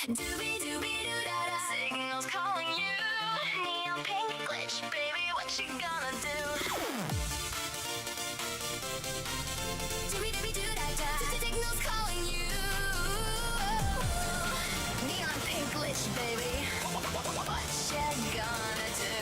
Signals calling you. Neon pink glitch, baby, what you gonna do? Signals calling you. Neon pink glitch, baby, what you gonna do?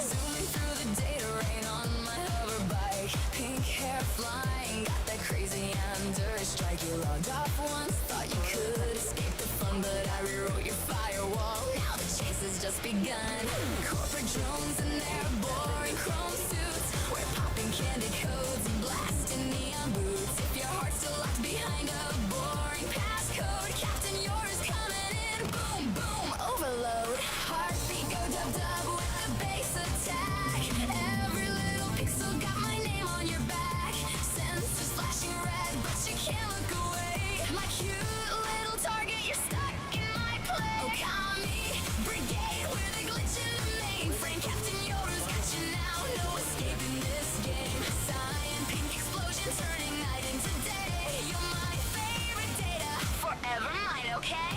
Zooming through the data rain on my hover bike. Pink hair flying, got that crazy yandere strike. You logged off once, thought you could escape the fun, but I rewrote your firewall. Now the chase has just begun. Corporate drones in their boring chrome suits. We're popping candy codes and blasting neon boots. If your heart's still locked behind a boring passcode, Captain, yours coming in. Boom, boom, overload. Heartbeat go dub-dub with the bass attack. Every little pixel got my name on your back. Sensors flashing red, but you can't look away. My cute little target, you're stuck in my play. Okami, Brigade, we're the glitch in the mainframe. Captain, yours got you now, no escaping this game. Cyan pink explosion, turning night into day. You're my favorite data, forever mine, okay?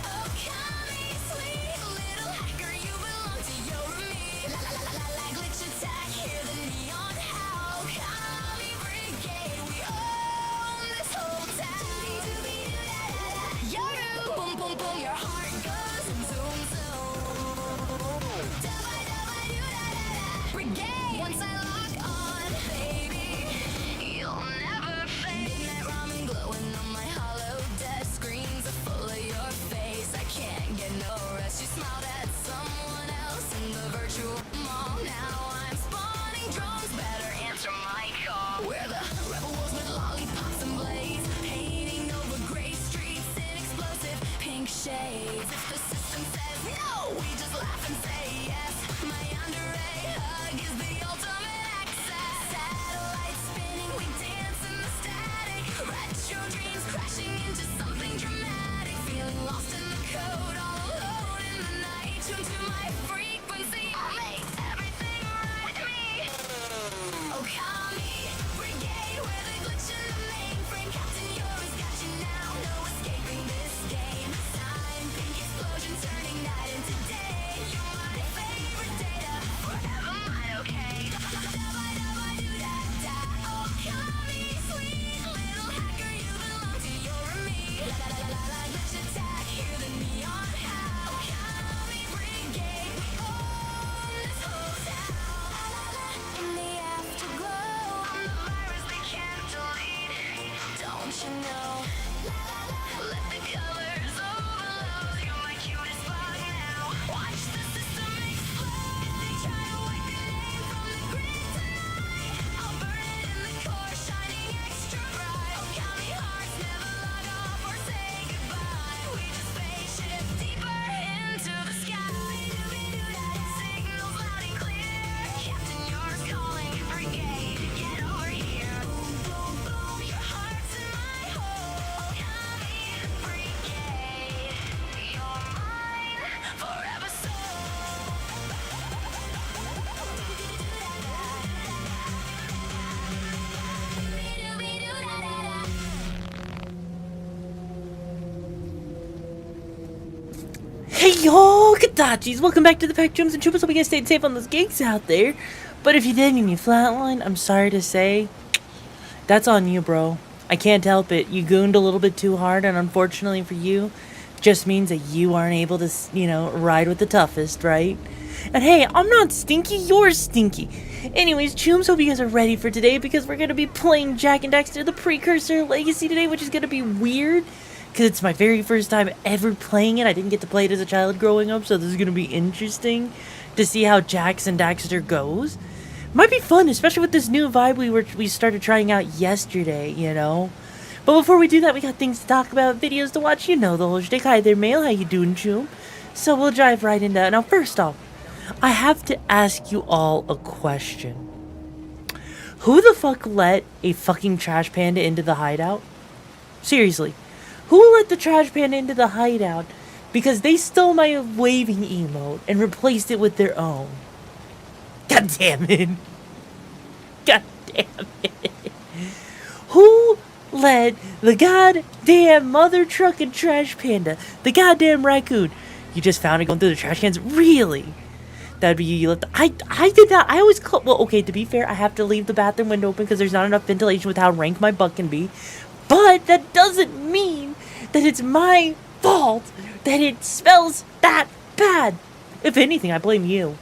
Okami, sweet little hacker, you belong to YoruVexa. La la la la la, glitch attack, hear the neon howl. Okami Brigade, we own this whole town. Yoru, boom boom boom, your heart goes zoom zoom. Brigade, once I lock on, baby, you'll never fade. Midnight ramen glowing on my hollow desk. Screens are full of your face. I can't get no rest. You smiled at someone else in the virtual mall. Now I'm spawning drones. Better answer my call. We're the rebel wolves with lollipops and blades, painting over gray streets in explosive pink shades. If the system says no, we just laugh and say yes. My yandere hug is the ultimate access. Satellites spinning, we dance in the static. Retro dreams crashing into something dramatic. Feeling lost in the code, all alone in the night. Tuned to my frequency, makes everything right with me. Okami, Brigade, we're the glitch in the mainframe. Captain, yours got you now, no escaping this game. Time, pink explosion, turning night into day. You're my favorite data, forever mine, okay? Okami, sweet little hacker, you belong to YoruVexa. La la la la la, glitch attack, hear the neon howl. Okami Brigade, we own this whole town. In the afterglow, I'm the virus they can't delete. Don't you know? Let the colors overload. You're my cutest bug now. Watch the system explode. They try to wipe your name from the grid tonight. I'll burn it in the core, shining extra bright. Okami hearts never log off or say goodbye. We just spaceship deeper into the sky. Signals loud and clear. Captain, yours calling. Brigade, get over here. Boom, boom, boom. Your heart's in my hole. Okami Brigade, you're mine forever so. Hey y'all, Kadachis! Welcome back to the Spectrums and Troopers. Hope you guys stayed safe on those gigs out there. But if you did and you flatlined, I'm sorry to say, that's on you, bro. I can't help it. You gooned a little bit too hard, and unfortunately for you, just means that you aren't able to, ride with the toughest, right? And hey, I'm not stinky, you're stinky. Anyways, Chooms, hope you guys are ready for today because we're going to be playing Jak and Daxter, the Precursor Legacy today, which is going to be weird because it's my very first time ever playing it. I didn't get to play it as a child growing up, so this is going to be interesting to see how Jak and Daxter goes. Might be fun, especially with this new vibe we started trying out yesterday, But before we do that, we got things to talk about, videos to watch, the whole shtick. Hi there, Mail, how you doing, Choom? So we'll dive right into that. Now, first off, I have to ask you all a question. Who the fuck let a fucking trash panda into the hideout? Seriously, who let the trash panda into the hideout because they stole my waving emote and replaced it with their own? God damn it. God damn it. Who let the goddamn mother trucking trash panda, the goddamn raccoon, you just found it going through the trash cans? Really? That'd be you. You left. I did not. I always well, okay. To be fair, I have to leave the bathroom window open because there's not enough ventilation with how rank my butt can be. But that doesn't mean that it's my fault that it smells that bad. If anything, I blame you.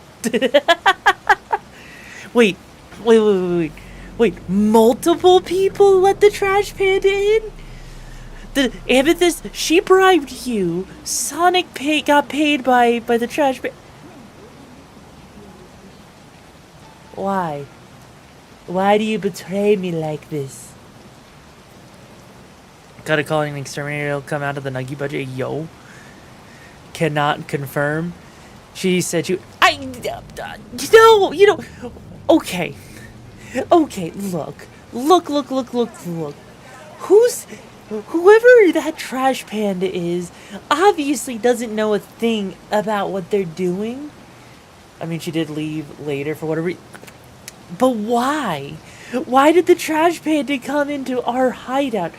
Wait. Multiple people let the trash panda in? The Amethyst, she bribed you. Sonic got paid by the trash panda. Why? Why do you betray me like this? Gotta call an exterminator. It'll come out of the Nuggy budget. Yo. Cannot confirm. She said you... Okay. Okay, look. Whoever that trash panda is obviously doesn't know a thing about what they're doing. I mean, she did leave later for whatever reason. But why? Why did the trash panda come into our hideout?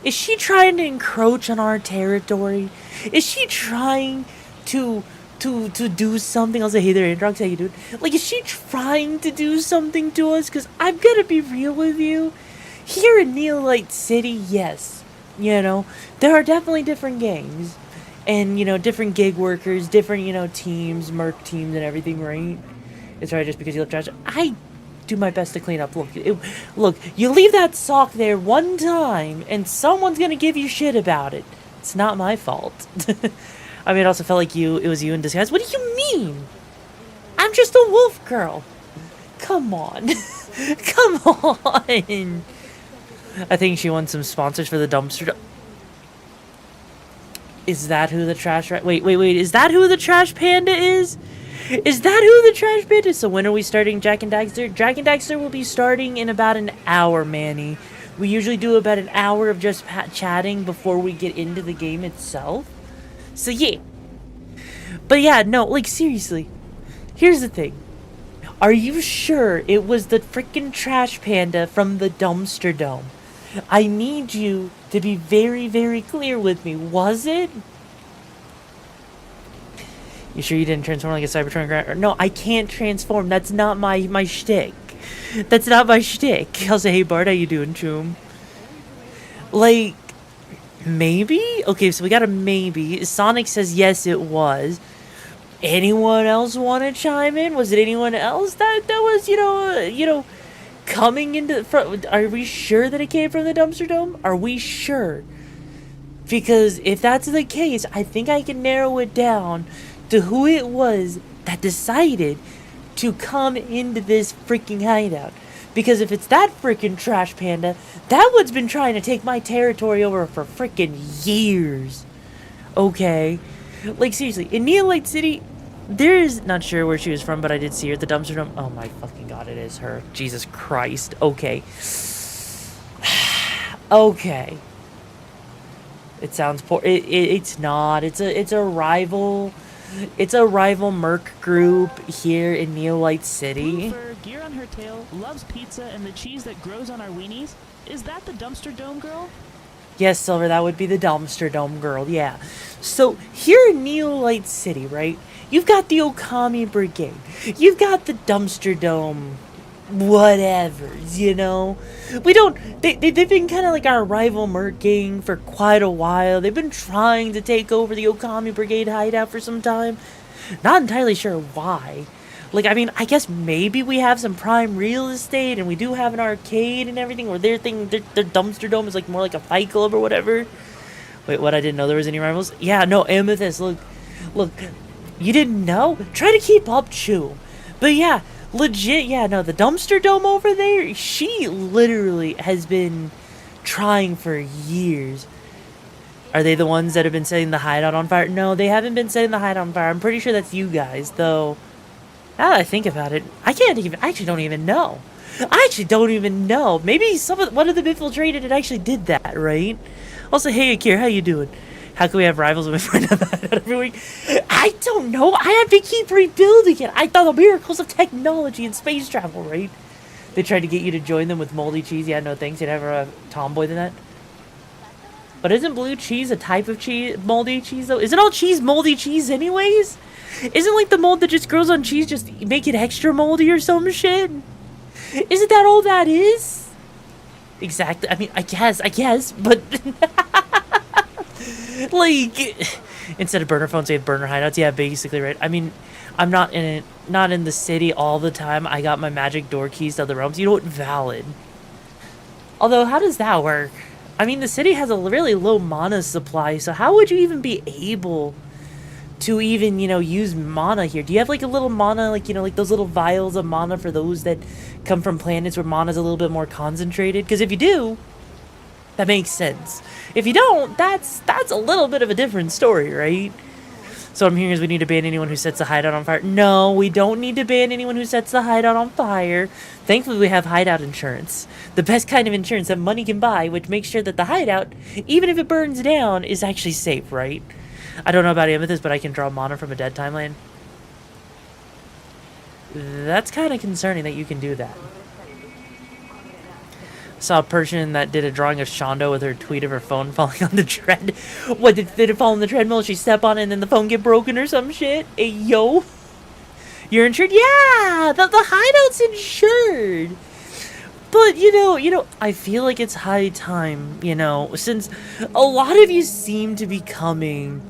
Is she trying to encroach on our territory? Is she trying to do something? I'll say, hey there, Androx, how you doing? Like, is she trying to do something to us? Because I'm gonna be real with you. Here in Neolite City, yes. You know, there are definitely different gangs. And, you know, different gig workers, different, you know, teams, merc teams and everything, right? It's right just because you left trash. I do my best to clean up. Look, you leave that sock there one time, and someone's gonna give you shit about it. It's not my fault. I mean, it also felt like it was you in disguise. What do you mean? I'm just a wolf girl. Come on. Come on. I think she wants some sponsors for the dumpster. Is that who the trash... Wait. Is that who the trash panda is? Is that who the trash panda is? So when are we starting Jack and Daxter? Jack and Daxter will be starting in about an hour, Manny. We usually do about an hour of just chatting before we get into the game itself. So yeah. But yeah, no, like seriously. Here's the thing. Are you sure it was the freaking trash panda from the dumpster dome? I need you to be very, very clear with me. Was it? You sure you didn't transform like a Cyberpunk? No, I can't transform. That's not my shtick. That's not my shtick. I'll say, hey Bart, how you doing, Choom? Like, maybe? Okay, so we got a maybe. Sonic says yes, it was. Anyone else want to chime in? Was it anyone else that was, you know, coming into front? Are we sure that it came from the dumpster dome? Are we sure? Because if that's the case, I think I can narrow it down to who it was that decided to come into this freaking hideout. Because if it's that freaking trash panda, that one's been trying to take my territory over for freaking years. Okay? Like, seriously, in Neolite City, there is... Not sure where she was from, but I did see her at the dumpster dome. Oh my fucking god, it is her. Jesus Christ. Okay. Okay. It sounds poor. It's not. It's a rival... It's a rival merc group here in Neolite City. Fur, gear on her tail, loves pizza and the cheese that grows on our weenies. Is that the dumpster dome girl? Yes, Silver, that would be the dumpster dome girl, yeah. So, here in Neolite City, right, you've got the Okami Brigade. You've got the dumpster dome whatevers, you know? They've been kind of like our rival merc gang for quite a while. They've been trying to take over the Okami Brigade hideout for some time. Not entirely sure why. Like, I mean, I guess maybe we have some prime real estate and we do have an arcade and everything, or their dumpster dome is like more like a fight club or whatever. Wait, what? I didn't know there was any rivals? Yeah, no, Amethyst, look, you didn't know? Try to keep up, Chew. But yeah, legit, yeah, no, the dumpster dome over there, she literally has been trying for years. Are they the ones that have been setting the hideout on fire? No, they haven't been setting the hideout on fire. I'm pretty sure that's you guys, though. Now that I think about it, I actually don't even know. Maybe one of them infiltrated and actually did that, right? Also, hey, Akira, how you doing? How can we have rivals when we find out that every week? I don't know. I have to keep rebuilding it. I thought the miracles of technology and space travel, right? They tried to get you to join them with moldy cheese. Yeah, no thanks. You'd have a tomboy than that. But isn't blue cheese a type of cheese, moldy cheese though? Isn't all cheese moldy cheese anyways? Isn't like the mold that just grows on cheese just make it extra moldy or some shit? Isn't that all that is? Exactly. I mean, I guess, but like instead of burner phones, they have burner hideouts. Yeah, basically, right? I mean, I'm not in the city all the time. I got my magic door keys to other realms. You know what? Valid. Although, how does that work? I mean, the city has a really low mana supply, so how would you even be able to even, you know, use mana here? Do you have like a little mana, like, you know, like those little vials of mana for those that come from planets where mana's a little bit more concentrated? Because if you do, that makes sense. If you don't, that's a little bit of a different story, right? So what I'm hearing is we need to ban anyone who sets the hideout on fire. No, we don't need to ban anyone who sets the hideout on fire. Thankfully, we have hideout insurance. The best kind of insurance that money can buy, which makes sure that the hideout, even if it burns down, is actually safe, right? I don't know about Amethyst, but I can draw mana from a dead timeline. That's kind of concerning that you can do that. Saw a person that did a drawing of Shondo with her tweet of her phone falling on the tread. What, did it fall on the treadmill? She step on it and then the phone get broken or some shit? Hey, yo. You're insured? Yeah! The hideout's insured! But, you know, I feel like it's high time, you know, since a lot of you seem to be coming.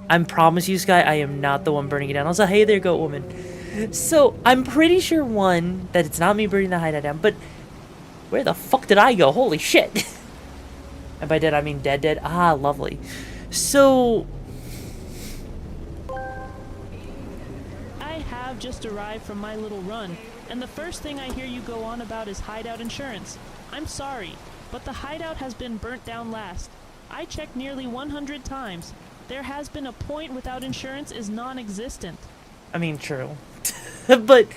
I promise you, Sky, I am not the one burning it down. Also, hey there, goat woman. So, I'm pretty sure, one, that it's not me burning the hideout down, but where the fuck did I go? Holy shit. And by dead, I mean dead. Ah, lovely. So, I have just arrived from my little run, and the first thing I hear you go on about is hideout insurance. I'm sorry, but the hideout has been burnt down last. I checked nearly 100 times. There has been a point without insurance is non-existent. I mean, true. But,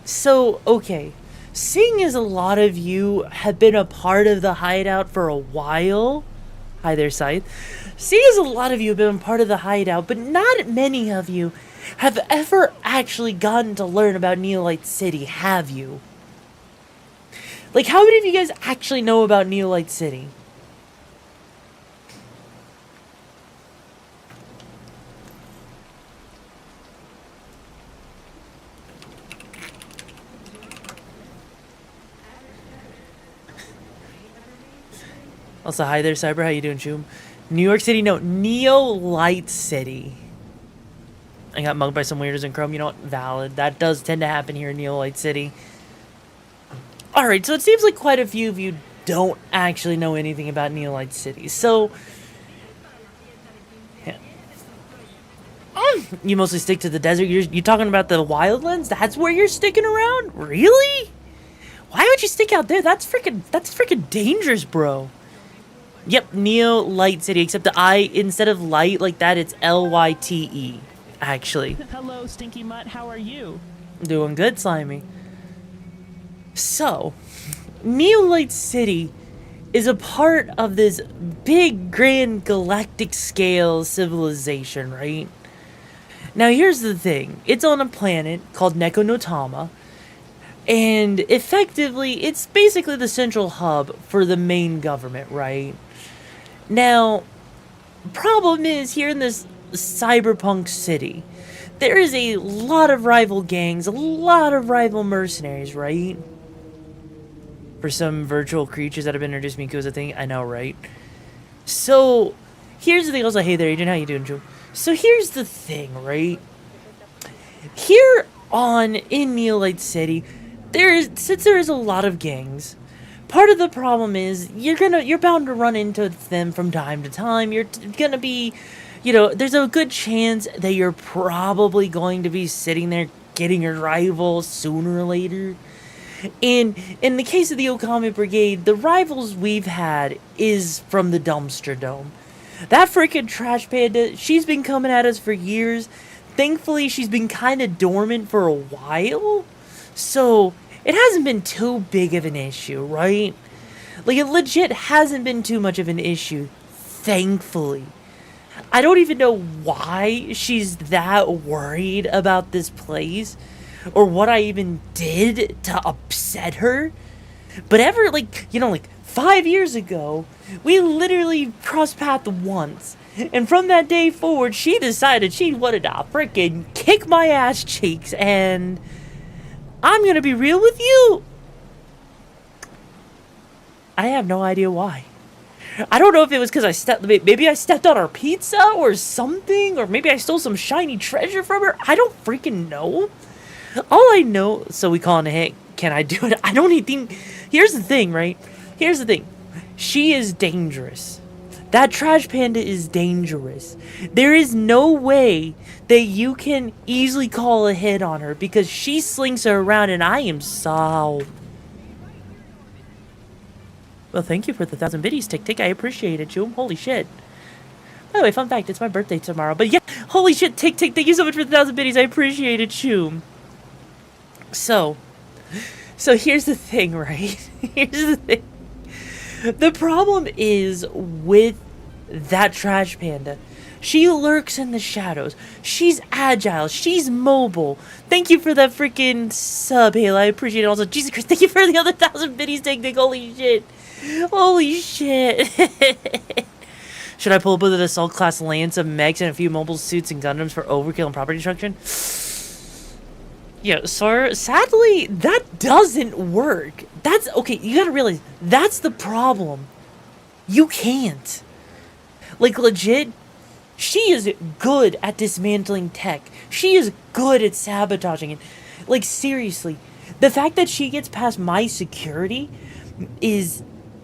so, okay. Seeing as a lot of you have been a part of the hideout for a while, hi there, Scythe. Seeing as a lot of you have been part of the hideout, but not many of you have ever actually gotten to learn about Neolite City, have you? Like, how many of you guys actually know about Neolite City? Also, hi there, Cyber. How you doing, Choom? New York City? No, Neolite City. I got mugged by some weirdos in Chrome. You know what? Valid. That does tend to happen here in Neolite City. Alright, so it seems like quite a few of you don't actually know anything about Neolite City. So, yeah. You mostly stick to the desert. You're talking about the Wildlands? That's where you're sticking around? Really? Why would you stick out there? That's freaking dangerous, bro. Yep, Neolite City, except the I, instead of light like that, it's L-Y-T-E, actually. Hello, Stinky Mutt, how are you? Doing good, Slimy. So, Neolite City is a part of this big, grand, galactic scale civilization, right? Now, here's the thing. It's on a planet called Nekonotama, and effectively, it's basically the central hub for the main government, right? Now, problem is, here in this cyberpunk city, there is a lot of rival gangs, a lot of rival mercenaries, right? For some virtual creatures that have been introduced to me as a thing, I know, right? So, here's the thing. Also, hey there, Agent, how you doing, Joe? So, here's the thing, right? Here in Neolite City, since there is a lot of gangs, part of the problem is you're bound to run into them from time to time. You're gonna be, you know, there's a good chance that you're probably going to be sitting there getting your rivals sooner or later. And in the case of the Okami Brigade, the rivals we've had is from the Dumpster Dome. That freaking trash panda, she's been coming at us for years. Thankfully, she's been kind of dormant for a while. So, it hasn't been too big of an issue, right? Like, it legit hasn't been too much of an issue, thankfully. I don't even know why she's that worried about this place, or what I even did to upset her. But ever, like, you know, like, 5 years ago, we literally crossed paths once. And from that day forward, she decided she wanted to frickin' kick my ass cheeks. And I'm gonna be real with you. I have no idea why. I don't know if it was because maybe I stepped on her pizza or something, or maybe I stole some shiny treasure from her. I don't freaking know. All I know, so we call it a hit. Can I do it? I don't even think. Here's the thing, right? Here's the thing. She is dangerous. That trash panda is dangerous. There is no way that you can easily call a hit on her because she slings her around and I am so... Well, thank you for the 1,000 biddies, Tick Tick. I appreciate it, Joom. Holy shit. By the way, fun fact, it's my birthday tomorrow. But yeah, holy shit, Tick Tick. Thank you so much for the 1,000 biddies. I appreciate it, Joom. So here's the thing, right? Here's the thing. The problem is with that trash panda. She lurks in the shadows. She's agile. She's mobile. Thank you for that freaking sub, Halo. I appreciate it. Also, Jesus Christ, thank you for the other 1,000 biddies, Tick Tick. Holy shit. Holy shit. Should I pull up with an assault class lance of mechs and a few mobile suits and Gundams for overkill and property destruction? Yeah, sir. Sadly, that doesn't work. That's okay. You gotta realize that's the problem. You can't. Like, legit, she is good at dismantling tech. She is good at sabotaging it. Like, seriously, the fact that she gets past my security is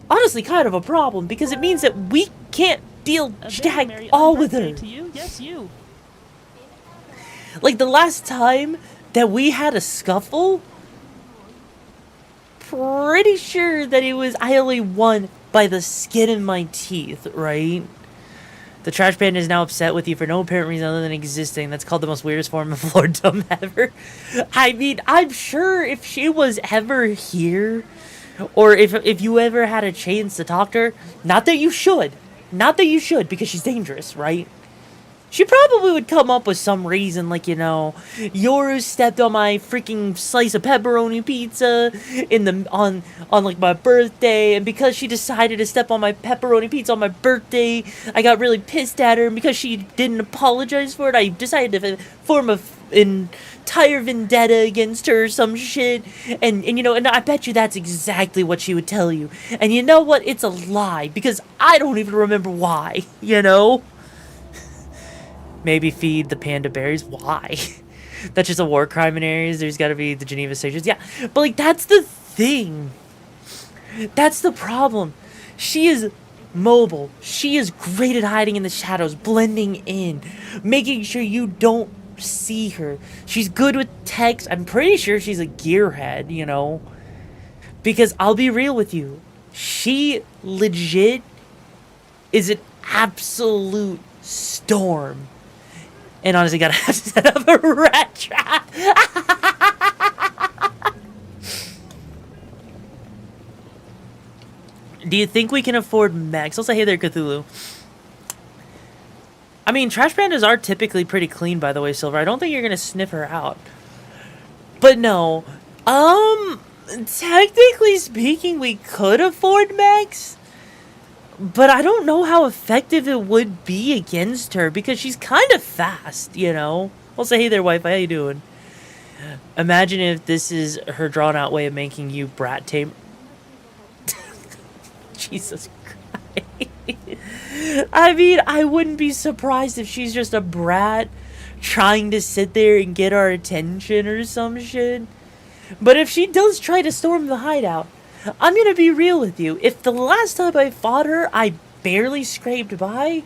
honestly kind of a problem because it means that we can't deal jack all with her. To you? Yes, you. Like, the last time that we had a scuffle, pretty sure that it was I only won by the skin in my teeth, right? The trash panda is now upset with you for no apparent reason other than existing. That's called the most weirdest form of lorddom ever. I mean, I'm sure if she was ever here, or if you ever had a chance to talk to her, not that you should, because she's dangerous, right? She probably would come up with some reason, like, you know, Yoru stepped on my freaking slice of pepperoni pizza on like my birthday, and because she decided to step on my pepperoni pizza on my birthday, I got really pissed at her, and because she didn't apologize for it, I decided to form an entire vendetta against her or some shit, and you know, and I bet you that's exactly what she would tell you. And you know what? It's a lie, because I don't even remember why, you know? Maybe feed the panda berries? Why? That's just a war crime in areas. There's got to be the Geneva stations. Yeah, but like, that's the thing. That's the problem. She is mobile. She is great at hiding in the shadows, blending in, making sure you don't see her. She's good with text. I'm pretty sure she's a gearhead, you know? Because I'll be real with you. She legit is an absolute storm. And honestly, gotta have to set up a rat trap. Do you think we can afford mechs? I'll say, hey there, Cthulhu. I mean, trash pandas are typically pretty clean, by the way, Silver. I don't think you're gonna sniff her out. But no. Technically speaking, we could afford mechs. But I don't know how effective it would be against her because she's kind of fast, you know? I'll say, hey there, wife, how you doing? Imagine if this is her drawn-out way of making you brat tame. Jesus Christ. I mean, I wouldn't be surprised if she's just a brat trying to sit there and get our attention or some shit. But if she does try to storm the hideout, I'm gonna be real with you. If the last time I fought her, I barely scraped by,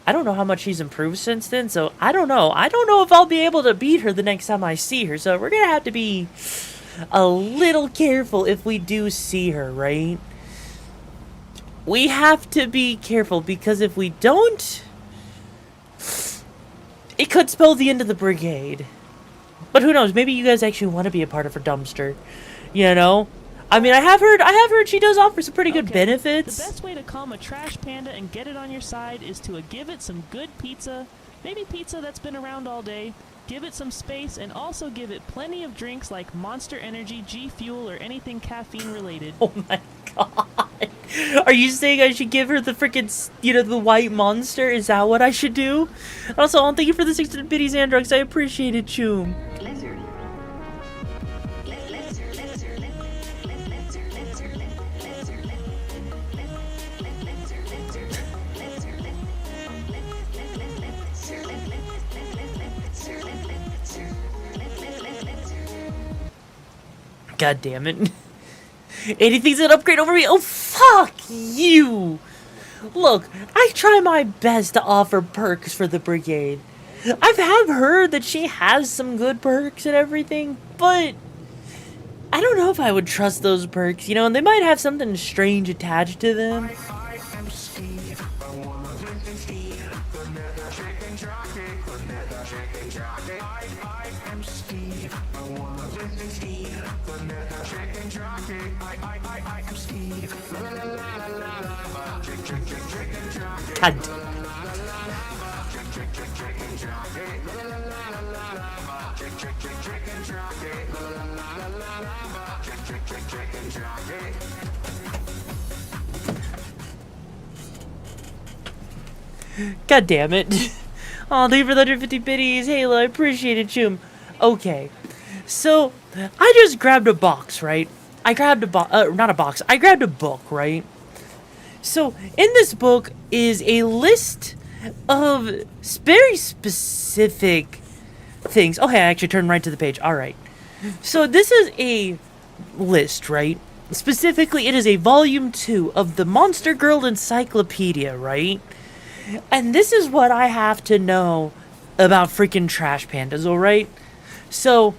I don't know how much she's improved since then, so I don't know. I don't know if I'll be able to beat her the next time I see her, so we're gonna have to be a little careful if we do see her, right? We have to be careful, because if we don't, it could spell the end of the brigade. But who knows, maybe you guys actually want to be a part of her dumpster, you know? I mean, I have heard she does offer some pretty good benefits. The best way to calm a trash panda and get it on your side is to give it some good pizza, maybe pizza that's been around all day, give it some space, and also give it plenty of drinks like Monster Energy, G Fuel, or anything caffeine related. Oh my god. Are you saying I should give her the freaking, the white monster? Is that what I should do? Also, thank you for the 600 biddies, Androx. I appreciate it, Choom. God damn it. Anything's an upgrade over me? Oh, fuck you! Look, I try my best to offer perks for the Brigade. Have heard that she has some good perks and everything, but I don't know if I would trust those perks, and they might have something strange attached to them. God. God damn it. Oh, thank you for the 150 biddies. Halo, I appreciate it, Choom. Okay. So, I just grabbed a box, right? I grabbed a box, not a box. I grabbed a book, right? So, in this book is a list of very specific things. Okay, I actually turned right to the page. Alright. So, this is a list, right? Specifically, it is a volume 2 of the Monster Girl Encyclopedia, right? And this is what I have to know about freaking trash pandas, alright? So,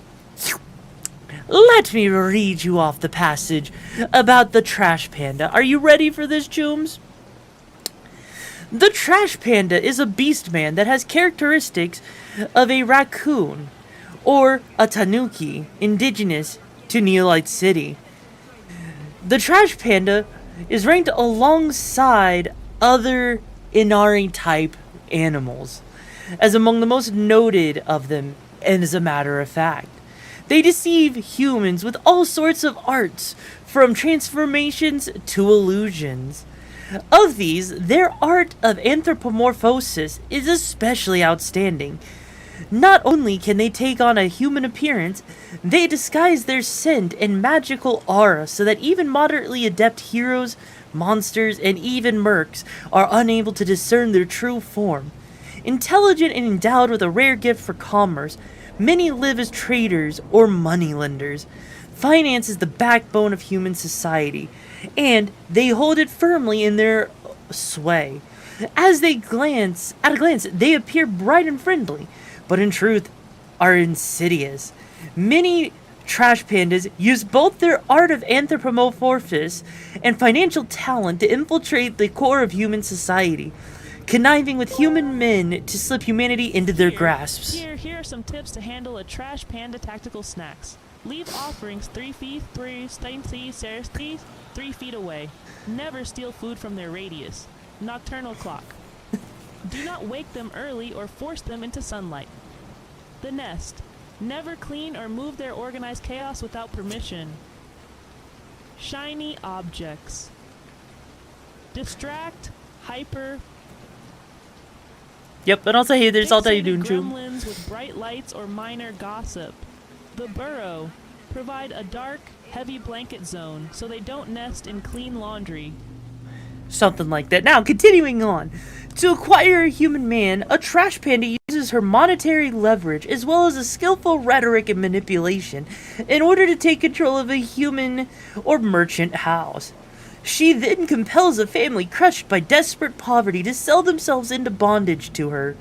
let me read you off the passage about the trash panda. Are you ready for this, Chooms? The trash panda is a beast man that has characteristics of a raccoon or a tanuki, indigenous to Neolite City. The trash panda is ranked alongside other Inari type animals as among the most noted of them, and as a matter of fact, they deceive humans with all sorts of arts, from transformations to illusions. Of these, their art of anthropomorphosis is especially outstanding. Not only can they take on a human appearance, they disguise their scent and magical aura so that even moderately adept heroes, monsters, and even mercs are unable to discern their true form. Intelligent and endowed with a rare gift for commerce, many live as traders or moneylenders. Finance is the backbone of human society, and they hold it firmly in their sway. At a glance, they appear bright and friendly, but in truth are insidious. Many trash pandas use both their art of anthropomorphosis and financial talent to infiltrate the core of human society, conniving with human men to slip humanity into their grasps. Here are some tips to handle a trash panda tactical snacks. Leave offerings 3 feet, 3 feet away. Never steal food from their radius. Nocturnal clock. Do not wake them early or force them into sunlight. The nest. Never clean or move their organized chaos without permission. Shiny objects. Distract, hyper. Yep, and also hey, there's all that you doing, Choom. Gremlins with bright lights or minor gossip. The burrow. Provide a dark, heavy blanket zone so they don't nest in clean laundry. Something like that. Now, continuing on. To acquire a human man, a trash panda uses her monetary leverage as well as a skillful rhetoric and manipulation in order to take control of a human or merchant house. She then compels a family crushed by desperate poverty to sell themselves into bondage to her.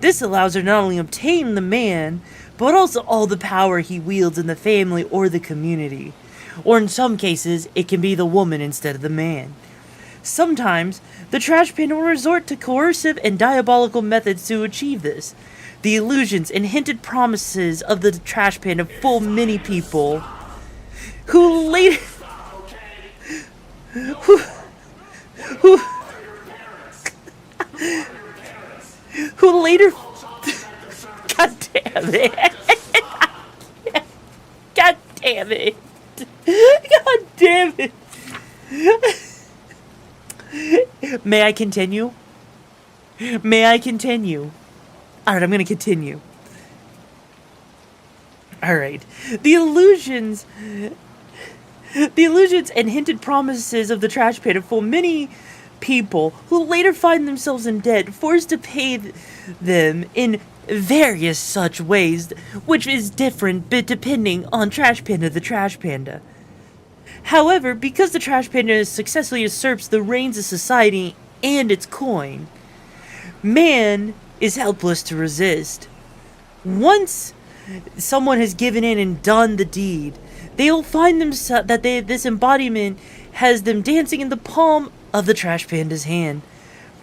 This allows her not only obtain the man, but also all the power he wields in the family or the community. Or in some cases, it can be the woman instead of the man. Sometimes, the trash panda will resort to coercive and diabolical methods to achieve this. The illusions and hinted promises of the trash panda fool many people who later... who later... God damn it. God damn it. God damn it. May I continue? May I continue? Alright, I'm gonna continue. Alright. The illusions and hinted promises of the trash panda fool many people who later find themselves in debt, forced to pay them in various such ways, which is different but depending on Trash Panda the Trash Panda. However, because the Trash Panda successfully usurps the reins of society and its coin, man is helpless to resist. Once someone has given in and done the deed, they will find themselves that this embodiment has them dancing in the palm of the Trash Panda's hand.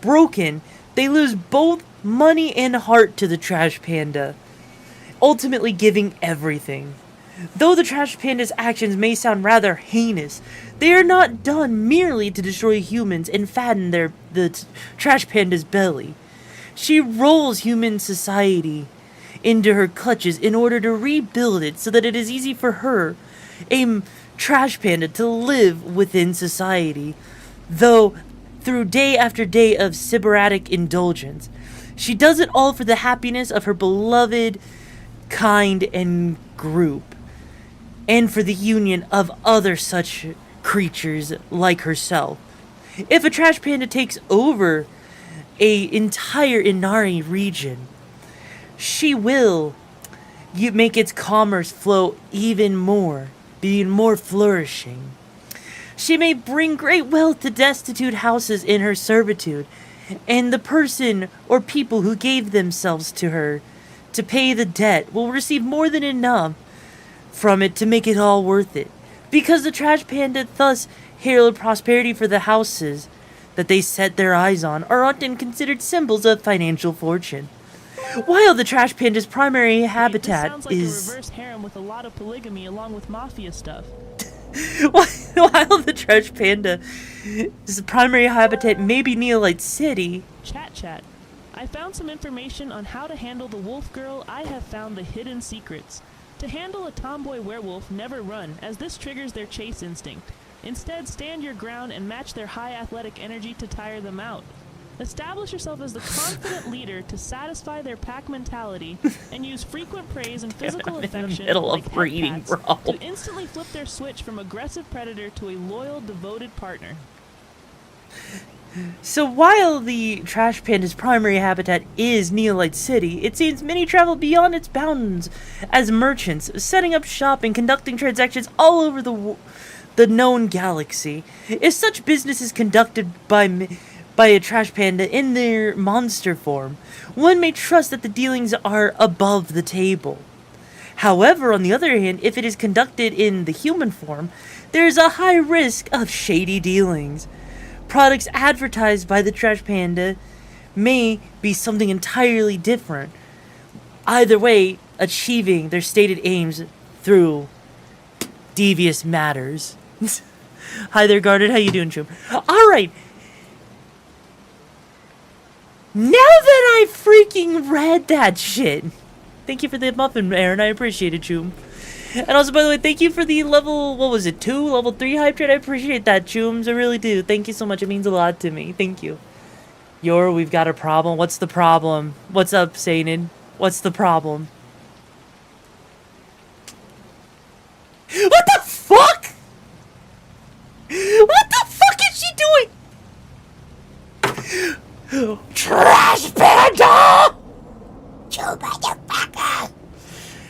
Broken, they lose both money and heart to the Trash Panda, ultimately giving everything. Though the Trash Panda's actions may sound rather heinous, they are not done merely to destroy humans and fatten the Trash Panda's belly. She rolls human society into her clutches in order to rebuild it so that it is easy for her, a Trash Panda, to live within society. Though, through day after day of sybaritic indulgence, she does it all for the happiness of her beloved kind and group, and for the union of other such creatures like herself. If a Trash Panda takes over a entire Inari region, she will make its commerce flow even more, being more flourishing. She may bring great wealth to destitute houses in her servitude, and the person or people who gave themselves to her to pay the debt will receive more than enough from it to make it all worth it, because the Trash Panda thus herald prosperity for the houses that they set their eyes on are often considered symbols of financial fortune. While the Trash Panda's primary habitat this sounds like is... a reverse harem with a lot of polygamy along with mafia stuff. While the Trash Panda's primary habitat may be Neolite City... Chat. I found some information on how to handle the wolf girl. I have found the hidden secrets. To handle a tomboy werewolf, never run, as this triggers their chase instinct. Instead, stand your ground and match their high athletic energy to tire them out. Establish yourself as the confident leader to satisfy their pack mentality, and use frequent praise and physical affection like head pats to instantly flip their switch from aggressive predator to a loyal, devoted partner. So while the Trash Panda's primary habitat is Neolite City, it seems many travel beyond its bounds as merchants, setting up shop and conducting transactions all over the known galaxy. If such business is conducted by a Trash Panda in their monster form, one may trust that the dealings are above the table. However, on the other hand, if it is conducted in the human form, there is a high risk of shady dealings. Products advertised by the Trash Panda may be something entirely different, either way achieving their stated aims through devious matters. Hi there, Guarded. How you doing, Chum? Alright. Now that I freaking read that shit. Thank you for the muffin, Aaron. I appreciate it, Chum. And also, by the way, thank you for the level, what was it, 2? Level 3 hype trade? I appreciate that, Chooms. I really do. Thank you so much. It means a lot to me. Thank you. We've got a problem. What's the problem? What's up, Sainin? What's the problem? What the fuck? What the fuck is she doing? Trash Panda! You motherfucker!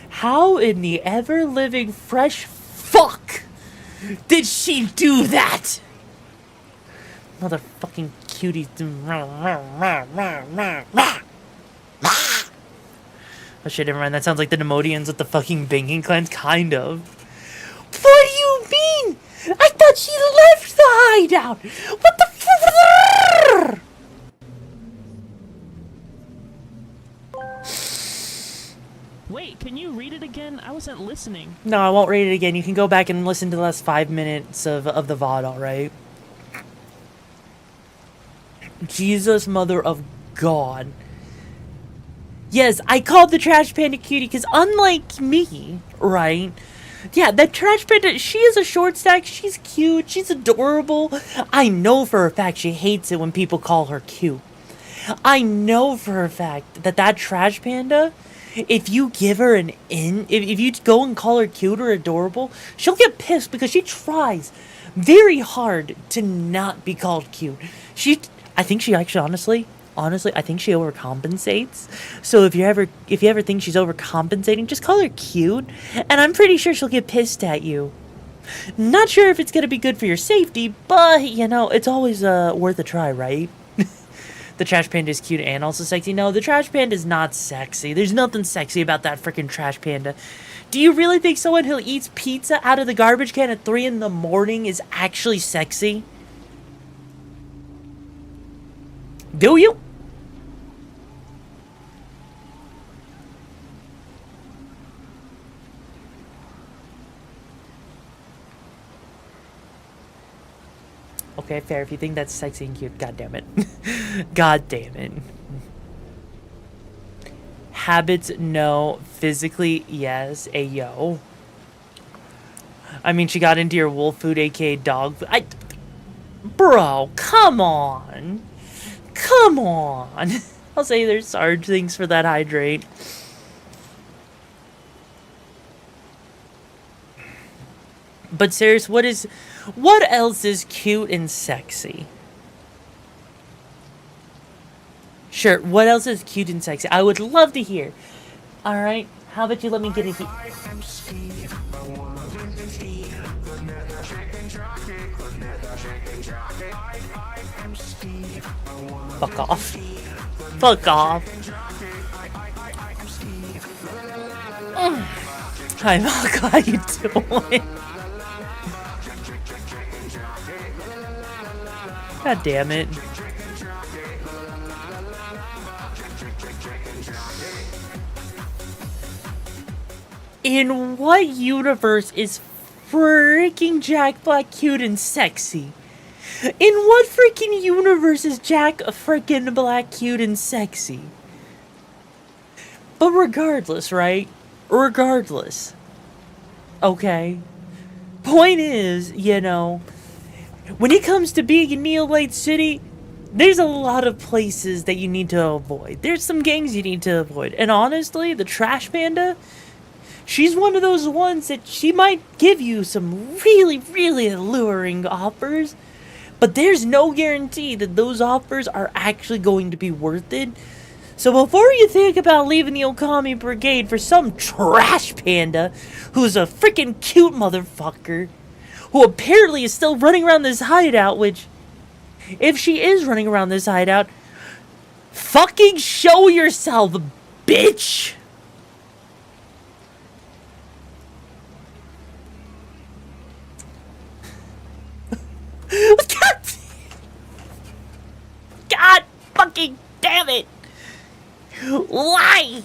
How in the ever-living fresh fuck did she do that? Motherfucking cuties. Oh shit, never mind. That sounds like the Nemodians with the fucking banking clans, kind of. What do you mean? I thought she left the hideout. What the fuck? Wait, can you read it again? I wasn't listening. No, I won't read it again. You can go back and listen to the last 5 minutes of the VOD, alright? Jesus, mother of God. Yes, I called the Trash Panda cutie because unlike me, right, Yeah, that trash panda, she is a short stack. She's cute. She's adorable. I know for a fact she hates it when people call her cute. I know for a fact that that trash panda, if you give her an if you go and call her cute or adorable, she'll get pissed because she tries very hard to not be called cute. I think she actually, honestly, I think she overcompensates. So if you ever think she's overcompensating, just call her cute, and I'm pretty sure she'll get pissed at you. Not sure if it's gonna be good for your safety, but you know, it's always worth a try, right? The trash panda is cute and also sexy. No, the trash panda is not sexy. There's nothing sexy about that freaking trash panda. Do you really think someone who eats pizza out of the garbage can at 3 in the morning is actually sexy? Do you? Okay, fair. If you think that's sexy and cute, god damn it. God damn it. Habits, no. Physically, yes. Ayo. I mean, she got into your wolf food, aka dog food. Bro, come on. Come on. I'll say there's Sarge. Thanks for that hydrate. But serious, what else is cute and sexy? Sure, what else is cute and sexy? I would love to hear. Alright, how about you let me get it here? Fuck off. Fuck off. Hi, Malcolm, how you doing? God damn it. In what universe is freaking Jack Black cute and sexy? In what freaking universe is Jack freaking Black cute and sexy? But regardless, right? Regardless. Okay. Point is, you know, when it comes to being in Neolite City, there's a lot of places that you need to avoid. There's some gangs you need to avoid. And honestly, the Trash Panda, she's one of those ones that she might give you some really, really alluring offers. But there's no guarantee that those offers are actually going to be worth it. So before you think about leaving the Okami Brigade for some trash panda who's a freaking cute motherfucker, who apparently is still running around this hideout, which, if she is running around this hideout, fucking show yourself, bitch! God fucking damn it! Why?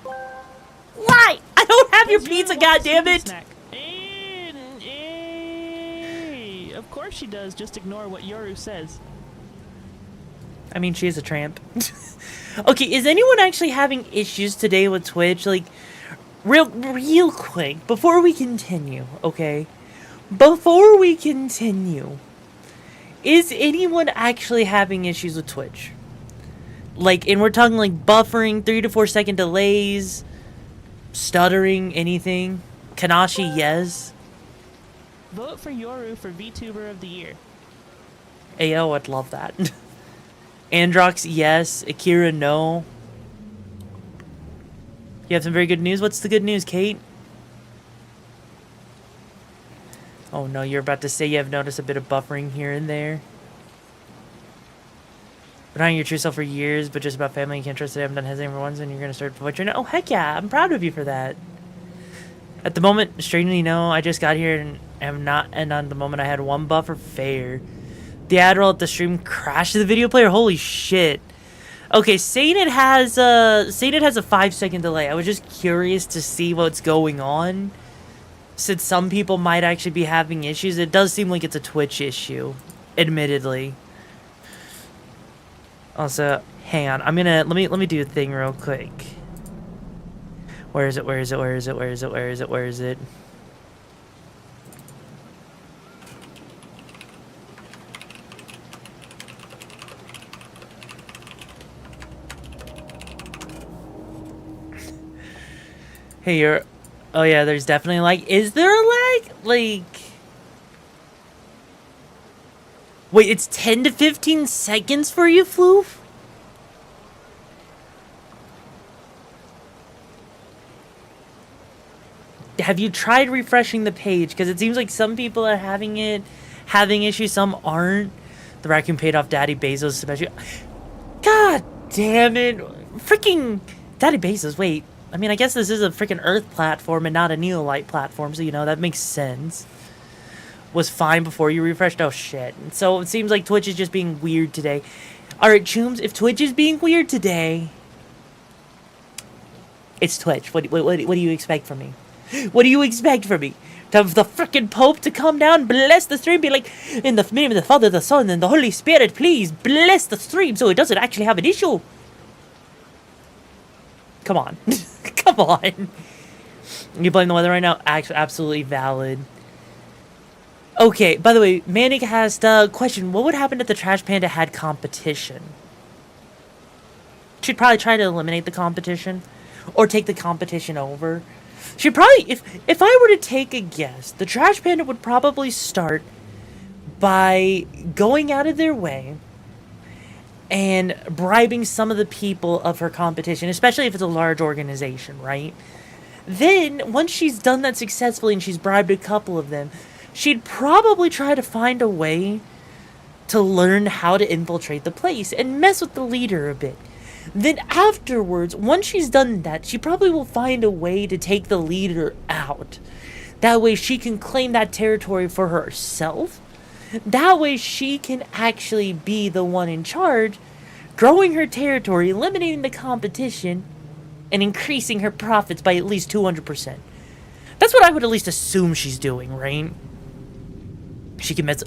Why? I don't have your pizza, goddammit! Of course she does, just ignore what Yoru says. I mean, she is a tramp. Okay, is anyone actually having issues today with Twitch? Like, real quick, before we continue, okay? Before we continue, is anyone actually having issues with Twitch? Like, and we're talking like buffering, 3 to 4 second delays, stuttering, anything? Kanashi, yes. Vote for Yoru for VTuber of the Year. Ayo, I'd love that. Androx, yes. Akira, no. You have some very good news? What's the good news, Kate? Oh no, you're about to say you have noticed a bit of buffering here and there. Been hiding your true self for years, but just about family, you can't trust it. I haven't done hesitation for once, and you're gonna start butchering it. Oh heck yeah, I'm proud of you for that. At the moment, strangely no, I just got here and am not, and on the moment I had one buffer fair. The Adderall at the stream crashed the video player. Holy shit. Okay, saying it has a 5-second delay. I was just curious to see what's going on. Since some people might actually be having issues, it does seem like it's a Twitch issue, admittedly. Also, hang on. I'm gonna let me do a thing real quick. Where is it? Where is it? Where is it? Where is it? Where is it? Where is it? Hey, you're... Oh, yeah, there's definitely a lag. Is there a lag? Like... Wait, it's 10 to 15 seconds for you, Floof? Have you tried refreshing the page? Because it seems like some people are having issues, some aren't. The raccoon paid off Daddy Bezos, especially. God damn it. Freaking Daddy Bezos, wait. I mean, I guess this is a freaking Earth platform and not a Neolite platform, so, you know, that makes sense. Was fine before you refreshed. Oh, shit. So it seems like Twitch is just being weird today. Alright, Chooms, if Twitch is being weird today, it's Twitch. What do you expect from me? What do you expect from me? To the frickin' Pope to come down, bless the stream, be like, in the name of the Father, the Son, and the Holy Spirit, please bless the stream so it doesn't actually have an issue. Come on. Come on. You blame the weather right now? Actually, absolutely valid. Okay, by the way, Manic has the question, what would happen if the Trash Panda had competition? She'd probably try to eliminate the competition. Or take the competition over. She'd probably, if I were to take a guess, the Trash Panda would probably start by going out of their way and bribing some of the people of her competition, especially if it's a large organization, right? Then, once she's done that successfully and she's bribed a couple of them, she'd probably try to find a way to learn how to infiltrate the place and mess with the leader a bit. Then afterwards, once she's done that, she probably will find a way to take the leader out. That way she can claim that territory for herself. That way she can actually be the one in charge, growing her territory, eliminating the competition, and increasing her profits by at least 200%. That's what I would at least assume she's doing, right? She can mess...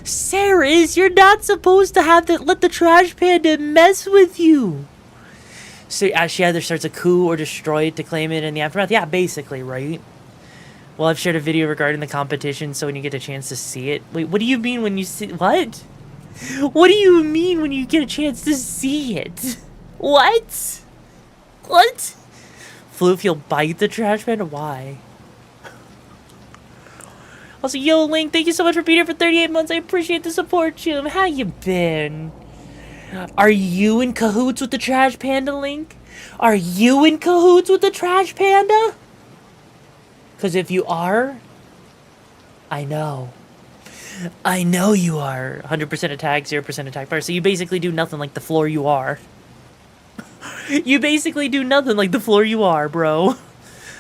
Saris, you're not supposed to have to let the Trash Panda mess with you. So she either starts a coup or destroy it to claim it in the aftermath. Yeah, basically, right? Well, I've shared a video regarding the competition, so when you get a chance to see it... Wait, what do you mean when you see... What? What do you mean when you get a chance to see it? What? What? Floof, you'll bite the Trash Panda? Why? Also, yo, Link, thank you so much for being here for 38 months. I appreciate the support, Jim. How you been? Are you in cahoots with the Trash Panda, Link? Are you in cahoots with the Trash Panda? Because if you are, I know. I know you are. 100% attack, 0% attack power. So you basically do nothing like the floor you are. You basically do nothing like the floor you are, bro.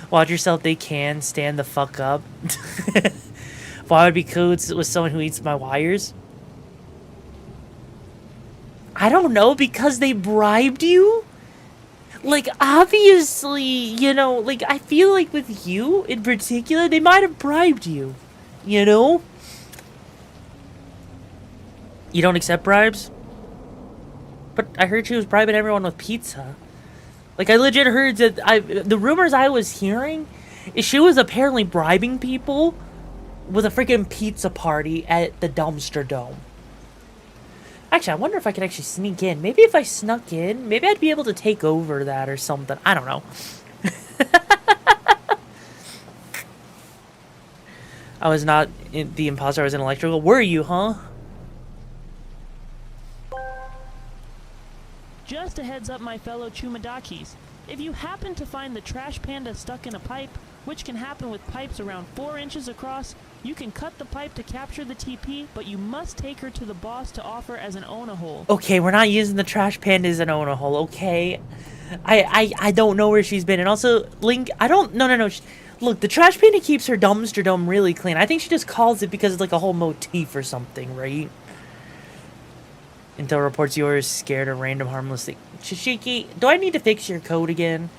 Watch yourself, they can. Stand the fuck up. Why would be cahoots with someone who eats my wires? I don't know, because they bribed you? Like, obviously, you know, like, I feel like with you, in particular, they might have bribed you. You know? You don't accept bribes? But I heard she was bribing everyone with pizza. Like, I legit heard that the rumors I was hearing is she was apparently bribing people with a freaking pizza party at the Dumpster Dome. Actually, I wonder if I could actually sneak in. Maybe if I snuck in, maybe I'd be able to take over that or something. I don't know. I was not the imposter, I was in electrical. Were you, huh? Just a heads up, my fellow Chumadakis. If you happen to find the Trash Panda stuck in a pipe, which can happen with pipes around 4 inches across, you can cut the pipe to capture the TP, but you must take her to the boss to offer as an Ona hole. Okay, we're not using the Trash Panda as an Ona hole, okay? I don't know where she's been. And also, Link, I don't... No. Look, the Trash Panda keeps her Dumpster Dome really clean. I think she just calls it because it's like a whole motif or something, right? Until reports yours scared of random harmless thing. Chishiki, do I need to fix your code again?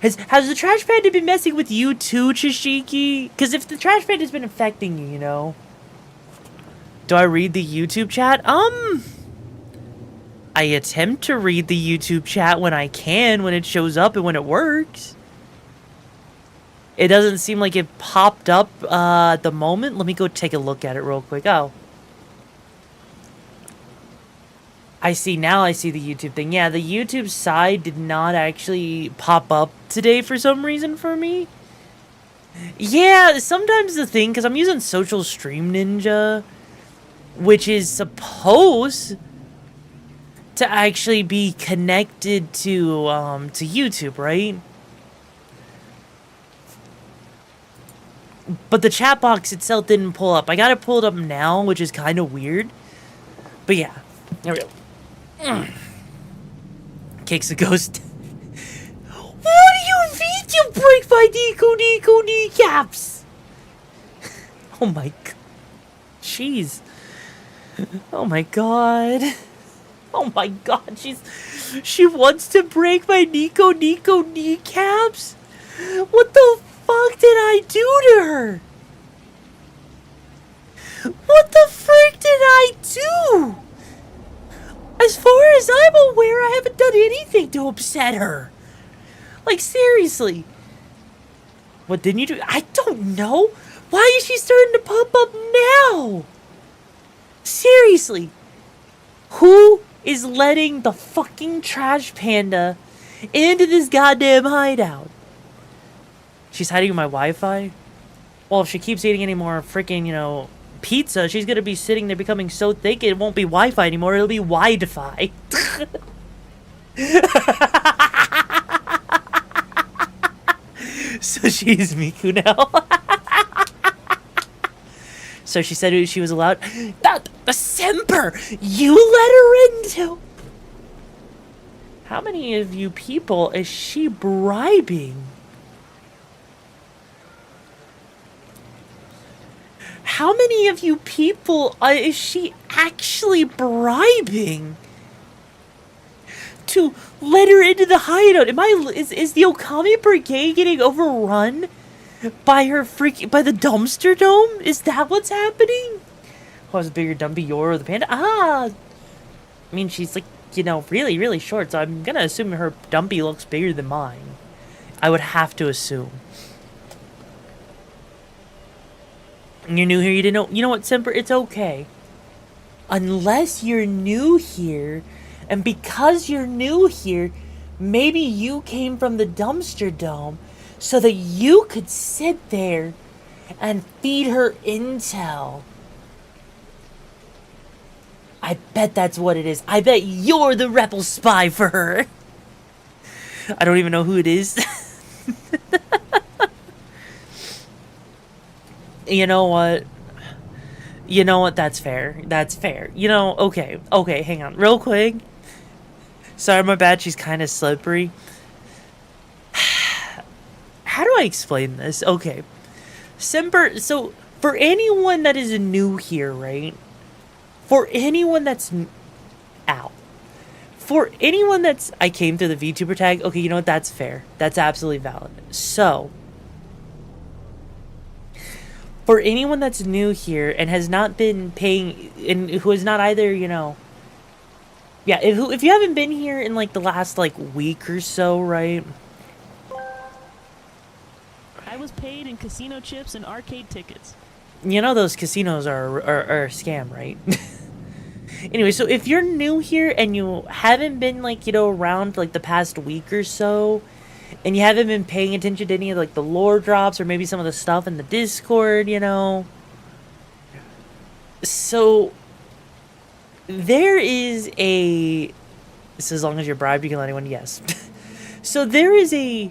Has the Trash Panda been messing with you too, Chishiki? Because if the Trash Panda's been affecting you, you know. Do I read the YouTube chat? I attempt to read the YouTube chat when I can, when it shows up and when it works. It doesn't seem like it popped up at the moment. Let me go take a look at it real quick. Oh. I see, now I see the YouTube thing. Yeah, the YouTube side did not actually pop up today for some reason for me. Yeah, sometimes the thing, because I'm using Social Stream Ninja, which is supposed to actually be connected to YouTube, right? But the chat box itself didn't pull up. I got it pulled up now, which is kind of weird. But yeah, there we go. Kicks the ghost. What do you mean you break my Nico kneecaps? Oh my god. Jeez. Oh my god. Oh my god, she wants to break my Nico kneecaps? What the fuck did I do to her? What the frick did I do? As far as I'm aware, I haven't done anything to upset her. Like, seriously. What didn't you do? I don't know. Why is she starting to pop up now? Seriously. Who is letting the fucking trash panda into this goddamn hideout? She's hiding my Wi-Fi? Well, if she keeps eating any more freaking, you know, pizza, she's gonna be sitting there becoming so thick it won't be Wi-Fi anymore, it'll be Wi-Fi. So she's Miku now. So she said she was allowed. The Semper! You let her into. How many of you people is she bribing? How many of you people is she actually bribing to let her into the hideout? Is the Okami Brigade getting overrun by by the dumpster dome? Is that what's happening? Oh, it's a bigger dumpy Yoru the panda. I mean, she's like, you know, really, really short, so I'm gonna assume her dumpy looks bigger than mine. I would have to assume. You're new here, you didn't know. You know what, Semper? It's okay. Unless you're new here, and because you're new here, maybe you came from the dumpster dome so that you could sit there and feed her intel. I bet that's what it is. I bet you're the rebel spy for her. I don't even know who it is. You know what? You know what? That's fair. That's fair. You know, okay. Okay, hang on. Real quick. Sorry, my bad. She's kind of slippery. How do I explain this? Okay. Semper, so, for anyone that is new here, right? For anyone that's... Ow. For anyone that's... I came through the VTuber tag. Okay, you know what? That's fair. That's absolutely valid. So... For anyone that's new here and has not been paying, and who is not either, you know, yeah, if you haven't been here in like the last like week or so, right? I was paid in casino chips and arcade tickets. You know those casinos are a scam, right? Anyway, so if you're new here and you haven't been like, you know, around like the past week or so, and you haven't been paying attention to any of like the lore drops or maybe some of the stuff in the Discord, you know. So there is a... So as long as you're bribed, you can let anyone... Yes. So there is a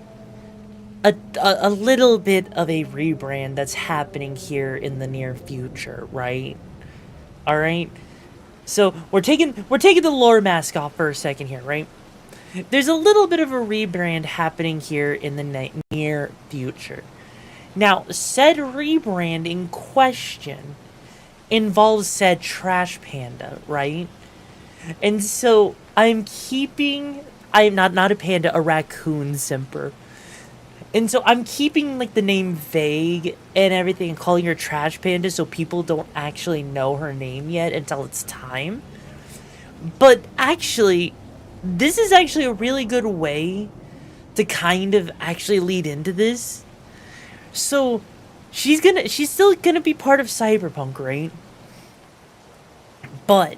little bit of a rebrand that's happening here in the near future, right? Alright? So we're taking the lore mask off for a second here, right? There's a little bit of a rebrand happening here in the near future. Now, said rebrand in question involves said trash panda, right? And so I'm not a panda, a raccoon, Semper. And so I'm keeping like the name vague and everything and calling her trash panda so people don't actually know her name yet until it's time. But actually, this is actually a really good way to kind of actually lead into this. So, she's still gonna be part of Cyberpunk, right? But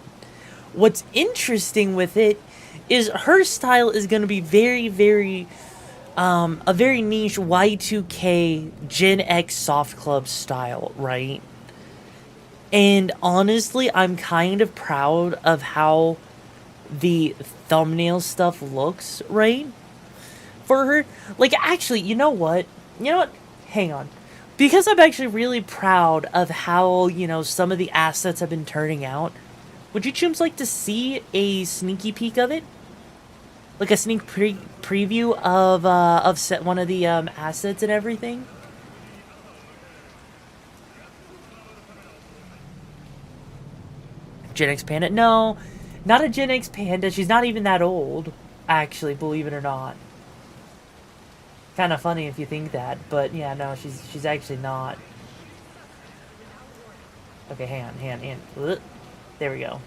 what's interesting with it is her style is going to be very, very, a very niche Y2K Gen X soft club style, right? And honestly, I'm kind of proud of how the thumbnail stuff looks, right? For her. Like, actually, you know what? You know what? Hang on. Because I'm actually really proud of how, you know, some of the assets have been turning out, would you chums like to see a sneaky peek of it? Like a sneak preview of one of the assets and everything? Gen X Panda? No, not a Gen X Panda. She's not even that old, actually, believe it or not. Kind of funny if you think that, but yeah, no, she's actually not. Okay, hang on. There we go.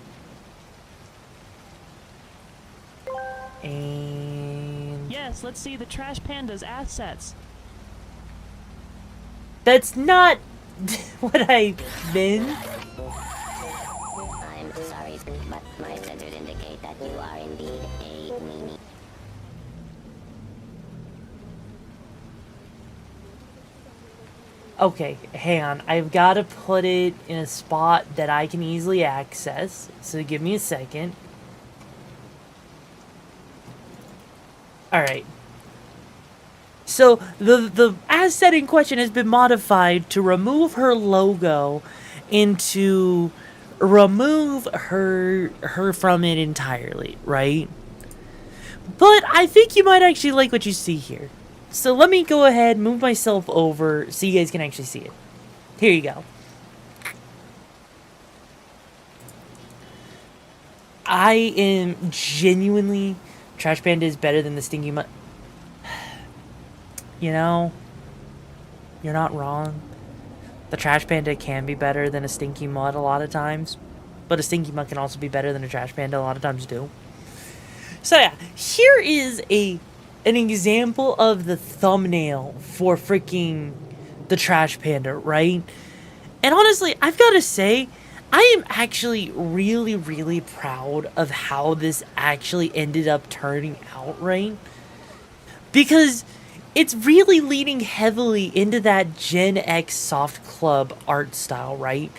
And Yes, let's see the Trash Panda's assets. that's not what I meant. I'm sorry, but my sensors indicate that you are indeed a meanie. Okay, hang on. I've got to put it in a spot that I can easily access. So give me a second. Alright. So, the asset in question has been modified to remove her logo and to remove her from it entirely, right? But I think you might actually like what you see here. So let me go ahead, move myself over so you guys can actually see it. Here you go. I am genuinely... Trash Panda is better than the Stinky Mutt. You know, you're not wrong. The Trash Panda can be better than a Stinky Mutt a lot of times. But a Stinky Mutt can also be better than a Trash Panda a lot of times too. So yeah, here is an example of the thumbnail for freaking the Trash Panda, right? And honestly, I've got to say, I am actually really, really proud of how this actually ended up turning out, right? Because it's really leaning heavily into that Gen X soft club art style, right?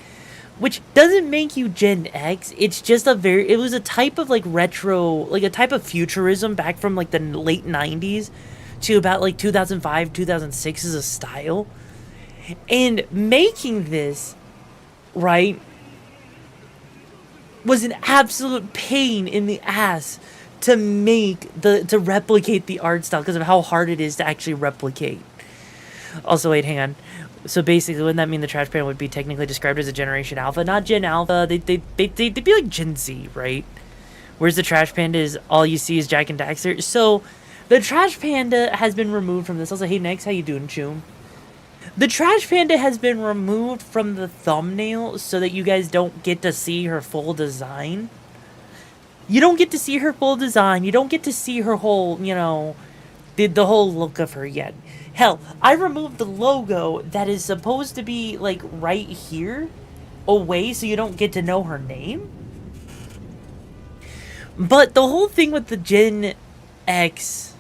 Which doesn't make you Gen X. It's just it was a type of like retro, like a type of futurism back from like the late 90s to about like 2005, 2006 as a style. And making this, right, was an absolute pain in the ass to to replicate the art style because of how hard it is to actually replicate. Also, wait, hang on. So basically, wouldn't that mean the Trash Panda would be technically described as a Generation Alpha? Not Gen Alpha. They'd be like Gen Z, right? Whereas the Trash Panda is all you see is Jack and Daxter. So the Trash Panda has been removed from this. Also, hey, Nex, how you doing, Choom? The Trash Panda has been removed from the thumbnail so that you guys don't get to see her full design. You don't get to see her full design. You don't get to see her whole, you know, the whole look of her yet. Hell, I removed the logo that is supposed to be, like, right here away so you don't get to know her name. But the whole thing with the Gen X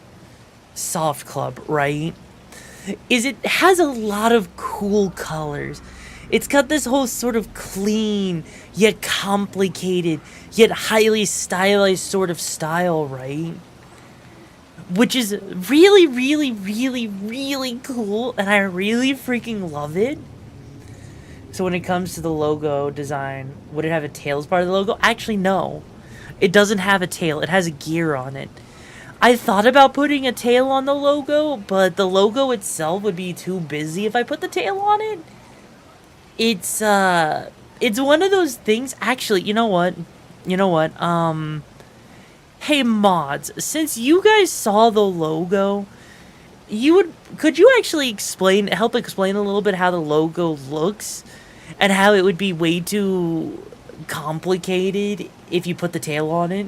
soft club, right, is it has a lot of cool colors. It's got this whole sort of clean, yet complicated, yet highly stylized sort of style, right? Which is really, really, really, really cool, and I really freaking love it. So when it comes to the logo design, would it have a tail as part of the logo? Actually, no. It doesn't have a tail. It has a gear on it. I thought about putting a tail on the logo, but the logo itself would be too busy if I put the tail on it. It's one of those things. Actually, you know what? Hey mods, since you guys saw the logo, could you actually help explain a little bit how the logo looks and how it would be way too complicated if you put the tail on it?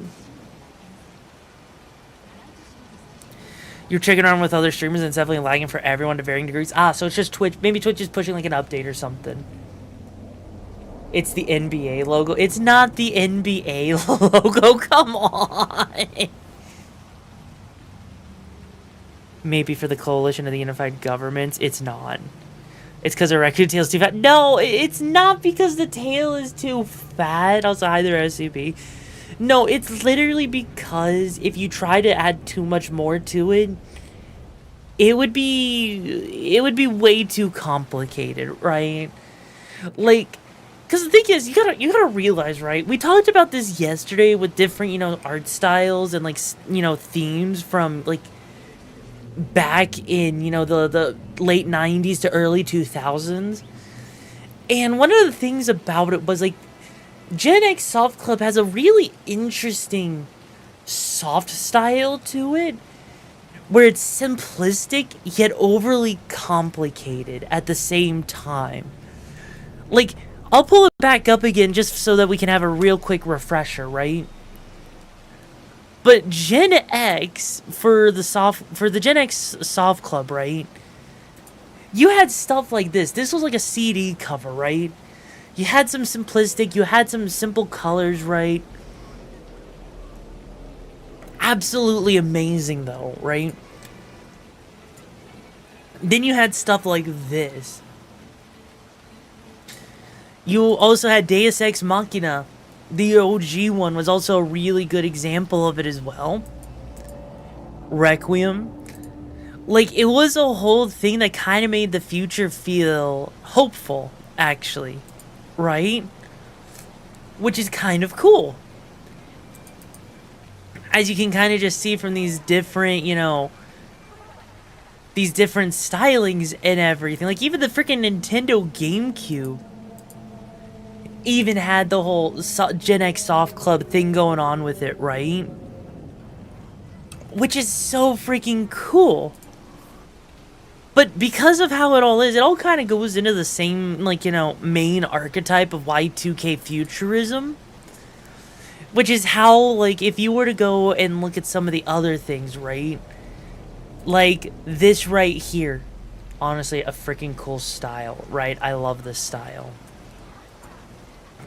You're checking around with other streamers and it's definitely lagging for everyone to varying degrees. So it's just Twitch. Maybe Twitch is pushing like an update or something. It's the NBA logo. It's not the NBA logo. Come on. Maybe for the Coalition of the Unified Governments. It's not. It's because the Raccoon Tail's too fat. No, it's not because the tail is too fat. Also, hi there, SCP. No, it's literally because if you try to add too much more to it, it would be way too complicated, right? Like, because the thing is, you gotta realize, right? We talked about this yesterday with different, you know, art styles and like, you know, themes from like back in, you know, the late 90s to early 2000s. And one of the things about it was like Gen X Soft Club has a really interesting soft style to it, where it's simplistic yet overly complicated at the same time. Like, I'll pull it back up again just so that we can have a real quick refresher, right? But Gen X for the Gen X Soft Club, right? You had stuff like this. This was like a CD cover, right? You had some simplistic, you had some simple colors, right? Absolutely amazing though, right? Then you had stuff like this. You also had Deus Ex Machina. The OG one was also a really good example of it as well. Requiem. Like, it was a whole thing that kind of made the future feel hopeful, actually. Right? Which is kind of cool. As you can kind of just see from these different, you know, these different stylings and everything. Like, even the freaking Nintendo GameCube even had the whole Gen X Soft Club thing going on with it, right? Which is so freaking cool. But because of how it all is, it all kind of goes into the same, like, you know, main archetype of Y2K futurism. Which is how, like, if you were to go and look at some of the other things, right? Like, this right here. Honestly, a freaking cool style, right? I love this style.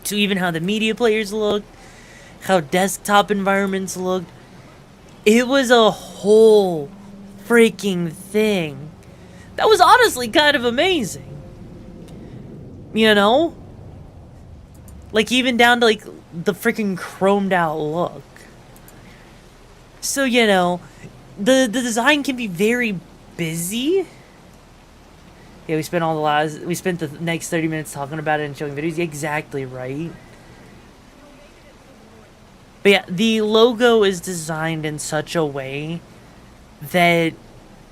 To even how the media players looked, how desktop environments looked. It was a whole freaking thing. That was honestly kind of amazing. You know? Like, even down to, like, the freaking chromed out look. So, you know, the design can be very busy. Yeah, we spent the next 30 minutes talking about it and showing videos. Yeah, exactly right. But yeah, the logo is designed in such a way that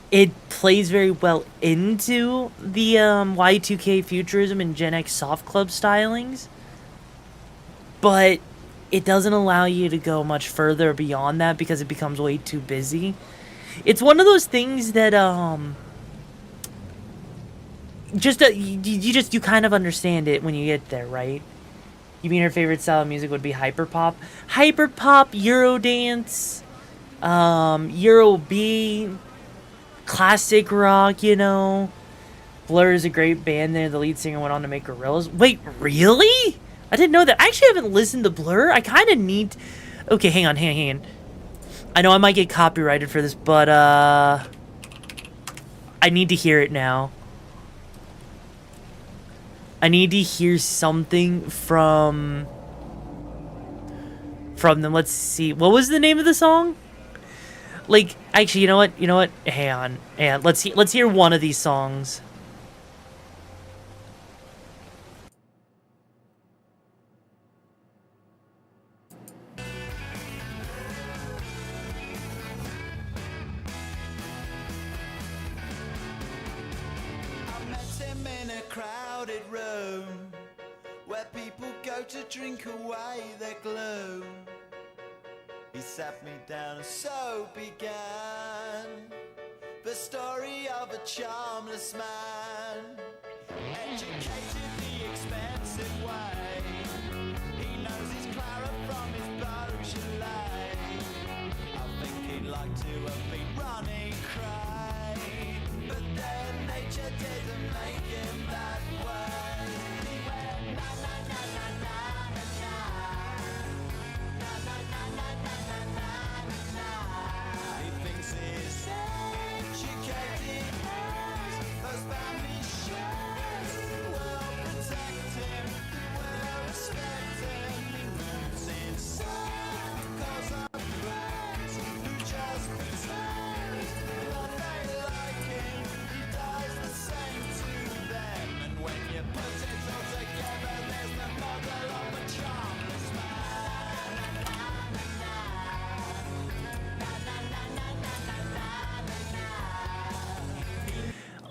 it plays very well into the Y2K futurism and Gen X Soft Club stylings. But it doesn't allow you to go much further beyond that because it becomes way too busy. It's one of those things that you kind of understand it when you get there, right? You mean her favorite style of music would be hyperpop? Hyperpop, Eurodance, Eurobeat, classic rock, you know. Blur is a great band there. The lead singer went on to make Gorillaz. Wait, really? I didn't know that. I actually haven't listened to Blur. I kind of need... Okay, hang on. I know I might get copyrighted for this, but, I need to hear it now. I need to hear something from them. Let's see. What was the name of the song? Like, actually, you know what? Hang on. Let's hear one of these songs. To drink away their gloom, he sat me down and so began the story of a charmless man, educated the expensive way. He knows his Clara from his Beaujolais. I think he'd like to have been running cray, but then nature didn't make him that way. He went na na na na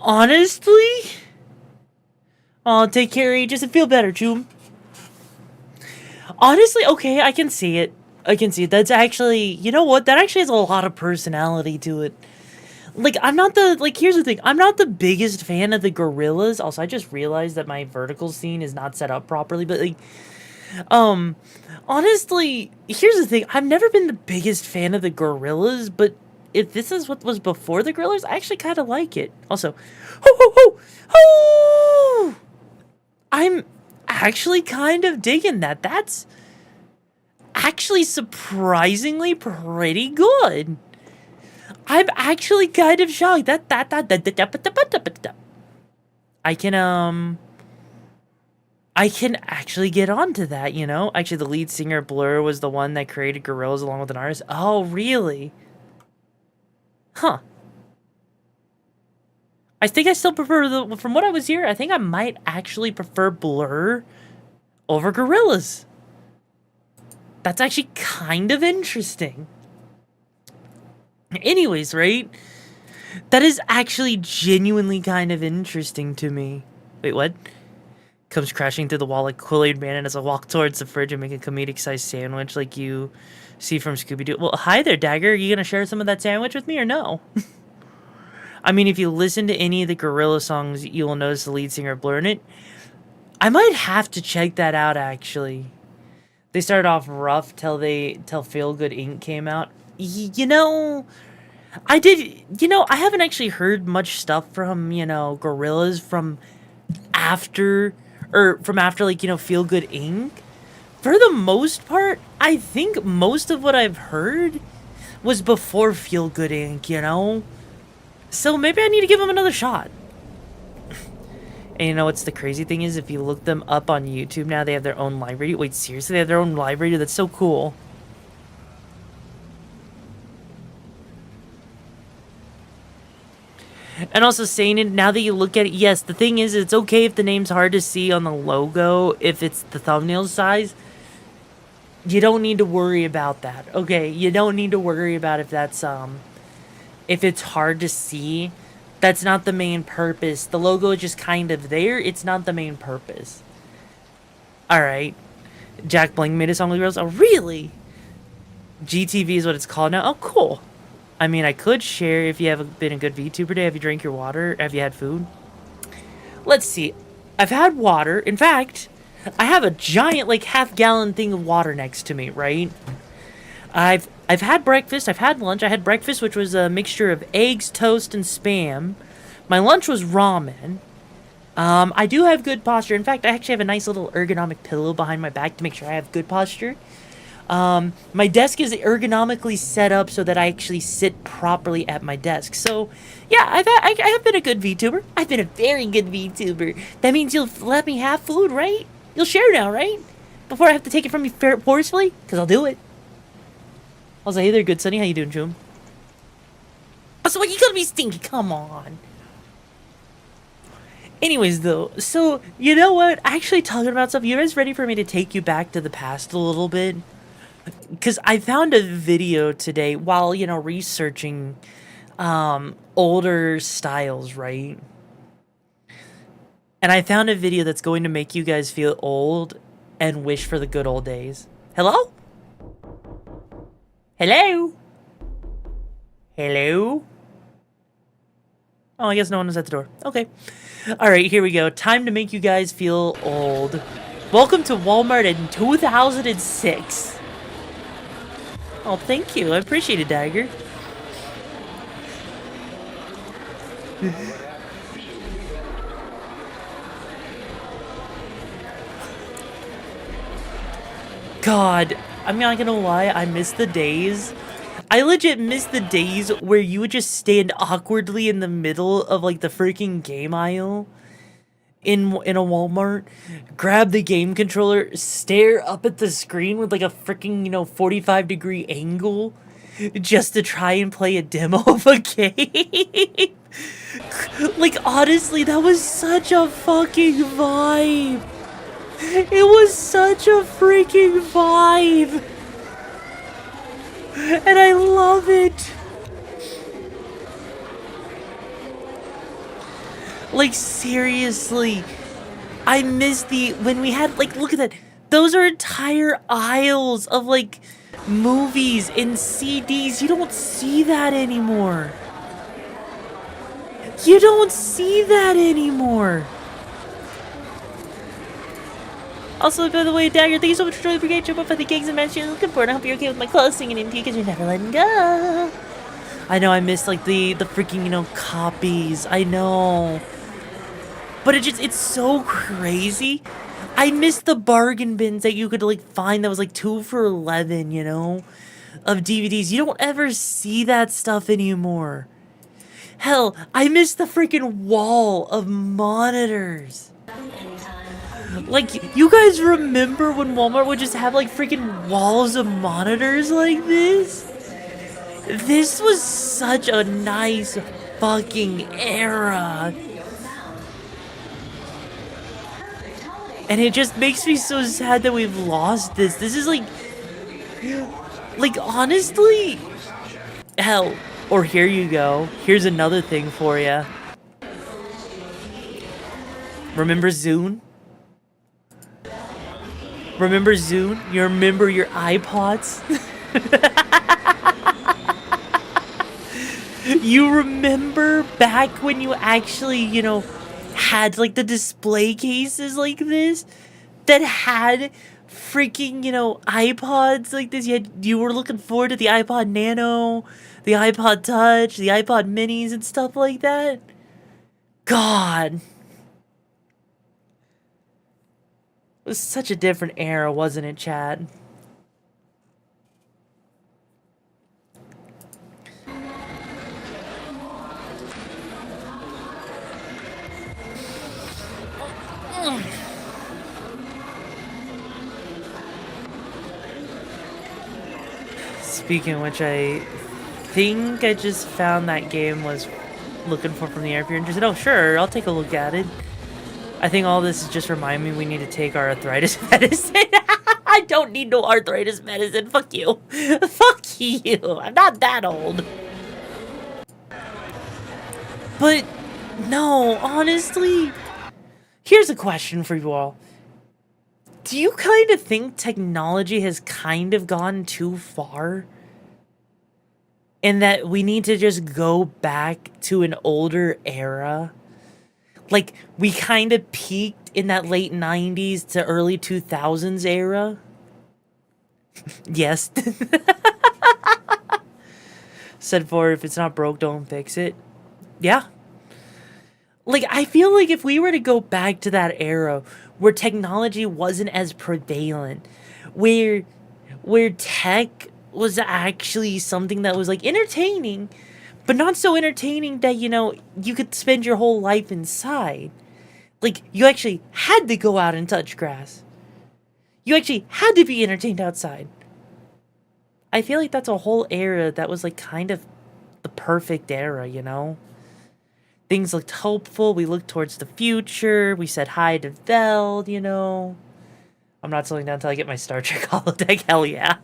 Honestly? Oh, take care, Aegis, and feel better, Choom. Honestly, okay, I can see it. I can see it. That's actually, you know what? That actually has a lot of personality to it. Like, I'm not the, like, here's the thing. I'm not the biggest fan of the gorillas. Also, I just realized that my vertical scene is not set up properly. But, like, honestly, here's the thing. I've never been the biggest fan of the gorillas. But if this is what was before the gorillas, I actually kind of like it. Also, I'm actually kind of digging that. That's actually surprisingly pretty good. I'm actually kind of shocked. I can actually get onto that, you know? Actually, the lead singer, Blur, was the one that created Gorillaz along with an artist. Oh, really? Huh. I think I still prefer from what I was here, I think I might actually prefer Blur over Gorillaz. That's actually kind of interesting. Anyways, right? That is actually genuinely kind of interesting to me. Wait, what? Comes crashing through the wall like Kool-Aid Man, and as I walk towards the fridge and make a comedic-sized sandwich like you see from Scooby-Doo. Well, hi there, Dagger. Are you gonna share some of that sandwich with me or no? I mean, if you listen to any of the Gorilla songs, you will notice the lead singer Blur in it. I might have to check that out, actually. They started off rough till Feel Good Inc. came out. You know, I haven't actually heard much stuff from, you know, Gorillaz from after, like, you know, Feel Good Inc. For the most part, I think most of what I've heard was before Feel Good Inc., you know? So maybe I need to give them another shot. And you know what's the crazy thing is, if you look them up on YouTube now, they have their own library. Wait, seriously? They have their own library? That's so cool. And also saying it, now that you look at it, yes, the thing is, it's okay if the name's hard to see on the logo, if it's the thumbnail size. You don't need to worry about that, okay? You don't need to worry about if that's, if it's hard to see. That's not the main purpose. The logo is just kind of there. It's not the main purpose. Alright. Jack Bling made a song with girls. Oh, really? GTV is what it's called now. Oh, cool. I mean, I could share if you have been a good VTuber day. Have you drank your water? Have you had food? Let's see. I've had water. In fact, I have a giant, like, half-gallon thing of water next to me, right? I've had breakfast. I've had lunch. I had breakfast, which was a mixture of eggs, toast, and Spam. My lunch was ramen. I do have good posture. In fact, I actually have a nice little ergonomic pillow behind my back to make sure I have good posture. My desk is ergonomically set up so that I actually sit properly at my desk. So, yeah, I have been a good VTuber. I've been a very good VTuber. That means you'll let me have food, right? You'll share now, right? Before I have to take it from you forcefully? Because I'll do it. Also, hey there, good Sunny. How you doing, Joom? Also, what, you gonna be stinky? Come on. Anyways, though, so, you know what? Actually, talking about stuff, you guys ready for me to take you back to the past a little bit? Because I found a video today while, you know, researching older styles, right? And I found a video that's going to make you guys feel old and wish for the good old days. Hello? Hello? Hello? Oh, I guess no one is at the door. Okay. Alright, here we go. Time to make you guys feel old. Welcome to Walmart in 2006. Oh, thank you. I appreciate it, Dagger. God, I'm not gonna lie, I miss the days. I legit miss the days where you would just stand awkwardly in the middle of, like, the freaking game aisle in a Walmart, grab the game controller, stare up at the screen with, like, a freaking, you know, 45-degree angle just to try and play a demo of a game. Like, honestly, that was such a fucking vibe. It was such a freaking vibe. And I love it. Like, seriously. I miss when we had, like, look at that. Those are entire aisles of, like, movies and CDs. You don't see that anymore. You don't see that anymore. Also, by the way, Dagger, thank you so much for joining the Brigade. Jump up for the gigs and matches you're looking for, and I hope you're okay with my clothes singing into you because you're never letting go. I know I missed, like, the freaking, you know, copies. I know. But it's so crazy. I miss the bargain bins that you could, like, find that was, like, 2 for $11, you know, of DVDs. You don't ever see that stuff anymore. Hell, I miss the freaking wall of monitors. Like, you guys remember when Walmart would just have, like, freaking walls of monitors like this? This was such a nice fucking era. And it just makes me so sad that we've lost this. This is like honestly, hell, or here you go. Here's another thing for you. Remember Zune? Remember Zune? You remember your iPods? You remember back when you actually, you know, had like the display cases like this that had freaking, you know, iPods like this. You were looking forward to the iPod Nano, the iPod Touch, the iPod Minis and stuff like that. God. It was such a different era, wasn't it, Chad? Speaking of which, I think I just found that game was looking for from the air. If you're interested, oh sure, I'll take a look at it. I think all this is just remind me we need to take our arthritis medicine. I don't need no arthritis medicine. Fuck you. Fuck you. I'm not that old. But no, honestly, here's a question for you all. Do you kind of think technology has kind of gone too far? And that we need to just go back to an older era? Like, we kind of peaked in that late 90s to early 2000s era? Yes. Said for if it's not broke, don't fix it. Yeah. Like, I feel like if we were to go back to that era where technology wasn't as prevalent, where tech was actually something that was, like, entertaining, but not so entertaining that, you know, you could spend your whole life inside. Like, you actually had to go out and touch grass. You actually had to be entertained outside. I feel like that's a whole era that was, like, kind of the perfect era, you know? Things looked hopeful. We looked towards the future. We said hi to Veld, you know. I'm not slowing down until I get my Star Trek holodeck. Hell yeah.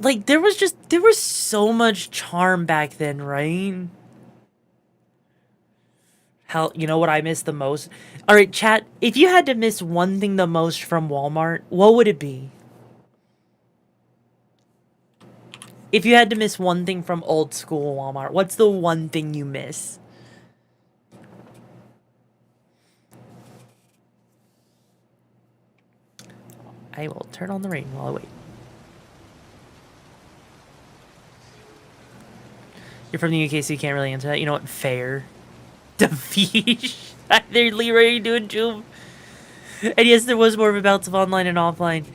Like, there was so much charm back then, right? Hell, you know what I miss the most? Alright, chat, if you had to miss one thing the most from Walmart, what would it be? If you had to miss one thing from old school Walmart, what's the one thing you miss? I will turn on the rain while I wait. You're from the UK, so you can't really answer that. You know what? Fair. Defish. They're Leroy doing Joom. And yes, there was more of a balance of online and offline.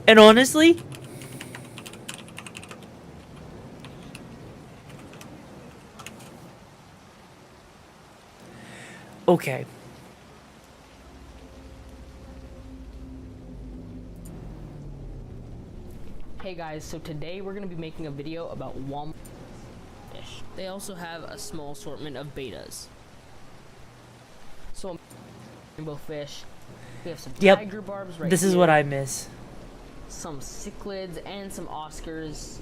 And honestly, okay. Hey guys, so today we're going to be making a video about Walmart fish. They also have a small assortment of betas. So, rainbow fish. We have some tiger barbs right This is here, what I miss. some cichlids and some Oscars.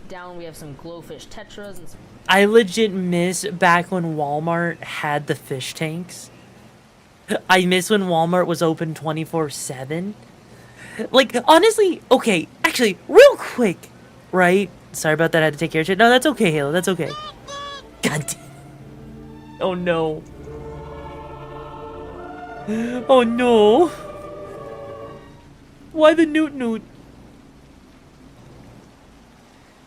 Down we have some glowfish tetras and some I legit miss back when Walmart had the fish tanks. I miss when Walmart was open 24/7. Like, honestly, okay, actually, real quick, right? Sorry about that, I had to take care of shit. No, that's okay, Halo, that's okay. God damn. Oh no. Oh no. Why the newt?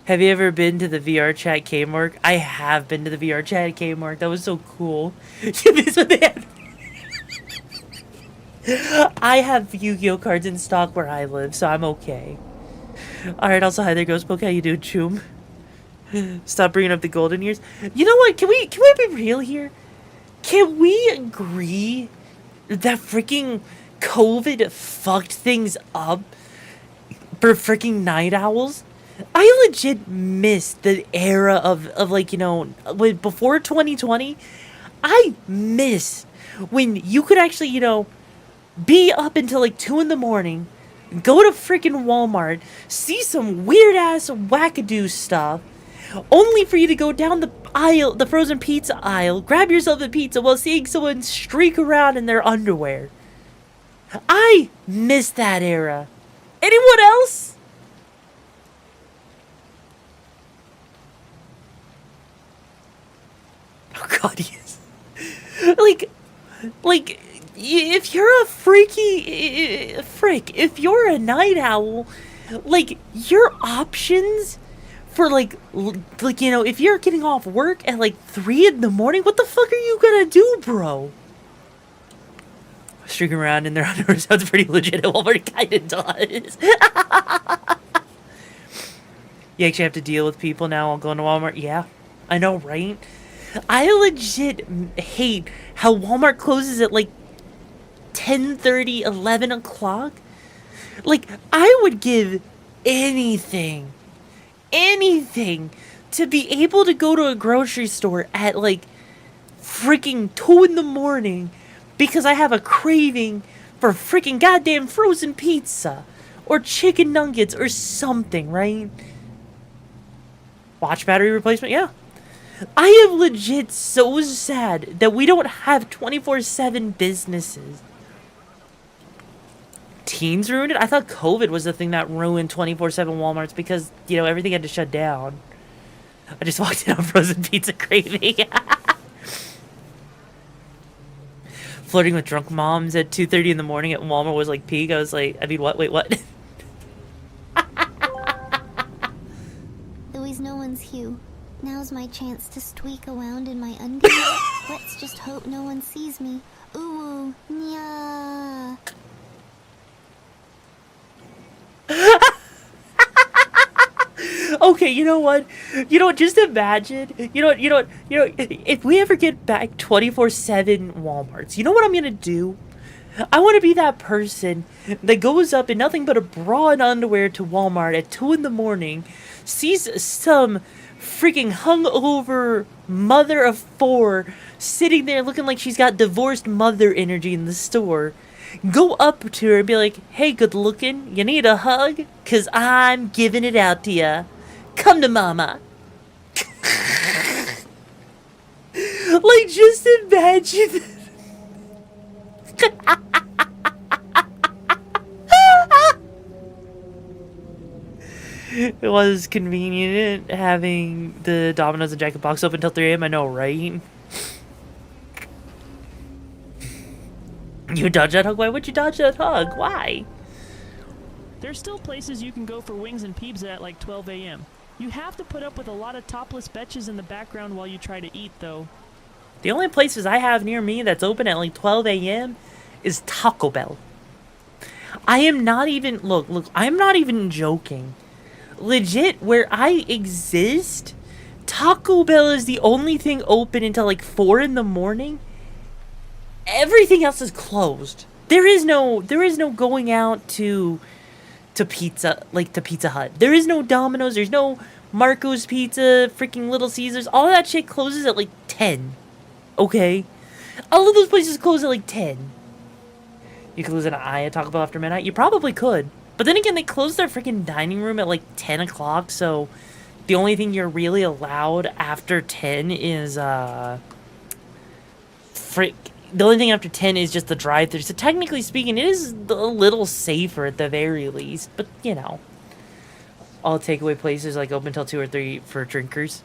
Have you ever been to the VR chat Kmart? I have been to the VR chat Kmart. That was so cool. You miss what they had. I have Yu-Gi-Oh cards in stock where I live, so I'm okay. Alright, also, hi there, Ghost Poke. How you doing, Choom? Stop bringing up the golden years. You know what? Can we be real here? Can we agree that freaking COVID fucked things up for freaking night owls? I legit miss the era of like, you know, before 2020. I miss when you could actually, you know, be up until like 2 in the morning, go to freaking Walmart, see some weird ass wackadoo stuff, only for you to go down the aisle, the frozen pizza aisle, grab yourself a pizza while seeing someone streak around in their underwear. I miss that era. Anyone else? Oh god, yes. Like, if you're a if you're a night owl, like, your options for, like, you know, if you're getting off work at, like, 3 in the morning, what the fuck are you gonna do, bro? Streaking around in their underwear sounds pretty legit. Walmart kinda does. You actually have to deal with people now while going to Walmart? Yeah, I know, right? I legit hate how Walmart closes at, like, 10:30, 11 o'clock. Like, I would give anything to be able to go to a grocery store at, like, freaking 2 in the morning because I have a craving for freaking goddamn frozen pizza or chicken nuggets or something, right? Watch battery replacement? Yeah. I am legit so sad that we don't have 24/7 businesses. Teens ruined it? I thought COVID was the thing that ruined 24/7 Walmarts because, you know, everything had to shut down. I just walked in on frozen pizza craving. Flirting with drunk moms at 2:30 in the morning at Walmart was like peak. I was like, I mean, what? Wait, what? Louise, no one's Hugh. Now's my chance to squeak around in my undies. Let's just hope no one sees me. Ooh, nya. Okay, you know what? Just imagine. If we ever get back 24/7 Walmarts, you know what I'm gonna do? I want to be that person that goes up in nothing but a bra and underwear to Walmart at 2 in the morning, sees some freaking hungover mother of 4 sitting there looking like she's got divorced mother energy in the store. Go up to her and be like, hey, good looking, you need a hug? 'Cause I'm giving it out to ya. Come to mama. Like, just imagine. It was convenient having the Domino's and Jack in the Box open until 3 a.m. I know, right? You dodged that hug? Why would you dodge that hug? Why? There's still places you can go for wings and pizza at like 12 a.m. You have to put up with a lot of topless betches in the background while you try to eat, though. The only places I have near me that's open at like 12 a.m. is Taco Bell. I am not even... Look, I'm not even joking. Legit, where I exist, Taco Bell is the only thing open until like 4 in the morning. Everything else is closed. There is no going out to Pizza Hut. There is no Domino's, there's no Marco's Pizza, freaking Little Caesars. All that shit closes at like 10. Okay? All of those places close at like 10. You could lose an eye at Taco Bell after midnight? You probably could. But then again, they close their freaking dining room at like 10 o'clock, so The only thing you're really allowed after 10 is, the only thing after 10 is just the drive-thru. So technically speaking, it is a little safer at the very least. But, you know, all takeaway places, like, open till 2 or 3 for drinkers.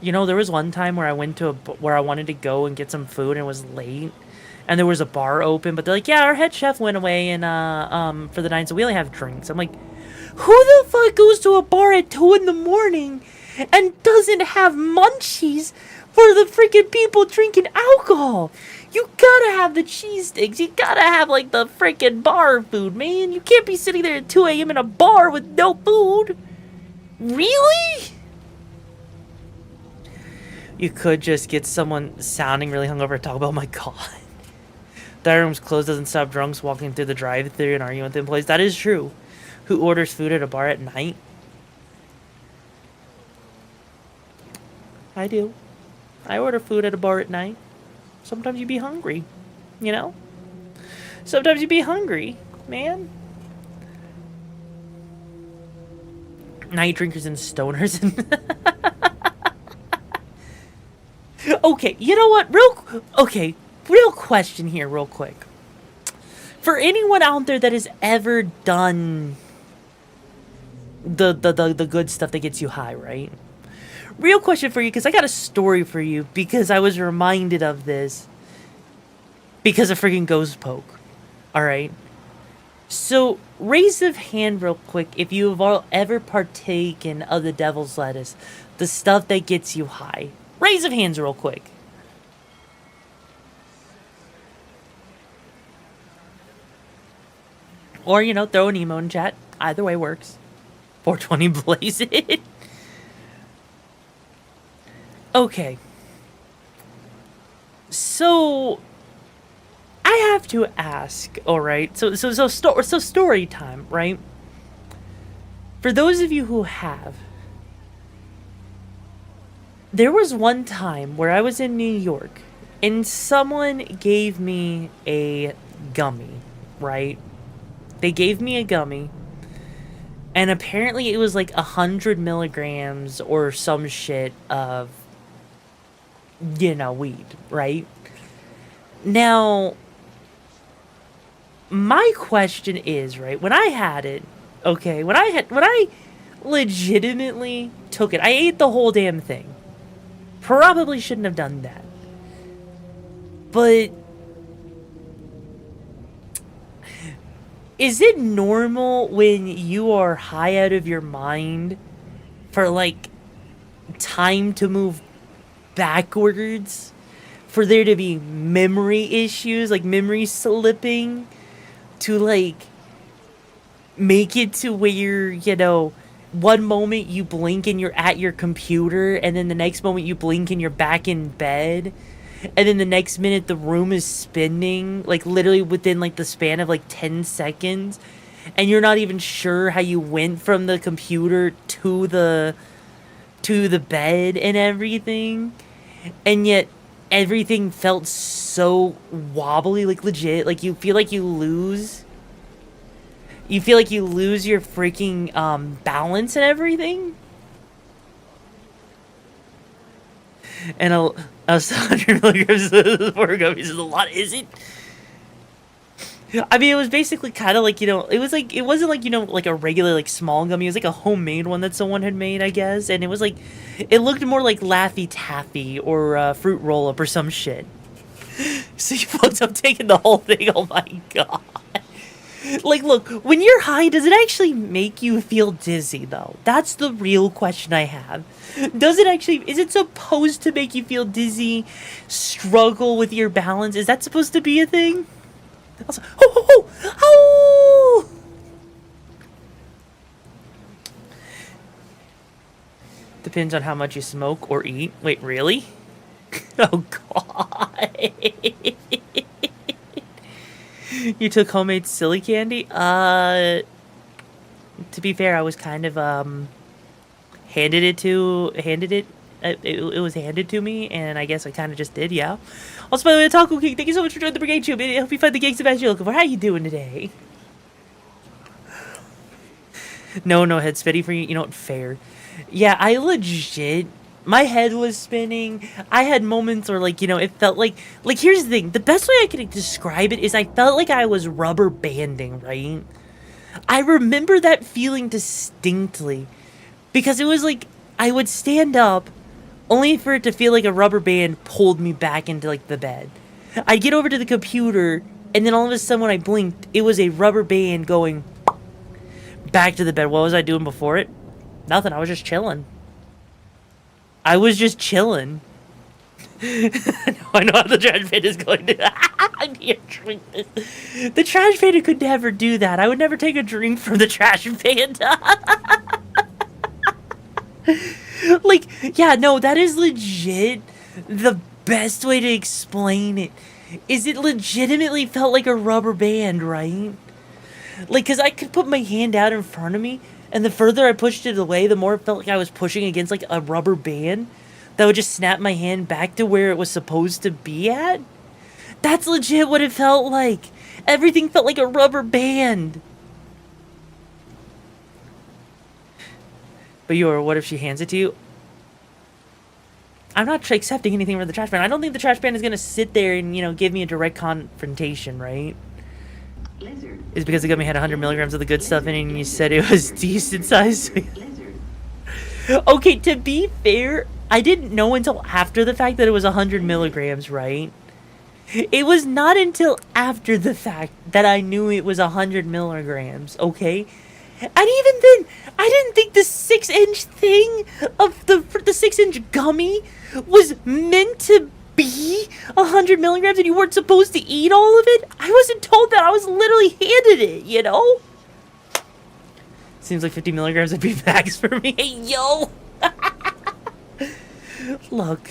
You know, there was one time where I went to where I wanted to go and get some food and it was late. And there was a bar open, but they're like, yeah, our head chef went away and for the night, so we only have drinks. I'm like, who the fuck goes to a bar at 2 in the morning and doesn't have munchies for the freaking people drinking alcohol? You gotta have the cheese sticks. You gotta have, like, the freaking bar food, man. You can't be sitting there at 2 a.m. in a bar with no food. Really? You could just get someone sounding really hungover and talk about, oh my god. That room's closed, doesn't stop drunks walking through the drive-thru and arguing with the employees. That is true. Who orders food at a bar at night? I do. I order food at a bar at night. Sometimes you be hungry, you know? Sometimes you be hungry, man. Night drinkers and stoners. Okay, you know what? Real question here, real quick. For anyone out there that has ever done the good stuff that gets you high, right? Real question for you, because I got a story for you, because I was reminded of this because of freaking Ghost Poke. Alright? So, raise of hand real quick if you have all ever partaken of the devil's lettuce, the stuff that gets you high. Raise of hands real quick. Or, you know, throw an emo in chat. Either way works. 420 blaze it. Okay. So, I have to ask, alright? So story time, right? For those of you who have, there was one time where I was in New York and someone gave me a gummy, right? They gave me a gummy and apparently it was like 100 milligrams or some shit of, you know, weed, right? Now, my question is, right, when I had it, okay, when I legitimately took it, I ate the whole damn thing. Probably shouldn't have done that. But is it normal when you are high out of your mind for, like, time to move backwards? For there to be memory issues, like memory slipping? To, like, make it to where, you know, one moment you blink and you're at your computer, and then the next moment you blink and you're back in bed, and then the next minute the room is spinning, like literally within like the span of like 10 seconds, and you're not even sure how you went from the computer to the bed and everything, and yet everything felt so wobbly, like legit, like you feel like you lose your freaking balance and everything. And a 100 milligrams of 4 gummies is a lot, is it? I mean, it was basically kind of like, you know, it wasn't like, you know, like a regular, like, small gummy. It was like a homemade one that someone had made, I guess. And it was like, it looked more like Laffy Taffy or Fruit Roll-Up or some shit. So you fucked up taking the whole thing, oh my god. Like, look, when you're high, does it actually make you feel dizzy, though? That's the real question I have. Is it supposed to make you feel dizzy, struggle with your balance? Is that supposed to be a thing? Also, oh! Depends on how much you smoke or eat. Wait, really? Oh, God. You took homemade silly candy? To be fair, I was kind of, it was handed to me, and I guess I kind of just did, yeah. Also, by the way, Taco King, thank you so much for joining the Brigade Tube. I hope you find the gigs the best you're looking for. How you doing today? No, no head spinning for you. You know what? Fair. Yeah, I legit. My head was spinning. I had moments where, like, you know, it felt like, here's the thing. The best way I could describe it is I felt like I was rubber banding, right? I remember that feeling distinctly. Because it was like, I would stand up, only for it to feel like a rubber band pulled me back into, like, the bed. I'd get over to the computer, and then all of a sudden when I blinked, it was a rubber band going back to the bed. What was I doing before it? Nothing. I was just chilling. I was just chilling. I know how the trash panda is going to. I can't drink this. The trash panda could never do that. I would never take a drink from the trash panda. Like, yeah, no, that is legit the best way to explain it. Is it legitimately felt like a rubber band, right? Like, because I could put my hand out in front of me, and the further I pushed it away, the more it felt like I was pushing against, like, a rubber band that would just snap my hand back to where it was supposed to be at. That's legit what it felt like. Everything felt like a rubber band. But what if she hands it to you? I'm not accepting anything from the trash pan. I don't think the trash pan is going to sit there and, you know, give me a direct confrontation, right? It's because the gummy had 100 milligrams of the good stuff in it and you said it was decent size. Okay, to be fair, I didn't know until after the fact that it was 100 milligrams, right? It was not until after the fact that I knew it was 100 milligrams, okay? And even then, I didn't think the 6-inch thing of the 6-inch gummy was meant to be 100 milligrams and you weren't supposed to eat all of it. I wasn't told that. I was literally handed it, you know? Seems like 50 milligrams would be max for me. Hey, yo! Look,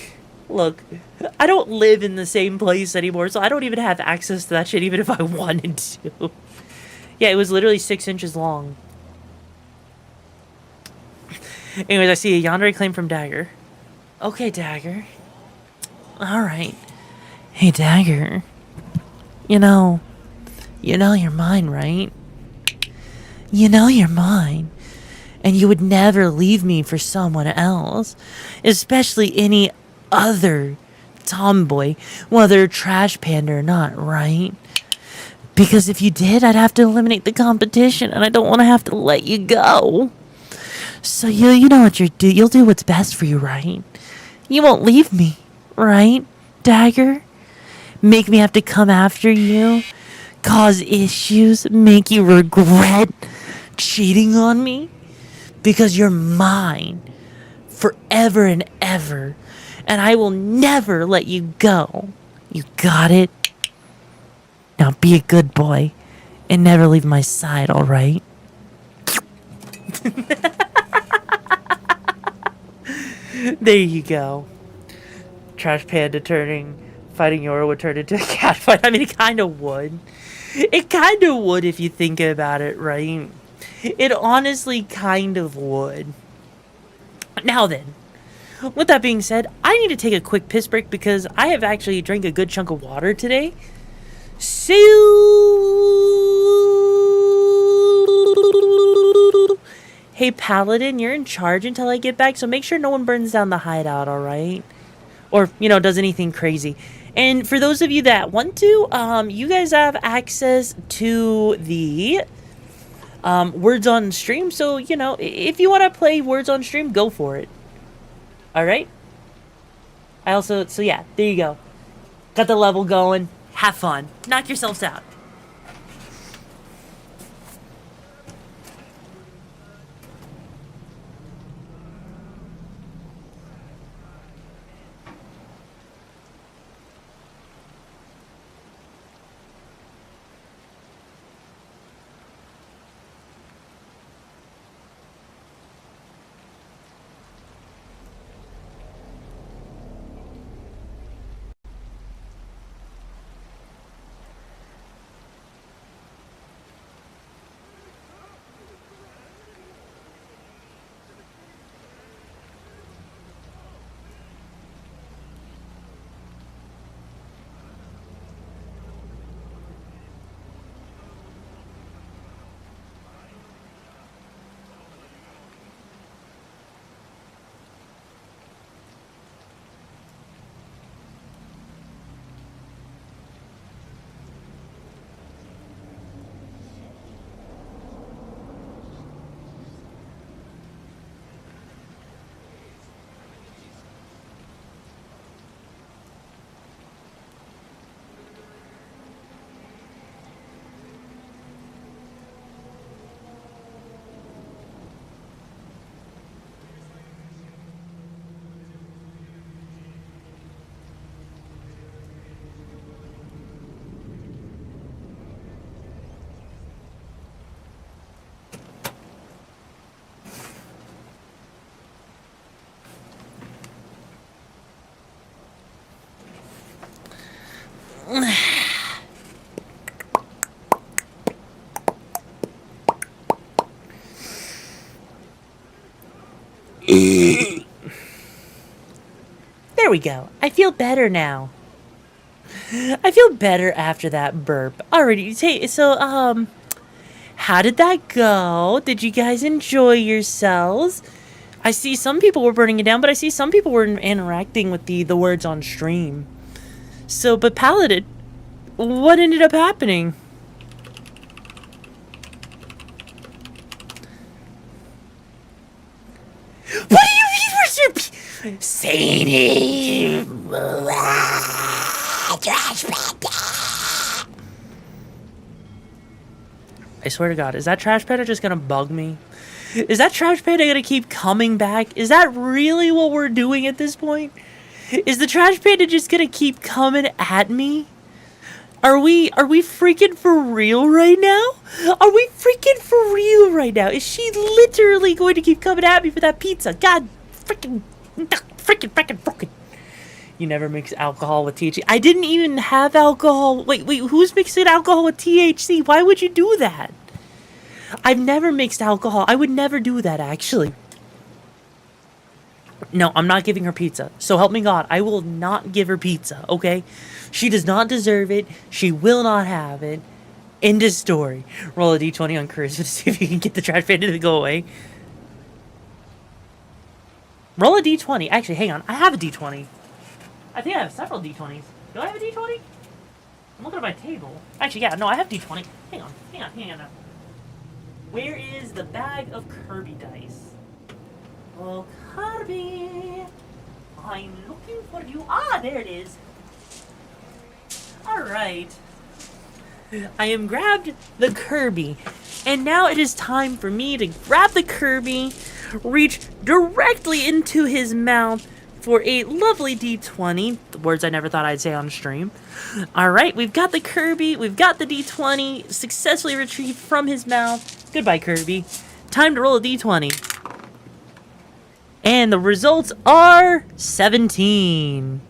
I don't live in the same place anymore, so I don't even have access to that shit even if I wanted to. Yeah, it was literally 6 inches long. Anyways, I see a yandere claim from Dagger. Okay, Dagger. Alright. Hey, Dagger. You know you're mine, right? You know you're mine. And you would never leave me for someone else. Especially any other tomboy, whether trash panda or not, right? Because if you did, I'd have to eliminate the competition, and I don't want to have to let you go. So you know what you'll do what's best for you, right? You won't leave me, right, Dagger? Make me have to come after you, cause issues, make you regret cheating on me? Because you're mine, forever and ever, and I will never let you go. You got it? Now be a good boy, and never leave my side, alright? There you go. Trash panda fighting Yoru would turn into a cat fight. I mean, it kind of would. It kind of would if you think about it, right? It honestly kind of would. Now then, with that being said, I need to take a quick piss break because I have actually drank a good chunk of water today. So, hey, Paladin, you're in charge until I get back, so make sure no one burns down the hideout, alright? Or, you know, does anything crazy. And for those of you that want to, you guys have access to the words on stream. So, you know, if you want to play words on stream, go for it. Alright? So yeah, there you go. Got the level going. Have fun. Knock yourselves out. There we go. I feel better now. I feel better after that burp. Alrighty, so, how did that go? Did you guys enjoy yourselves? I see some people were burning it down, but I see some people were interacting with the words on stream. So, but Paladin, what ended up happening? What do you mean? Where's your Sadie? Trash panda. I swear to God, is that trash panda just gonna bug me? Is that trash panda gonna keep coming back? Is that really what we're doing at this point? Is the trash panda just gonna keep coming at me? Are we freaking for real right now? Are we freaking for real right now? Is she literally going to keep coming at me for that pizza? God freaking. You never mix alcohol with THC. I didn't even have alcohol. Wait, who's mixing alcohol with THC? Why would you do that? I've never mixed alcohol. I would never do that, actually. No, I'm not giving her pizza. So help me God, I will not give her pizza, okay? She does not deserve it. She will not have it. End of story. Roll a d20 on charisma to see if you can get the trash panda to go away. Roll a d20. Actually, hang on. I have a d20. I think I have several d20s. Do I have a d20? I'm looking at my table. Actually, yeah, no, I have d20. Hang on. Where is the bag of Kirby dice? Oh, Kirby! I'm looking for you. Ah, there it is. Alright. I am grabbed the Kirby. And now it is time for me to grab the Kirby, reach directly into his mouth for a lovely d20. The words I never thought I'd say on stream. Alright, we've got the Kirby, we've got the d20, successfully retrieved from his mouth. Goodbye, Kirby. Time to roll a d20. And the results are 17.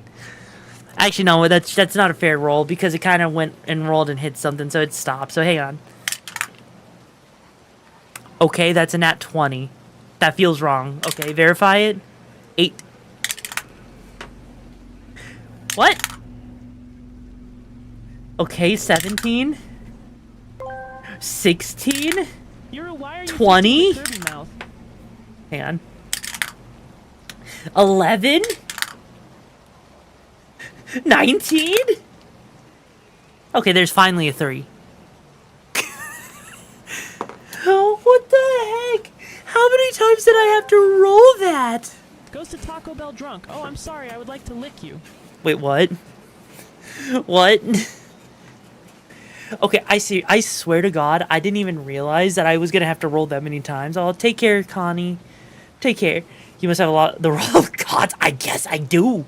Actually, no, that's not a fair roll because it kind of went and rolled and hit something, so it stopped. So hang on. Okay, that's a nat 20. That feels wrong. Okay, verify it. 8. What? Okay, 17. 16. 20. Hang on. 11. 19. Okay, there's finally a 3. Oh, what the heck? How many times did I have to roll that? Goes to Taco Bell drunk. Oh, I'm sorry. I would like to lick you. Wait, what? What? Okay, I see. I swear to God, I didn't even realize that I was gonna have to roll that many times. Oh, take care, Connie. Take care. You must have a lot of the roll of gods. I guess I do.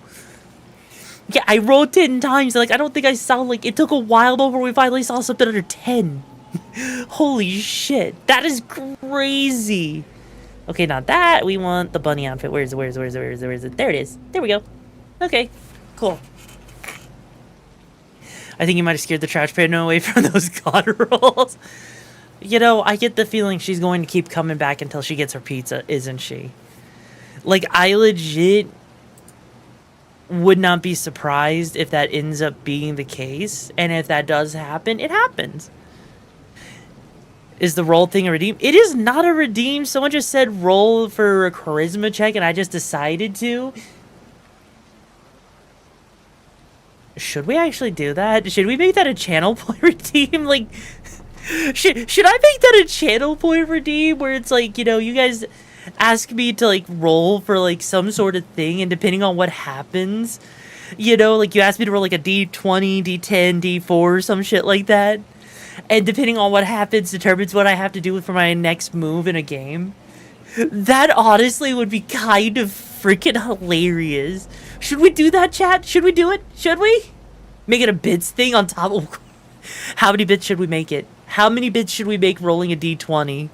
Yeah, I rolled 10 times. Like, I don't think I saw, like, it took a while before we finally saw something under 10. Holy shit. That is crazy. Okay, not that. We want the bunny outfit. Where is it? There it is. There we go. Okay, cool. I think you might have scared the trash panda away from those god rolls. You know, I get the feeling she's going to keep coming back until she gets her pizza, isn't she? Like, I legit would not be surprised if that ends up being the case. And if that does happen, it happens. Is the roll thing a redeem? It is not a redeem. Someone just said roll for a charisma check and I just decided to. Should we actually do that? Should we make that a channel point redeem? Like, should I make that a channel point redeem where it's like, you know, you guys ask me to like roll for like some sort of thing and depending on what happens, you know, like you asked me to roll like a d20, d10, d4, some shit like that. And depending on what happens determines what I have to do for my next move in a game. That honestly would be kind of freaking hilarious. Should we do that, chat? Should we do it? Should we? Make it a bits thing on top of... How many bits should we make it? How many bits should we make rolling a d20?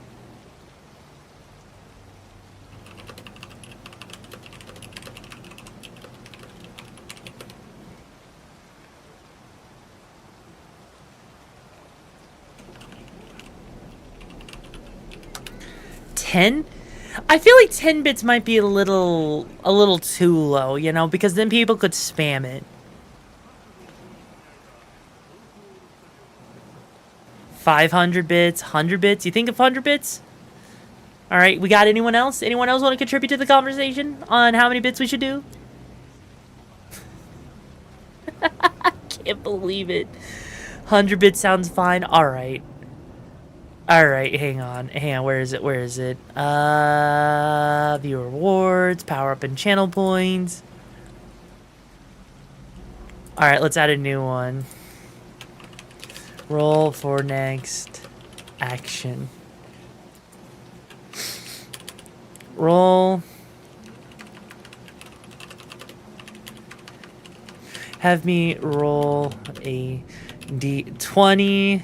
10? I feel like 10 bits might be a little too low, you know, because then people could spam it. 500 bits, 100 bits. You think of 100 bits? All right, we got anyone else? Anyone else want to contribute to the conversation on how many bits we should do? I can't believe it. 100 bits sounds fine. All right. All right, hang on. Where is it? View rewards, power up and channel points. All right, let's add a new one. Roll for next action. Roll. Have me roll a D20.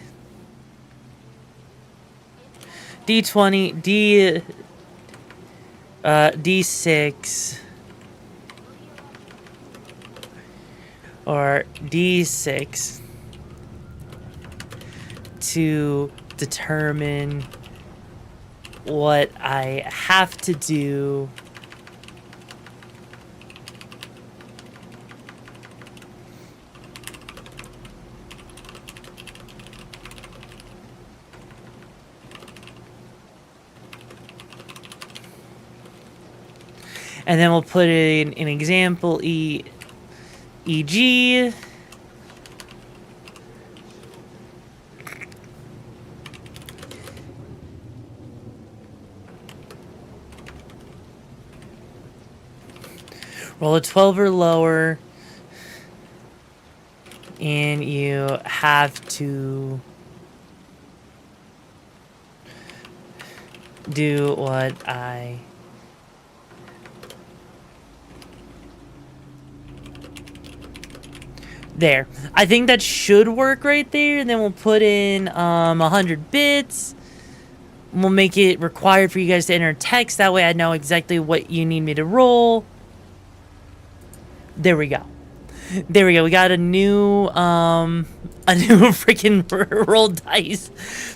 D20, D6, or D6 to determine what I have to do and then we'll put in an example e.g. Roll a 12 or lower, and you have to do what I there. I think that should work right there. And then we'll put in 100 bits. We'll make it required for you guys to enter text. That way I know exactly what you need me to roll. There we go. There we go. We got a new freaking roll dice.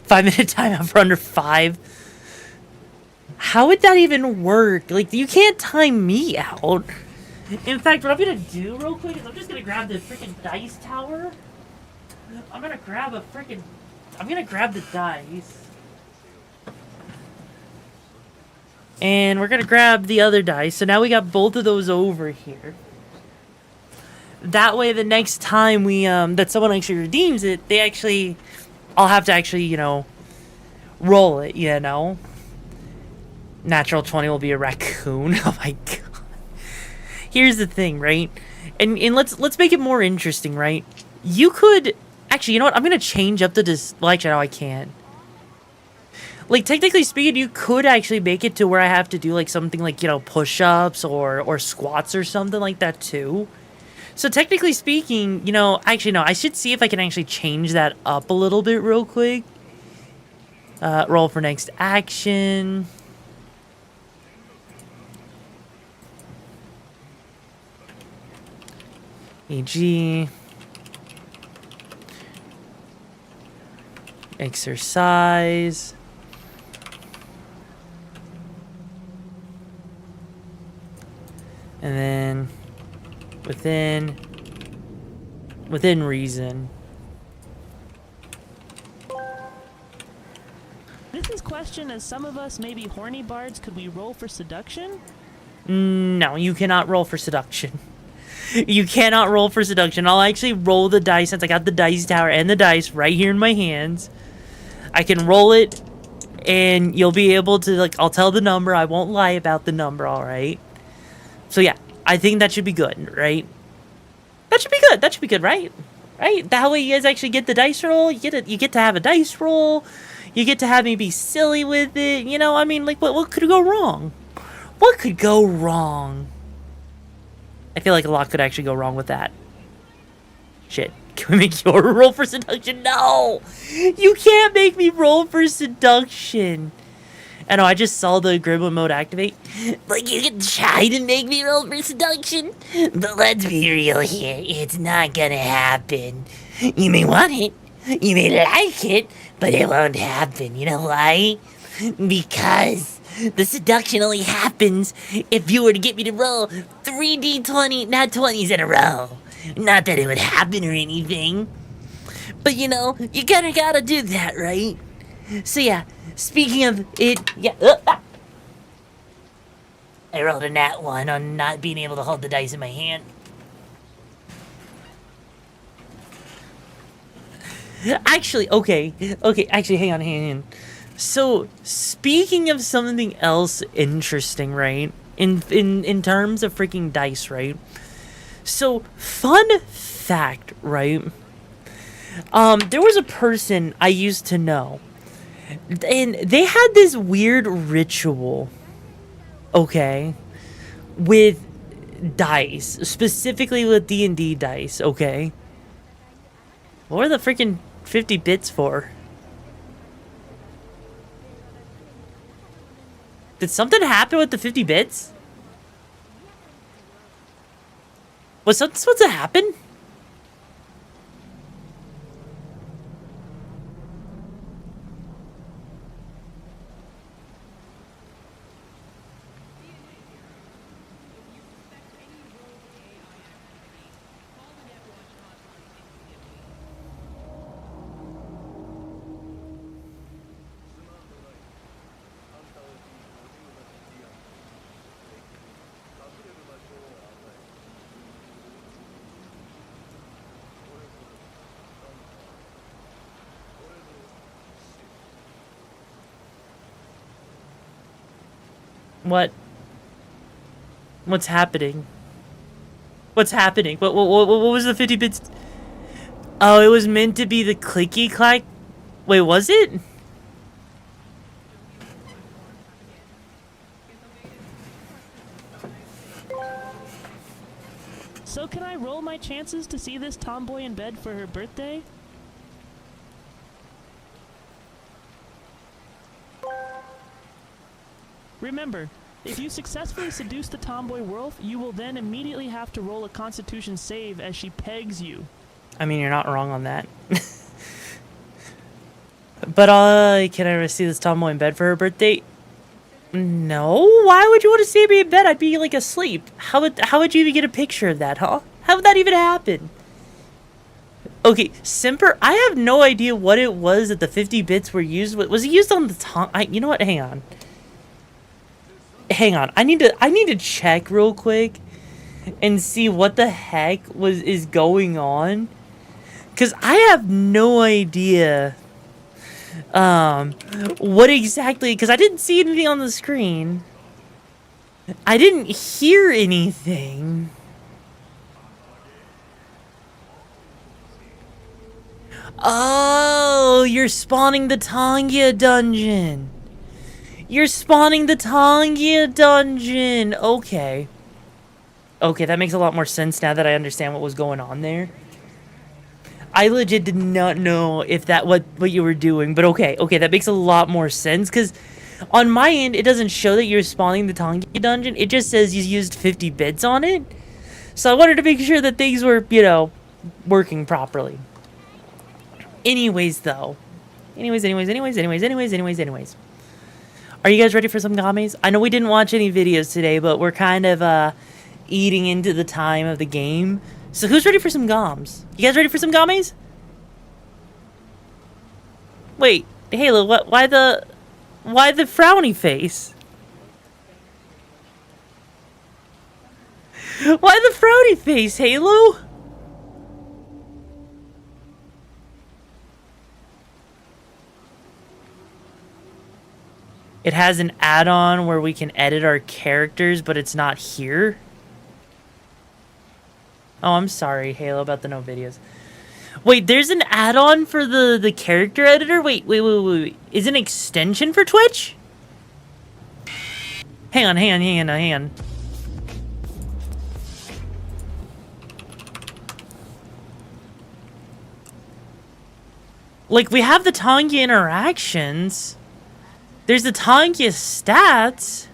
5-minute timeout for under 5. How would that even work? Like, you can't time me out. In fact, what I'm gonna do real quick is I'm just gonna grab the freaking dice tower. I'm gonna grab the dice. And we're gonna grab the other dice. So now we got both of those over here. That way the next time we that someone actually redeems it, I'll have to actually, you know, roll it, you know. Natural 20 will be a raccoon. Oh my god. Here's the thing, right? And let's make it more interesting, right? You could actually, you know what? I'm gonna change up the well, actually, no, I can't. Like, technically speaking, you could actually make it to where I have to do like something like, you know, push-ups or squats or something like that too. So technically speaking, you know, actually no, I should see if I can actually change that up a little bit real quick. Roll for next action. E.g. exercise. And then within reason. This is question, as some of us may be horny bards, could we roll for seduction? No, you cannot roll for seduction. You cannot roll for seduction. I'll actually roll the dice since I got the dice tower and the dice right here in my hands. I can roll it and you'll be able to, like, I'll tell the number. I won't lie about the number, alright? So yeah, I think that should be good, right? That should be good. That should be good, right? Right? That way you guys actually get the dice roll. You get to have a dice roll. You get to have me be silly with it. You know, I mean, like, what could go wrong? What could go wrong? I feel like a lot could actually go wrong with that. Shit. Can we make your roll for seduction? No! You can't make me roll for seduction. I know, I just saw the gremlin mode activate. Like, you can try to make me roll for seduction, but let's be real here. It's not gonna happen. You may want it. You may like it, but it won't happen. You know why? Because The seduction only happens if you were to get me to roll 3d20 nat 20s in a row. Not that it would happen or anything. But you know, you kinda gotta do that, right? So yeah, speaking of it, yeah. I rolled a nat 1 on not being able to hold the dice in my hand. Actually, okay, actually, hang on. So, speaking of something else interesting, right? In terms of freaking dice, right? So, fun fact, right? There was a person I used to know, and they had this weird ritual, okay, with dice, specifically with D&D dice, okay? What were the freaking 50 bits for? Did something happen with the 50 bits? Was something supposed to happen? What? What's happening? What's happening? What was the 50 bits? Oh, it was meant to be the clicky clack. Wait, was it? So can I roll my chances to see this tomboy in bed for her birthday? Remember, if you successfully seduce the tomboy wolf, you will then immediately have to roll a constitution save as she pegs you. I mean, you're not wrong on that. But, can I see this tomboy in bed for her birthday? No? Why would you want to see me in bed? I'd be, like, asleep. How would you even get a picture of that, huh? How would that even happen? Okay, Simper, I have no idea what it was that the 50 bits were used with. Was it used on the tongue? You know what? Hang on. I need to check real quick and see what the heck is going on. Cause I have no idea what exactly, because I didn't see anything on the screen. I didn't hear anything. Oh, you're spawning the Tongia dungeon. You're spawning the Tongia dungeon. Okay. Okay, that makes a lot more sense now that I understand what was going on there. I legit did not know if that what you were doing, but okay, that makes a lot more sense, because on my end, it doesn't show that you're spawning the Tongi dungeon. It just says you used 50 bits on it. So I wanted to make sure that things were, you know, working properly. Anyways, though. Anyways. Are you guys ready for some games? I know we didn't watch any videos today, but we're kind of, eating into the time of the game. So who's ready for some goms? You guys ready for some games? Wait, Halo, why the frowny face? Why the frowny face, Halo? It has an add-on where we can edit our characters, but it's not here. Oh, I'm sorry, Halo, about the no videos. Wait, there's an add-on for the character editor? Wait. Is it an extension for Twitch? Hang on. Like, we have the Tongia interactions. There's the Tongia stats.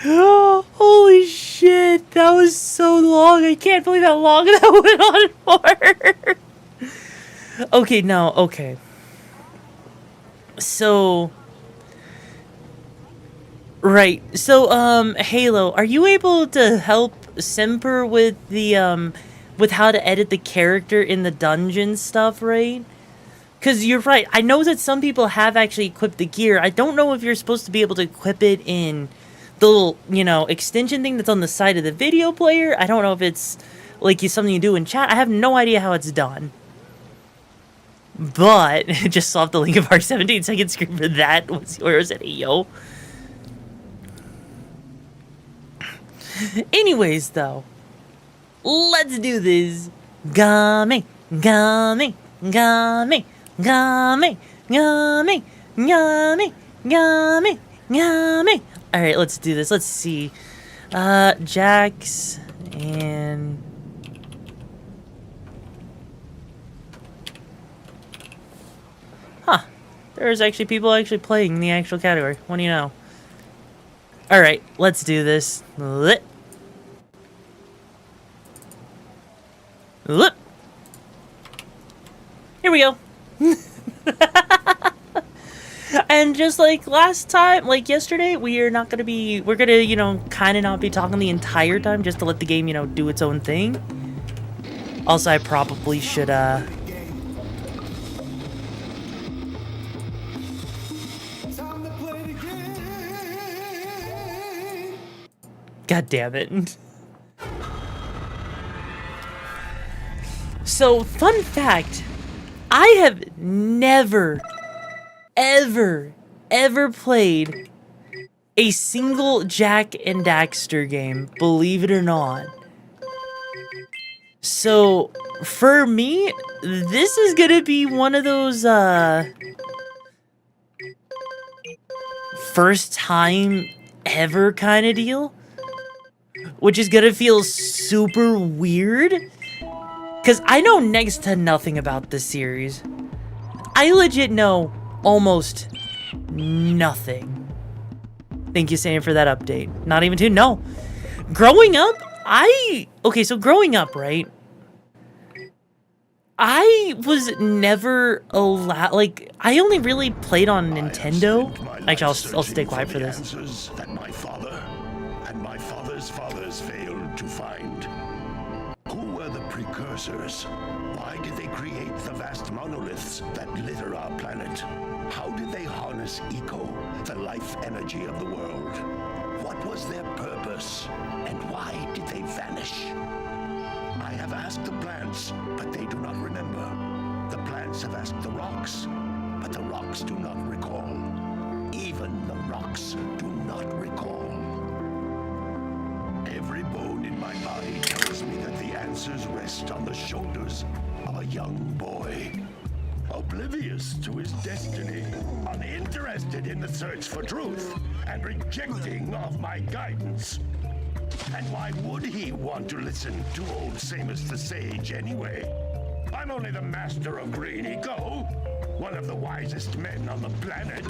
Holy shit, that was so long. I can't believe how long that went on for. Okay, no, okay. So, right. So, Halo, are you able to help Semper with the, with how to edit the character in the dungeon stuff, right? Because you're right. I know that some people have actually equipped the gear. I don't know if you're supposed to be able to equip it in the little, you know, extension thing that's on the side of the video player. I don't know if it's, like, something you do in chat. I have no idea how it's done. But, just saw the link of our 17-second screen for that. Where was it? Yo. Anyways, though. Let's do this. Gummy, gummy, gummy, gummy, gummy, gummy, gummy, gummy. Alright, let's do this. Let's see. Jax and... Huh. There's actually people actually playing the actual category. What do you know? Alright, let's do this. Lit. Lit. Here we go. And just like last time, like yesterday, we're gonna, you know, kind of not be talking the entire time just to let the game, you know, do its own thing. Also, I probably should, God damn it. So, fun fact, I have never, ever played a single Jak and Daxter game, believe it or not. So, for me, this is gonna be one of those, first time ever kind of deal. Which is gonna feel super weird. Because I know next to nothing about this series. I legit know almost nothing. Thank you, Sam, for that update. Not even two. No. Growing up, okay, so growing up, right? I was never allowed, like, I only really played on Nintendo. Actually, I'll stay quiet for this. That my father and my father's fathers failed to find. Who were the Precursors? Why did they create the vast monoliths that litter our planet? How did they harness eco, the life energy of the world? What was their purpose? And why did they vanish? I have asked the plants, but they do not remember. The plants have asked the rocks, but the rocks do not recall. Even the rocks do not recall. Every bone in my body tells me that the answers rest on the shoulders of a young boy. Oblivious to his destiny, uninterested in the search for truth, and rejecting of my guidance. And why would he want to listen to old Samus the Sage anyway? I'm only the master of green eco, one of the wisest men on the planet.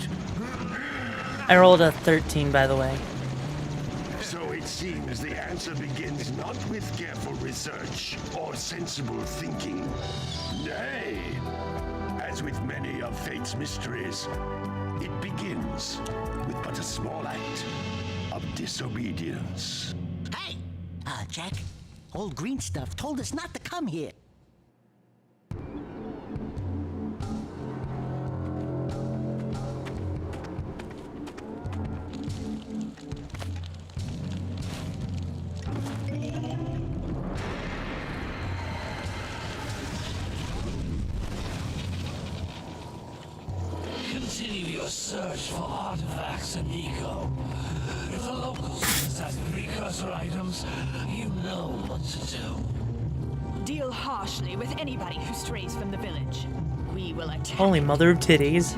I rolled a 13, by the way. So it seems the answer begins not with careful research or sensible thinking. Nay, as with many of fate's mysteries, it begins with but a small act of disobedience. Hey! Jak, old green stuff told us not to come here. Continue your search for artifacts and eco. If the locals possess precursor items, you know what to do. Deal harshly with anybody who strays from the village. We will attack. Holy mother of titties.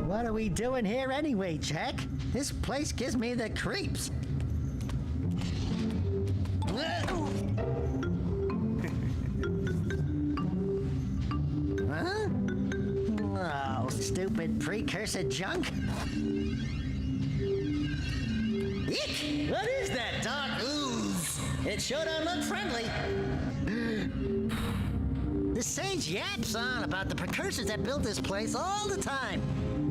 What are we doing here anyway, Jak? This place gives me the creeps. stupid precursor junk. Eek! What is that dark ooze? It sure don't look friendly. The sage yaps on about the precursors that built this place all the time.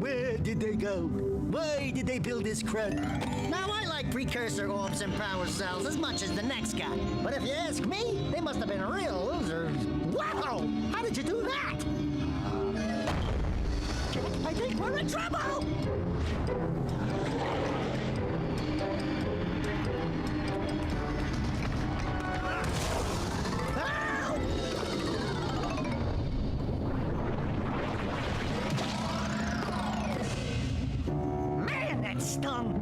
Where did they go? Why did they build this crud? Now, I like precursor orbs and power cells as much as the next guy. But if you ask me, they must have been real losers. Wow! How did you do that? I think we're in trouble! Man, that stung!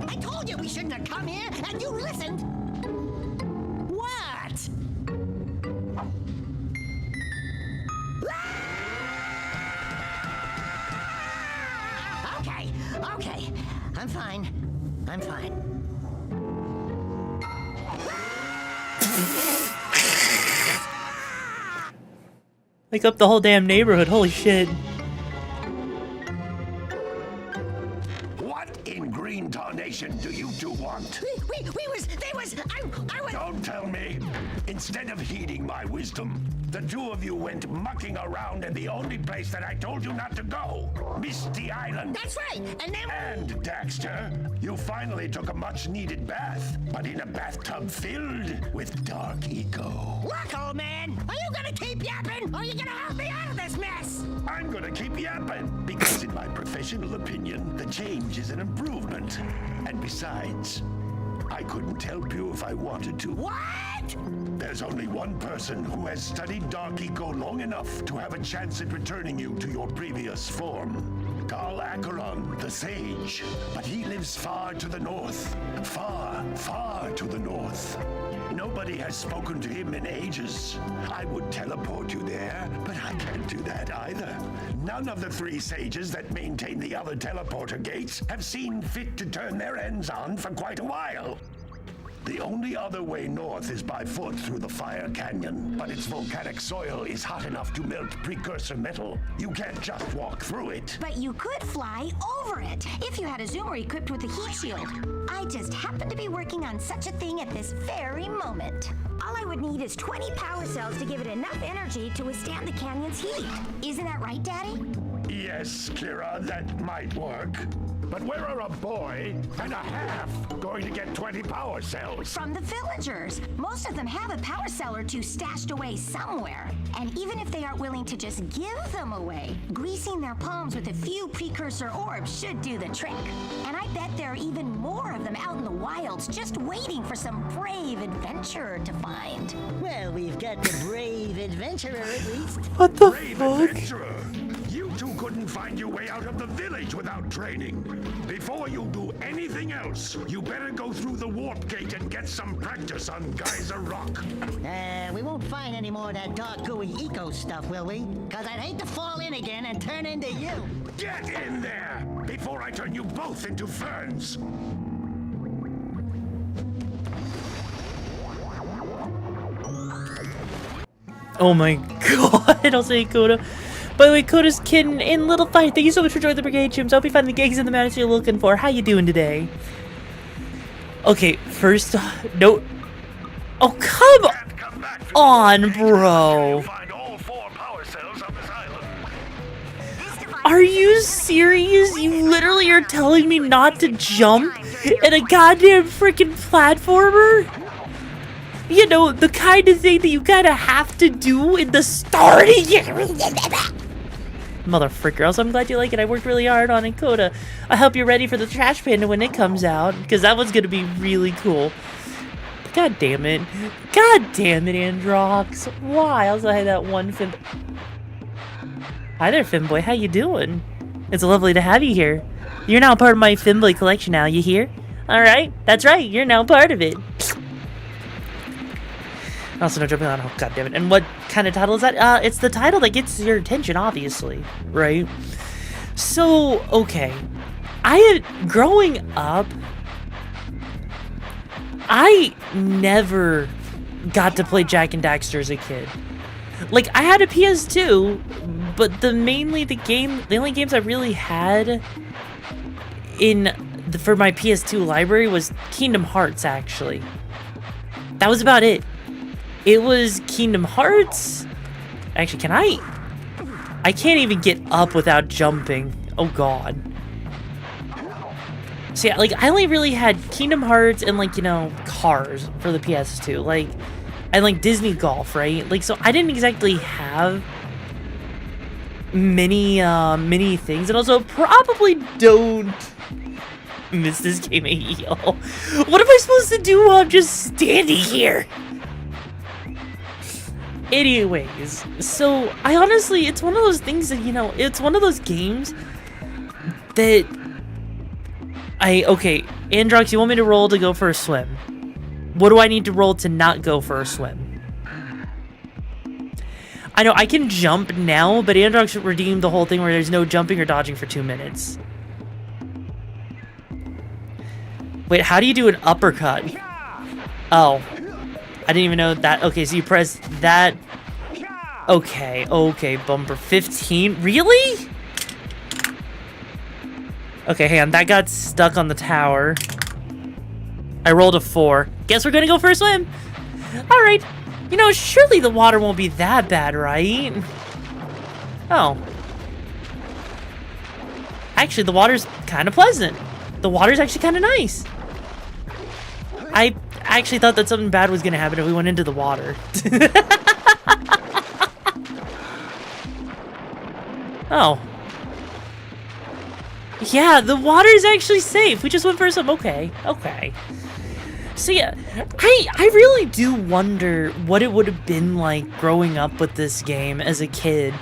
I told you we shouldn't have come here, and you listened! What? Okay, I'm fine. I'm fine. Wake up the whole damn neighborhood, holy shit. What in green tarnation do you two want? They was, I was... Don't tell me. Instead of heeding my wisdom, the two of you went mucking around in the only place that I told you not to go, Misty Island. That's right, and then... And, Daxter, you finally took a much-needed bath, but in a bathtub filled with dark eco. Look, old man, are you gonna keep yapping, or are you gonna help me out of this mess? I'm gonna keep yapping, because in my professional opinion, the change is an improvement. And besides, I couldn't help you if I wanted to. What? There's only one person who has studied Dark Eco long enough to have a chance at returning you to your previous form. Carl Acheron, the Sage. But he lives far to the north. Far, far to the north. Nobody has spoken to him in ages. I would teleport you there, but I can't do that either. None of the three sages that maintain the other teleporter gates have seen fit to turn their ends on for quite a while. The only other way north is by foot through the Fire Canyon, but its volcanic soil is hot enough to melt precursor metal. You can't just walk through it. But you could fly over it if you had a zoomer equipped with a heat shield. I just happen to be working on such a thing at this very moment. All I would need is 20 power cells to give it enough energy to withstand the canyon's heat. Isn't that right, Daddy? Yes, Kira, that might work. But where are a boy and a half going to get 20 power cells? From the villagers. Most of them have a power cell or two stashed away somewhere. And even if they aren't willing to just give them away, greasing their palms with a few precursor orbs should do the trick. And I bet there are even more of them out in the wilds just waiting for some brave adventurer to find. Well, we've got the brave adventurer at least. What the Brave fuck? adventurer! You two couldn't find your way out of the village without training. Before you do anything else, you better go through the warp gate and get some practice on Geyser Rock. We won't find any more of that dark gooey eco stuff, will we? Cause I'd hate to fall in again and turn into you. Get in there before I turn you both into ferns. Oh my god, I'll say Coda. By the way, Coda's Kitten in Little Fight. Thank you so much for joining the Brigade, Jim. Hope you find the gigs and the mountains you're looking for. How you doing today? Okay, first, no. Oh, come on, bro. Are you serious? You literally are telling me not to jump in a goddamn freaking platformer? You know, the kind of thing that you kind of have to do in the starting. Motherfricker. Also, I'm glad you like it. I worked really hard on it, Coda. I hope you're ready for the Trash Panda when it comes out, because that one's going to be really cool. God damn it. God damn it, Androx. Why? I also had that one Fin... Hi there, Finboy. How you doing? It's lovely to have you here. You're now part of my Finboy collection now, you hear? Alright, that's right. You're now part of it. Also, no jumping on. Oh, god damn it. And what kind of title is that? It's the title that gets your attention, obviously, right? So, okay. Growing up, I never got to play Jak and Daxter as a kid. Like, I had a PS2, but the only games I really had for my PS2 library was Kingdom Hearts, actually. That was about it. It was Kingdom Hearts. Actually, I can't even get up without jumping. Oh god. So yeah, like, I only really had Kingdom Hearts and, like, you know, Cars for the PS2. Like, and, like, Disney Golf, right? Like, so I didn't exactly have many things. And also, probably don't miss this game a heal. What am I supposed to do while I'm just standing here? Anyways, so I honestly, it's one of those things that, you know, it's one of those games that okay, Androx, you want me to roll to go for a swim? What do I need to roll to not go for a swim? I know I can jump now, but Androx redeemed the whole thing where there's no jumping or dodging for 2 minutes. Wait, how do you do an uppercut? Oh. I didn't even know that. Okay, so you press that. Okay, bumper 15. Really? Okay, hang on. That got stuck on the tower. I rolled a 4. Guess we're gonna go for a swim. Alright. You know, surely the water won't be that bad, right? Oh. Actually, the water's kind of pleasant. The water's actually kind of nice. I actually thought that something bad was gonna happen if we went into the water. Oh. Yeah, the water is actually safe. We just went for some. Okay. So yeah, I really do wonder what it would have been like growing up with this game as a kid.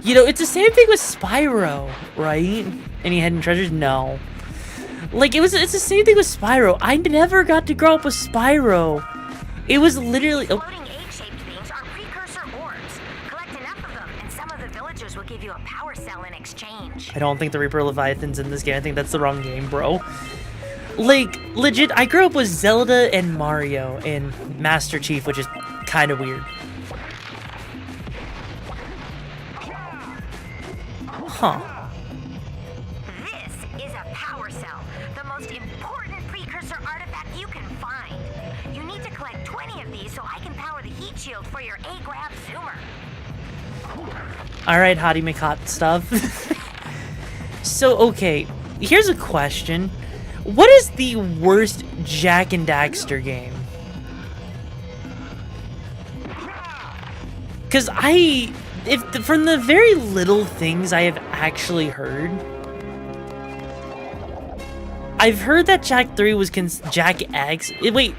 You know, it's the same thing with Spyro, right? Any hidden treasures? No. Like, it's the same thing with Spyro. I never got to grow up with Spyro. It was literally... Oh. Floating egg-shaped things are precursor orbs. Collect enough of them, and some of the villagers will give you a power cell in exchange. I don't think the Reaper Leviathan's in this game. I think that's the wrong game, bro. Like, legit, I grew up with Zelda and Mario and Master Chief, which is kind of weird. Huh. This is a power cell, the most important precursor artifact you can find. You need to collect 20 of these so I can power the heat shield for your A-Grab Zoomer. Alright, Hottie McHot stuff. So, okay, here's a question. What is the worst Jak and Daxter game? Because from the very little things I have actually heard, I've heard that Jak 3 was Jak X. Wait,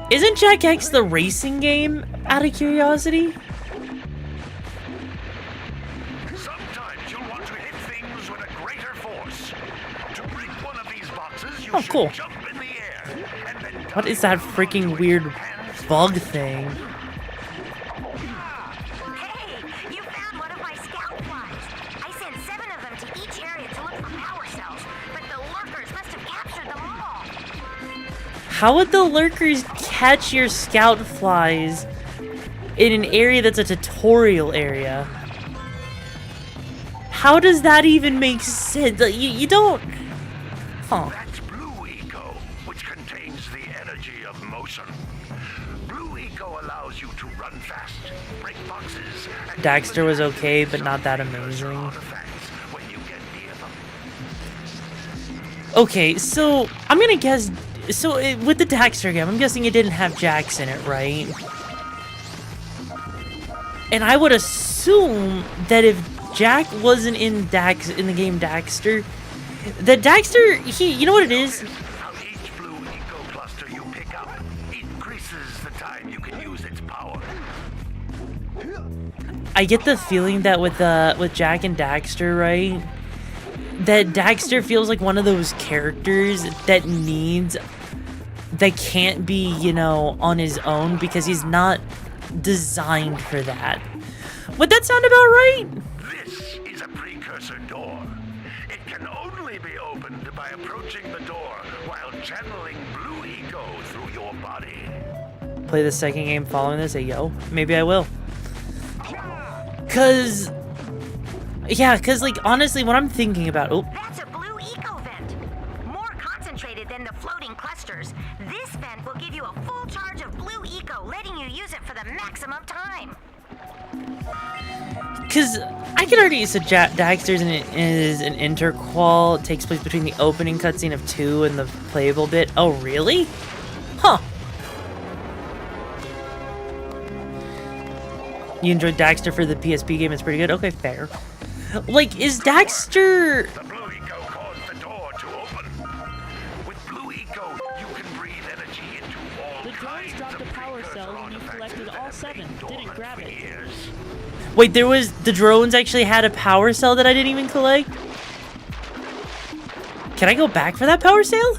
isn't Jak X the racing game? Out of curiosity. Sometimes you'll want to hit things with a greater force. To break one of these boxes, you Oh, cool. should jump in the air and then What is that freaking weird bug thing? Hey, you found one of my scout flies. I sent 7 of them to each area to look for power cells, but the lurkers must have captured them all. How would the lurkers catch your scout flies in an area that's a tutorial area? How does that even make sense? You don't... Huh. That's Blue Eco, which contains the energy of motion. Blue Eco allows you to run fast, break boxes, and Daxter was okay, but not that amazing. artifacts when you get near them. Okay, so I'm gonna guess... So, with the Daxter game, I'm guessing it didn't have Jax in it, right? And I would assume that if Jak wasn't in the game Daxter, that Daxter, you know what it is? How each Blue Eco cluster you pick up increases the time you can use its power. I get the feeling that with Jak and Daxter, right? That Daxter feels like one of those characters that can't be, you know, on his own because he's not designed for that. Would that sound about right? This is a precursor door. It can only be opened by approaching the door while channeling Blue Eco through your body. play the second game following this, yo, maybe I will. Cause, yeah, cause like honestly, what I'm thinking about, That's a blue eco vent. More concentrated than the floating clusters. This vent will give you a full charge of blue eco, letting you use it for the maximum time. cause I can already suggest Daxter is an interqual. It takes place between the opening cutscene of 2 and the playable bit. Oh, really? Huh. You enjoyed Daxter for the PSP game? It's pretty good. Okay, fair. Like, is Daxter? The blue eco caused the door to open. With blue eco, you can breathe energy into all The drones dropped a power cell when you collected all 7. Didn't grab it. Wait, the drones actually had a power cell that I didn't even collect? Can I go back for that power cell?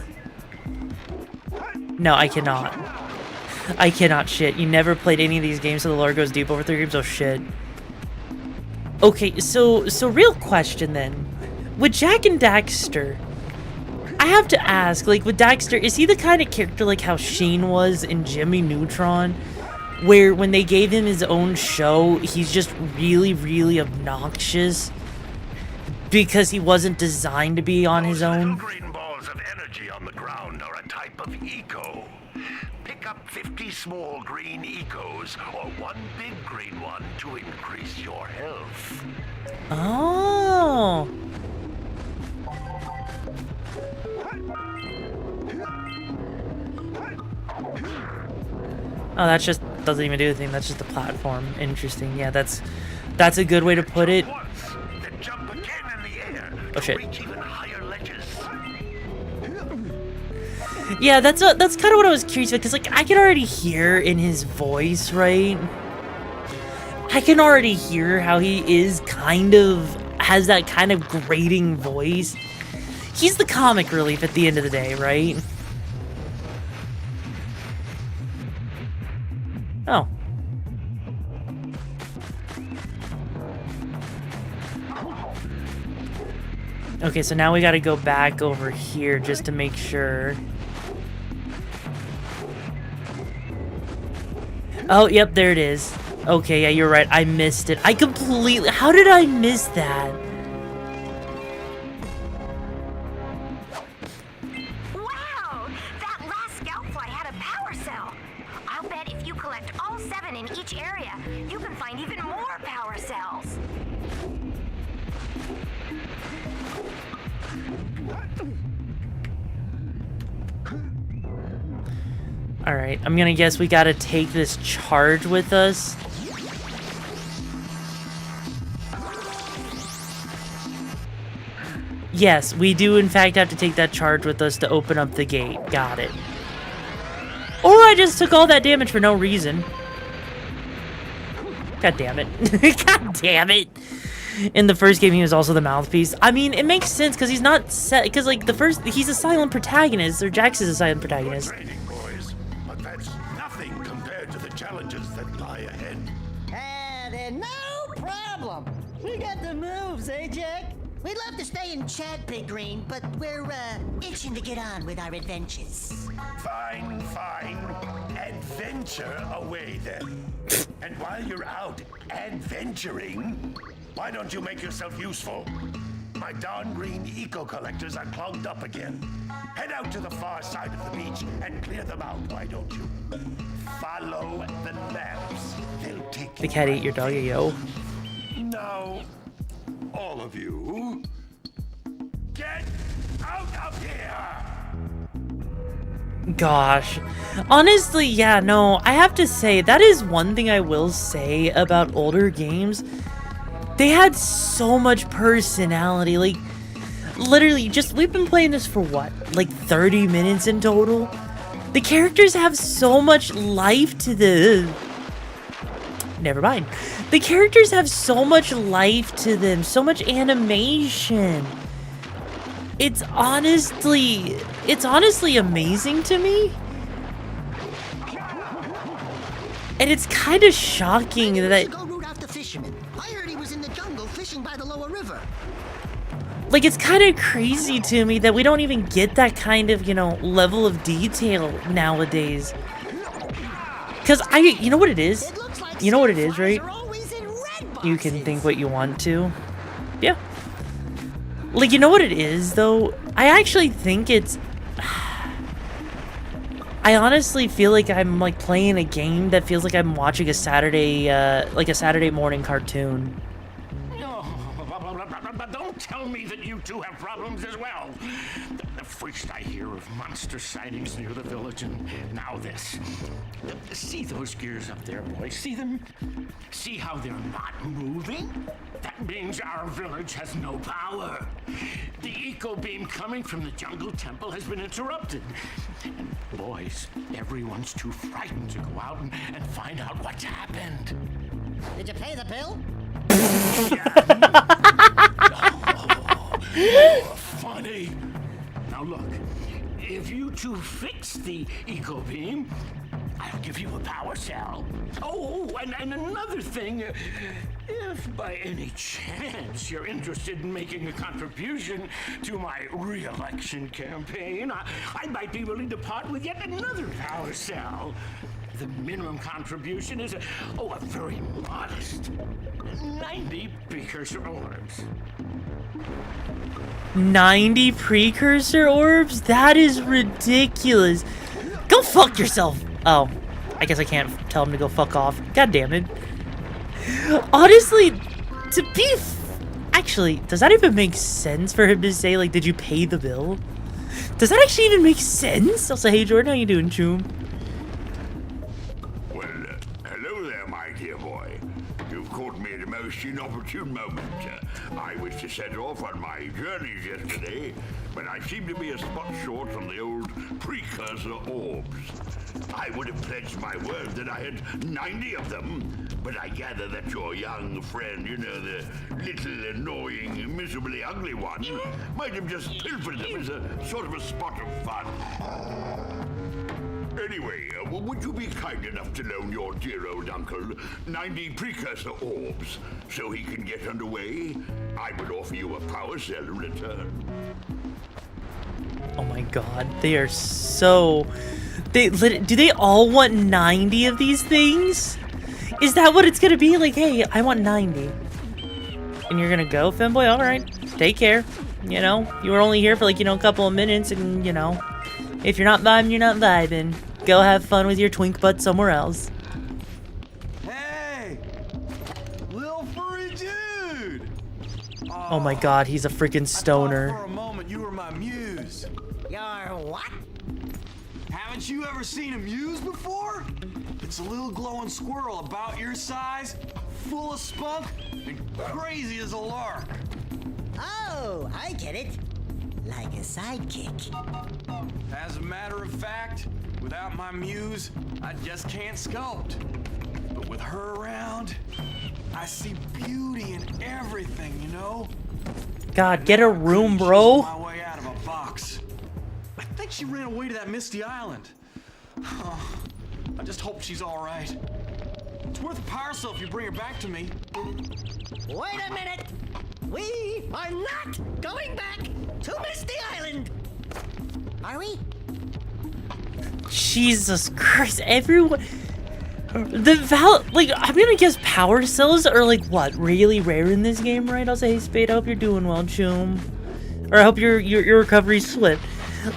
No, I cannot. I cannot, shit. You never played any of these games, so the lore goes deep over 3 games? Oh, shit. Okay, so real question then. With Jack and Daxter, I have to ask, like, with Daxter, is he the kind of character like how Sheen was in Jimmy Neutron? Where when they gave him his own show, he's just really, really obnoxious? Because he wasn't designed to be on his own? Green balls of energy on the ground are a type of eco. Pick up 50 small green ecos or 1 big green one to increase your health. Oh. Oh, that's just doesn't even do anything. That's just a platform. Interesting. Yeah, that's a good way to put it. Then jump again in the air Oh shit. to reach even higher ledges. Yeah, that's kind of what I was curious about, because like I can already hear in his voice, right? I can already hear how he is has that kind of grating voice. He's the comic relief at the end of the day, right? Oh. Okay, so now we gotta go back over here just to make sure. Oh, yep, there it is. Okay, yeah, you're right. I missed it. How did I miss that? Wow! That last scoutfly had a power cell. I'll bet if you collect all 7 in each area, you can find even more power cells. Alright, I'm gonna guess we gotta take this charge with us. Yes, we do in fact have to take that charge with us to open up the gate. Got it. Or I just took all that damage for no reason. God damn it. God damn it. In the first game, he was also the mouthpiece. I mean, it makes sense because he's not set. Because, like, he's a silent protagonist, or Jax is a silent protagonist. But that's nothing compared to the challenges that lie ahead. And no problem. We got the moves, eh, Jack? We'd love to stay and chat, Big Green, but we're itching to get on with our adventures. Fine, fine. Adventure away then. And while you're out adventuring, why don't you make yourself useful? My darn green eco-collectors are clogged up again. Head out to the far side of the beach and clear them out, why don't you? Follow the maps. They'll take The cat ate your dog, yo. Now, all of you, get out of here! Gosh. Honestly, yeah, no, I have to say, that is one thing I will say about older games. They had so much personality, like, literally, we've been playing this for what, like 30 minutes in total? The characters have so much life to them. Never mind. The characters have so much life to them, so much animation. It's honestly amazing to me. And it's kind of shocking that... Go root out the fisherman. I heard he was in the jungle fishing by the lower river. Like, it's kind of crazy to me that we don't even get that kind of, you know, level of detail nowadays. Because you know what it is? You know what it is, right? You can think what you want to. Yeah. Like, you know what it is, though? I actually think it's... I honestly feel like I'm, like, playing a game that feels like I'm watching a Saturday, like a Saturday morning cartoon. Don't tell me that you two have problems as well. First I hear of monster sightings near the village, and now this. See those gears up there, boys? See them? See how they're not moving? That means our village has no power. The eco beam coming from the jungle temple has been interrupted. And boys, everyone's too frightened to go out and find out what's happened. Did you pay the bill? Funny. Now look, if you two fix the eco beam, I'll give you a power cell. Oh, and another thing, if by any chance you're interested in making a contribution to my re-election campaign, I might be willing to part with yet another power cell. The minimum contribution is a very modest 90 precursor orbs. 90 precursor orbs? That is ridiculous. Go fuck yourself. Oh, I guess I can't tell him to go fuck off. God damn it. Honestly, to be... Actually, does that even make sense for him to say, like, did you pay the bill? Does that actually even make sense? I'll say, hey, Jordan, how you doing, Choom? Hello there, my dear boy. You've caught me at a most inopportune moment. I was to set off on my journeys yesterday, but I seem to be a spot short on the old precursor orbs. I would have pledged my word that I had 90 of them, but I gather that your young friend, you know, the little annoying, miserably ugly one, might have just pilfered them as a sort of a spot of fun. Anyway, would you be kind enough to loan your dear old uncle 90 precursor orbs so he can get underway? I would offer you a power cell in return. Oh my god, they are so... do they all want 90 of these things? Is that what it's gonna be? Like, hey, I want 90. And you're gonna go, Femboy? Alright, take care. You know, you were only here for, like, you know, a couple of minutes, and, you know, if you're not vibing, you're not vibing. Go have fun with your twink butt somewhere else. Hey! Little furry dude! Oh my god, he's a freaking stoner. I thought for a moment you were my muse. Your what? Haven't you ever seen a muse before? It's a little glowing squirrel about your size, full of spunk, and crazy as a lark. Oh, I get it. Like a sidekick. As a matter of fact, without my muse, I just can't sculpt. But with her around, I see beauty in everything, you know? God, get a room, bro. My way out of a box. I think she ran away to that misty island. I just hope she's all right. It's worth a power cell if you bring her back to me. Wait a minute. We are not going back to Misty Island. Are we? Jesus Christ, everyone... Like, I'm gonna guess power cells are, like, what, really rare in this game, right? I'll say, hey, Spade, I hope you're doing well, Choom. Or I hope your recovery's swift.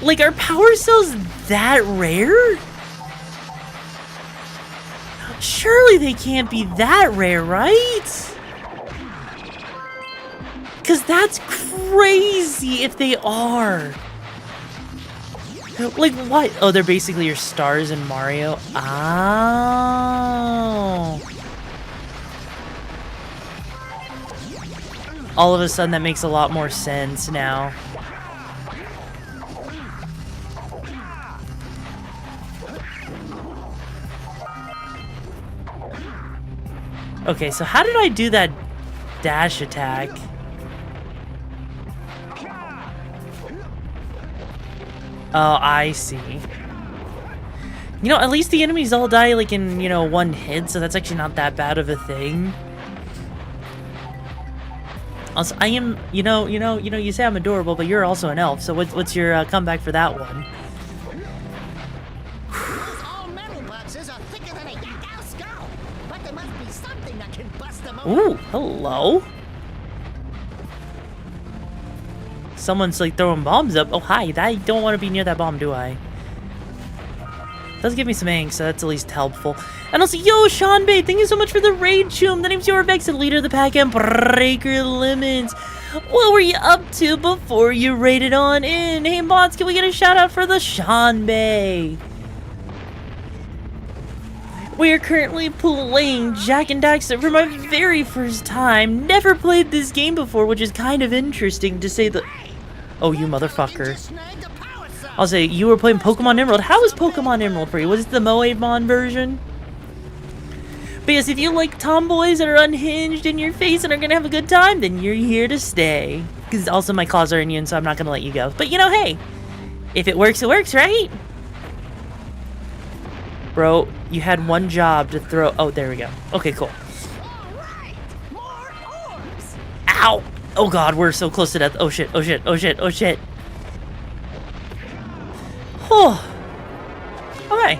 Like, are power cells that rare? Surely they can't be that rare, right? Because that's crazy if they are. Like, what? Oh, they're basically your stars in Mario. Oh. All of a sudden, that makes a lot more sense now. Okay, so how did I do that dash attack? Oh, I see. You know, at least the enemies all die, like, in, you know, one hit, so that's actually not that bad of a thing. Also, I am, you say I'm adorable, but you're also an elf, so what's your comeback for that one? All metal, but boxes are thicker than a yak-ow skull. But there must be something that can bust them open. Ooh, hello. Someone's like throwing bombs up. Oh, hi. I don't want to be near that bomb, do I? Does give me some angst, so that's at least helpful. And also, yo, Sean Bay, thank you so much for the raid, Choom. The name's YoruVexa, leader of the pack, and Breaker Lemons. What were you up to before you raided on in? Hey, mods, can we get a shout out for the Sean Bay? We are currently playing Jak and Daxter for my very first time. Never played this game before, which is kind of interesting to say the... Oh, you motherfucker. I'll say, you were playing Pokemon Emerald. How is Pokemon Emerald for you? Was it the Moemon version? But yes, if you like tomboys that are unhinged in your face and are gonna have a good time, then you're here to stay. Because also my claws are immune, so I'm not gonna let you go. But you know, hey, if it works, right? Bro, you had one job to throw... Oh, there we go. Okay, cool. Ow! Oh god, we're so close to death. Oh shit, oh shit, oh shit, oh shit. Oh. Okay.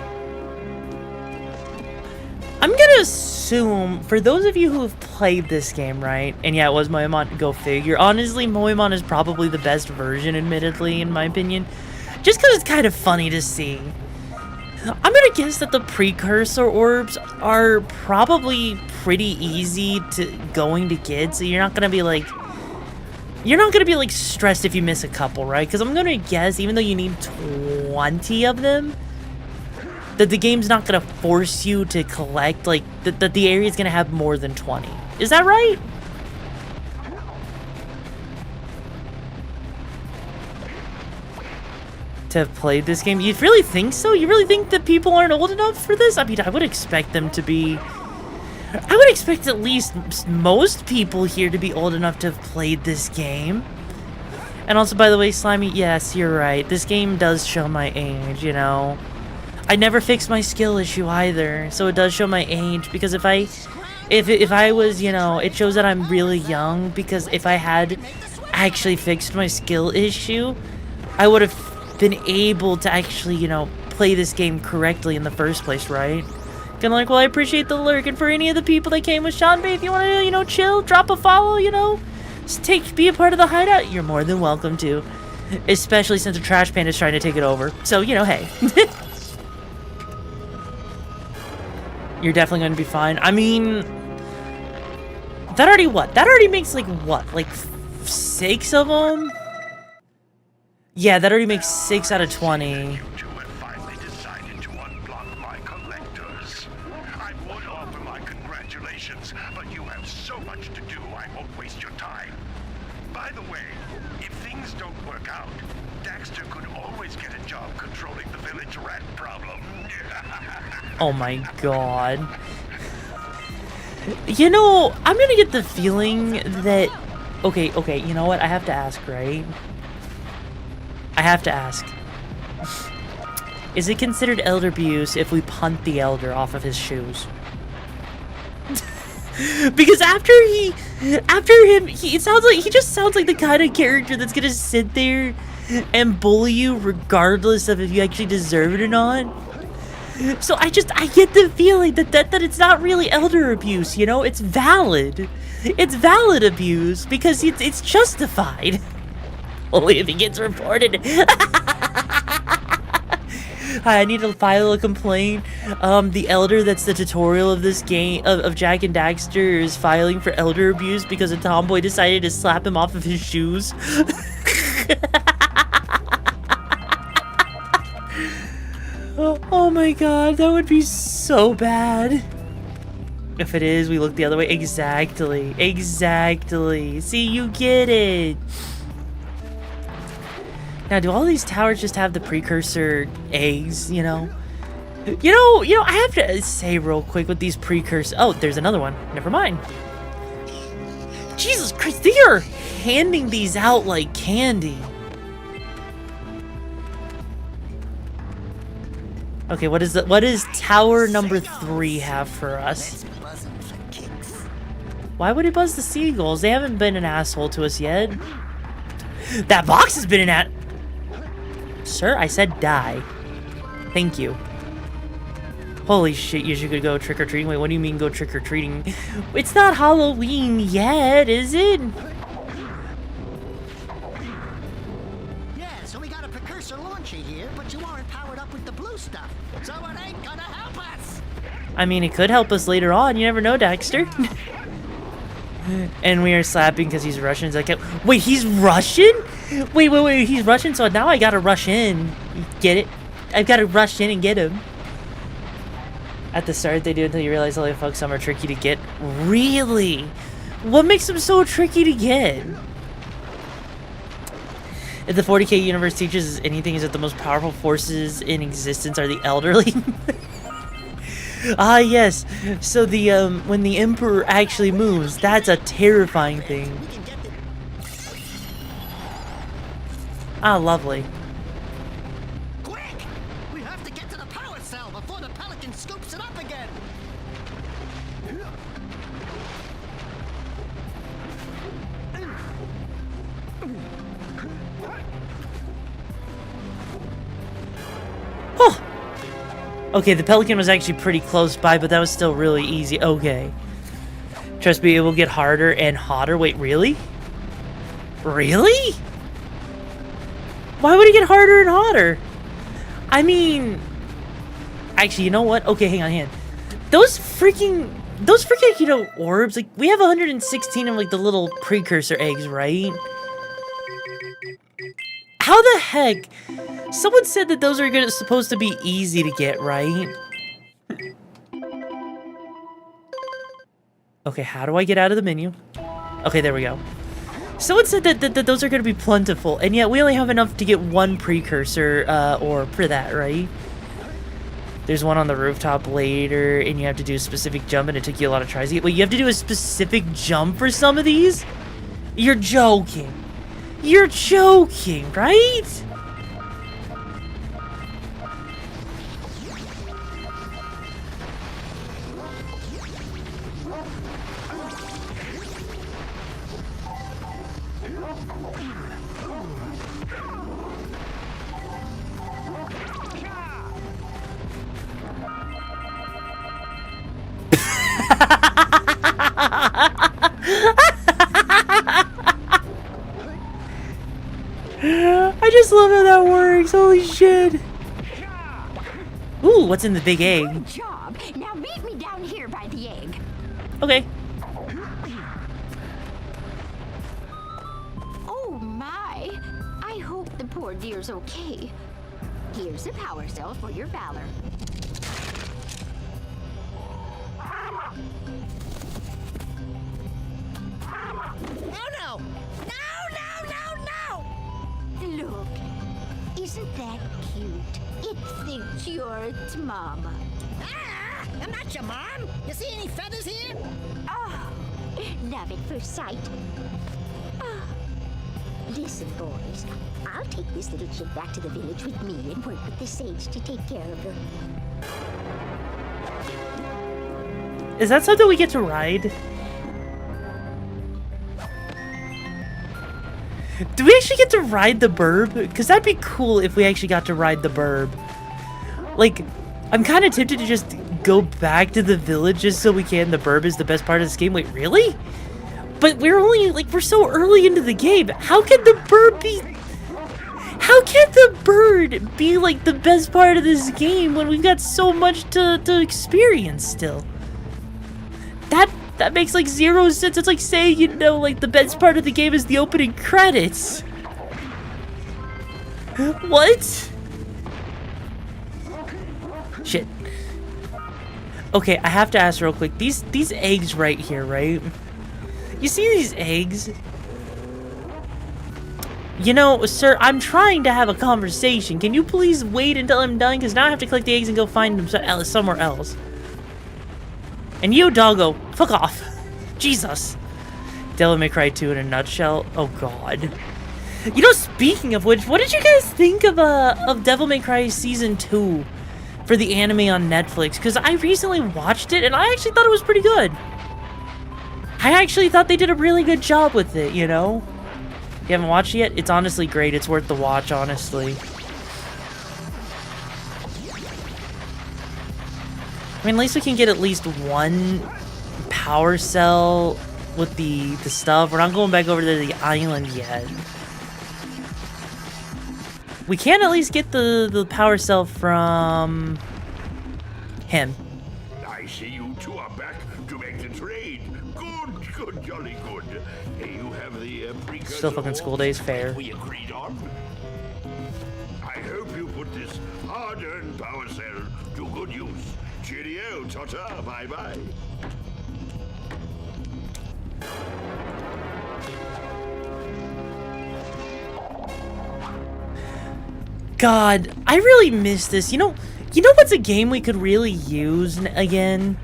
I'm gonna assume, for those of you who have played this game, right? And yeah, it was Moemon, go figure. Honestly, Moemon is probably the best version, admittedly, in my opinion. Just because it's kind of funny to see. I'm gonna guess that the Precursor orbs are probably pretty easy going to get, so you're not gonna be like... You're not gonna be like stressed if you miss a couple, right? Because I'm gonna guess, even though you need 20 of them, that the game's not gonna force you to collect, like, that the area's gonna have more than 20. Is that right? To have played this game? You really think so? You really think that people aren't old enough for this? I mean, I would expect them to be... I would expect at least most people here to be old enough to have played this game. And also, by the way, Slimy, yes, you're right. This game does show my age, you know. I never fixed my skill issue either, so it does show my age. Because if I was, you know, it shows that I'm really young. Because if I had actually fixed my skill issue, I would have been able to actually, you know, play this game correctly in the first place, right? Kind of like, well, I appreciate the lurk, and for any of the people that came with Sean Bay, if you want to, you know, chill, drop a follow, you know, just be a part of the hideout, you're more than welcome to. Especially since the trash pan is trying to take it over. So, you know, hey. You're definitely going to be fine. I mean, that already what? That already makes, like, what? Like, 6 of them? Yeah, that already makes 6 out of 20. But you have so much to do, I won't waste your time. By the way, if things don't work out, Daxter could always get a job controlling the village rat problem. Oh my god. You know, I'm gonna get the feeling that... Okay, you know what? I have to ask, right? I have to ask. Is it considered elder abuse if we punt the elder off of his shoes? Because after him, he just sounds like the kind of character that's gonna sit there and bully you regardless of if you actually deserve it or not. So I get the feeling that it's not really elder abuse, you know? It's valid. It's valid abuse because it's justified. Only if he gets reported. Hi, I need to file a complaint. The elder that's the tutorial of this game, of Jak and Daxter, is filing for elder abuse because a tomboy decided to slap him off of his shoes. Oh my god, that would be so bad. If it is, we look the other way. Exactly. Exactly. See, you get it. Now, do all these towers just have the Precursor eggs, you know? You know, I have to say real quick with these Precursor... Oh, there's another one. Never mind. Jesus Christ, they are handing these out like candy. Okay, what is tower number 3 have for us? Why would he buzz the seagulls? They haven't been an asshole to us yet. That box has been an Sir, I said die. Thank you. Holy shit, you should go trick-or-treating. Wait, what do you mean go trick-or-treating? It's not Halloween yet, is it? Yeah, so we got a Precursor launcher here, but you aren't powered up with the blue stuff. So it ain't gonna help us. I mean, it could help us later on. You never know, Daxter. And we are slapping because he's Russian. It's like, wait, he's Russian? Wait, he's Russian, so now I gotta rush in. You get it? I've gotta rush in and get him. At the start, they do until you realize all the folks some are tricky to get. Really? What makes them so tricky to get? If the 40k universe teaches us anything, is that the most powerful forces in existence are the elderly? Ah, yes. So the when the Emperor actually moves, that's a terrifying thing. Ah, lovely. Quick! We have to get to the power cell before the Pelican scoops it up again. Oh. Okay, the Pelican was actually pretty close by, but that was still really easy. Okay. Trust me, it will get harder and hotter. Wait, really? Really? Why would it get harder and hotter? I mean... Actually, you know what? Okay, hang on. Those freaking, you know, orbs, like, we have 116 of, like, the little precursor eggs, right? How the heck? Someone said that those are supposed to be easy to get, right? Okay, how do I get out of the menu? Okay, there we go. Someone said that those are going to be plentiful, and yet we only have enough to get one precursor orb for that, right? There's one on the rooftop later, and you have to do a specific jump, and it took you a lot of tries to get. Wait, you have to do a specific jump for some of these? You're joking. You're joking, right? I just love how that works. Holy shit. Ooh, what's in the big egg? Good job. Now meet me down here by the egg. Okay. Oh my. I hope the poor dear's okay. Here's a power cell for your valor. No! Look, isn't that cute? It thinks you're its mama. Ah! I'm not your mom! You see any feathers here? Oh, love at first sight. Oh. Listen, boys, I'll take this little chick back to the village with me and work with the sage to take care of her. Is that something we get to ride? Do we actually get to ride the burb? Because that'd be cool if we actually got to ride the burb. Like, I'm kind of tempted to just go back to the village just so we can. The burb is the best part of this game. Wait, really? But we're only, like, we're so early into the game. How can the burb be... How can the bird be, like, the best part of this game when we've got so much to experience still? That makes, like, zero sense. It's like saying, you know, like, the best part of the game is the opening credits. What? Shit. Okay, I have to ask real quick. These eggs right here, right? You see these eggs? You know, sir, I'm trying to have a conversation. Can you please wait until I'm done? Because now I have to collect the eggs and go find them somewhere else. And you, doggo, fuck off. Jesus. Devil May Cry 2 in a nutshell. Oh, God. You know, speaking of which, what did you guys think of Devil May Cry Season 2 for the anime on Netflix? Because I recently watched it, and I actually thought it was pretty good. I actually thought they did a really good job with it, you know? You haven't watched it yet? It's honestly great. It's worth the watch, honestly. I mean, at least we can get at least one power cell with the stuff. We're not going back over to the island yet. We can at least get the power cell from him. I see you two are back to make the trade. Good, jolly good. You have the precursor. Still fucking school days, fair. We agreed on. I hope you put this hard-earned power cell to good use. Cheerio, ta-ta, bye-bye. God, I really miss this. You know what's a game we could really use again?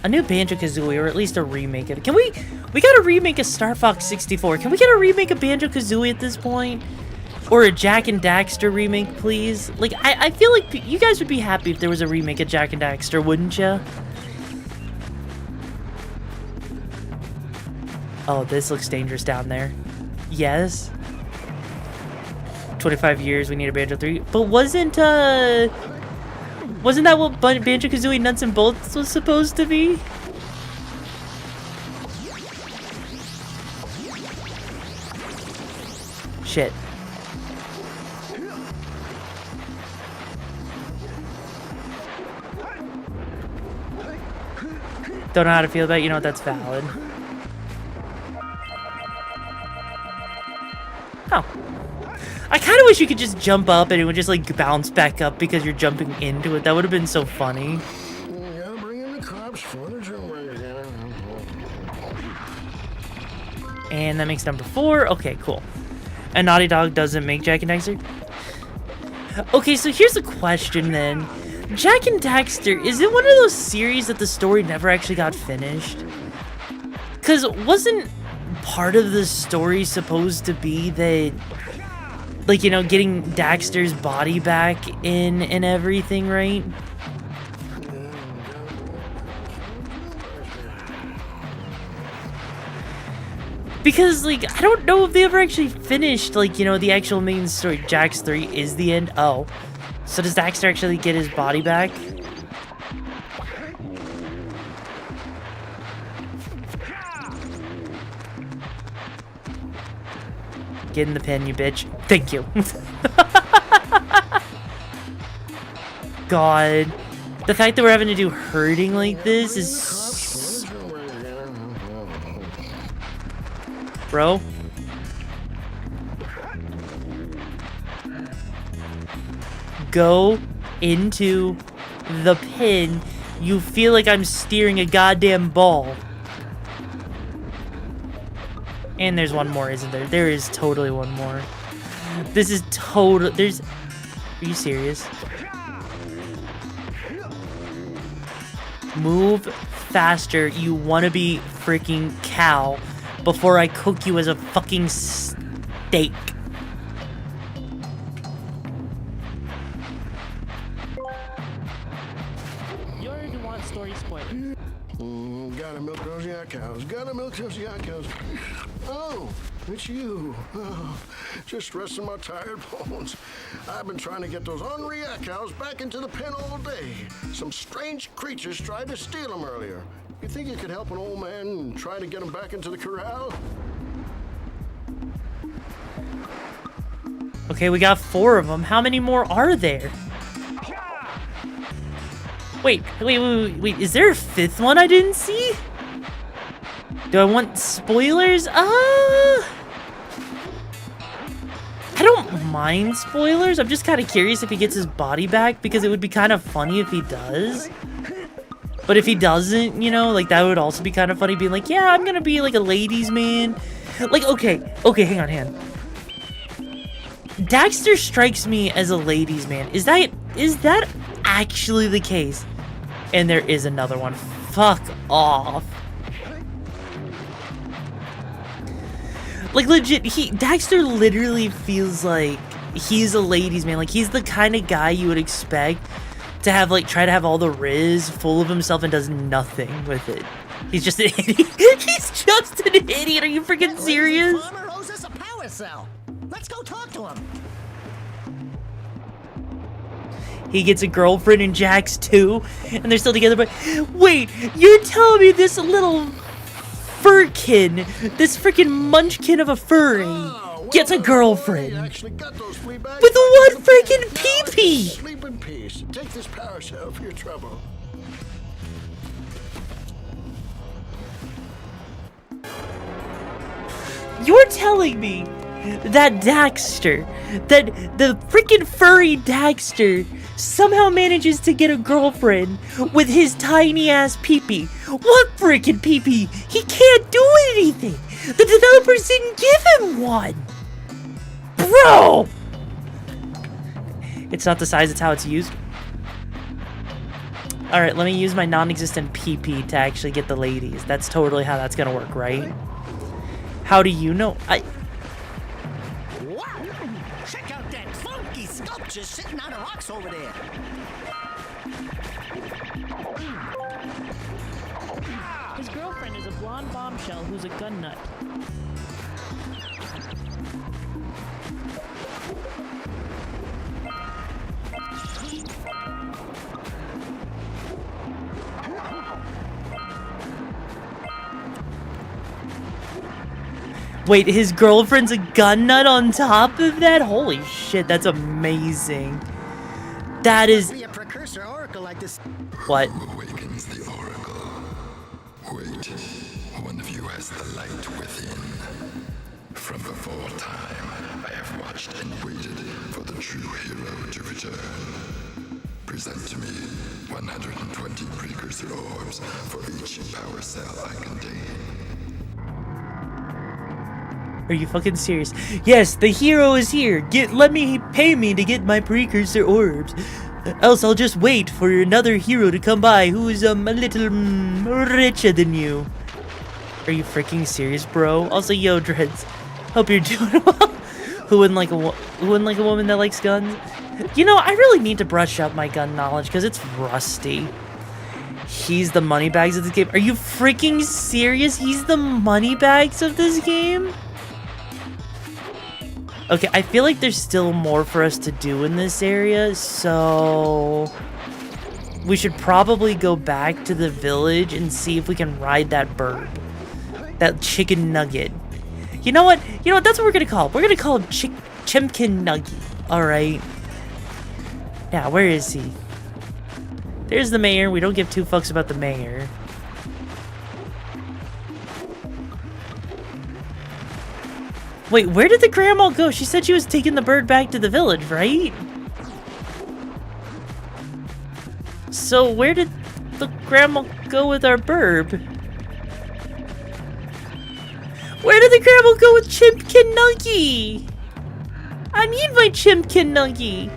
A new Banjo-Kazooie, or at least a remake of it. Can we gotta remake a Star Fox 64. Can we get a remake of Banjo-Kazooie at this point? Or a Jak and Daxter remake, please? Like, I feel like you guys would be happy if there was a remake of Jak and Daxter, wouldn't ya? Oh, this looks dangerous down there. Yes. 25 years, we need a Banjo 3. But wasn't that what Banjo-Kazooie Nuts and Bolts was supposed to be? Shit. Don't know how to feel about it. You know what? That's valid. Oh. I kind of wish you could just jump up and it would just like bounce back up because you're jumping into it. That would have been so funny. And that makes number 4. Okay, cool. And Naughty Dog doesn't make Jak and Daxter? Okay, so here's a question then. Jak and Daxter, is it one of those series that the story never actually got finished? Because wasn't part of the story supposed to be that, like, you know, getting Daxter's body back in and everything, right? Because, like, I don't know if they ever actually finished, like, you know, the actual main story. Jax 3 is the end. Oh. So does Daxter actually get his body back? Get in the pen, you bitch. Thank you. God. The fact that we're having to do herding like this is... Bro? Go into the pin. You feel like I'm steering a goddamn ball. And there's one more, isn't there? There is totally one more. This is total... There's... Are you serious? Move faster, you wannabe freaking cow, before I cook you as a fucking steak. YoruVexa story spoiler. Gotta milk those yak cows. Gotta milk those yak cows. Oh, it's you. Oh, just resting my tired bones. I've been trying to get those ornery yak cows back into the pen all day. Some strange creatures tried to steal them earlier. You think you could help an old man and try to get them back into the corral? Okay, we got 4 of them. How many more are there? Wait, is there a 5th one I didn't see? Do I want spoilers? I don't mind spoilers. I'm just kind of curious if he gets his body back, because it would be kind of funny if he does. But if he doesn't, you know, like, that would also be kind of funny, being like, yeah, I'm gonna be like a ladies' man. Like, okay, hang on. Daxter strikes me as a ladies' man. Is that actually the case? And there is another one. Fuck off. Like, legit, Daxter literally feels like he's a ladies' man. Like, he's the kind of guy you would expect to have, like, try to have all the riz full of himself and does nothing with it. He's just an idiot. He's just an idiot. Are you freaking serious? Farmer owes us a power cell. Let's go talk to him. He gets a girlfriend in Jax too, and they're still together. But wait, you're telling me this little furkin, this freaking munchkin of a furry, gets a girlfriend with one freaking pee-pee? Sleep in peace. Take this power cell for your trouble. You're telling me that Daxter, that the freaking furry Daxter somehow manages to get a girlfriend with his tiny ass pee-pee? What freaking pee-pee? He can't do anything. The developers didn't give him one. Bro! It's not the size, it's how it's used. Alright, let me use my non-existent pee-pee to actually get the ladies. That's totally how that's gonna work, right? How do you know? Wow! Check out that funky sculpture sitting on the rocks over there. His girlfriend is a blonde bombshell who's a gun nut. Wait, his girlfriend's a gun nut on top of that? Holy shit, that's amazing. That is... Be a precursor oracle like this. What? Who awakens the oracle? Wait, one of you has the light within. From before time, I have watched and waited for the true hero to return. Present to me 120 precursor orbs for each power cell I contain. Are you fucking serious? Yes, the hero is here. Pay me to get my precursor orbs. Else I'll just wait for another hero to come by who is a little richer than you. Are you freaking serious, bro? Also, yo, Dreads, hope you're doing well. Who wouldn't like a woman that likes guns? You know, I really need to brush up my gun knowledge because it's rusty. He's the moneybags of this game. Are you freaking serious? He's the moneybags of this game? Okay, I feel like there's still more for us to do in this area, so we should probably go back to the village and see if we can ride that bird. That chicken nugget. You know what? That's what we're gonna call him. We're gonna call him Chimkin Nuggy. Alright. Now, where is he? There's the mayor. We don't give two fucks about the mayor. Wait, where did the grandma go? She said she was taking the bird back to the village, right? So where did the grandma go with our burb? Where did the grandma go with Chimkin Nuggy? I need my Chimkin Nuggy.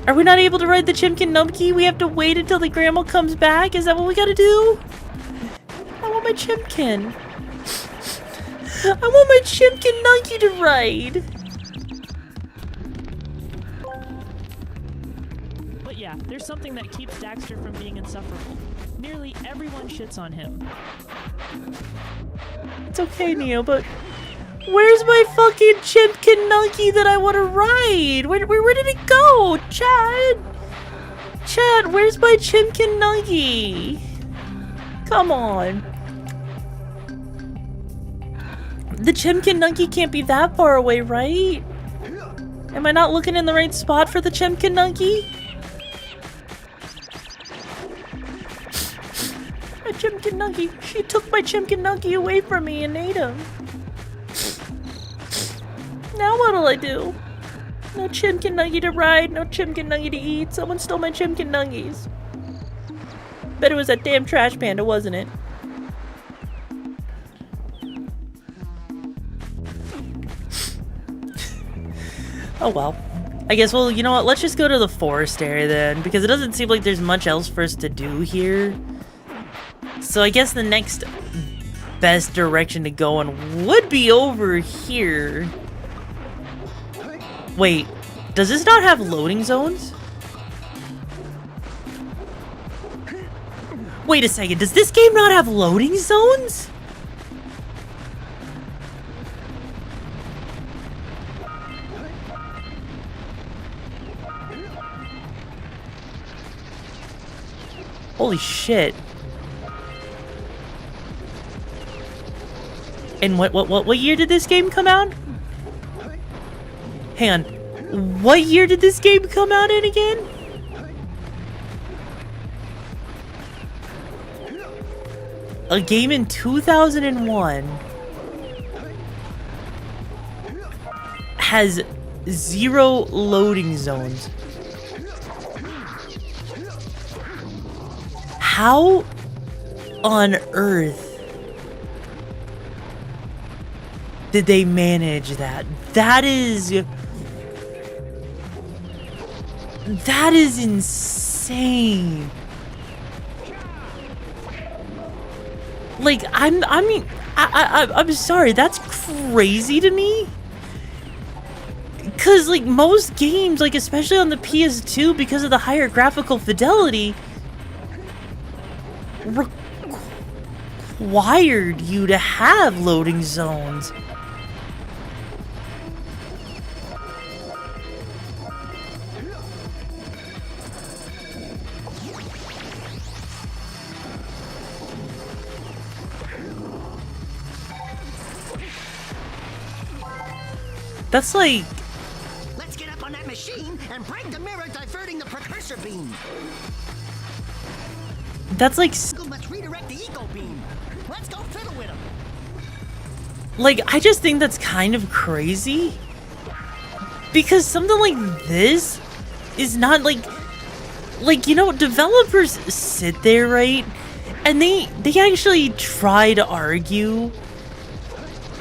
Are we not able to ride the Chimkin Nuggy? We have to wait until the grandma comes back? Is that what we gotta do? I want my Chimkin. I want my Chimkin Nuggy to ride. But yeah, there's something that keeps Daxter from being insufferable. Nearly everyone shits on him. It's okay, Neo, but where's my fucking Chimkin Nuggy that I want to ride? Where did it go? Chad, where's my Chimkin Nuggy? Come on. The Chimkin Nuggy can't be that far away, right? Am I not looking in the right spot for the Chimkin Nuggy? My Chimkin Nuggy. She took my Chimkin Nuggy away from me and ate him. Now what'll I do? No Chimkin Nuggy to ride, no Chimkin Nuggy to eat. Someone stole my Chimkin Nuggies. Bet it was that damn trash panda, wasn't it? Oh well. I guess, well, you know what? Let's just go to the forest area then, because it doesn't seem like there's much else for us to do here. So I guess the next best direction to go in would be over here. Wait, does this not have loading zones? Wait a second, does this game not have loading zones? Holy shit. And what year did this game come out? Hang on. What year did this game come out in again? A game in 2001 has 0 loading zones. How on earth did they manage that? That is insane. Like, I'm sorry, that's crazy to me. Cause like most games, like especially on the PS2, because of the higher graphical fidelity, required you to have loading zones. That's like... Let's get up on that machine and break the mirror diverting the precursor beam. That's like... Let's redirect the eco beam. Let's go fiddle with him. Like, I just think that's kind of crazy. Because something like this is not like, you know, developers sit there, right? And they actually try to argue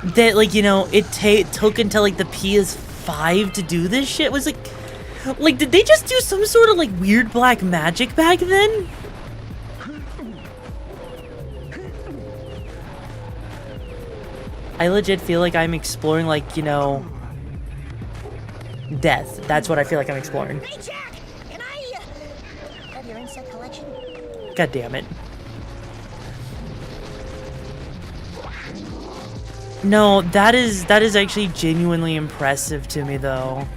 that, like, you know, it took until like the PS5 to do this shit. Was like did they just do some sort of like weird black magic back then? I legit feel like I'm exploring, like, you know, death. That's what I feel like I'm exploring. Hey Jack, can I have your insect collection? God damn it. No, that is actually genuinely impressive to me, though.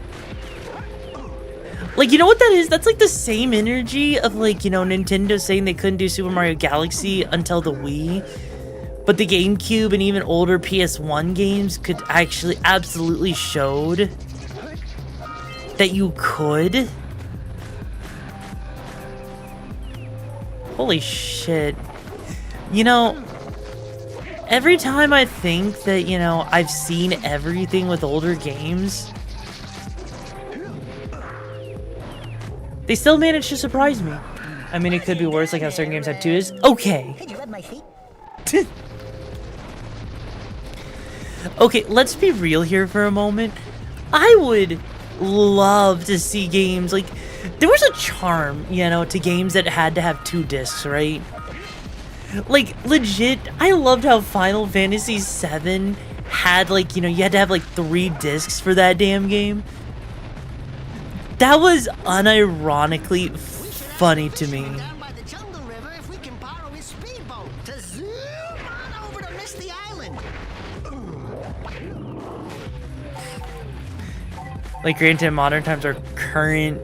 Like, you know what that is? That's like the same energy of, like, you know, Nintendo saying they couldn't do Super Mario Galaxy until the Wii. But the GameCube and even older PS1 games could actually absolutely showed that you could. Holy shit. You know, every time I think that, you know, I've seen everything with older games, they still manage to surprise me. I mean, it could be worse, like how certain games had 2 discs. Okay. Could you rub my feet? Okay, let's be real here for a moment. I would love to see games, like, there was a charm, you know, to games that had to have 2 discs, right? Like, legit, I loved how Final Fantasy VII had, like, you know, you had to have, like, 3 discs for that damn game. That was unironically funny to me. Like, granted, in modern times, our current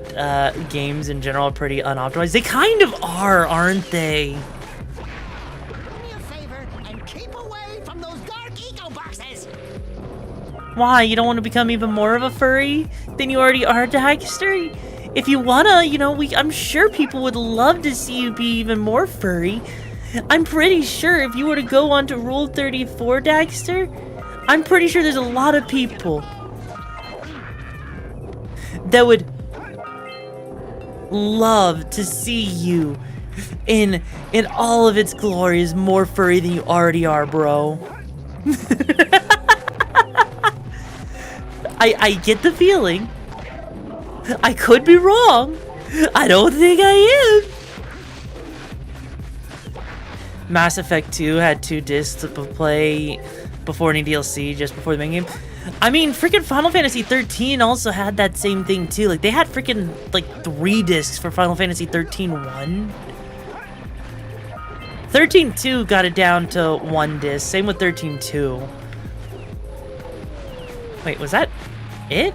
games in general are pretty unoptimized. They kind of are, aren't they? Do me a favor and keep away from those dark eco boxes. Why? You don't want to become even more of a furry than you already are, Daxter? If you wanna, you know, I'm sure people would love to see you be even more furry. I'm pretty sure if you were to go on to Rule 34, Daxter, I'm pretty sure there's a lot of people that would love to see you in all of its glories, more furry than you already are, bro. I get the feeling. I could be wrong. I don't think I am. Mass Effect 2 had 2 discs to play before any DLC, just before the main game. I mean, freaking Final Fantasy 13 also had that same thing too. Like, they had freaking, like, 3 discs for Final Fantasy 13-1. 13-2 got it down to 1 disc. Same with 13-2. Wait, was that it?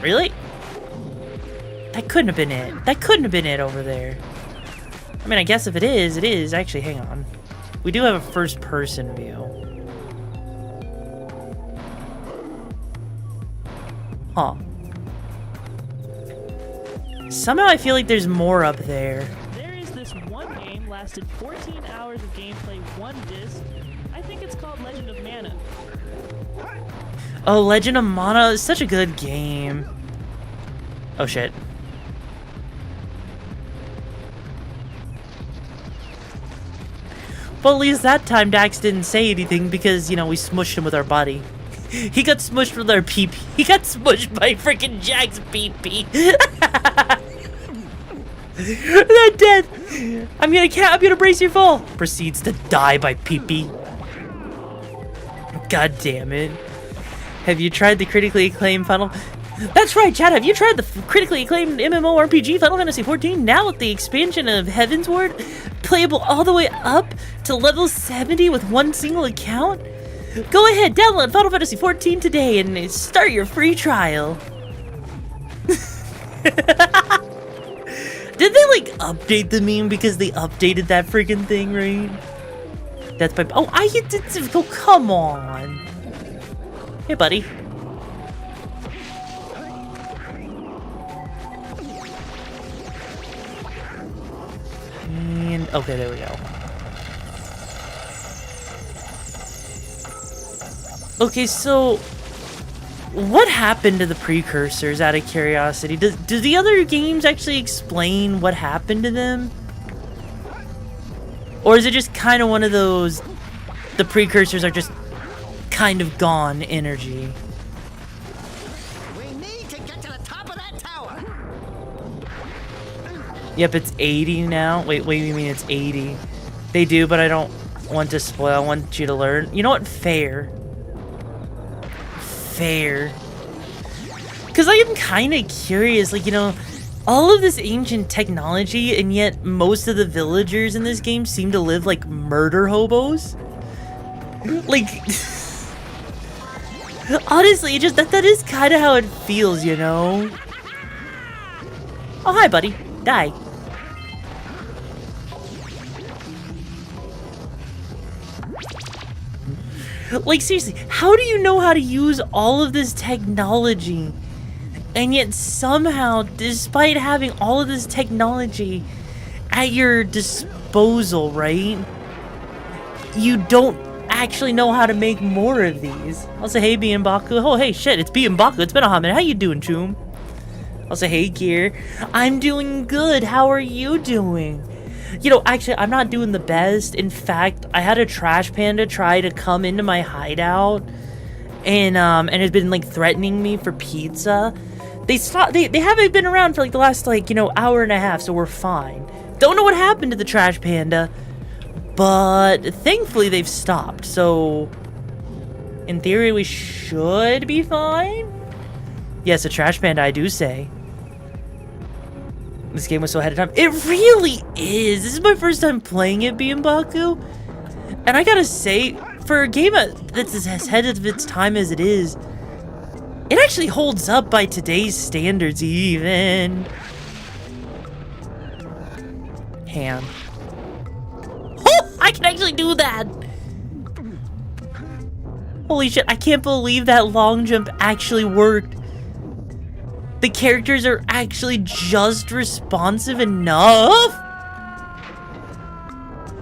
Really? That couldn't have been it. That couldn't have been it over there. I mean, I guess if it is, it is. Actually, hang on. We do have a first-person view. Huh. Somehow I feel like there's more up there. There is this one game, lasted 14 hours of gameplay, one disc. I think it's called Legend of Mana. Oh, Legend of Mana is such a good game. Oh, shit. Well, at least that time Dax didn't say anything because, you know, we smushed him with our body. He got smushed with our pee-pee. He got smushed by freaking Jack's pee-pee. They're dead. I'm gonna brace your fall. Proceeds to die by pee-pee. God damn it. Have you tried the critically acclaimed Final... That's right, Chad. Have you tried the critically acclaimed MMORPG Final Fantasy XIV? Now with the expansion of Heavensward, playable all the way up to level 70 with one single account? Go ahead, download Final Fantasy XIV today and start your free trial. Did they, like, update the meme because they updated that freaking thing, right? That's by... Oh, I get to... Oh, come on. Hey, buddy. And... Okay, there we go. Okay, so... What happened to the precursors, out of curiosity? Do the other games actually explain what happened to them? Or is it just kind of one of those... The precursors are just kind of gone energy? We need to get to the top of that tower. Yep, it's 80 now. Wait, you mean it's 80? They do, but I don't want to spoil. I want you to learn. You know what? Fair. Because I am kind of curious, like, you know, all of this ancient technology, and yet most of the villagers in this game seem to live like murder hobos. Like, honestly, it just that is kind of how it feels, you know. Oh, hi, buddy. Die. Like, seriously, how do you know how to use all of this technology? And yet somehow, despite having all of this technology at your disposal, right? You don't actually know how to make more of these. I'll say, hey, Bienbaku. Oh, hey, shit, it's Bienbaku. It's been a hot minute. How you doing, Choom? I'll say, hey, Gear. I'm doing good. How are you doing? You know, actually, I'm not doing the best. In fact, I had a trash panda try to come into my hideout and has been, like, threatening me for pizza. They haven't been around for, like, the last, like, you know, hour and a half, so we're fine. Don't know what happened to the trash panda, but thankfully they've stopped, so in theory we should be fine. Yes, a trash panda, I do say. This game was so ahead of time. It really is. This is my first time playing it, Bienbaku. And I gotta say, for a game that's as ahead of its time as it is, it actually holds up by today's standards even. Ham. Oh, I can actually do that. Holy shit, I can't believe that long jump actually worked. The characters are actually just responsive enough.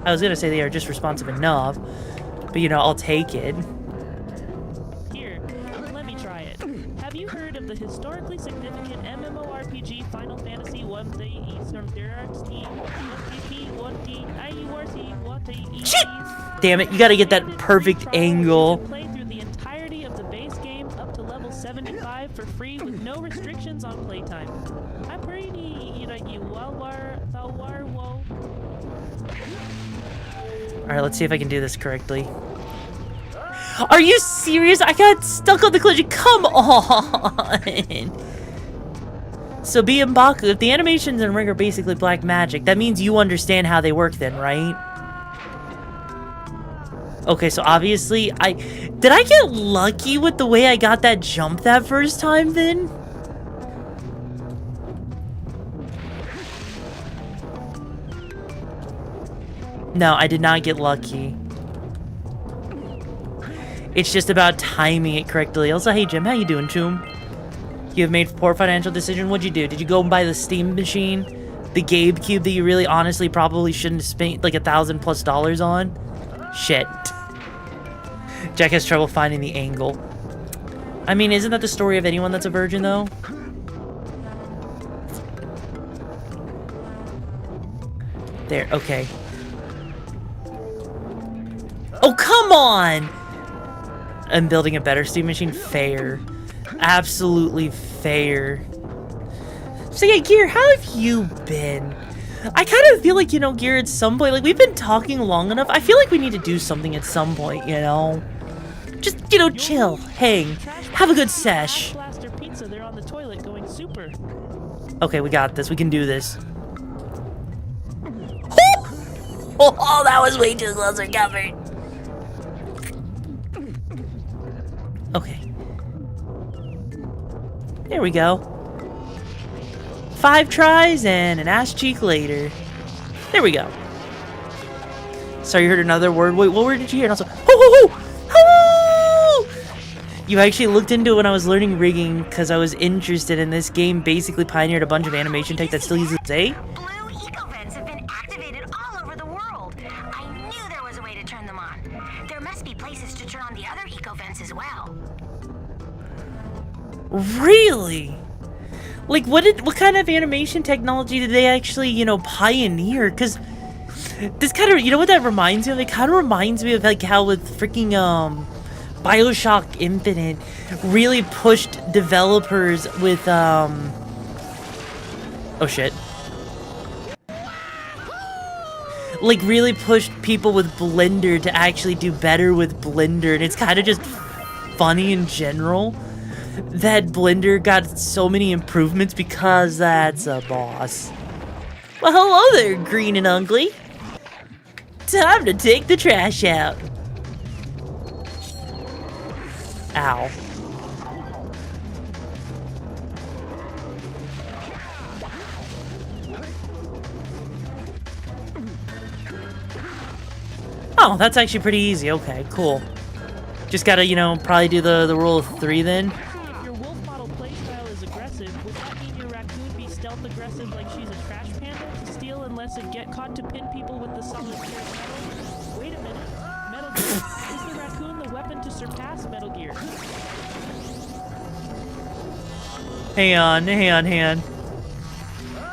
I was gonna say they are just responsive enough, but you know, I'll take it. Here, let me try it. Have you heard of the historically significant MMORPG Final Fantasy 1 Shit! Damn it, you gotta get that perfect angle. Play through the entirety of the base game up to level 75 for free with no restrictions on playtime. I'm pretty Alright, let's see if I can do this correctly. Are you serious? I got stuck on the collision. Come on! So, Bienbaku, if the animations in Ring are basically black magic, that means you understand how they work then, right? Okay, so obviously, did I get lucky with the way I got that jump that first time then? No, I did not get lucky. It's just about timing it correctly. Also, hey Jim, how you doing, Choom? You have made poor financial decision. What'd you do? Did you go and buy the Steam machine? The Gabe Cube that you really honestly probably shouldn't have spent like $1,000+ on? Shit. Jack has trouble finding the angle. I mean, isn't that the story of anyone that's a virgin, though? There, okay. Oh, come on! I'm building a better Steam machine? Fair. Absolutely fair. So yeah, Gear, how have you been? I kind of feel like, you know, Gear, at some point, like, we've been talking long enough. I feel like we need to do something at some point, you know? Just, you know, chill, hang, have a good sesh. Blaster pizza, they're on the toilet going super. Okay, we got this. We can do this. Oh, that was way too close for comfort. Okay. There we go. 5 tries and an ass cheek later. There we go. Sorry, you heard another word. Wait, what word did you hear? And also, ho ho ho! Ho! You actually looked into it when I was learning rigging because I was interested in this game. Basically pioneered a bunch of animation tech that still uses A. Blue eco-vents have been activated all over the world. I knew there was a way to turn them on. There must be places to turn on the other eco-vents as well. Really? Like, what kind of animation technology did they actually, you know, pioneer? Because this kind of, you know what that reminds me of? It kind of reminds me of, like, how with freaking, BioShock Infinite really pushed developers with, oh shit. Like, really pushed people with Blender to actually do better with Blender, and it's kind of just funny in general that Blender got so many improvements because that's a boss. Well, hello there, green and ugly. Time to take the trash out. Ow. Oh, that's actually pretty easy. Okay, cool. Just gotta, you know, probably do the rule of 3 then. If your wolf model playstyle is aggressive, would that mean your raccoon be stealth aggressive like she's a trash panda? To steal unless it get caught to pin people with the solid gear metal? Wait a minute. Metal Gear. Is the raccoon the weapon to surpass Metal Gear? Hang on.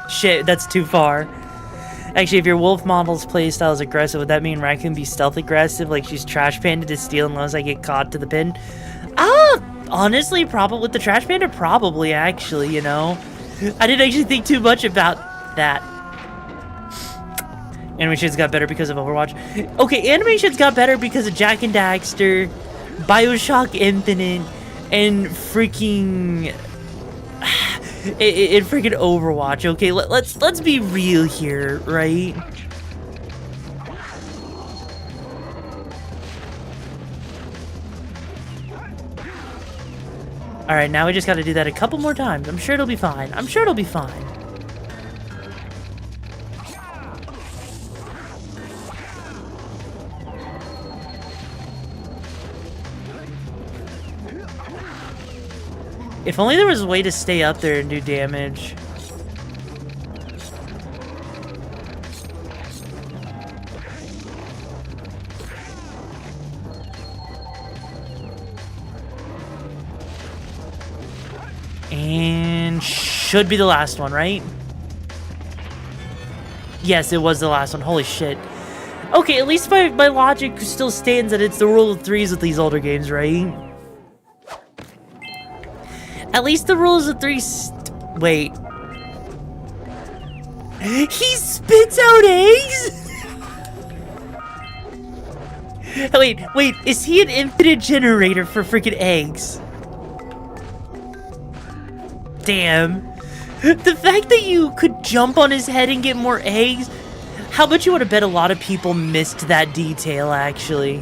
Shit, that's too far. Actually, if your wolf model's playstyle is aggressive, would that mean raccoon be stealth aggressive, like she's trash panda to steal unless I get caught to the pin? Honestly, probably with the trash panda, probably, actually, you know. I didn't actually think too much about that. Animations got better because of Overwatch. Okay, animations got better because of Jak and Daxter, BioShock Infinite, and freaking... It freaking Overwatch, okay? Let's be real here, right? Alright, now we just gotta do that a couple more times. I'm sure it'll be fine. If only there was a way to stay up there and do damage. And should be the last one, right? Yes, it was the last one. Holy shit. Okay, at least my logic still stands that it's the rule of 3s with these older games, right? At least the rules of 3 wait. He spits out eggs? Wait, is he an infinite generator for freaking eggs? Damn. The fact that you could jump on his head and get more eggs, how much you would have bet a lot of people missed that detail, actually.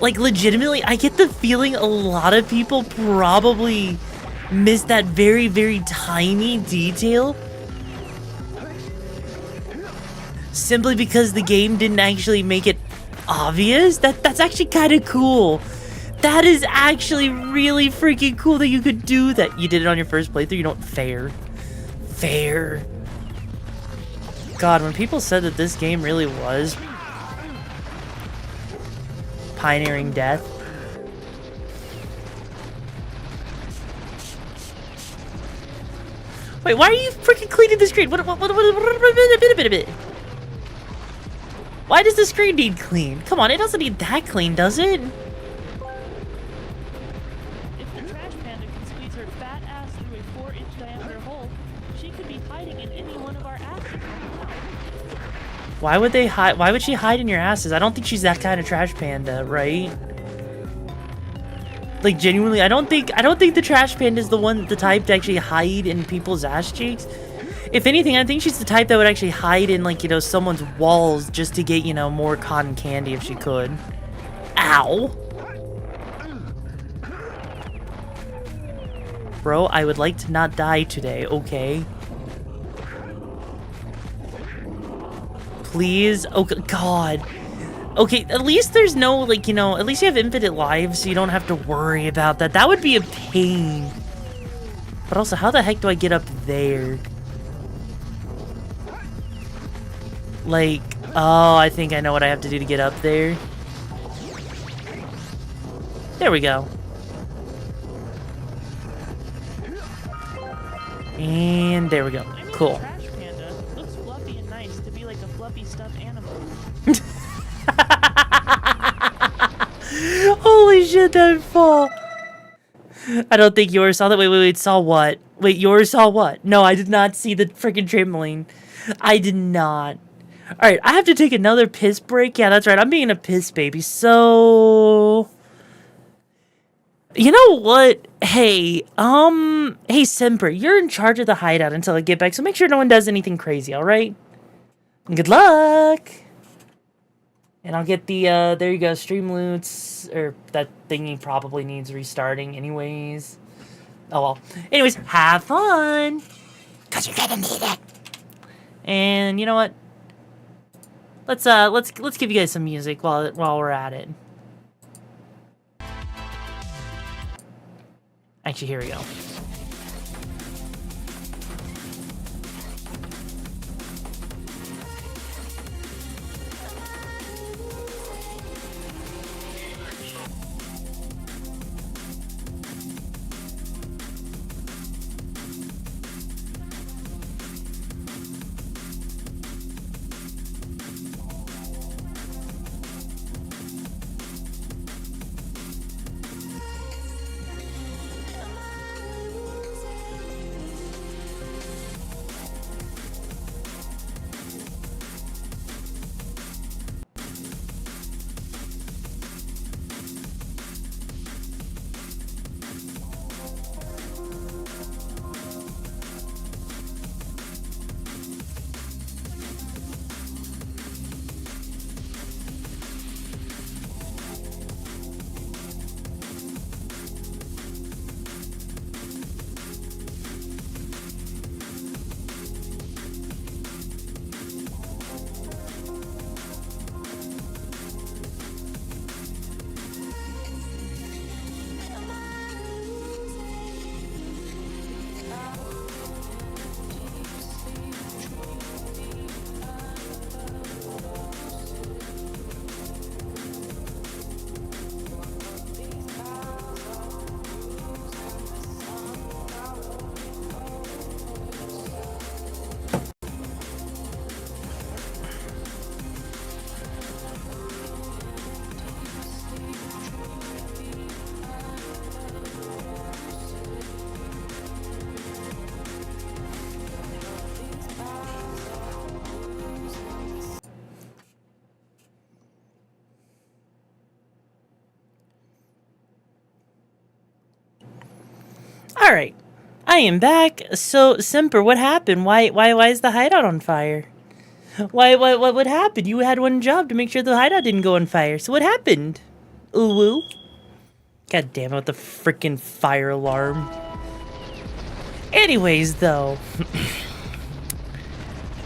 Like, legitimately, I get the feeling a lot of people probably missed that very, very tiny detail. simply because the game didn't actually make it obvious. That's actually kind of cool. That is actually really freaking cool that you could do that. You did it on your first playthrough. You don't fair. God, when people said that this game really was pioneering death. Wait, why are you freaking cleaning the screen? Why does the screen need clean? Come on, it doesn't need that clean, does it? If the trash panda can squeeze her fat ass through a 4-inch diameter hole, she could be hiding in any one of our asses right now. Why would they hide? Why would she hide in your asses? I don't think she's that kind of trash panda, right? Like, genuinely, I don't think the trash panda is the type to actually hide in people's ass cheeks. If anything, I think she's the type that would actually hide in, like, you know, someone's walls just to get, you know, more cotton candy if she could. Ow! Bro, I would like to not die today, okay? Please? Oh, God. Okay, at least there's no, like, you know, at least you have infinite lives, so you don't have to worry about that. That would be a pain. But also, how the heck do I get up there? Like, oh, I think I know what I have to do to get up there. There we go. And there we go. Cool. Trash panda looks fluffy and nice to be like a fluffy stuffed animal. Holy shit, that fall. I don't think yours saw that. Wait, saw what? Wait, yours saw what? No, I did not see the freaking trampoline. I did not. Alright, I have to take another piss break. Yeah, that's right. I'm being a piss baby. So... You know what? Hey, hey, Semper, you're in charge of the hideout until I get back, so make sure no one does anything crazy, alright? Good luck! And I'll get the, there you go, stream loots, or that thingy probably needs restarting anyways. Oh well. Anyways, have fun! Cause you're gonna need it! And you know what? Let's give you guys some music while we're at it. Actually, here we go. Alright, I am back. So, Semper, what happened? Why is the hideout on fire? What happened? You had one job to make sure the hideout didn't go on fire. So what happened? Ooh woo. God damn it with the freaking fire alarm. Anyways, though.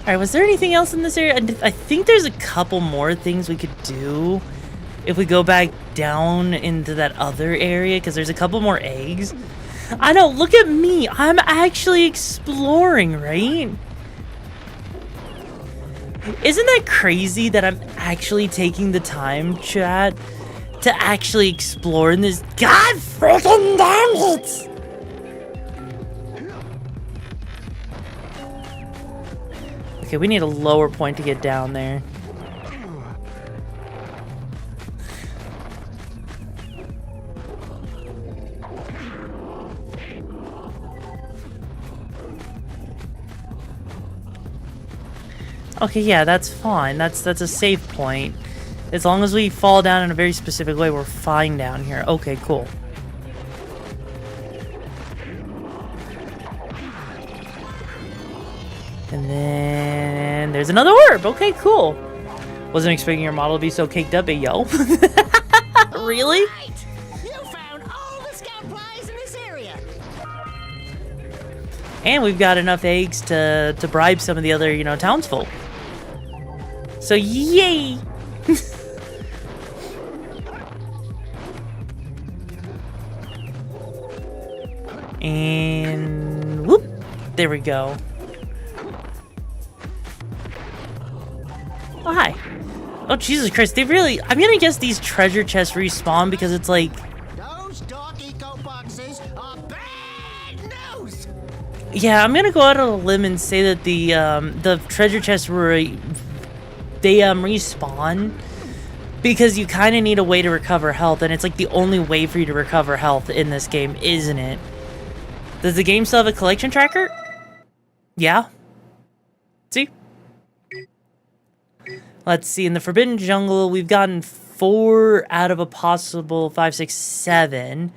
Alright, was there anything else in this area? I think there's a couple more things we could do if we go back down into that other area, because there's a couple more eggs. I know, look at me. I'm actually exploring, right? Isn't that crazy that I'm actually taking the time, chat, to actually explore in this? God freaking damn it! Okay, we need a lower point to get down there. Okay, yeah, that's fine. That's a safe point. As long as we fall down in a very specific way, we're fine down here. Okay, cool. And then there's another orb. Okay, cool. Wasn't expecting your model to be so caked up, yo. Really? You found all the scout prize in this area. And we've got enough eggs to bribe some of the other, townsfolk. So, yay! And whoop! There we go. Oh, hi. Oh, Jesus Christ, they really... I'm gonna guess these treasure chests respawn because it's like... Those dark eco boxes are bad news. Yeah, I'm gonna go out on a limb and say that the treasure chests were... They respawn because you kind of need a way to recover health, and it's like the only way for you to recover health in this game, isn't it? Does the game still have a collection tracker? Yeah. See? Let's see, in the Forbidden Jungle, we've gotten 4 out of a possible 5, 6, 7.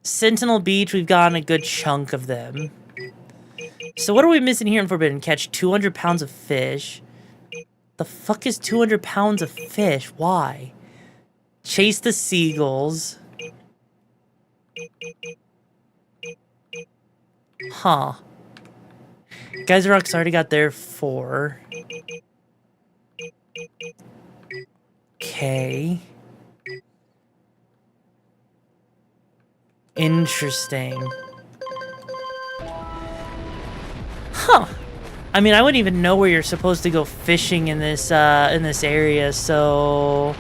Sentinel Beach, we've gotten a good chunk of them. So what are we missing here in Forbidden? Catch 200 pounds of fish. The fuck is 200 pounds of fish? Why? Chase the seagulls. Huh. Geyser Rock's already got their 4. Okay. Interesting. Huh. I mean, I wouldn't even know where you're supposed to go fishing in this area, so...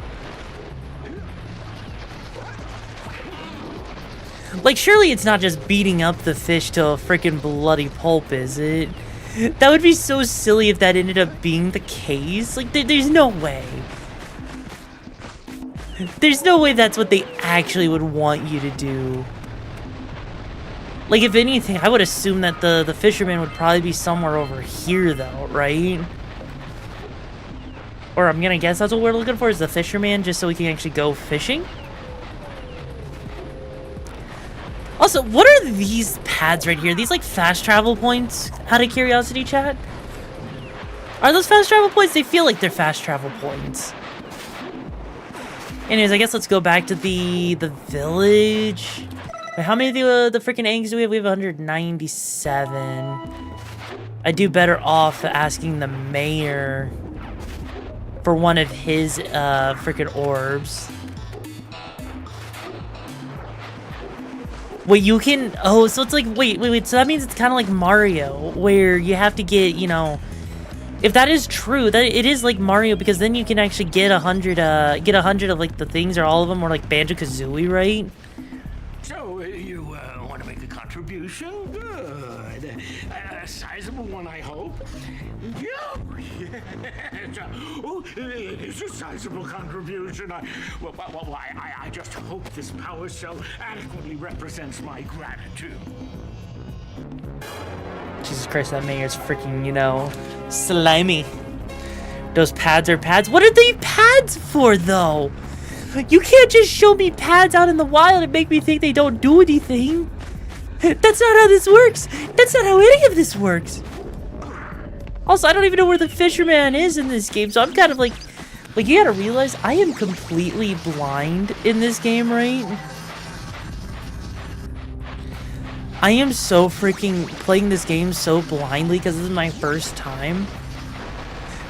Like, surely it's not just beating up the fish to a freaking bloody pulp, is it? That would be so silly if that ended up being the case. Like, there's no way. There's no way that's what they actually would want you to do. Like, if anything, I would assume that the fisherman would probably be somewhere over here, though, right? Or I'm gonna guess that's what we're looking for, is the fisherman, just so we can actually go fishing? Also, what are these pads right here? These, like, fast travel points, out of curiosity, chat? Are those fast travel points? They feel like they're fast travel points. Anyways, I guess let's go back to the village. Wait, how many of the freaking eggs do we have? We have 197. I'd do better off asking the mayor for one of his freaking orbs. Wait, you can... Oh, so it's like... Wait. So that means it's kind of like Mario, where you have to get, If that is true, that it is like Mario, because then you can actually get 100 of, like, the things, or all of them, or like Banjo-Kazooie, right? So, you want to make a contribution? Good. A sizable one, I hope. Yeah. Oh, it's a sizable contribution. I just hope this power cell adequately represents my gratitude. Jesus Christ, that mayor's freaking, slimy. Those pads are pads. What are they pads for, though? You can't just show me pads out in the wild and make me think they don't do anything. That's not how this works. That's not how any of this works. Also, I don't even know where the fisherman is in this game, so I'm kind of like, you gotta realize I am completely blind in this game, right? I am so freaking playing this game so blindly because this is my first time.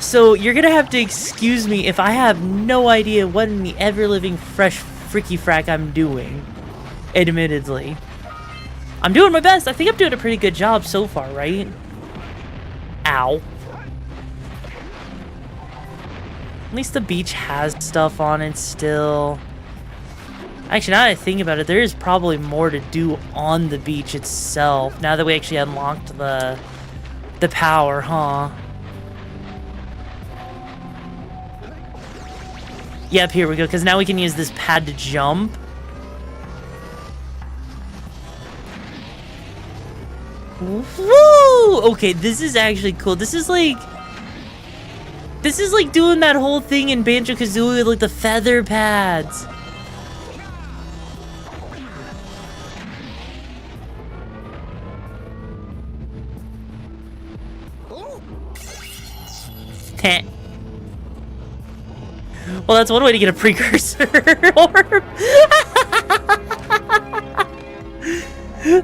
So you're gonna have to excuse me if I have no idea what in the ever-living fresh freaky frack I'm doing. Admittedly. I'm doing my best. I think I'm doing a pretty good job so far, right? Ow. At least the beach has stuff on it still. Actually, now that I think about it, there is probably more to do on the beach itself. Now that we actually unlocked the power, huh? Yep, here we go, because now we can use this pad to jump. Woo! Okay, this is actually cool. This is like doing that whole thing in Banjo-Kazooie with like the feather pads. Heh. Well, that's one way to get a precursor orb.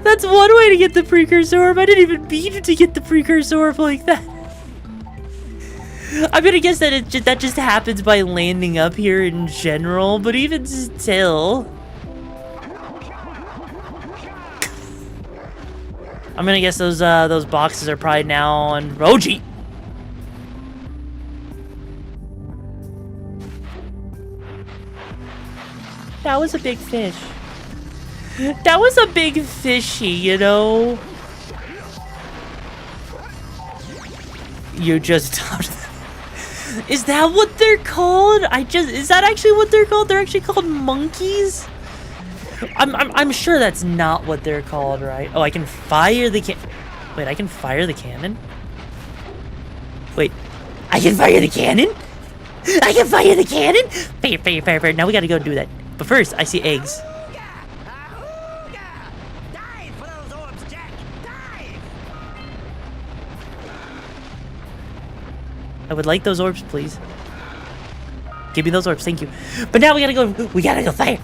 That's one way to get the precursor orb. I didn't even mean to get the precursor orb like that. I'm gonna guess that that just happens by landing up here in general, but even still. I'm gonna guess those boxes are probably now on Roji. That was a big fish. That was a big fishy, you know? You just... Is that what they're called? Is that actually what they're called? They're actually called monkeys? I'm sure that's not what they're called, right? Oh, I can fire the Wait, I can fire the cannon? Wait, I can fire the cannon? I can fire the cannon? Fire. Now we gotta go do that. But first, I see eggs. I would like those orbs, please. Give me those orbs, thank you. But now we gotta go fire.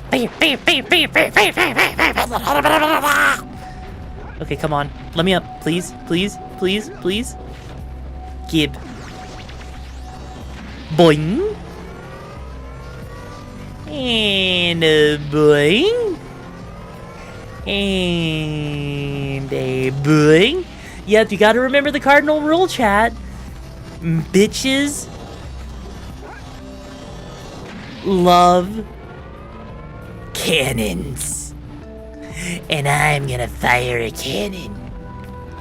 Okay, come on. Let me up, please. Gib. Boing. And a boing. And a boing. Yep, you gotta remember the cardinal rule, chat. Bitches love cannons. And I'm gonna fire a cannon.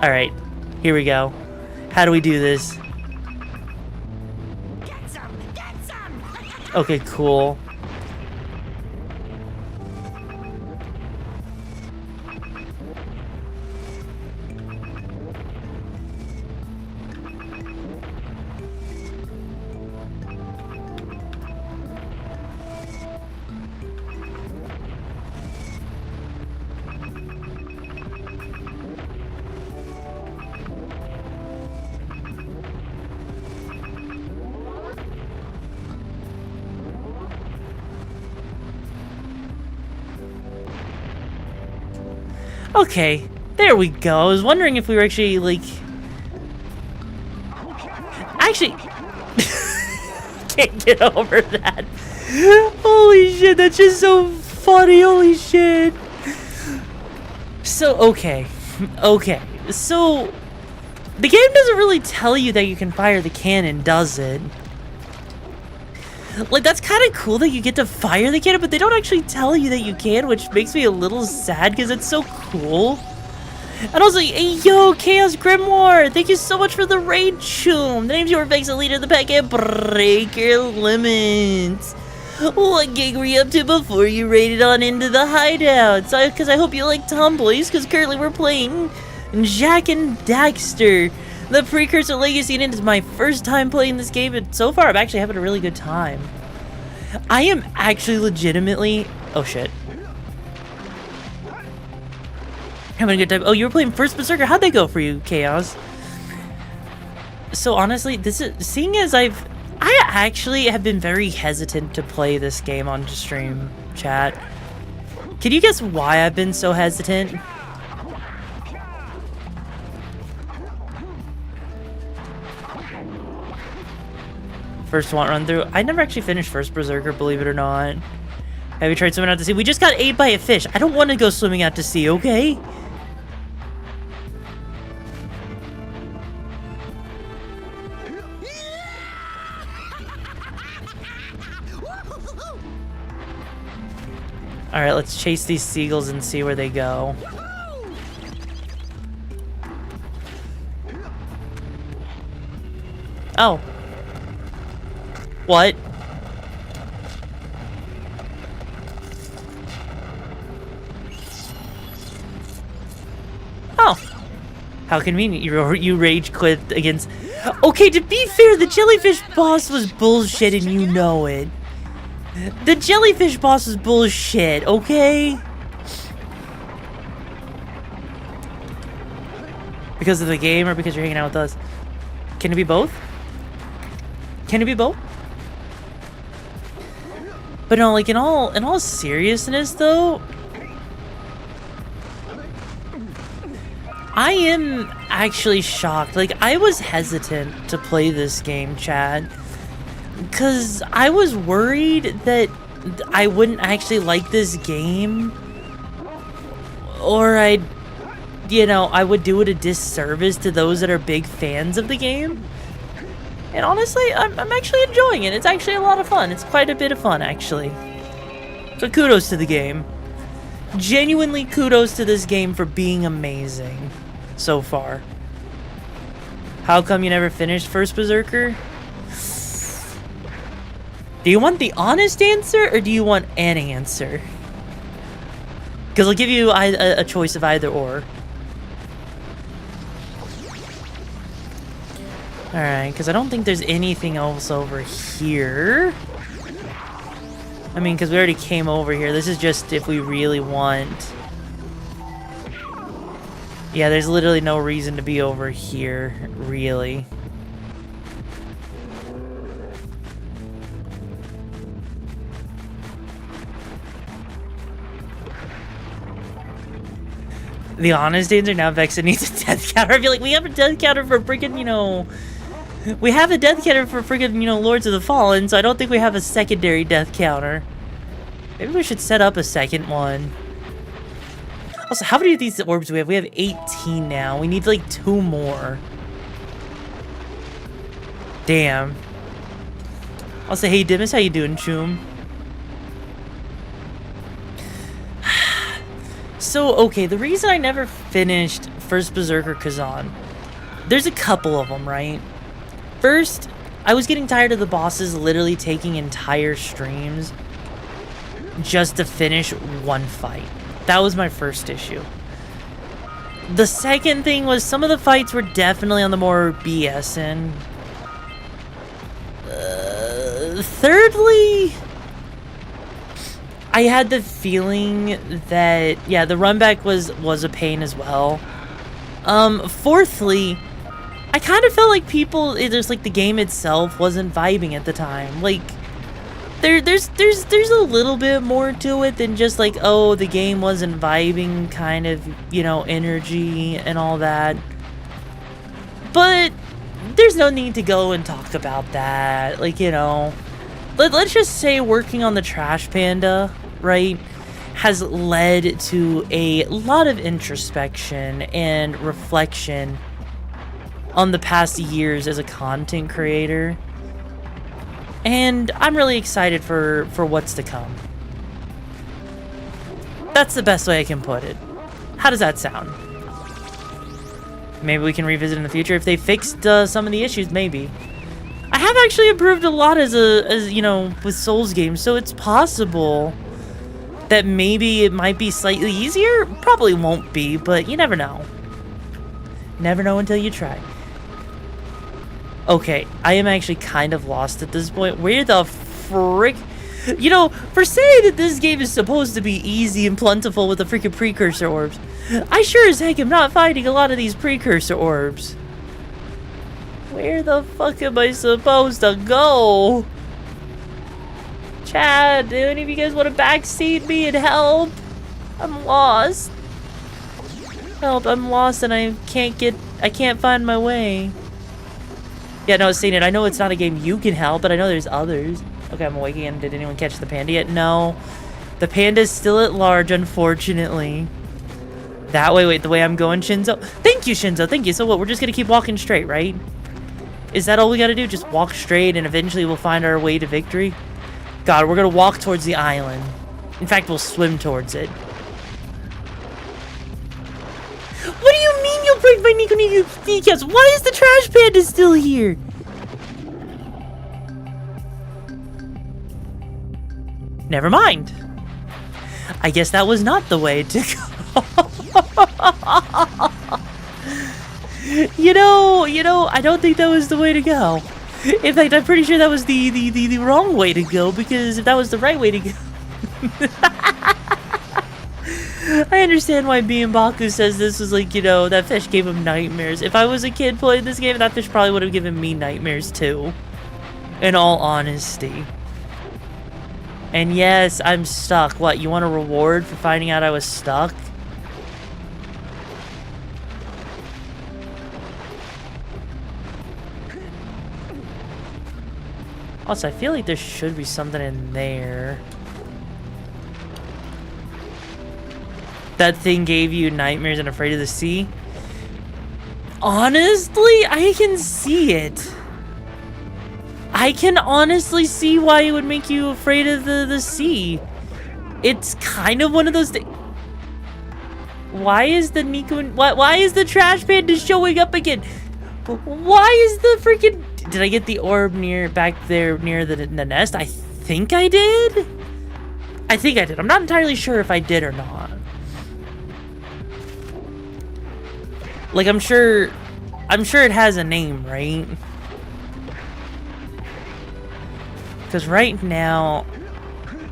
Alright, here we go. How do we do this? Get some! Okay, cool. Okay, there we go. I was wondering if we were actually, like... Actually... Can't get over that. Holy shit, that's just so funny. Holy shit. So, okay. So, the game doesn't really tell you that you can fire the cannon, does it? Like, that's kind of cool that you get to fire the cannon, but they don't actually tell you that you can, which makes me a little sad because it's so cool. And also, hey, yo, Chaos Grimoire, thank you so much for the raid, Choom. The name's YoruVexa, leader of the pack, and Breaker Lemons. What gig were you up to before you raided on into the hideout? Because I hope you like Tomboys, because currently we're playing Jack and Daxter. The Precursor Legacy, and it is my first time playing this game, and so far I'm actually having a really good time. I am actually legitimately... Oh, shit. Having a good time. Oh, you were playing First Berserker. How'd that go for you, Chaos? So, honestly, this is... Seeing as I actually have been very hesitant to play this game on stream, chat. Can you guess why I've been so hesitant? First want run through. I never actually finished first Berserker, believe it or not. Have you tried swimming out to sea? We just got ate by a fish. I don't want to go swimming out to sea, okay? Alright, let's chase these seagulls and see where they go. Oh. What? Oh. How convenient. You rage quit against... Okay, to be fair, the jellyfish boss was bullshit and you know it. The jellyfish boss was bullshit, okay? Because of the game or because you're hanging out with us? Can it be both? Can it be both? But no, like in all seriousness though, I am actually shocked. Like I was hesitant to play this game, Chad. Because I was worried that I wouldn't actually like this game. Or I would do it a disservice to those that are big fans of the game. And honestly, I'm actually enjoying it. It's actually a lot of fun. It's quite a bit of fun, actually. So kudos to the game. Genuinely kudos to this game for being amazing so far. How come you never finished First Berserker? Do you want the honest answer, or do you want an answer? Because I'll give you a choice of either or. Alright, because I don't think there's anything else over here. I mean, because we already came over here. This is just if we really want. Yeah, there's literally no reason to be over here, really. The honest answer, now Vexa needs a death counter. I feel like we have a death counter for freaking, we have a death counter for freaking, Lords of the Fallen, so I don't think we have a secondary death counter. Maybe we should set up a second one. Also, how many of these orbs do we have? We have 18 now. We need, like, 2 more. Damn. Also, hey, Dimas, how you doing, Choom? So, okay, the reason I never finished First Berserker Kazan, there's a couple of them, right? First, I was getting tired of the bosses literally taking entire streams just to finish one fight. That was my first issue. The second thing was some of the fights were definitely on the more BS end. Thirdly, I had the feeling that, yeah, the run back was a pain as well. Fourthly, I kind of felt like there's like the game itself wasn't vibing at the time. Like, there's a little bit more to it than just like, oh, the game wasn't vibing kind of, energy and all that. But there's no need to go and talk about that. Like, let's just say working on the Trash Panda, right, has led to a lot of introspection and reflection on the past years as a content creator. And I'm really excited for what's to come. That's the best way I can put it. How does that sound? Maybe we can revisit in the future if they fixed some of the issues, maybe. I have actually improved a lot as with Souls games, so it's possible that maybe it might be slightly easier. Probably won't be, but you never know. Never know until you try. Okay, I am actually kind of lost at this point. Where the frick? For saying that this game is supposed to be easy and plentiful with the freaking Precursor orbs, I sure as heck am not finding a lot of these Precursor orbs. Where the fuck am I supposed to go? Chad, do any of you guys want to backseat me and help? I'm lost. Help, I'm lost and I can't find my way. Yeah, no, Saint, I know it's not a game you can help, but I know there's others. Okay, I'm awake again. Did anyone catch the panda yet? No. The panda's still at large, unfortunately. That way, wait, the way I'm going, Shinzo? Thank you, Shinzo, thank you. So what, we're just gonna keep walking straight, right? Is that all we gotta do? Just walk straight and eventually we'll find our way to victory? God, we're gonna walk towards the island. In fact, we'll swim towards it. What do you mean you'll break my Nico kneecaps? Why is the trash panda still here? Never mind. I guess that was not the way to go. You know, I don't think that was the way to go. In fact, I'm pretty sure that was the wrong way to go, because if that was the right way to go... I understand why Baku says this was like, you know, that fish gave him nightmares. If I was a kid playing this game, that fish probably would have given me nightmares too. In all honesty. And yes, I'm stuck. What, you want a reward for finding out I was stuck? Also, I feel like there should be something in there. That thing gave you nightmares and afraid of the sea? Honestly, I can see it. I can honestly see why it would make you afraid of the sea. It's kind of one of those things. Why is the Nico... Why is the trash panda showing up again? Why is the freaking... Did I get the orb back there near the nest? I think I did. I think I did. I'm not entirely sure if I did or not. Like, I'm sure it has a name, right? Because right now,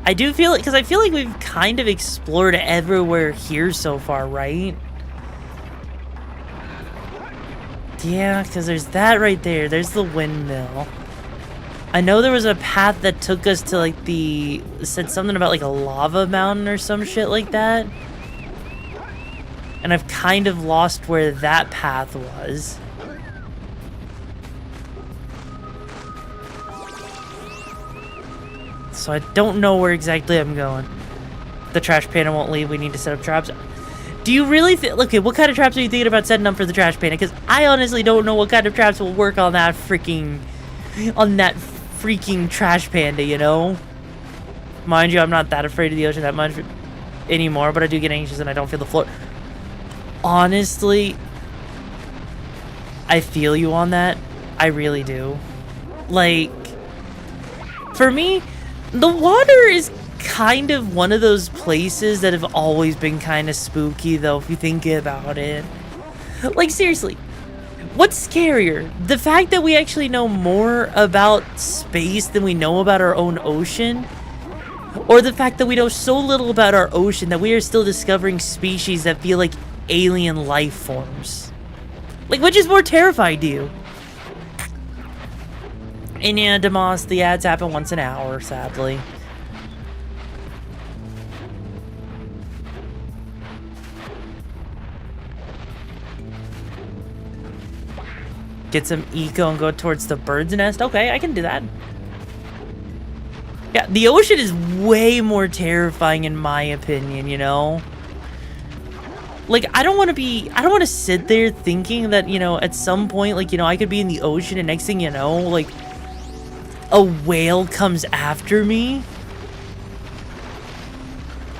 I do feel it, because I feel like we've kind of explored everywhere here so far, right? Yeah, because there's that right there. There's the windmill. I know there was a path that took us to, like, said something about, like, a lava mountain or some shit like that. And I've kind of lost where that path was. So I don't know where exactly I'm going. The trash panda won't leave. We need to set up traps. Do you really think... Okay, what kind of traps are you thinking about setting up for the trash panda? Because I honestly don't know what kind of traps will work on that freaking... trash panda, you know? Mind you, I'm not that afraid of the ocean that much anymore, but I do get anxious and I don't feel the floor. Honestly, I feel you on that. I really do. Like, for me, the water is kind of one of those places that have always been kind of spooky, though, if you think about it. Like, seriously, what's scarier? The fact that we actually know more about space than we know about our own ocean? Or the fact that we know so little about our ocean that we are still discovering species that feel like alien life forms? Like, which is more terrifying to you? And yeah, Demas, the ads happen once an hour, sadly. Get some eco and go towards the bird's nest? Okay, I can do that. Yeah, the ocean is way more terrifying in my opinion, you know? Like, I don't want to sit there thinking that, you know, at some point, like, you know, I could be in the ocean and next thing you know, like, a whale comes after me.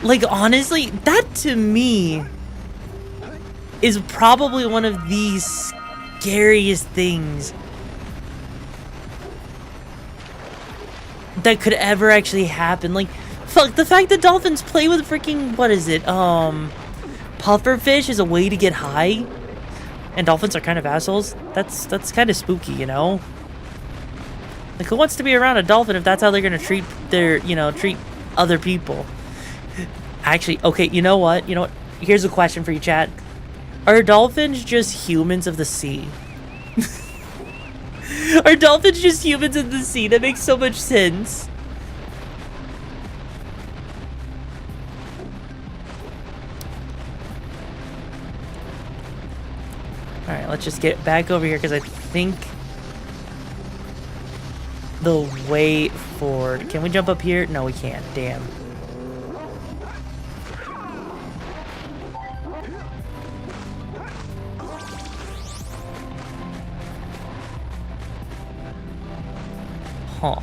Like, honestly, that to me is probably one of the scariest things that could ever actually happen. Like, fuck, the fact that dolphins play with freaking, what is it, pufferfish is a way to get high, and dolphins are kind of assholes. That's kind of spooky, you know? Like, who wants to be around a dolphin if that's how they're gonna treat their, you know, treat other people? Actually, okay, you know what? Here's a question for you, chat. Are dolphins just humans of the sea? Are dolphins just humans of the sea? That makes so much sense. Alright, let's just get back over here because I think the way forward. Can we jump up here? No, we can't. Damn. Huh.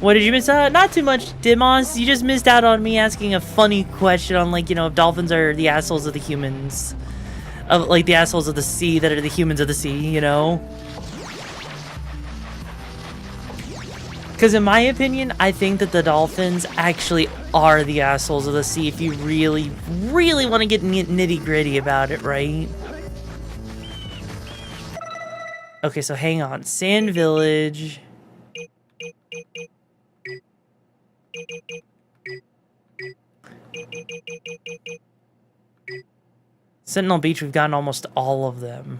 What did you miss out? Not too much, Dimos. You just missed out on me asking a funny question on, like, you know, if dolphins are the assholes of the humans. Of, like, the assholes of the sea that are the humans of the sea, you know? Because in my opinion, I think that the dolphins actually are the assholes of the sea if you really, really want to get nitty-gritty about it, right? Okay, so hang on. Sand Village. Sentinel Beach, we've gotten almost all of them.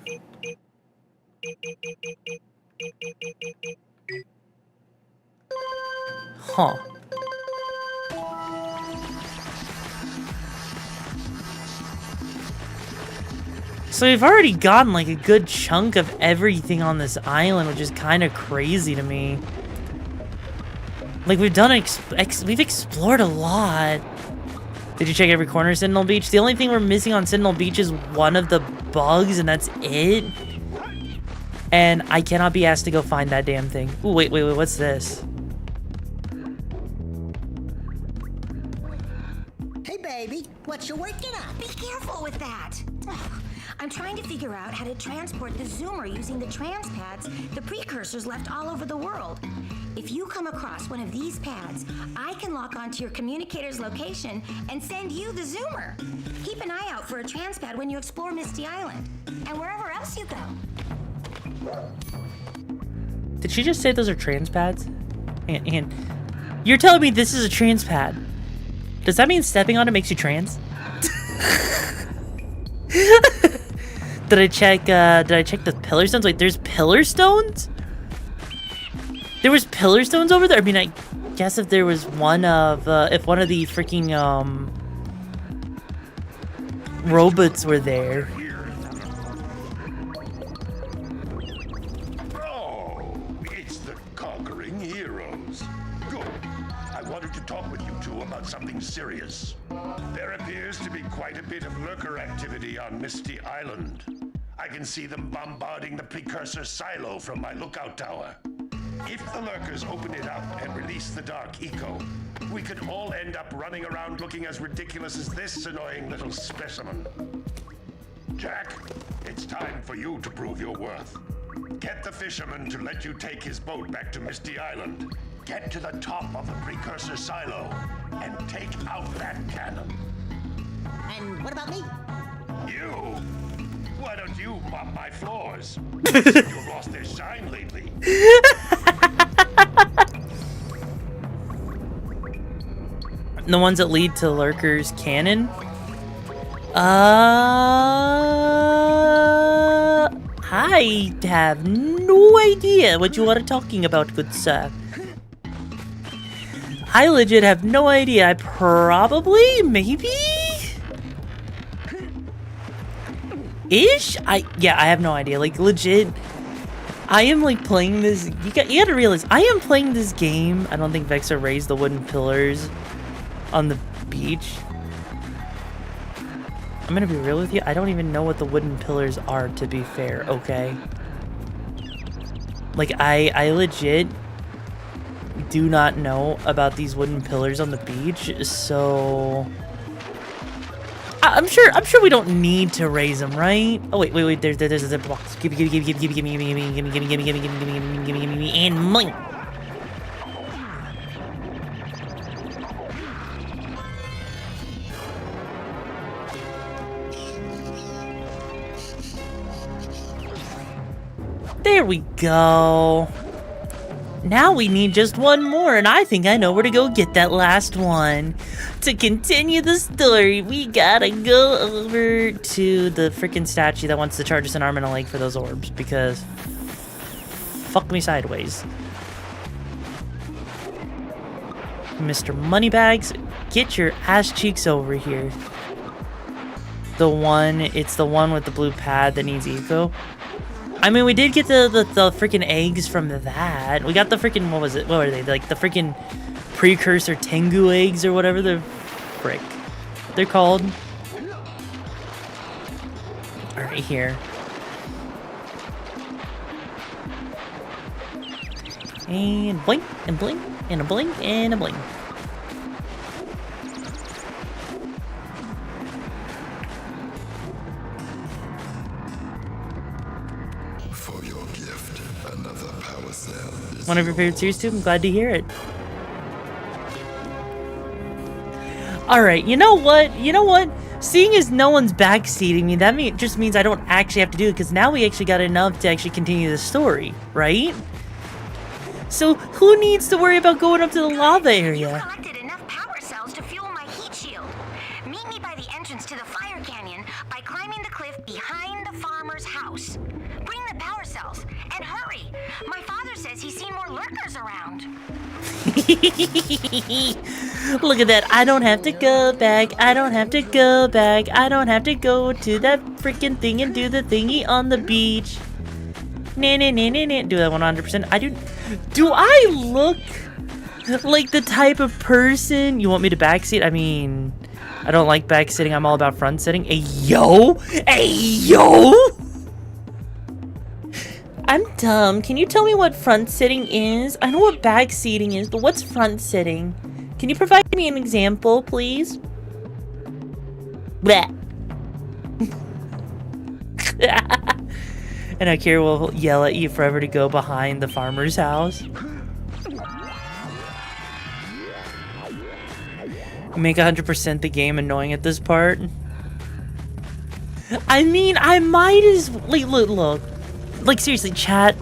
Huh. So we've already gotten like a good chunk of everything on this island, which is kind of crazy to me. Like, we've done we've explored a lot. Did you check every corner of Sentinel Beach? The only thing we're missing on Sentinel Beach is one of the bugs, and that's it. And I cannot be asked to go find that damn thing. Ooh, wait, what's this? Hey, baby, what you working on? Be careful with that. I'm trying to figure out how to transport the Zoomer using the trans pads the Precursors left all over the world. If you come across one of these pads, I can lock onto your communicator's location and send you the Zoomer. Keep an eye out for a trans pad when you explore Misty Island and wherever else you go. Did she just say those are trans pads? And you're telling me this is a trans pad? Does that mean stepping on it makes you trans? Did I check the pillar stones? Wait, there's pillar stones? There was pillar stones over there? I mean, I guess if there was one of, if one of the freaking, robots were there. Oh, it's the conquering heroes. Good. I wanted to talk with you two about something serious. There appears to be quite a bit of lurker activity on Misty Island. I can see them bombarding the Precursor silo from my lookout tower. If the lurkers open it up and release the Dark Eco, we could all end up running around looking as ridiculous as this annoying little specimen. Jack, it's time for you to prove your worth. Get the fisherman to let you take his boat back to Misty Island. Get to the top of the Precursor silo and take out that cannon. And what about me? You? Why don't you mop my floors? You've lost their shine lately. The ones that lead to Lurker's cannon? I have no idea what you are talking about, good sir. I legit have no idea. I probably, maybe? Ish? I have no idea. Like, legit, I am, like, playing this. You gotta realize, I am playing this game. I don't think Vexa raised the wooden pillars on the beach. I'm gonna be real with you. I don't even know what the wooden pillars are, to be fair, okay? Like, I legit do not know about these wooden pillars on the beach, so I'm sure we don't need to raise them, right? Oh wait, there's a box. Give me, and money. There we go. Now we need just one more, and I think I know where to go get that last one. To continue the story, we gotta go over to the freaking statue that wants to charge us an arm and a leg for those orbs, because fuck me sideways. Mr. Moneybags, get your ass cheeks over here. It's the one with the blue pad that needs eco. I mean, we did get the freaking eggs from that. We got the freaking, what was it? What were they? Like the freaking Precursor Tengu eggs or whatever the frick they're called. All right, here. And blink, and blink, and a blink, and a blink. For your gift, another power cell. One of your favorite series too? I'm glad to hear it. Alright, you know what? You know what? Seeing as no one's backseating me, that just means I don't actually have to do it, because now we actually got enough to actually continue the story, right? So, who needs to worry about going up to the lava area? Collected enough power cells to fuel my heat shield. Meet me by the entrance to the fire canyon by climbing the cliff behind the farmer's house. Bring the power cells, and hurry! My father says he's seen more lurkers around. Look at that. I don't have to go back. I don't have to go back. I don't have to go to that freaking thing and do the thingy on the beach. Nah, nah, nah, nah, nah. Do that 100%. Do I look like the type of person you want me to backseat? I mean, I don't like backseating. I'm all about front sitting. Hey, yo! Hey, yo! I'm dumb. Can you tell me what front sitting is? I know what back seating is, but what's front sitting? Can you provide me an example, please? Bleh. And Akira will yell at you forever to go behind the farmer's house. Make 100% the game annoying at this part. I mean, I might as... Look. Like, seriously, chat.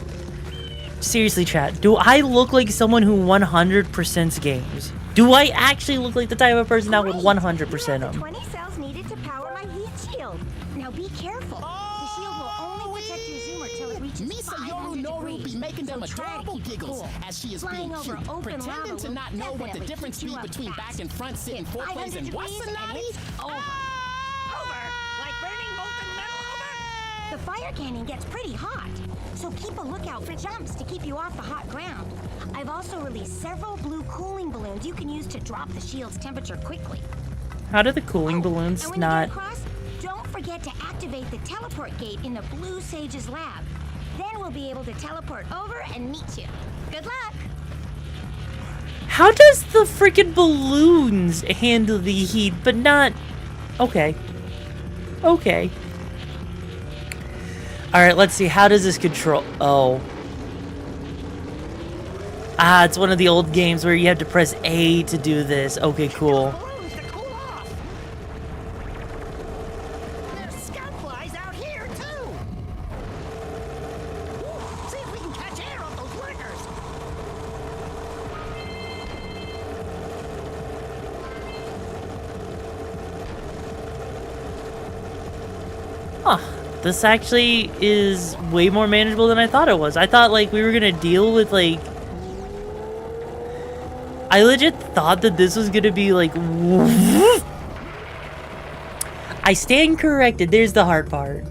Seriously, chat. Do I look like someone who 100%s games? Do I actually look like the type of person that would 100% them? 20 cells needed to power my heat shield. Now be careful. The shield will only protect your zoomer till it reaches 500 degrees. Be making them So try to adorable keep it giggles cool. as she is Flying being over cute, open pretending lava to will not know what the definitely difference heat be you up between fast. back and front sitting Hit foreplays 500 and what's degrees the and naughty? it's over. Like burning molten metal over? The fire canyon gets pretty hot, so keep a lookout for jumps to keep you off the hot ground. I've also released several blue cooling balloons you can use to drop the shield's temperature quickly. How do the cooling balloons And when not... you get across, don't forget to activate the teleport gate in the Blue Sage's lab. Then we'll be able to teleport over and meet you. Good luck! How does the freaking balloons handle the heat, but not... Okay. Okay. Alright, let's see. How does this control... Oh. Ah, it's one of the old games where you have to press A to do this. Okay, cool. There's scoutflies out here, too! See if we can catch air off those lurkers! Huh. This actually is way more manageable than I thought it was. I thought, like, we were gonna deal with, like... I legit thought that this was gonna be, like... I stand corrected. There's the hard part.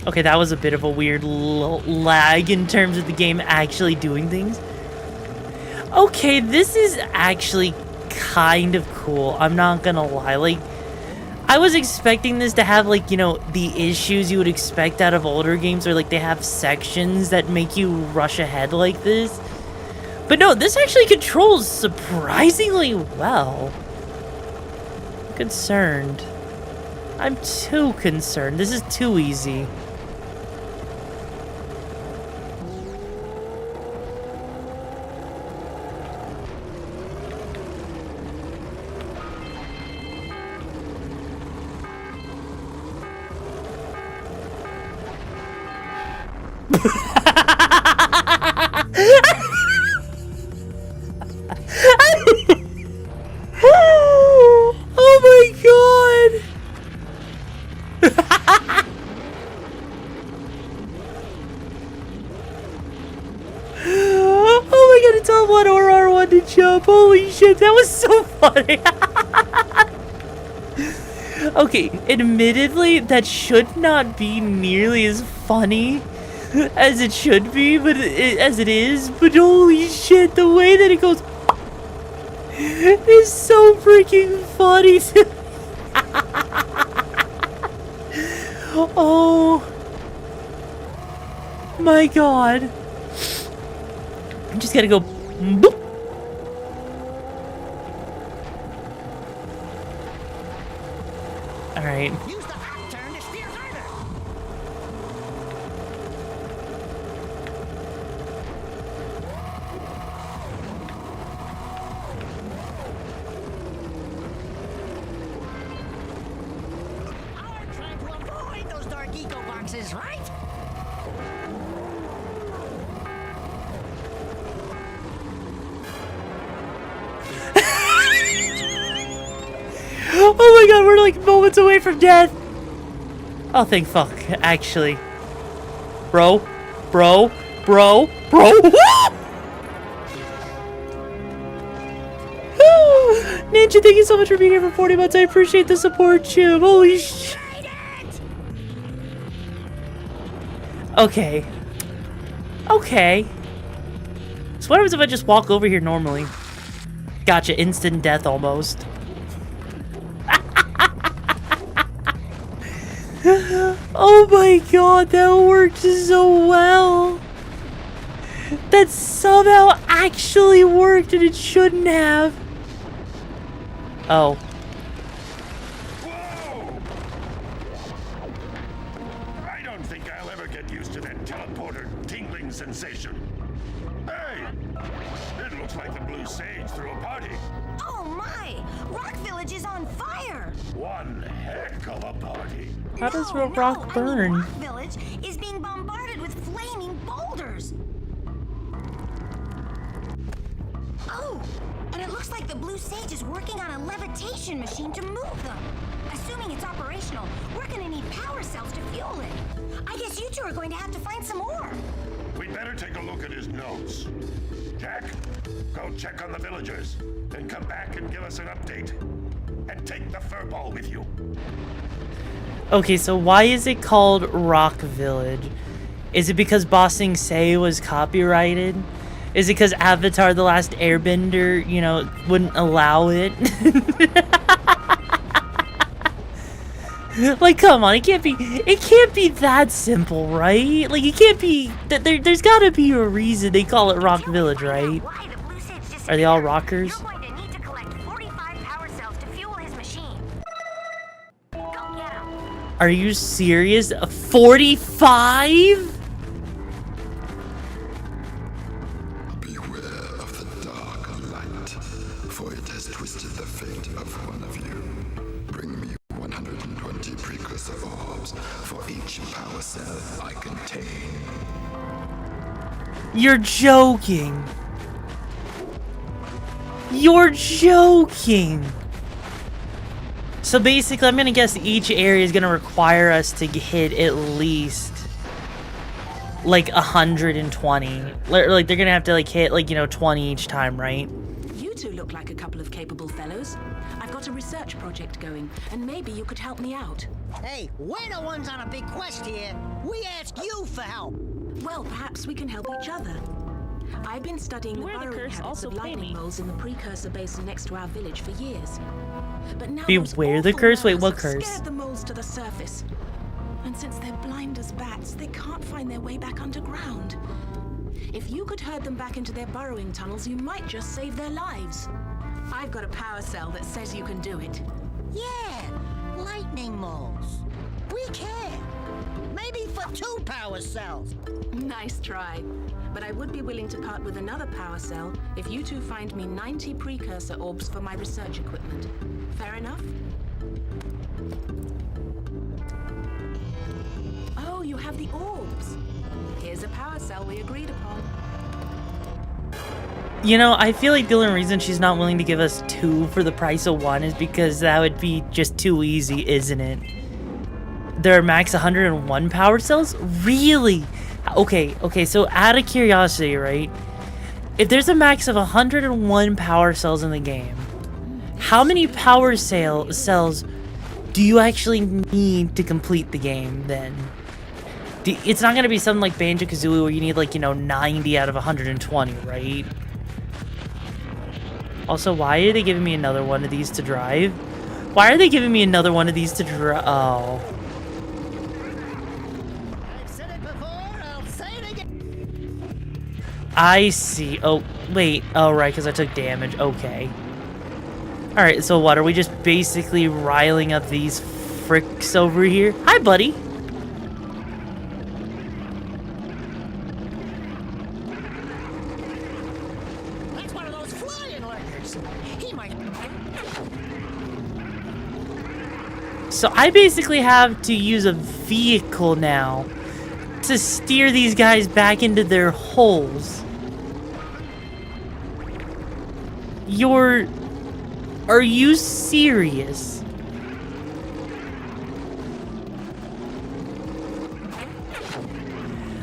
Okay, that was a bit of a weird lag in terms of the game actually doing things. Okay, this is actually kind of cool. I'm not gonna lie. Like, I was expecting this to have, like, you know, the issues you would expect out of older games, or like they have sections that make you rush ahead like this. But no, this actually controls surprisingly well. I'm concerned. I'm too concerned. This is too easy. Oh my god! Oh my god, it's all one or R1 to jump. Holy shit, that was so funny. Okay, admittedly, that should not be nearly as funny as it should be, but as it is. But holy shit, the way that it goes is so freaking funny. Oh my god. I'm just gonna go boop. Alright. Use the hot turn to steer harder. I'm trying to avoid those dark eco boxes, right? Oh my god, we're like moments away from death. Oh, thank fuck, actually. Bro. Ninja, thank you so much for being here for 40 months. I appreciate the support, Jim. Holy shit. Okay. Okay. So what happens if I just walk over here normally? Gotcha, instant death almost. Oh my god, that worked so well. That somehow actually worked and it shouldn't have. Oh. I don't think I'll ever get used to that teleporter tingling sensation. Hey! It looks like the Blue Sage threw a party. Oh my! Rock Village is on fire! One heck of a party. How does a rock burn? Rock Village is being bombarded with flaming boulders. Oh, and it looks like the Blue Sage is working on a levitation machine to move them. Assuming it's operational, we're gonna need power cells to fuel it. I guess you two are going to have to find some more. We'd better take a look at his notes. Jack, go check on the villagers, then come back and give us an update. And take the furball with you. Okay, so why is it called Rock Village? Is it because Bossing Say was copyrighted? Is it because Avatar The Last Airbender, you know, wouldn't allow it? Like, come on, it can't be that simple, right? Like, it can't be that there's gotta be a reason they call it Rock Village, right? Are they all rockers? Are you serious? 45? Beware of the dark light, for it has twisted the fate of one of you. Bring me 120 precursor orbs for each power cell I contain. You're joking. You're joking. So basically, I'm gonna guess each area is gonna require us to hit at least like 120. Like they're gonna have to like hit like, you know, 20 each time, right? You two look like a couple of capable fellows. I've got a research project going, and maybe you could help me out. Hey, we're the ones on a big quest here. We ask you for help. Well, perhaps we can help each other. I've been studying the burrowing habits of lightning moles in the Precursor basin next to our village for years. But now Beware the curse? Wait, what curse? Scared the moles to the surface. And since they're blind as bats, they can't find their way back underground. If you could herd them back into their burrowing tunnels, you might just save their lives. I've got a power cell that says you can do it. Yeah, lightning moles. We can. Maybe for 2 power cells. Nice try. But I would be willing to part with another power cell if you two find me 90 precursor orbs for my research equipment. Fair enough? Oh, you have the orbs. Here's a power cell we agreed upon. You know, I feel like the only reason she's not willing to give us 2 for the price of 1 is because that would be just too easy, isn't it? There are max 101 power cells? Really? Okay, so out of curiosity, right? If there's a max of 101 power cells in the game, how many power cells do you actually need to complete the game then? It's not going to be something like Banjo-Kazooie where you need, like, you know, 90 out of 120, right? Also, why are they giving me another one of these to drive? Why are they giving me another one of these to drive? Oh. I've said it before, I'll say it again. I see. Oh, wait. Oh, right, because I took damage. Okay. Alright, so what? Are we just basically riling up these fricks over here? Hi, buddy. That's one of those flying lurkers. He might. So I basically have to use a vehicle now to steer these guys back into their holes. Are you serious?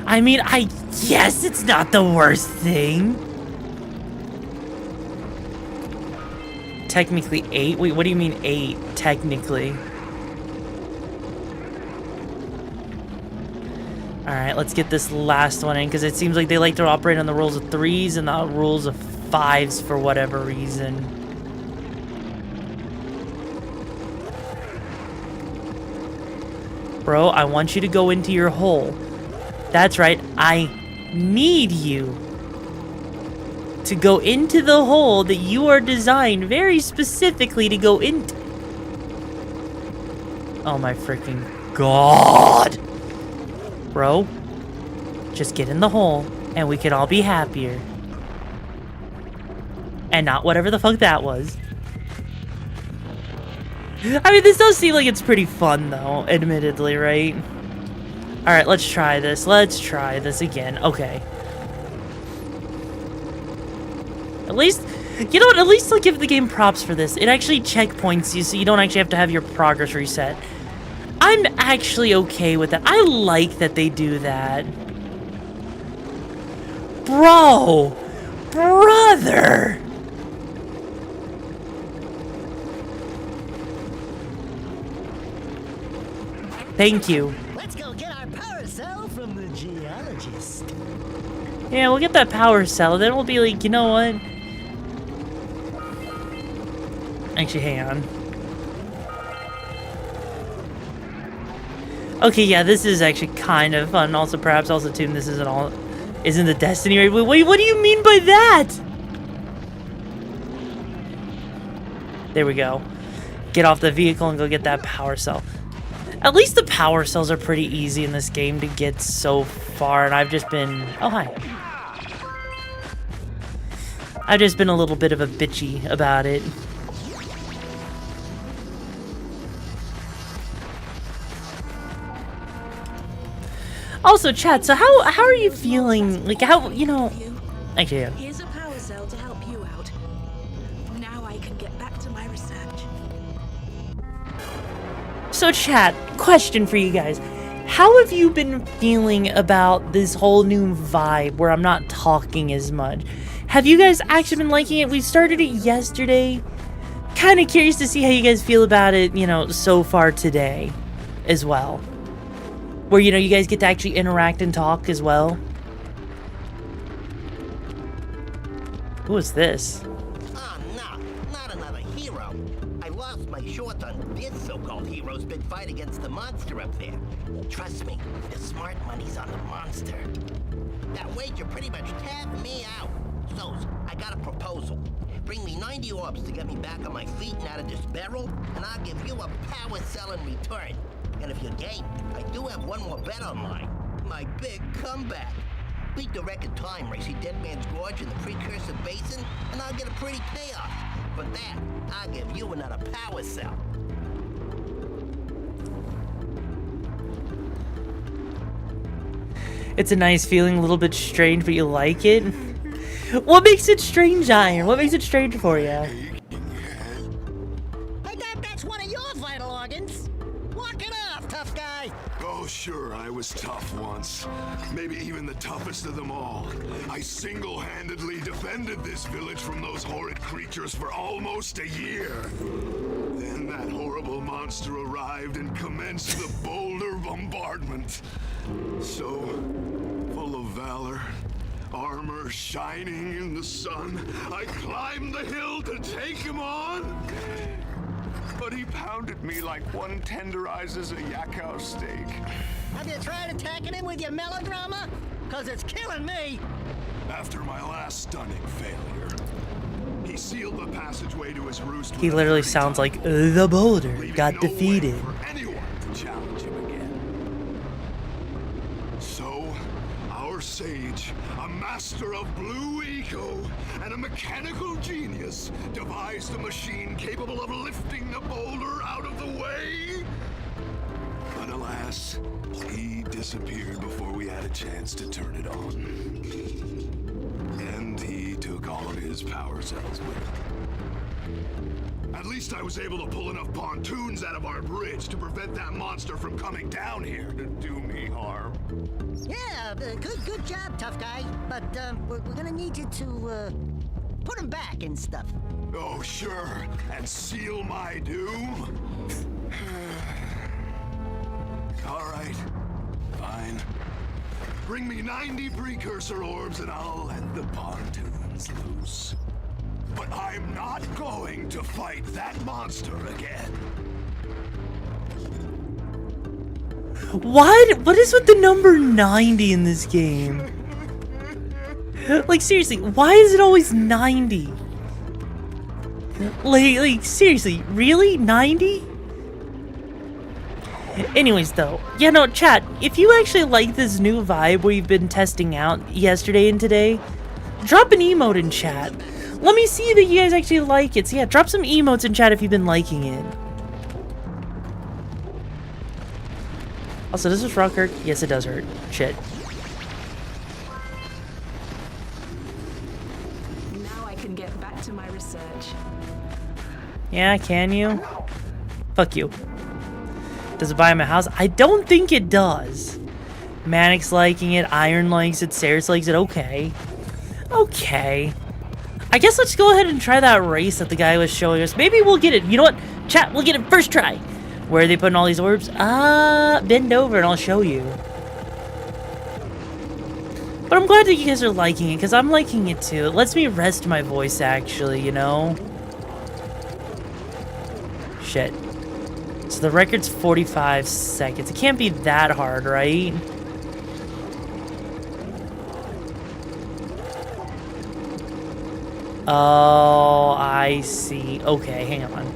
I mean, I guess it's not the worst thing. Technically 8? Wait, what do you mean 8, technically? Alright, let's get this last one in, because it seems like they like to operate on the rules of 3s and not rules of 5s for whatever reason. Bro, I want you to go into your hole. That's right, I need you to go into the hole that you are designed very specifically to go into. Oh my freaking god. Bro, just get in the hole and we could all be happier. And not whatever the fuck that was. I mean, this does seem like it's pretty fun, though, admittedly, right? Alright, let's try this. Let's try this again. Okay. At least, you know what? At least I'll give the game props for this. It actually checkpoints you, so you don't actually have to have your progress reset. I'm actually okay with that. I like that they do that. Bro! Brother! Thank you. Let's go get our power cell from the geologist. Yeah, we'll get that power cell, then we'll be like, you know what? Actually, hang on. Okay, yeah, this is actually kind of fun. Also, perhaps also, too, this isn't the Destiny raid. Wait, what do you mean by that? There we go. Get off the vehicle and go get that power cell. At least the power cells are pretty easy in this game to get so far, and I've just been... Oh, hi. I've just been a little bit of a bitchy about it. Also, chat, so how are you feeling? Like, how, you know... Actually, yeah. Here's a power cell to help you out. Now I can get back to my research. So, chat, question for you guys. How have you been feeling about this whole new vibe where I'm not talking as much? Have you guys actually been liking it? We started it yesterday. Kind of curious to see how you guys feel about it, you know, so far today as well. Where, you know, you guys get to actually interact and talk as well. Who is this? Oh, no, not another hero. I lost my short on this so-called hero's big fight against the monster up there. Trust me, the smart money's on the monster. That wager pretty much tapped me out. So, I got a proposal. Bring me 90 orbs to get me back on my feet and out of this barrel, and I'll give you a power cell in return. And if you're game, I do have one more bet on mine. My big comeback. Beat the record time race at Dead Man's Gorge in the Precursor Basin, and I'll get a pretty payoff. For that, I'll give you another power cell. It's a nice feeling, a little bit strange, but you like it? What makes it strange, Iron? What makes it strange for you? I thought that's one of your vital organs. Walk it off, tough guy. Oh, sure, I was tough once. Maybe even the toughest of them all. I single-handedly defended this village from those horrid creatures for almost a year. Then that horrible monster arrived and commenced the boulder bombardment. So, full of valor, armor shining in the sun, I climbed the hill to take him on. But he pounded me like one tenderizes a yakao steak. Have you tried attacking him with your melodrama? Cause it's killing me. After my last stunning failure, he sealed the passageway to his roost. He literally sounds like the boulder got defeated. For anyone to challenge him again. So, our sage, a master of blue eco and a mechanical genius, devised a machine capable of lifting the boulder out of the way. But alas, he disappeared before we had a chance to turn it on. And he took all of his power cells with him. At least I was able to pull enough pontoons out of our bridge to prevent that monster from coming down here to do me harm. Yeah, good job, tough guy. But we're gonna need you to put him back and stuff. Oh, sure, and seal my doom? All right, fine. Bring me 90 precursor orbs and I'll let the pontoons loose. But I'm not going to fight that monster again. What is with the number 90 in this game? Like, seriously, why is it always 90? Like, seriously, really? 90? Anyways, though, yeah, no, chat, if you actually like this new vibe we've been testing out yesterday and today, drop an emote in chat. Let me see that you guys actually like it. So yeah, drop some emotes in chat if you've been liking it. Also, does this rock hurt? Yes, it does hurt. Shit. Now I can get back to my research. Yeah, can you? Fuck you. Does it buy him a house? I don't think it does. Manic's liking it, Iron likes it, Ceres likes it. Okay. Okay. I guess let's go ahead and try that race that the guy was showing us. Maybe we'll get it. You know what? Chat, we'll get it first try. Where are they putting all these orbs? Bend over and I'll show you. But I'm glad that you guys are liking it, because I'm liking it too. It lets me rest my voice, actually, you know? Shit. So the record's 45 seconds. It can't be that hard, right? Oh, I see. Okay, hang on.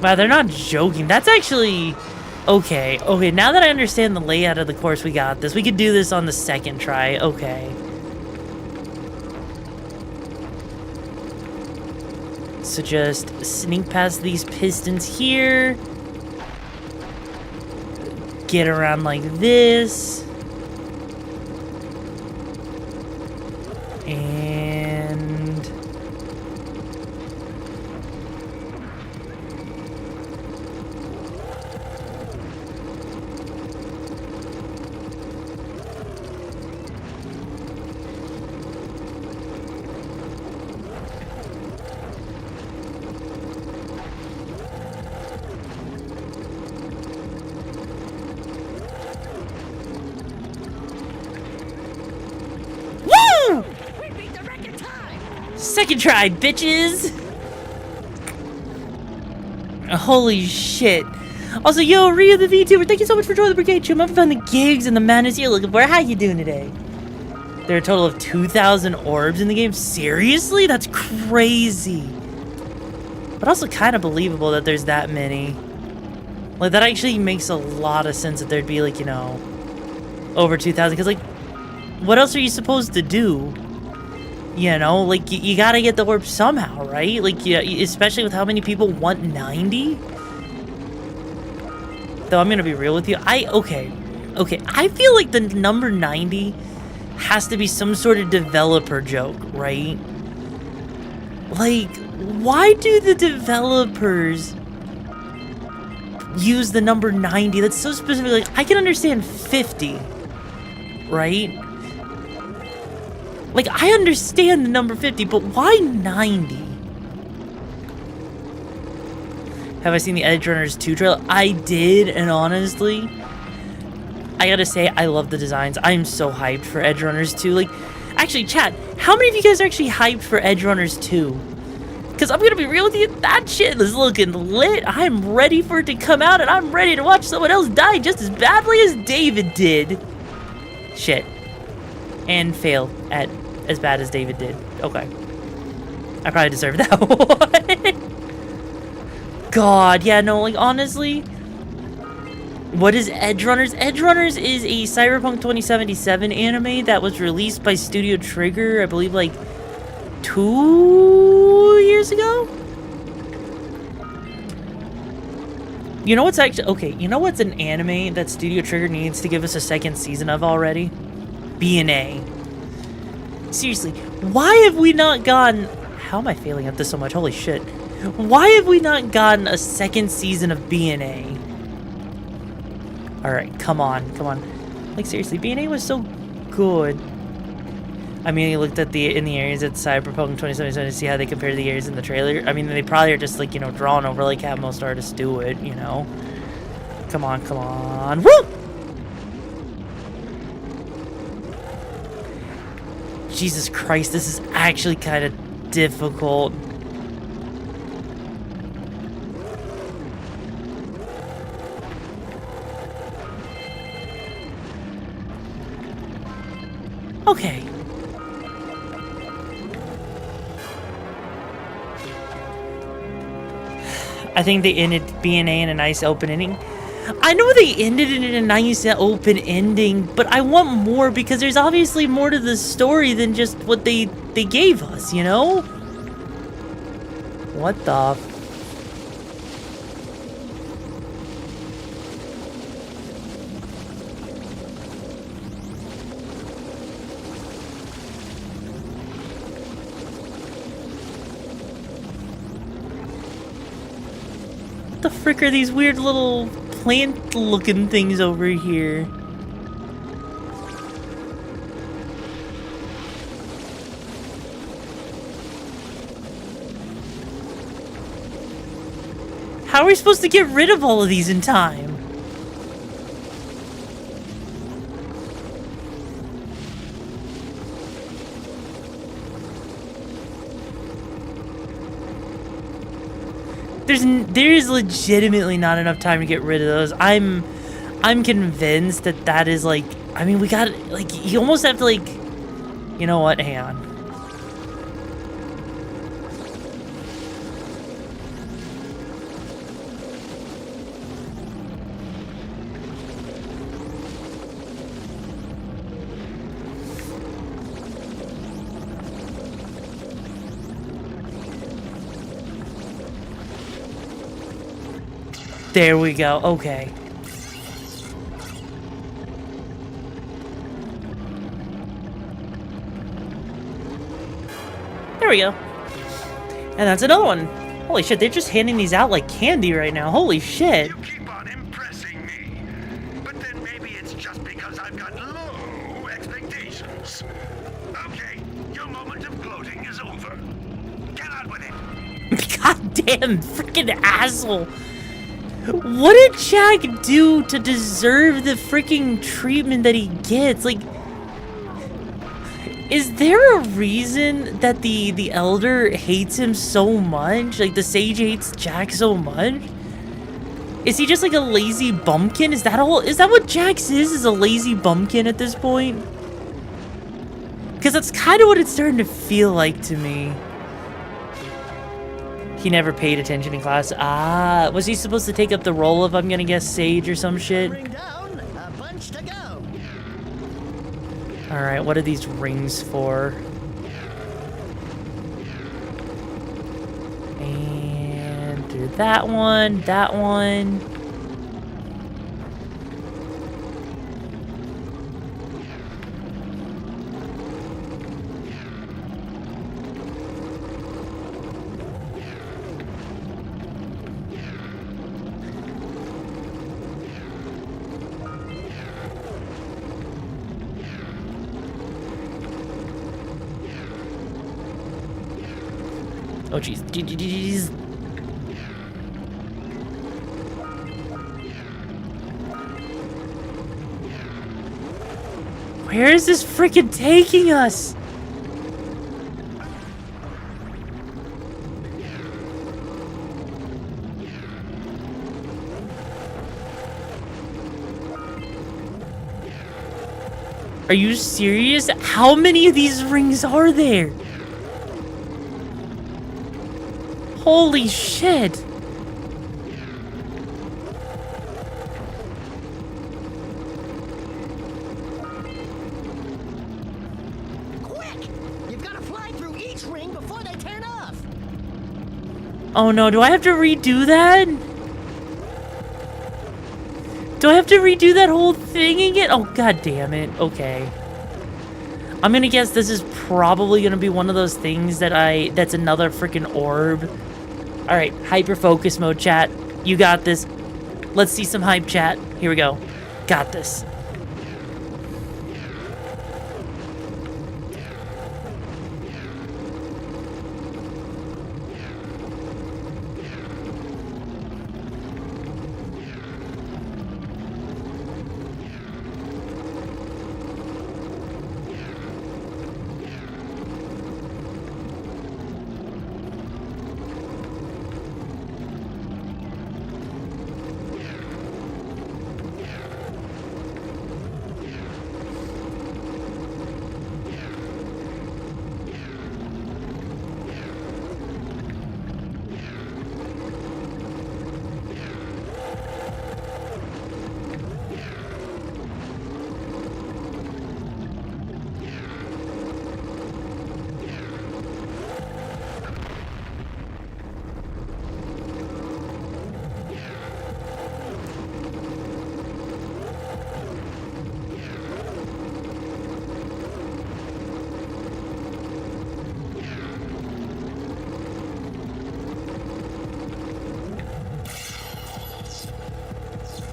Wow, they're not joking. That's actually... Okay, okay, now that I understand the layout of the course, we got this. We could do this on the second try. Okay. So just sneak past these pistons here. Get around like this. And... Second try, bitches! Holy shit. Also, yo, Rhea the VTuber, thank you so much for joining the Brigade Chum. I've found the gigs and the madness you're looking for. How you doing today? There are a total of 2,000 orbs in the game. Seriously? That's crazy. But also kind of believable that there's that many. Like, that actually makes a lot of sense that there'd be, like, you know, over 2,000. Because, like, what else are you supposed to do? You know, like, you gotta get the orb somehow, right? Like, yeah, especially with how many people want 90. Though, I'm gonna be real with you. Okay. I feel like the number 90 has to be some sort of developer joke, right? Like, why do the developers use the number 90? That's so specific. Like, I can understand 50, right? Like, I understand the number 50, but why 90? Have I seen the Edge Runners 2 trailer? I did, and honestly, I gotta say, I love the designs. I am so hyped for Edge Runners 2. Like, actually, chat, how many of you guys are actually hyped for Edge Runners 2? Because I'm gonna be real with you, that shit is looking lit. I'm ready for it to come out, and I'm ready to watch someone else die just as badly as David did. Shit. And fail at as bad as David did. Okay. I probably deserve that one. God, yeah, no, like, honestly, what is Edge Runners? Edge Runners is a Cyberpunk 2077 anime that was released by Studio Trigger, I believe, like, 2 years ago? You know what's actually... Okay, you know what's an anime that Studio Trigger needs to give us a second season of already? B&A. Seriously, why have we not gotten... How am I failing at this so much? Holy shit. Why have we not gotten a second season of B&A? Alright, come on. Like, seriously, B&A was so good. I mean, you looked at in the areas at Cyberpunk 2077 to see how they compare to the areas in the trailer. I mean, they probably are just, like, you know, drawn over like how most artists do it, you know? Come on. Woo! Jesus Christ, this is actually kind of difficult. Okay. I think they ended B&A in a nice open ending. I know they ended it in a nice open ending, but I want more because there's obviously more to the story than just what they gave us, you know? What the... What the frick are these weird little plant-looking things over here? How are we supposed to get rid of all of these in time? There is legitimately not enough time to get rid of those. I'm convinced that is like, I mean, we got, like, you almost have to, like, you know what, hang on. There we go. Okay. There we go. And that's another one. Holy shit, they're just handing these out like candy right now. Holy shit. You keep on impressing me. But then maybe it's just because I've got low expectations. Okay, your moment of gloating is over. Get on with it. Goddamn freaking asshole. What did Jack do to deserve the freaking treatment that he gets? Like, is there a reason that the Elder hates him so much? Like, the Sage hates Jack so much? Is he just like a lazy bumpkin? Is that all? Is that what Jax is a lazy bumpkin at this point? Because that's kind of what it's starting to feel like to me. He never paid attention in class. Ah, was he supposed to take up the role of, I'm gonna guess, Sage or some shit? Bring down a bunch to go. Alright, what are these rings for? And do that one, that one. Oh jeez. Jeez. Where is this freaking taking us? Are you serious? How many of these rings are there? Holy shit! Quick! You've got to fly through each ring before they turn off. Oh no, do I have to redo that? Do I have to redo that whole thing again? Oh god damn it. Okay. I'm gonna guess this is probably gonna be one of those things that's another freaking orb. Alright, hyper focus mode, chat. You got this. Let's see some hype, chat. Here we go. Got this.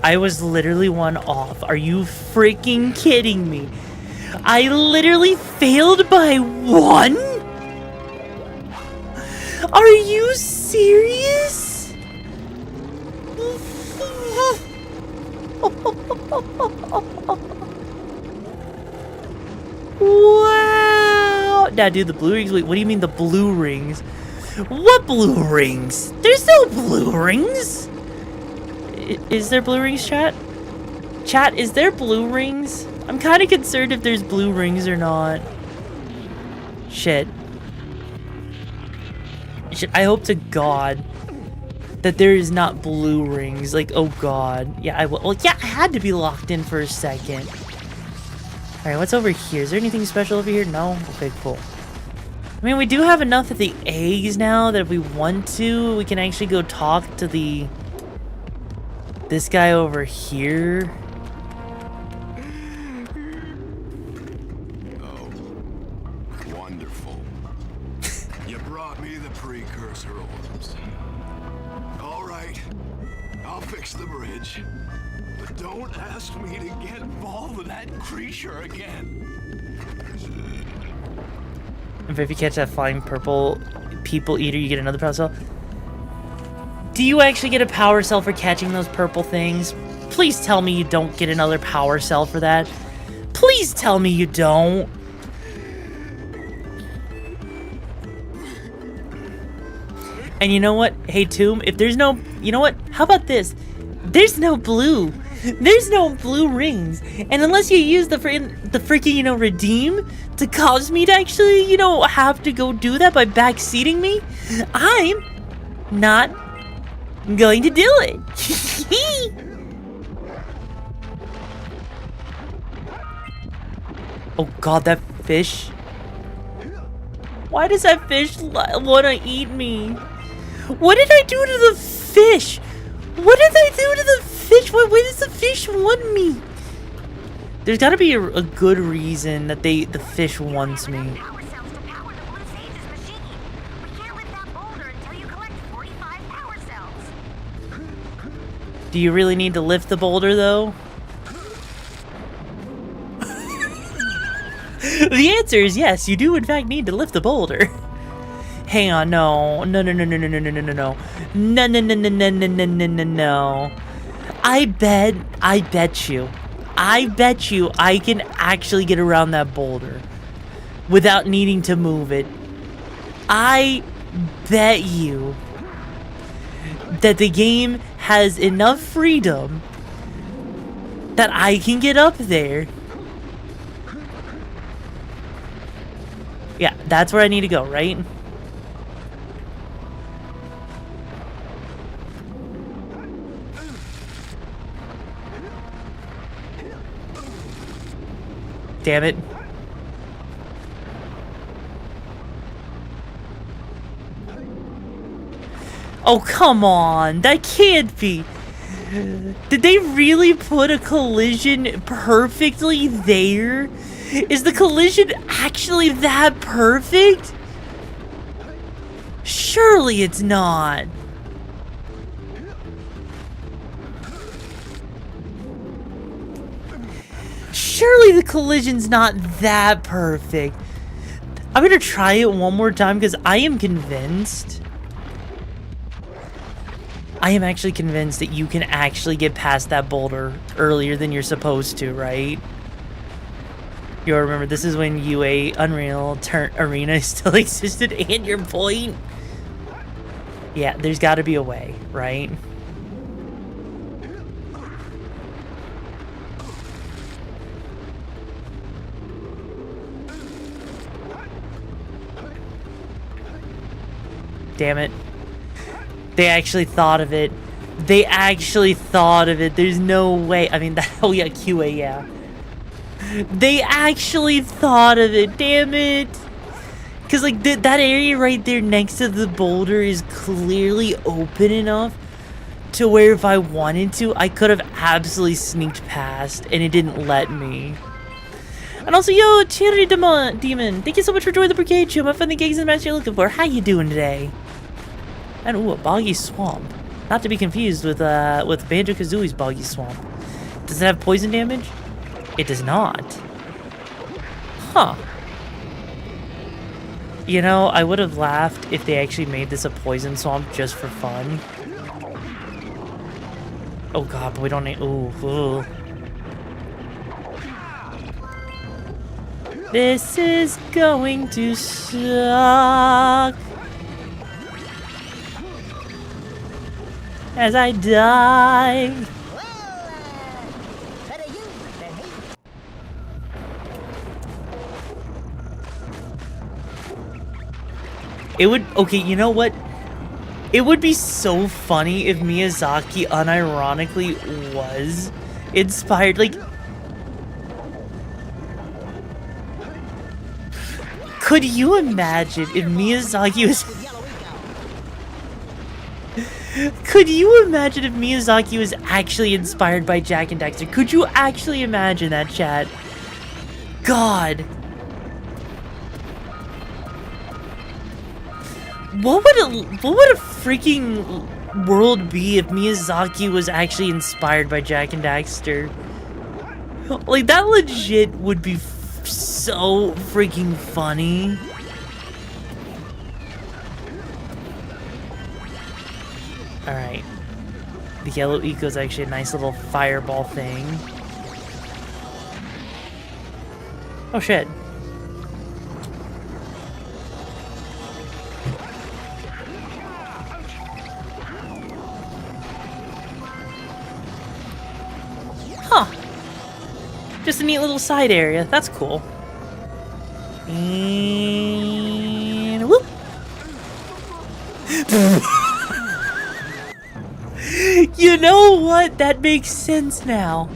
I was literally one off. Are you freaking kidding me? I literally failed by one? Are you serious? Wow. Now, dude, the blue rings. Wait, what do you mean the blue rings? What blue rings? There's no blue rings. Is there blue rings, chat? Chat, is there blue rings? I'm kind of concerned if there's blue rings or not. Shit. I hope to God that there is not blue rings. Like, oh God. Yeah, I will. Well, yeah, I had to be locked in for a second. Alright, what's over here? Is there anything special over here? No? Okay, cool. I mean, we do have enough of the eggs now that if we want to, we can actually go talk to this guy over here. Oh, wonderful. You brought me the precursor orbs. All right, I'll fix the bridge. But don't ask me to get involved with that creature again. And if you catch that flying purple people eater, you get another power cell. Do you actually get a power cell for catching those purple things? Please tell me you don't get another power cell for that. Please tell me you don't. And you know what? Hey, Tomb, if there's no... You know what? How about this? There's no blue. There's no blue rings. And unless you use the freaking, you know, redeem to cause me to actually, you know, have to go do that by backseating me, I'm not going to do it. Oh god, that fish. Why does that fish want to eat me? What did I do to the fish? What did I do to the fish? Why does the fish want me? There's got to be a good reason that the fish wants me. Do you really need to lift the boulder, though? The answer is yes, you do in fact need to lift the boulder. Hang on, no. No. I bet you I can actually get around that boulder without needing to move it. I bet you that the game has enough freedom that I can get up there. Yeah, that's where I need to go, right? Damn it. Oh, come on. That can't be. Did they really put a collision perfectly there? Is the collision actually that perfect? Surely it's not. Surely the collision's not that perfect. I'm gonna try it one more time because I am convinced. I am actually convinced that you can actually get past that boulder earlier than you're supposed to, right? You'll remember this is when UA Unreal Arena still existed and your point. Yeah, there's got to be a way, right? Damn it. They actually thought of it. They actually thought of it. There's no way. I mean, oh yeah, QA, yeah. They actually thought of it. Damn it. Because, like, that area right there next to the boulder is clearly open enough to where if I wanted to, I could have absolutely sneaked past, and it didn't let me. And also, yo, Cherry Demon, thank you so much for joining the Brigade show. I find the gigs and match you're looking for. How you doing today? And ooh, a boggy swamp. Not to be confused with Banjo-Kazooie's boggy swamp. Does it have poison damage? It does not. Huh. You know, I would have laughed if they actually made this a poison swamp just for fun. Oh god, but we don't need... Ooh. This is going to suck. As I die. It would, okay, you know what? It would be so funny if Miyazaki unironically was inspired, like... Could you imagine if Miyazaki was... Could you imagine if Miyazaki was actually inspired by Jak and Daxter? Could you actually imagine that, chat? God. What would a freaking world be if Miyazaki was actually inspired by Jak and Daxter? Like, that legit would be so freaking funny. Alright. The yellow eco is actually a nice little fireball thing. Oh shit. Just a neat little side area. That's cool. And whoop. You know what? That makes sense now.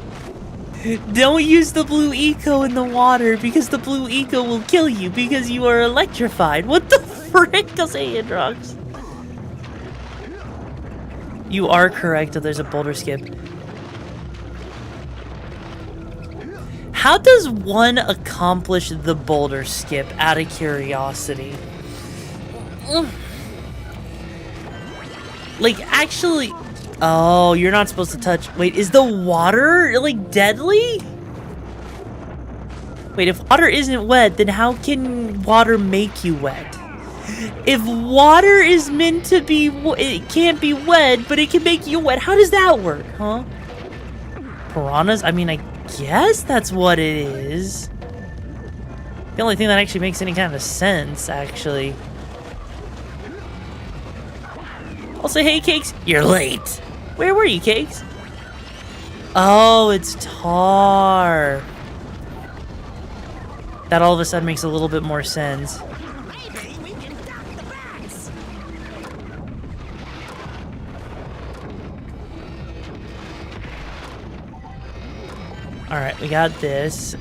Don't use the blue eco in the water because the blue eco will kill you because you are electrified. What the frick? I'll say it, drugs. You are correct that there's a boulder skip. How does one accomplish the boulder skip out of curiosity? Like, actually... Oh, you're not supposed to touch... Wait, is the water, like, deadly? Wait, if water isn't wet, then how can water make you wet? If water is meant to be... It can't be wet, but it can make you wet. How does that work, huh? Piranhas? I mean, I guess that's what it is. The only thing that actually makes any kind of sense, actually. Also, hey, Cakes, you're late. Where were you, Cakes? Oh, it's tar. That all of a sudden makes a little bit more sense. Alright, we got this.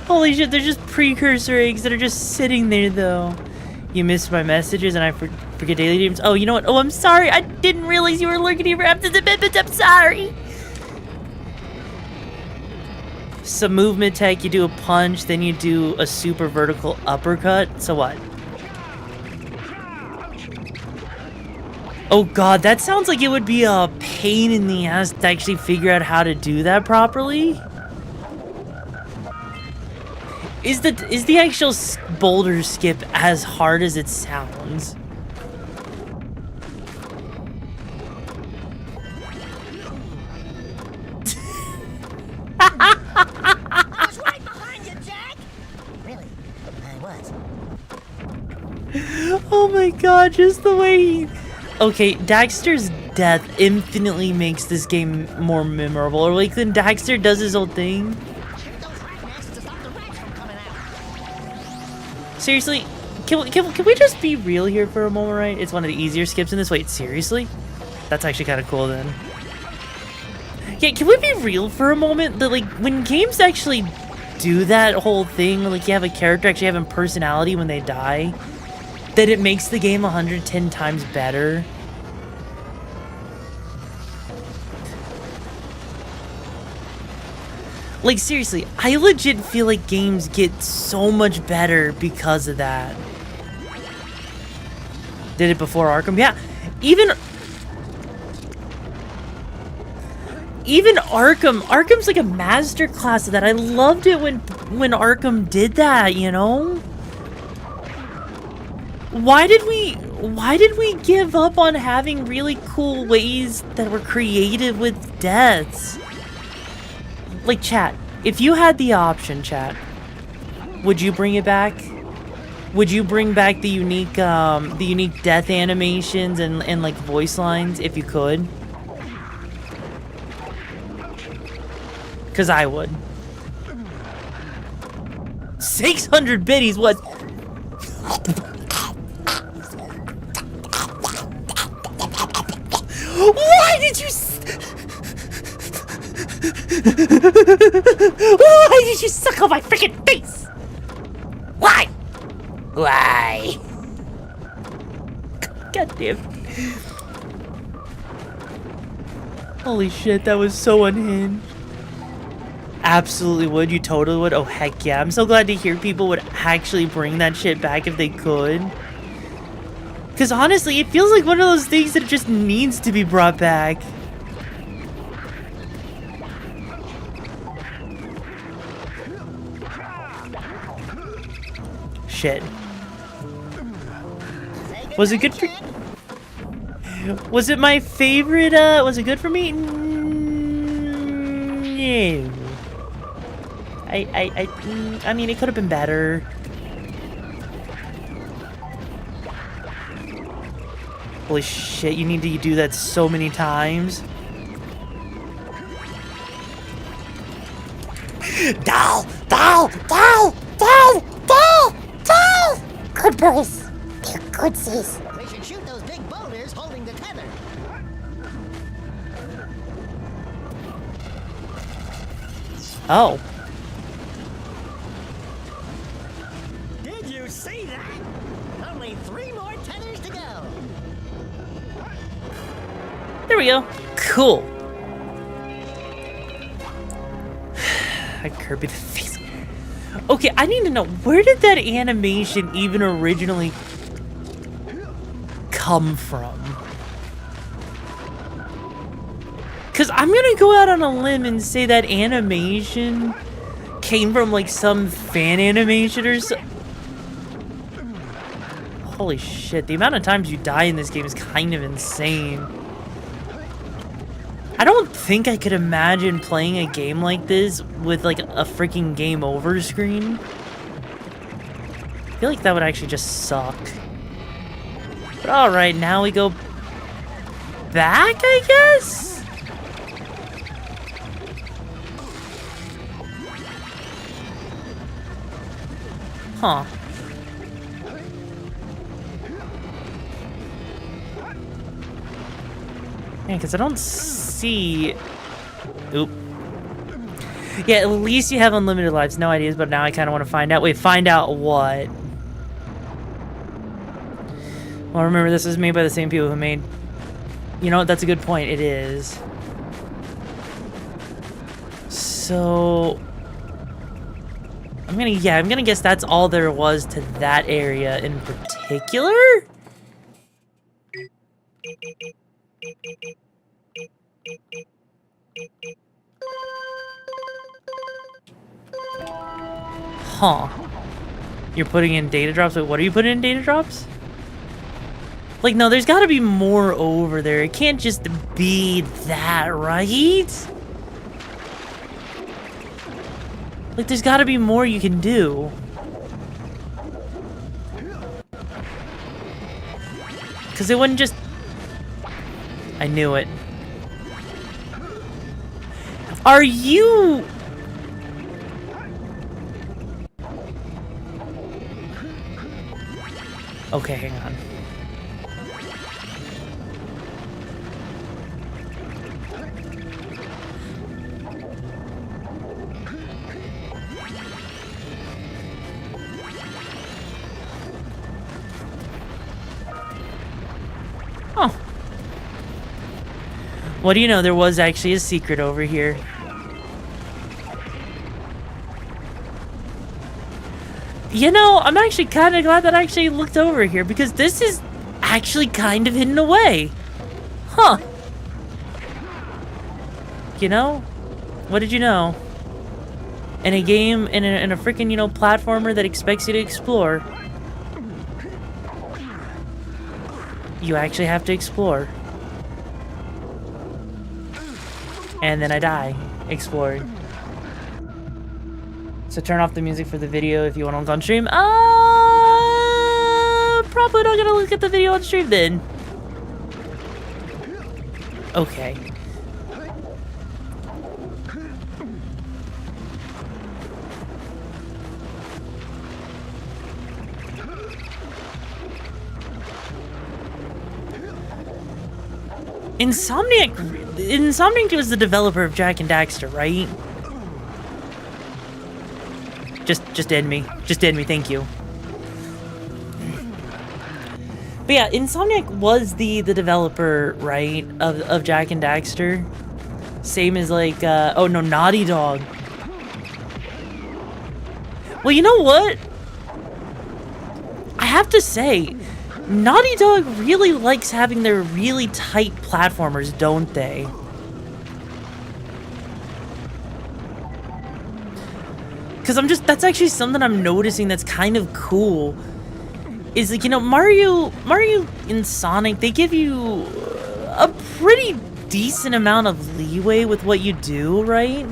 Holy shit, they're just precursor eggs that are just sitting there, though. You missed my messages and I forget daily dreams. Oh, you know what? Oh, I'm sorry. I didn't realize you were lurking here after the bit. I'm sorry. Some movement tech, you do a punch, then you do a super vertical uppercut. So what? Oh god, that sounds like it would be a pain in the ass to actually figure out how to do that properly. Is the actual boulder skip as hard as it sounds? I was right behind you, Jack! Really? I was. Oh my god, just the way he... Okay, Daxter's death infinitely makes this game more memorable. Or like when Daxter does his old thing. Seriously, can we just be real here for a moment, right? It's one of the easier skips in this. Wait, seriously? That's actually kind of cool then. Yeah, can we be real for a moment? That like when games actually do that whole thing, like you have a character actually having personality when they die, that it makes the game 110 times better. Like, seriously, I legit feel like games get so much better because of that. Did it before Arkham? Yeah. Even Arkham's like a masterclass of that. I loved it when Arkham did that, you know? Why did we give up on having really cool ways that were creative with deaths? Like, chat, if you had the option, chat, would you bring it back? Would you bring back the unique death animations and like voice lines if you could? Cause I would. 600 biddies, what? Why did you? Why did you suck on my freaking face? Why? Why? God damn. Holy shit, that was so unhinged. Absolutely would. You totally would. Oh, heck yeah. I'm so glad to hear people would actually bring that shit back if they could. Because honestly, it feels like one of those things that just needs to be brought back. Shit. Was it good for... Was it my favorite, was it good for me? No. I mean, it could have been better. Holy shit, you need to do that so many times. Doll! Doll! Doll! Doll! Doll! Doll! Good boys. They're goodsies. We should shoot those big boulders holding the tether. Oh. Did you see that? Only 3 more tethers to go. There we go. Cool. I Kirby the face. Okay, I need to know, where did that animation even originally come from? Because I'm gonna go out on a limb and say that animation came from like some fan animation or so. Holy shit, the amount of times you die in this game is kind of insane. I don't think I could imagine playing a game like this with like a freaking game over screen. I feel like that would actually just suck. But alright, now we go back, I guess? Huh. Yeah, because I don't see... Oop. Yeah, at least you have unlimited lives. No ideas, but now I kind of want to find out. Wait, find out what? Well, remember, this is made by the same people who made... You know what? That's a good point. It is. So... I'm gonna guess that's all there was to that area in particular? Huh. You're putting in data drops? Wait, what are you putting in data drops? Like, no, there's gotta be more over there. It can't just be that, right? Like, there's gotta be more you can do. Because it wouldn't just... I knew it. Are you... Okay, hang on. Oh. What do you know? There was actually a secret over here. You know, I'm actually kind of glad that I actually looked over here, because this is actually kind of hidden away. Huh. You know? What did you know? In a game, in a freaking, you know, platformer that expects you to explore, you actually have to explore. And then I die exploring. So turn off the music for the video if you want to look on stream. Probably not gonna look at the video on stream then. Okay. Insomniac was the developer of Jak and Daxter, right? Just end me. Just end me, thank you. But yeah, Insomniac was the developer, right, of Jak and Daxter. Same as like, oh no, Naughty Dog. Well, you know what? I have to say, Naughty Dog really likes having their really tight platformers, don't they? Because that's actually something I'm noticing that's kind of cool. Is like, you know, Mario and Sonic, they give you a pretty decent amount of leeway with what you do, right?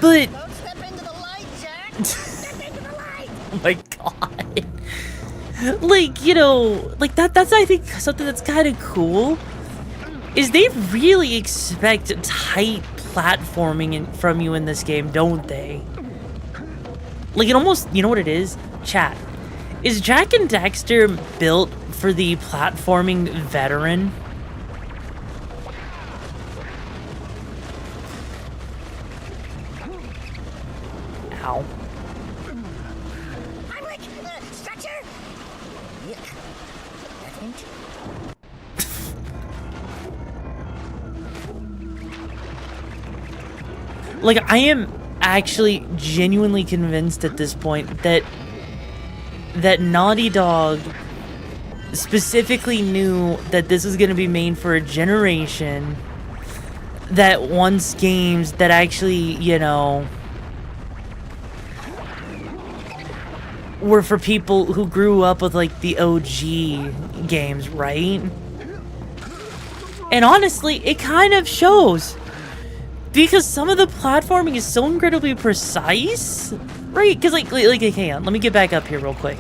But... Don't step into the light, Jack! Step into the light! Oh my god. Like, you know, like that's I think something that's kind of cool is they really expect tight platforming from you in this game, don't they? Like, it almost, you know what it is? Chat. Is Jak and Daxter built for the platforming veteran? Ow. I'm like, stretcher? Yuck. That hint? Like, I am actually genuinely convinced at this point that Naughty Dog specifically knew that this was going to be made for a generation that wants games that actually, you know, were for people who grew up with, like, the OG games, right? And honestly, it kind of shows. Because some of the platforming is so incredibly precise, right? Because, like, hang on, let me get back up here real quick.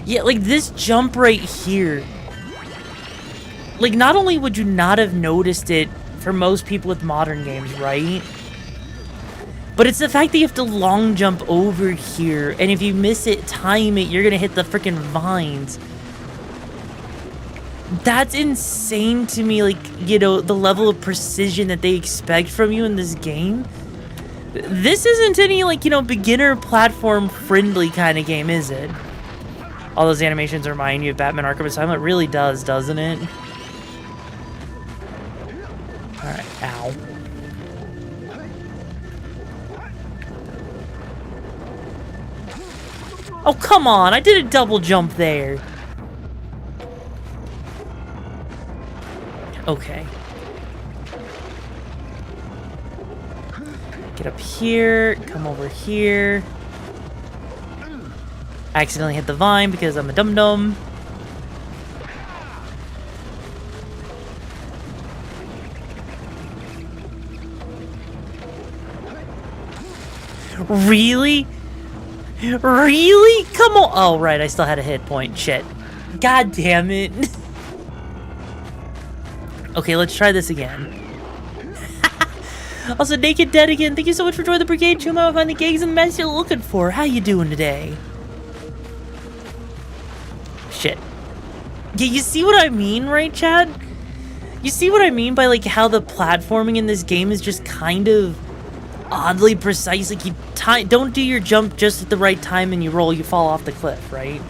Yeah, like, this jump right here. Like, not only would you not have noticed it for most people with modern games, right? But it's the fact that you have to long jump over here, and if you miss it, time it, you're gonna hit the freaking vines. That's insane to me, like, you know, the level of precision that they expect from you in this game. This isn't any, like, you know, beginner platform friendly kind of game, is it? All those animations remind you of Batman Arkham Asylum. It really does, doesn't it? Alright, ow. Oh, come on, I did a double jump there. Okay. Get up here, come over here. Accidentally hit the vine because I'm a dum-dum. Really? Really? Come on. Oh, right, I still had a hit point. Shit. God damn it. Okay, let's try this again. Also, Naked Dead again. Thank you so much for joining the Brigade. Chill out, find the gigs and the mess you're looking for. How you doing today? Shit. Yeah, you see what I mean, right, Chad? You see what I mean by, like, how the platforming in this game is just kind of oddly precise. Like, you don't do your jump just at the right time and you roll, you fall off the cliff, right?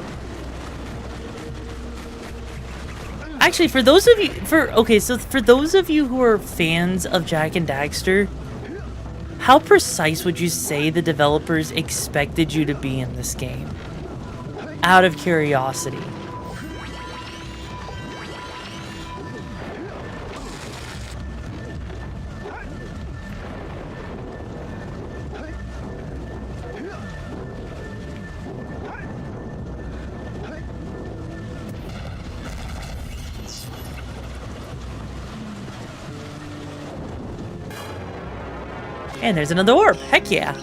Actually, for those of you, for those of you who are fans of Jak and Daxter, how precise would you say the developers expected you to be in this game? Out of curiosity. And there's another orb. Heck yeah.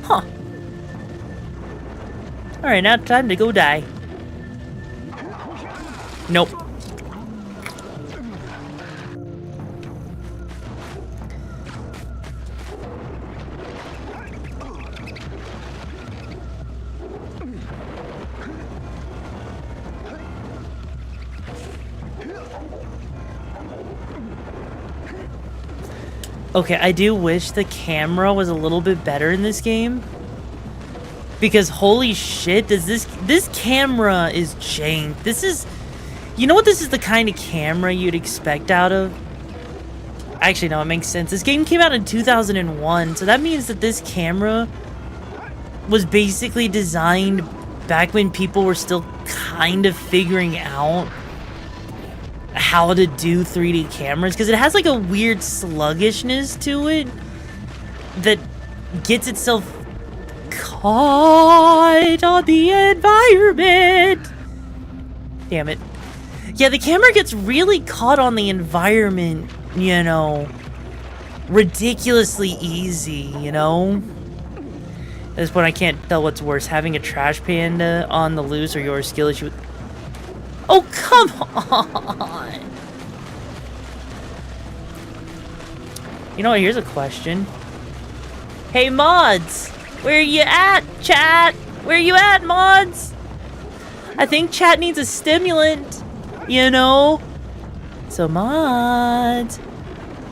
Huh. Alright, now time to go die. Nope. Okay, I do wish the camera was a little bit better in this game. Because holy shit, does this camera is jank. This is, you know what, this is the kind of camera you'd expect out of? Actually, no, it makes sense. This game came out in 2001, so that means that this camera was basically designed back when people were still kind of figuring out how to do 3D cameras, because it has like a weird sluggishness to it that gets itself caught on the environment. Damn it. Yeah, the camera gets really caught on the environment, you know, ridiculously easy, you know? At this point, I can't tell what's worse, having a trash panda on the loose or your skill issue. Oh, come on! You know what, here's a question. Hey, mods! Where you at, chat? Where you at, mods? I think chat needs a stimulant, you know? So, mods.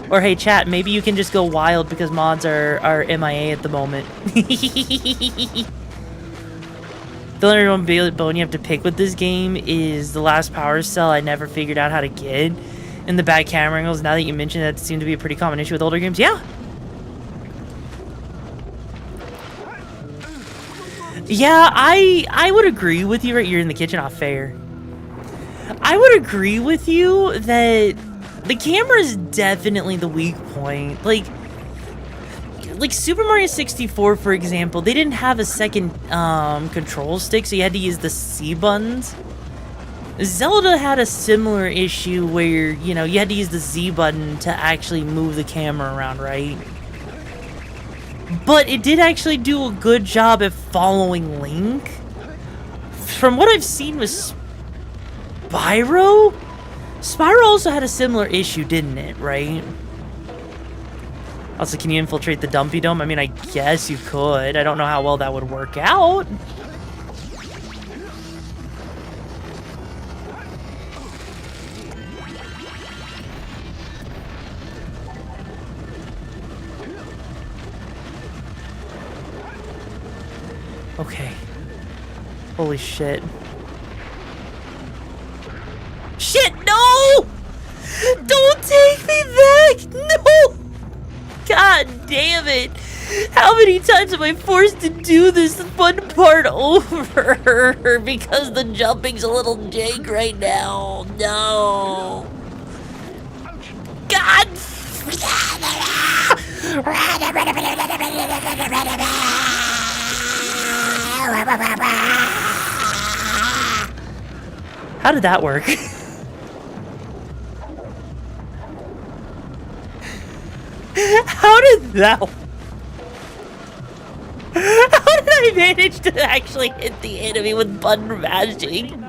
Or, hey, chat, maybe you can just go wild because mods are MIA at the moment. The only one bone you have to pick with this game is the last power cell I never figured out how to get. And the bad camera angles, now that you mention that, seemed to be a pretty common issue with older games. Yeah. Yeah, I would agree with you. Right, you're in the kitchen, not fair. I would agree with you that the camera is definitely the weak point. Like Super Mario 64, for example, they didn't have a second control stick, so you had to use the C buttons. Zelda had a similar issue where, you know, you had to use the Z button to actually move the camera around, right? But it did actually do a good job at following Link. From what I've seen with Spyro also had a similar issue, didn't it, right? Also, can you infiltrate the Dumpy Dome? I mean, I guess you could. I don't know how well that would work out. Okay. Holy shit. Shit, no! Don't take me back! No! God damn it! How many times am I forced to do this one part over? Because the jumping's a little jank right now. No! God! How did that work? How did that work? How did I manage to actually hit the enemy with button mashing?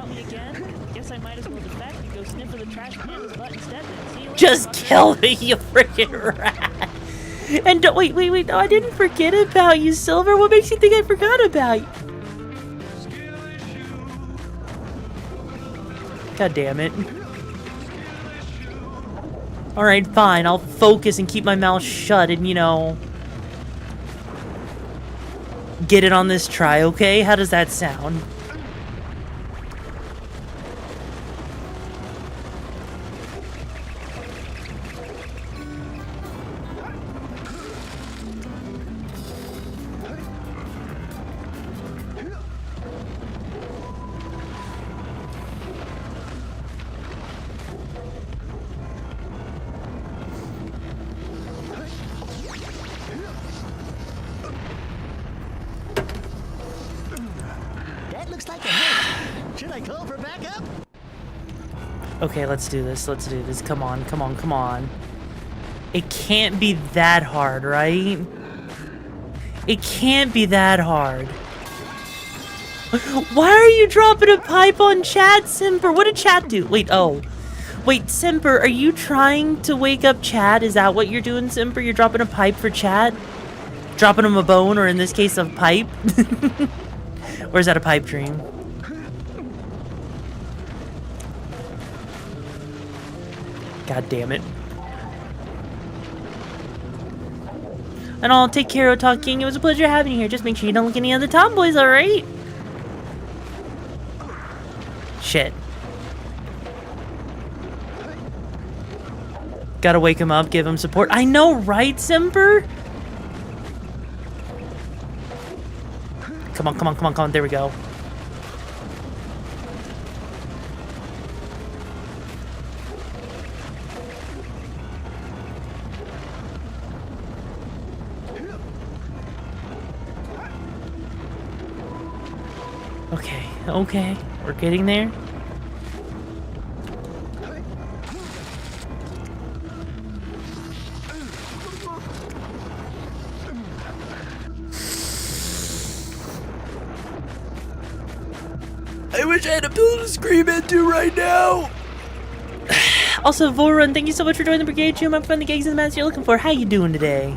Just kill me, you freaking rat! And don't, wait, no, I didn't forget about you, Silver. What makes you think I forgot about you? God damn it. Alright, fine. I'll focus and keep my mouth shut and, you know, get it on this try, okay? How does that sound? Okay, let's do this. Let's do this. Come on, come on, come on. It can't be that hard, right? It can't be that hard. Why are you dropping a pipe on chat, Simper? What did chat do? Wait, oh. Wait, Simper, are you trying to wake up chat? Is that what you're doing, Simper? You're dropping a pipe for chat? Dropping him a bone, or in this case, a pipe? Or is that a pipe dream? God damn it. And I'll take care of talking. It was a pleasure having you here. Just make sure you don't look any other tomboys, alright? Shit. Gotta wake him up, give him support. I know, right, Simper? Come on, come on, come on, come on. There we go. Okay, okay, we're getting there. wish I had a pillow to scream into right now. Also, Vorun, thank you so much for joining the Brigade too. My friend, the gigs and the mats you're looking for. How you doing today?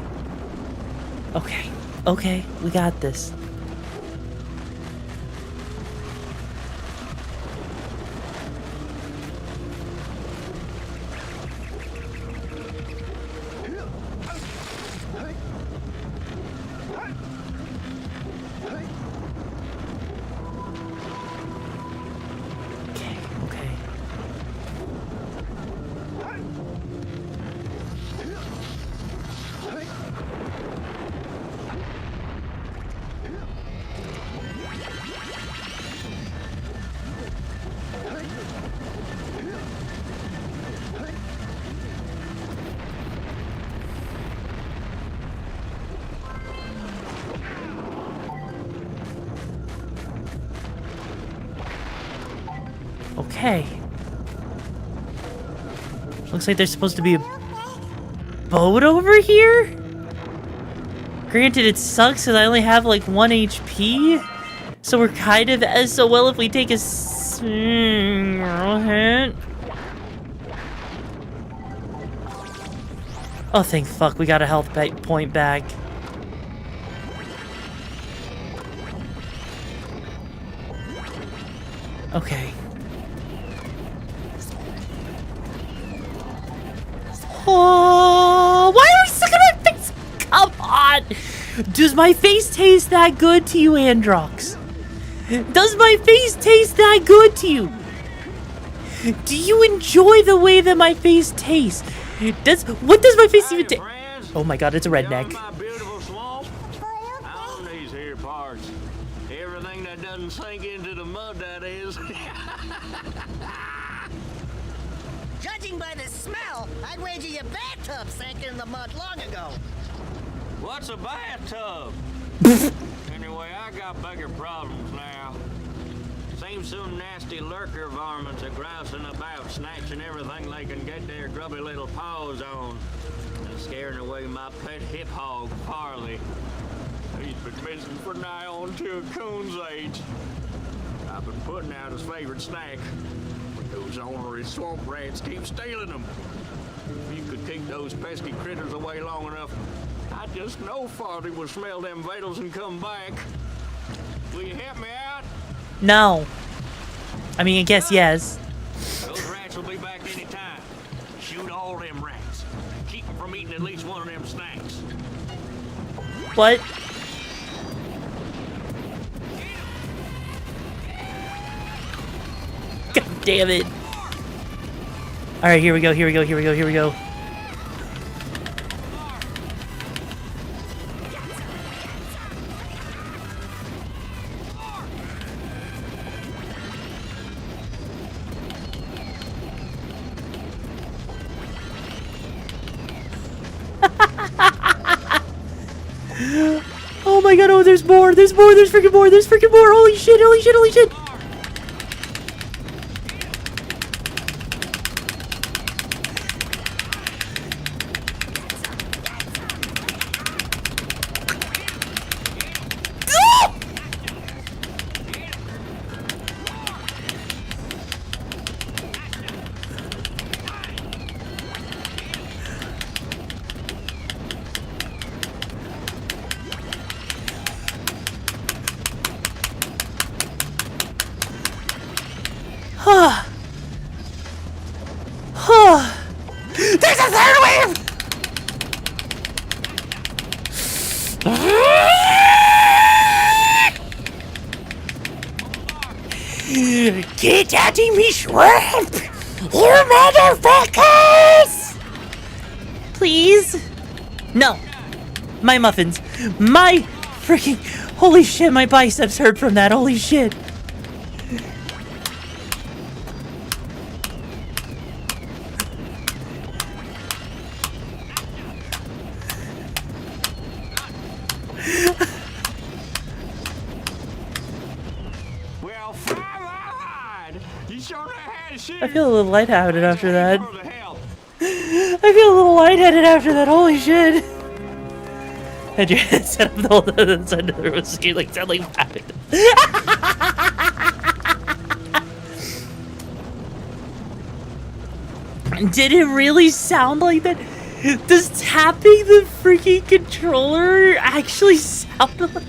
Okay, okay, we got this. Okay. Looks like there's supposed to be a boat over here? Granted, it sucks because I only have like 1 HP. So we're kind of SOL if we take a hit. Oh, thank fuck. We got a health point back. Okay. Oh, why are we stuck in my face? Come on! Does my face taste that good to you, Androx? Does my face taste that good to you? Do you enjoy the way that my face tastes? What does my face even taste? Oh my god, it's a redneck. On these here parts. Everything that doesn't sink into the mud, that is. Judging by the smell, I'd wager your bathtub sank in the mud long ago. What's a bathtub? Anyway, I got bigger problems now. Seems some nasty lurker varmints are grousing about, snatching everything they can get their grubby little paws on, and scaring away my pet hip hog, Farley. He's been missing for nigh on to a coon's age. I've been putting out his favorite snack, but those ornery swamp rats keep stealing them. If you could keep those pesky critters away long enough, I just know Farley would smell them vitals and come back. Will you help me out? No. I mean, I guess yes. Those rats will be back any time. Shoot all them rats. Keep them from eating at least one of them snacks. What? God damn it. Alright, here we go, here we go, here we go, here we go. Oh my god, oh, there's more, there's more, there's freaking more, there's freaking more, holy shit, holy shit, holy shit! There's a third wave! Get out of me, shrimp! You motherfuckers! Please? No. My muffins. My freaking... Holy shit, my biceps hurt from that. Holy shit. I feel a little lightheaded after that. I feel a little lightheaded after that. Holy shit! Had your head set up the whole time, there was like sound like Did it really sound like that? Does tapping the freaking controller actually sound like...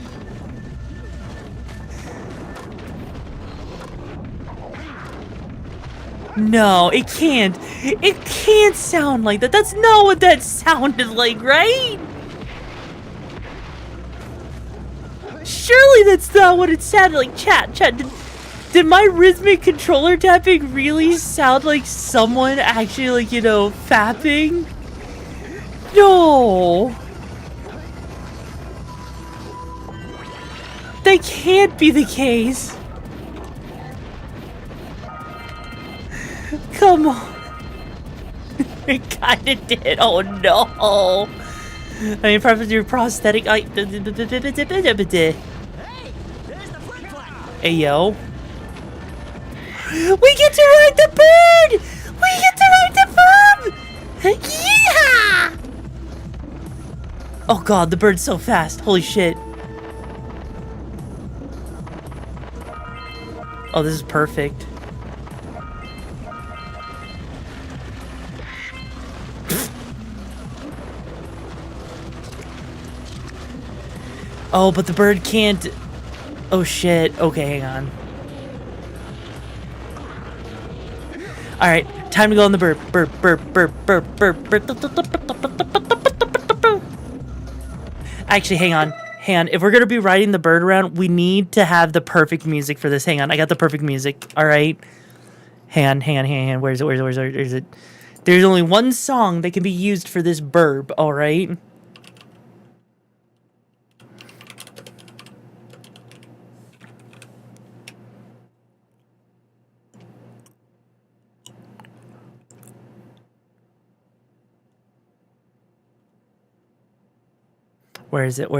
No, it can't. It can't sound like that. That's not what that sounded like, right? Surely that's not what it sounded like. Chat, did my rhythmic controller tapping really sound like someone actually, like, you know, fapping? No. That can't be the case. Come on. It kinda did. Oh no. I mean, probably your prosthetic. Hey, there's the hey, yo. We get to ride the bird! We get to ride the bird! Yeah! Oh god, the bird's so fast. Holy shit. Oh, this is perfect. Oh, but the bird can't... Oh shit. Okay, hang on. Alright, time to go on the bird. Burp. Actually, hang on. If we're gonna be riding the bird around, we need to have the perfect music for this. Hang on, I got the perfect music. Alright. Hang on. Where is it? There's only one song that can be used for this burb, alright? Where is it?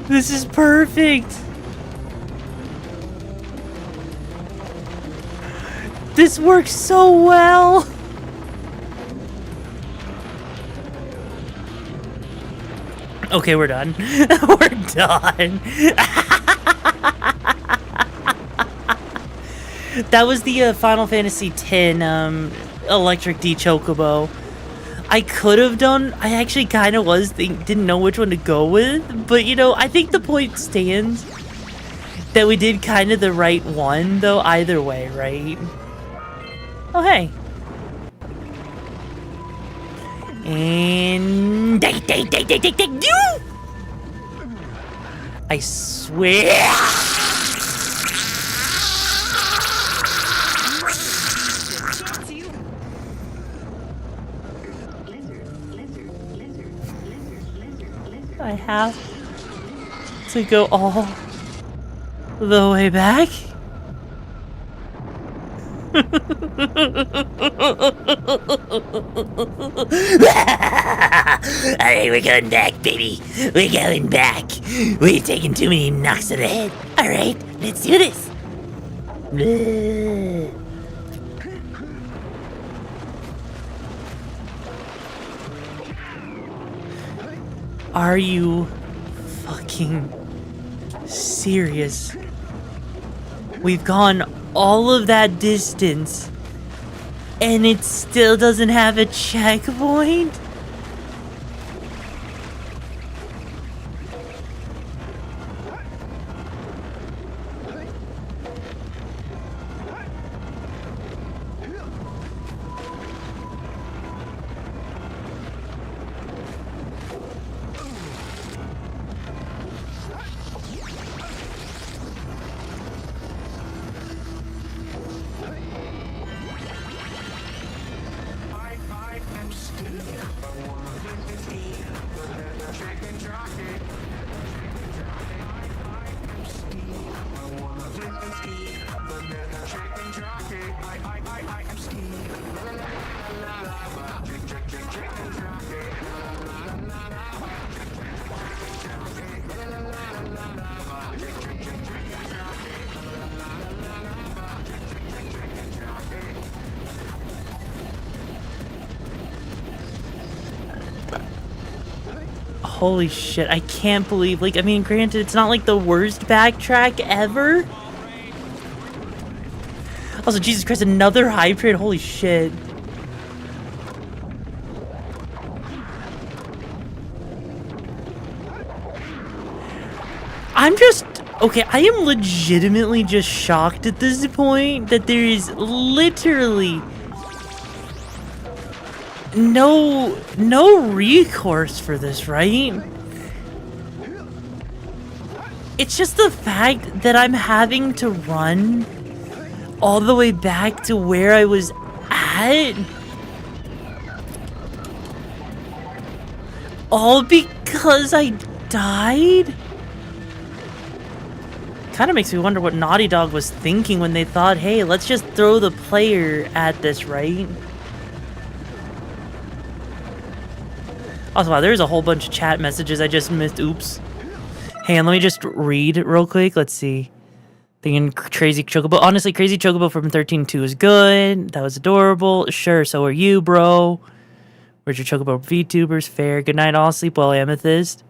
This is perfect. This works so well. Okay, we're done. We're done. That was the Final Fantasy X Electric D Chocobo. I could have done, I actually kind of didn't know which one to go with, but you know, I think the point stands that we did kind of the right one, though, either way, right? Oh, hey. And... I swear... I have to go all the way back. Alright, we're going back, baby. We're going back. We've taken too many knocks to the head. Alright, let's do this. Are you fucking serious? We've gone all of that distance and it still doesn't have a checkpoint? Holy shit, I can't believe, like, I mean, granted, it's not like the worst backtrack ever. Also, Jesus Christ, another hydrate, holy shit. I'm just, okay, I am legitimately just shocked at this point that there is literally no recourse for this, right? It's just the fact that I'm having to run all the way back to where I was at, all because I died. Kind of makes me wonder what Naughty Dog was thinking when they thought, hey, let's just throw the player at this, right? Also, wow, there's a whole bunch of chat messages I just missed. Oops. Hang on, let me just read real quick. Let's see. Thinking Crazy Chocobo. Honestly, Crazy Chocobo from 13.2 is good. That was adorable. Sure, so are you, bro. Where's your Chocobo VTubers? Fair. Good night, all. Sleep well, Amethyst.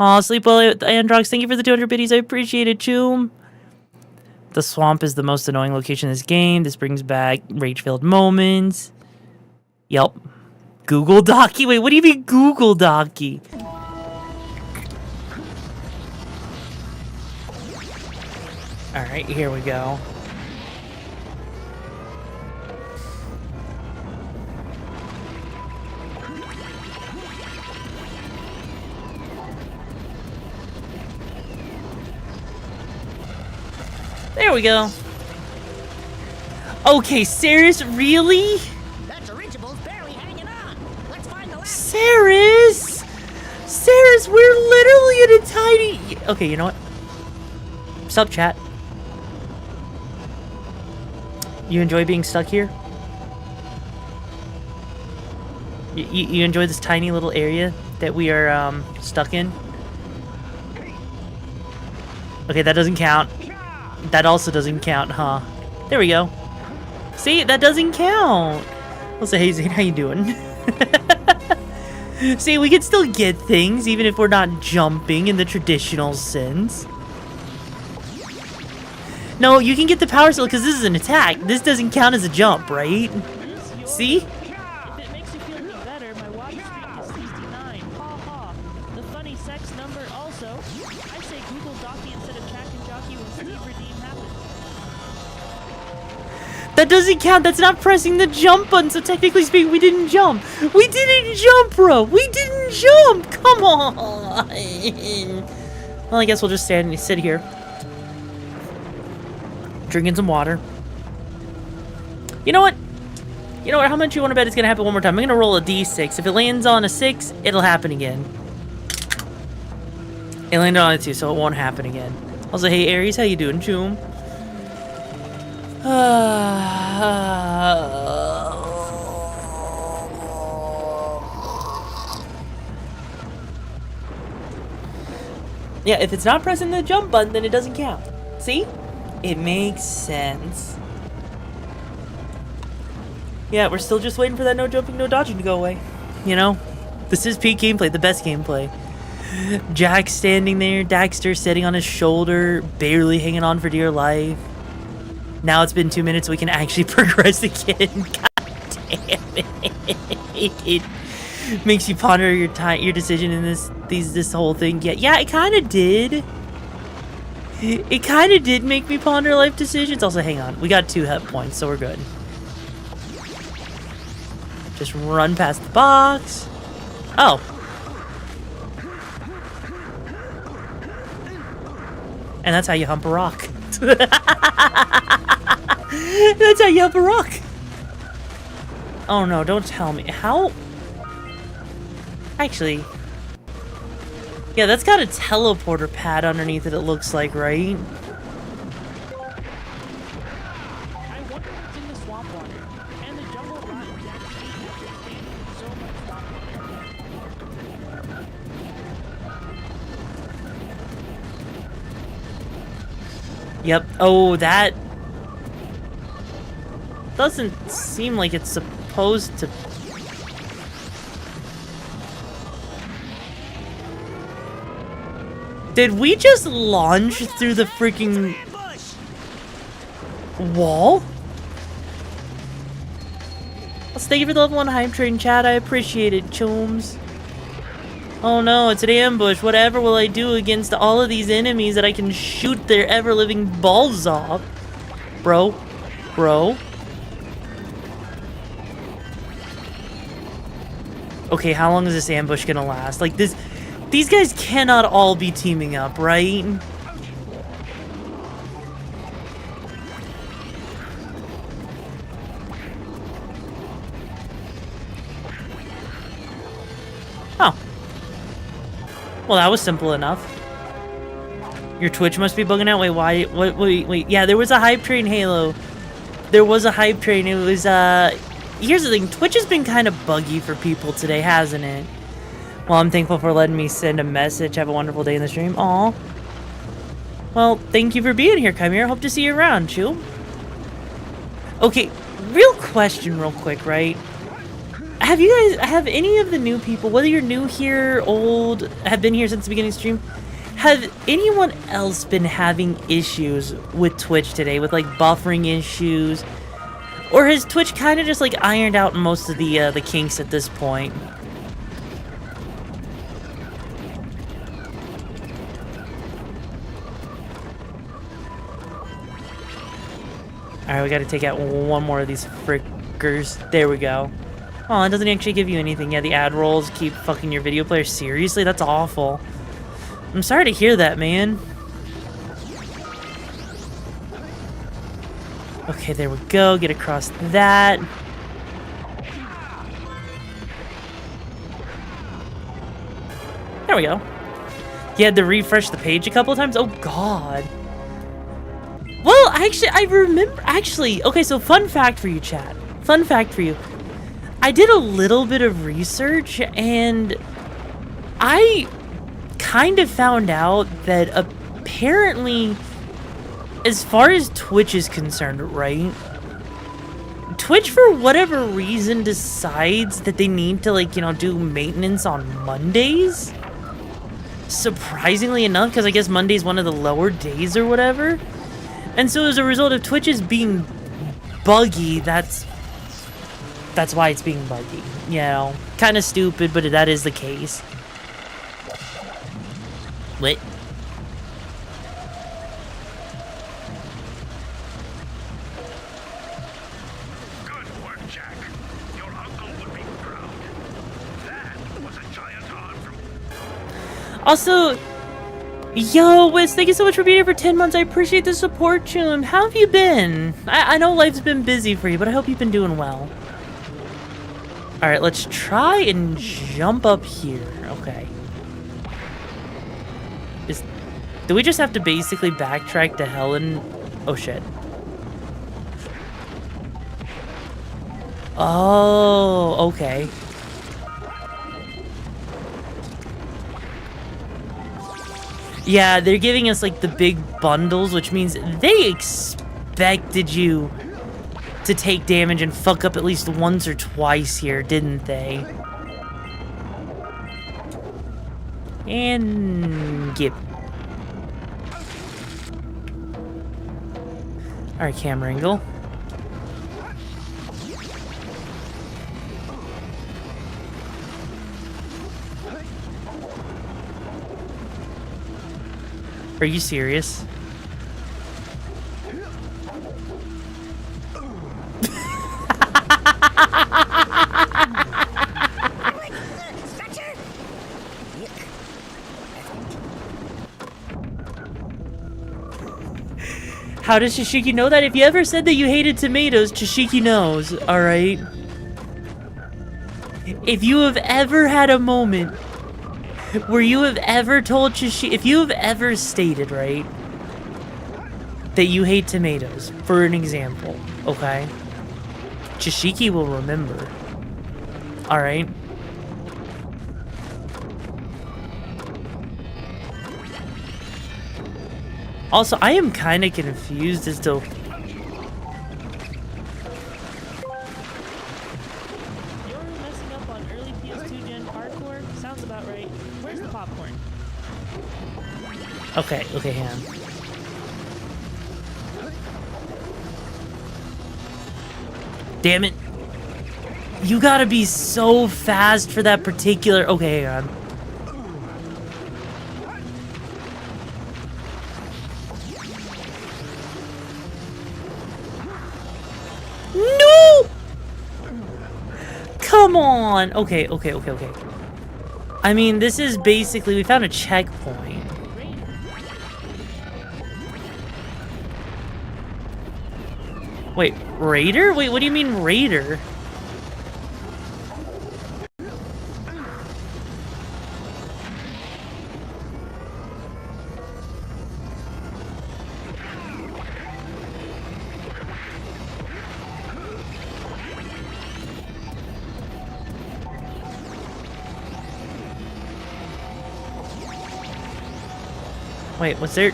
Aw, sleep well, Androx. Thank you for the 200 biddies. I appreciate it, Choom. The swamp is the most annoying location in this game. This brings back rage-filled moments. Yep. Google Docky? Wait, what do you mean Google Docky? Alright, here we go. There we go. Okay, Saris, really? Saris! Saris, we're literally in a tiny... Okay, you know what? Sup, chat? You enjoy being stuck here? You enjoy this tiny little area that we are stuck in? Okay, that doesn't count. That also doesn't count, huh? There we go. See, that doesn't count. I'll say, hey Zane, how you doing? See, we can still get things even if we're not jumping in the traditional sense. No, you can get the power cell because this is an attack. This doesn't count as a jump, right? See? If it makes you feel any better, my watch streak is 69. Ha ha. The funny sex number also. I say Google Docky instead of Track and Jockey when Steve Redeem happens. That doesn't count. That's not pressing the jump button. So technically speaking, we didn't jump. We didn't jump, bro. We didn't jump. Come on. Well, I guess we'll just sit here. Drinking some water. You know what? You know what? How much you want to bet it's going to happen one more time? I'm going to roll a d6. If it lands on a 6, it'll happen again. It landed on a 2, so it won't happen again. Also, hey, Aries, how you doing, Choom? Yeah, if it's not pressing the jump button, then it doesn't count. See? It makes sense. Yeah, we're still just waiting for that no jumping, no dodging to go away. You know? This is peak gameplay, the best gameplay. Jack standing there, Daxter sitting on his shoulder, barely hanging on for dear life. Now it's been 2 minutes, we can actually progress again. God damn it. It makes you ponder your decision in this whole thing. Yeah, it kind of did. It kind of did make me ponder life decisions. Also, hang on. We got 2 hit points, so we're good. Just run past the box. Oh. And that's how you hump a rock. That's how you hump a rock. Oh no, don't tell me. How? Actually. Yeah, that's got a teleporter pad underneath it, it looks like, right? I wonder what's in the swamp water. And the jungle rot is actually so much Yep. Oh, that doesn't seem like it's supposed to. Did we just launch through the freaking wall? Let's thank you for the level 1 hype train, chat. I appreciate it, chooms. Oh no, it's an ambush. Whatever will I do against all of these enemies that I can shoot their ever-living balls off? Bro. Okay, how long is this ambush gonna last? Like, these guys cannot all be teaming up, right? Oh. Well, that was simple enough. Your Twitch must be bugging out. Wait, why? Wait. Yeah, there was a hype train, Halo. There was a hype train. It was, here's the thing. Twitch has been kind of buggy for people today, hasn't it? Well, I'm thankful for letting me send a message. Have a wonderful day in the stream. Aw. Well, thank you for being here, Chimera. Hope to see you around, Chew. Okay, real question real quick, right? Have any of the new people, whether you're new here, old, have been here since the beginning of the stream, have anyone else been having issues with Twitch today, with like buffering issues? Or has Twitch kind of just like ironed out most of the kinks at this point? Alright, we gotta take out one more of these frickers. There we go. Oh, it doesn't actually give you anything. Yeah, the ad rolls keep fucking your video player. Seriously? That's awful. I'm sorry to hear that, man. Okay, there we go. Get across that. There we go. You had to refresh the page a couple of times? Oh, God. Well, actually, I remember... Actually, okay, so fun fact for you, chat. Fun fact for you. I did a little bit of research, and I kind of found out that apparently, as far as Twitch is concerned, right? Twitch, for whatever reason, decides that they need to, like, you know, do maintenance on Mondays. Surprisingly enough, because I guess Monday's one of the lower days or whatever. And so as a result of Twitch's being buggy, that's why it's being buggy. You know, kind of stupid, but that is the case. What? Good work, Jack. Your uncle would be proud. That was a giant arm from... Also, yo, Wiz, thank you so much for being here for 10 months. I appreciate the support, Chun. How have you been? I know life's been busy for you, but I hope you've been doing well. Alright, let's try and jump up here. Okay. Do we just have to basically backtrack to Helen? Oh, shit. Oh, okay. Yeah, they're giving us, like, the big bundles, which means they expected you to take damage and fuck up at least once or twice here, didn't they? And... get... Alright, camera angle. Are you serious? How does Shishiki know that? If you ever said that you hated tomatoes, Shishiki knows, alright? If you have ever had a moment where you have ever told Shishiki, if you have ever stated, right, that you hate tomatoes, for an example, okay? Shishiki will remember, alright? Also, I am kind of confused as to... You're messing up on early PS2 gen hardcore? Sounds about right. Where's the popcorn? Okay, okay, hang on. Damn it. You gotta be so fast for that particular... Okay, hang on. No! Come on! Okay. I mean, this is basically... We found a checkpoint. Wait, Raider? Wait, what do you mean Raider? Wait, was there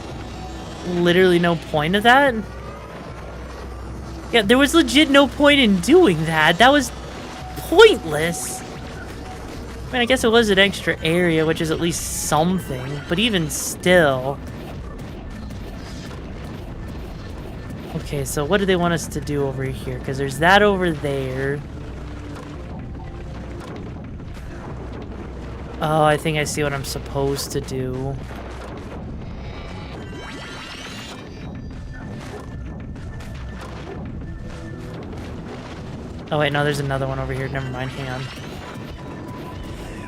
literally no point of that? Yeah, there was legit no point in doing that. That was pointless. I mean, I guess it was an extra area, which is at least something, but even still. Okay, so what do they want us to do over here? Because there's that over there. Oh, I think I see what I'm supposed to do. Oh wait, no, there's another one over here. Never mind, hang on.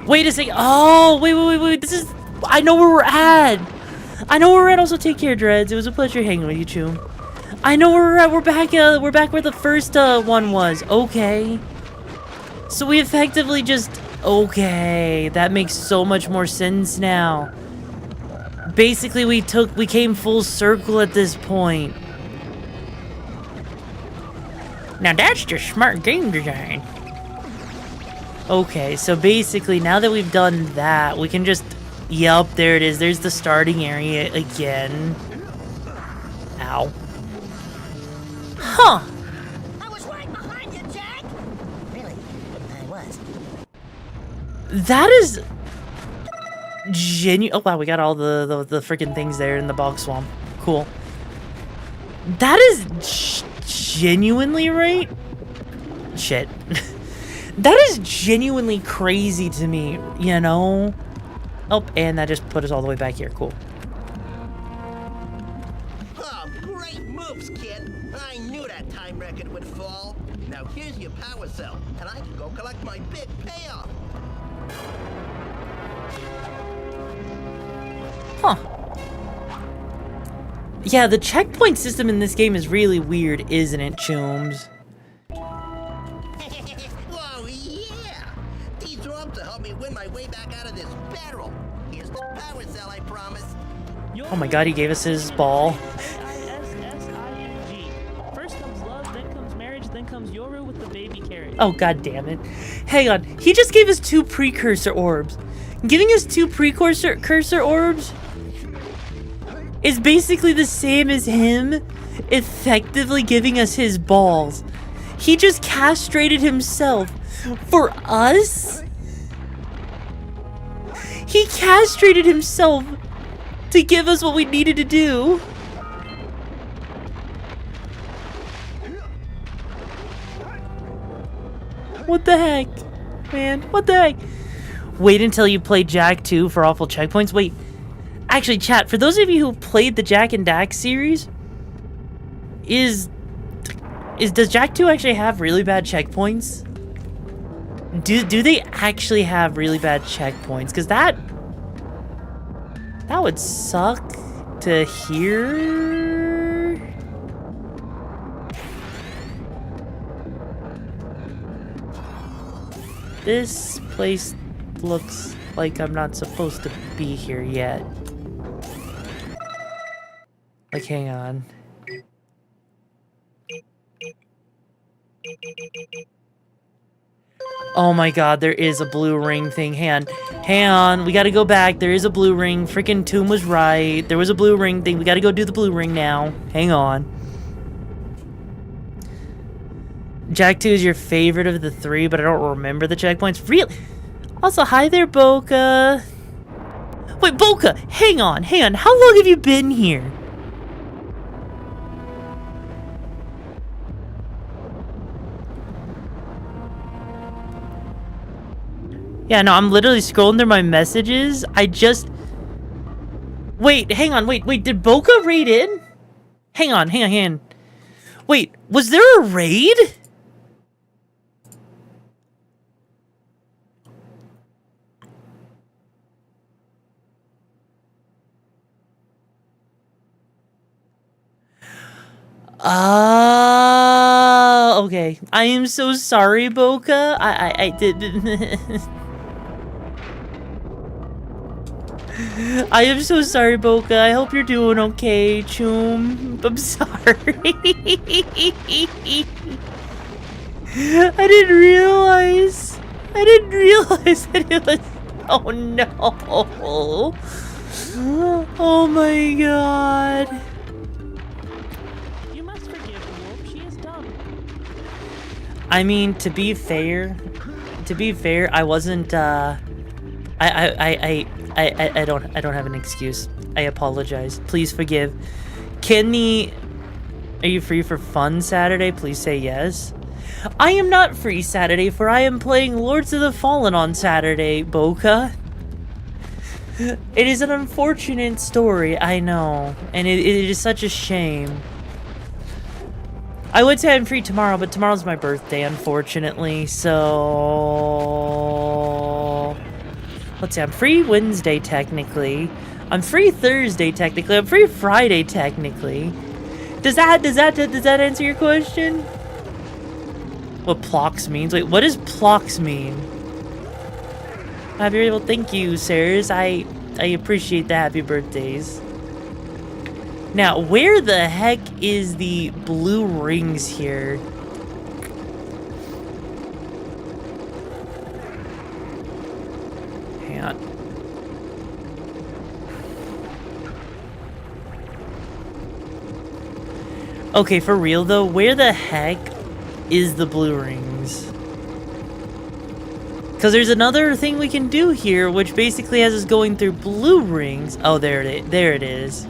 Wait a second. Oh, wait. This is... I know where we're at. Also, take care, Dreads. It was a pleasure hanging with you, Choom. I know where we're at. We're back where the first one was. Okay. So we effectively just... Okay. That makes so much more sense now. Basically, we came full circle at this point. Now that's just smart game design. Okay, so basically, now that we've done that, we can just... Yup, there it is. There's the starting area again. Ow. Huh. I was right behind you, Jack. Really? I was. That is... Oh, wow, we got all the freaking things there in the bog swamp. Cool. That is... genuinely right? Shit. That is genuinely crazy to me, you know? Oh, and that just put us all the way back here. Cool. Oh, great moves, kid. I knew that time record would fall. Now here's your power cell, and I can go collect my big payoff. Huh. Yeah, the checkpoint system in this game is really weird, isn't it, Chooms? Oh, yeah! These orbs will help me win my way back out of this barrel. Here's the power cell, I promise. Oh my god, he gave us his ball. ISSING. First comes love, then comes marriage, then comes Yoru with the baby carrot. Oh, god damn it. Hang on, he just gave us 2 precursor orbs. Giving us 2 precursor orbs is basically the same as him effectively giving us his balls. He just castrated himself for us? He castrated himself to give us what we needed to do. What the heck? Man, what the heck? Wait until you play Jak 2 for awful checkpoints. Wait. Actually, chat, for those of you who played the Jak and Dax series, does Jak 2 actually have really bad checkpoints? Do they actually have really bad checkpoints? Because that would suck to hear. This place looks like I'm not supposed to be here yet. Like, hang on. Oh my god, there is a blue ring thing. Hang on. We gotta go back. There is a blue ring. Freaking Tomb was right. There was a blue ring thing. We gotta go do the blue ring now. Hang on. Jak 2 is your favorite of the 3, but I don't remember the checkpoints. Really? Also, hi there, Boca. Wait, Boca, hang on. How long have you been here? Yeah, no, I'm literally scrolling through my messages. Wait, hang on, wait, did Boca raid in? Hang on. Wait, was there a raid? Okay. I am so sorry, Boca. I didn't. I am so sorry, Boca. I hope you're doing okay, Choom. I'm sorry. I didn't realize that it was. Oh no. Oh my god. You must forgive the wolf. She is dumb. I mean, to be fair, I wasn't, I don't have an excuse. I apologize. Please forgive. Are you free for fun Saturday? Please say yes. I am not free Saturday, for I am playing Lords of the Fallen on Saturday, Boca. It is an unfortunate story, I know, and it is such a shame. I would say I'm free tomorrow, but tomorrow's my birthday, unfortunately, so... Let's see, I'm free Wednesday, technically. I'm free Thursday, technically. I'm free Friday, technically. Does that answer your question? What Plox means? Wait, what does Plox mean? Happy, well, thank you, sirs. I appreciate the happy birthdays. Now, where the heck is the blue rings here? Hang on. Okay, for real though, where the heck is the blue rings? Because there's another thing we can do here, which basically has us going through blue rings. Oh, there it is.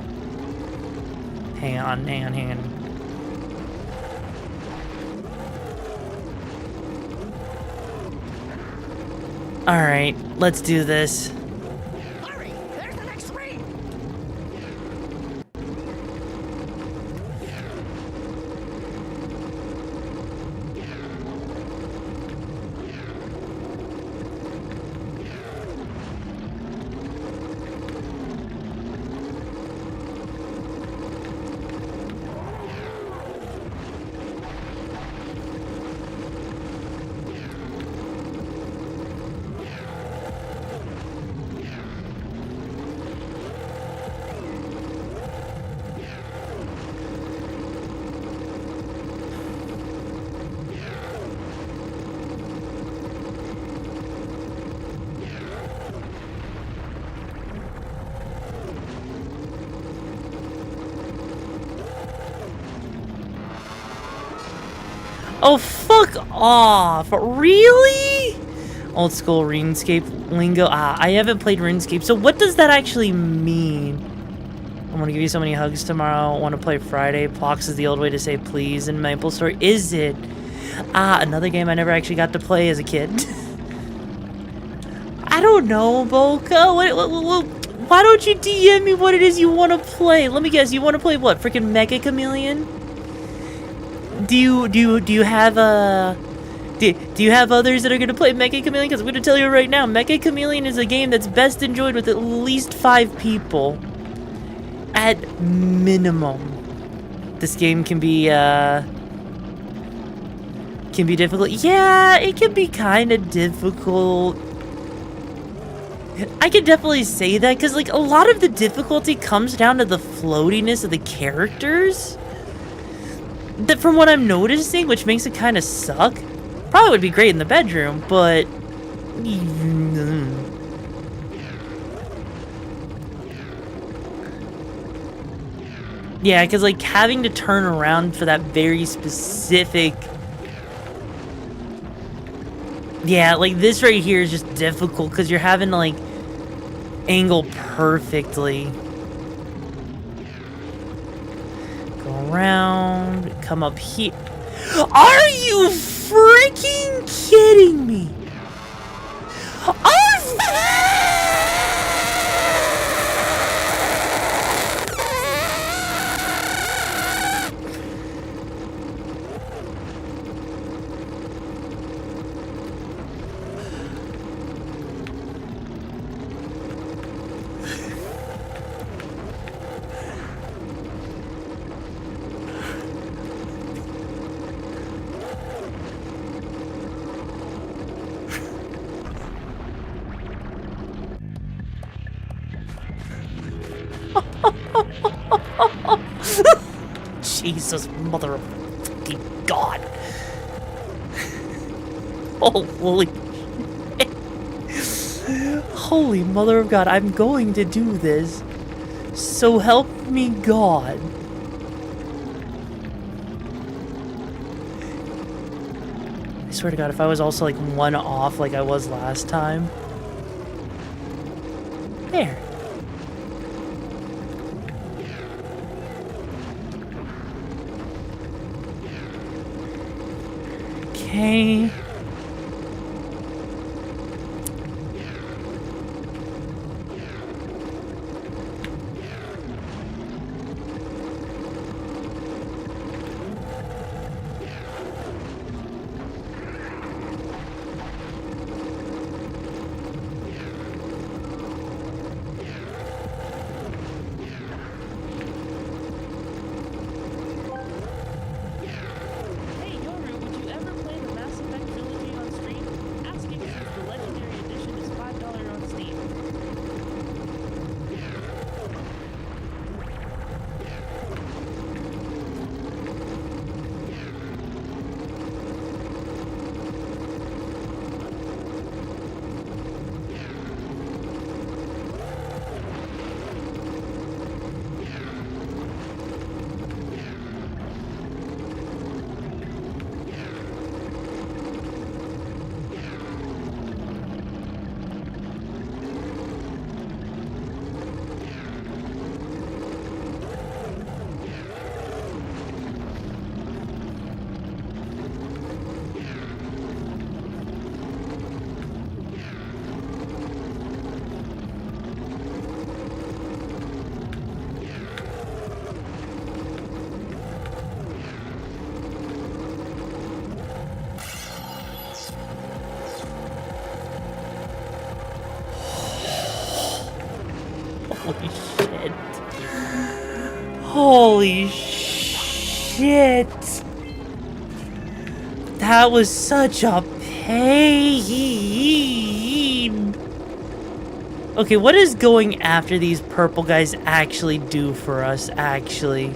Hang on. Alright, let's do this. Hurry! There's the next ring! Oh, fuck off. Really? Old school RuneScape lingo. I haven't played RuneScape, so what does that actually mean? I'm gonna give you so many hugs tomorrow. I want to play Friday. Plox is the old way to say please in MapleStory. Is it? Ah, another game I never actually got to play as a kid. I don't know, Boca. Why don't you DM me what it is you want to play? Let me guess. You want to play what? Freaking Mecha Chameleon? Do you have do you have others that are gonna play Mecha Chameleon? Because I'm gonna tell you right now, Mecha Chameleon is a game that's best enjoyed with at least 5 people, at minimum. This game can be difficult. Yeah, it can be kind of difficult. I can definitely say that, because like a lot of the difficulty comes down to the floatiness of the characters. That from what I'm noticing, which makes it kind of suck. Probably would be great in the bedroom, but yeah, because like having to turn around for that very specific, yeah, like this right here is just difficult because you're having to like angle perfectly. Go around, come up here. Are you freaking kidding me? Jesus, mother of fucking God. Holy shit. Holy mother of God, I'm going to do this. So help me God. I swear to God, if I was also like 1 off like I was last time. There. Okay. Holy shit. Holy shit. That was such a pain. Okay, what is going after these purple guys actually do for us, actually?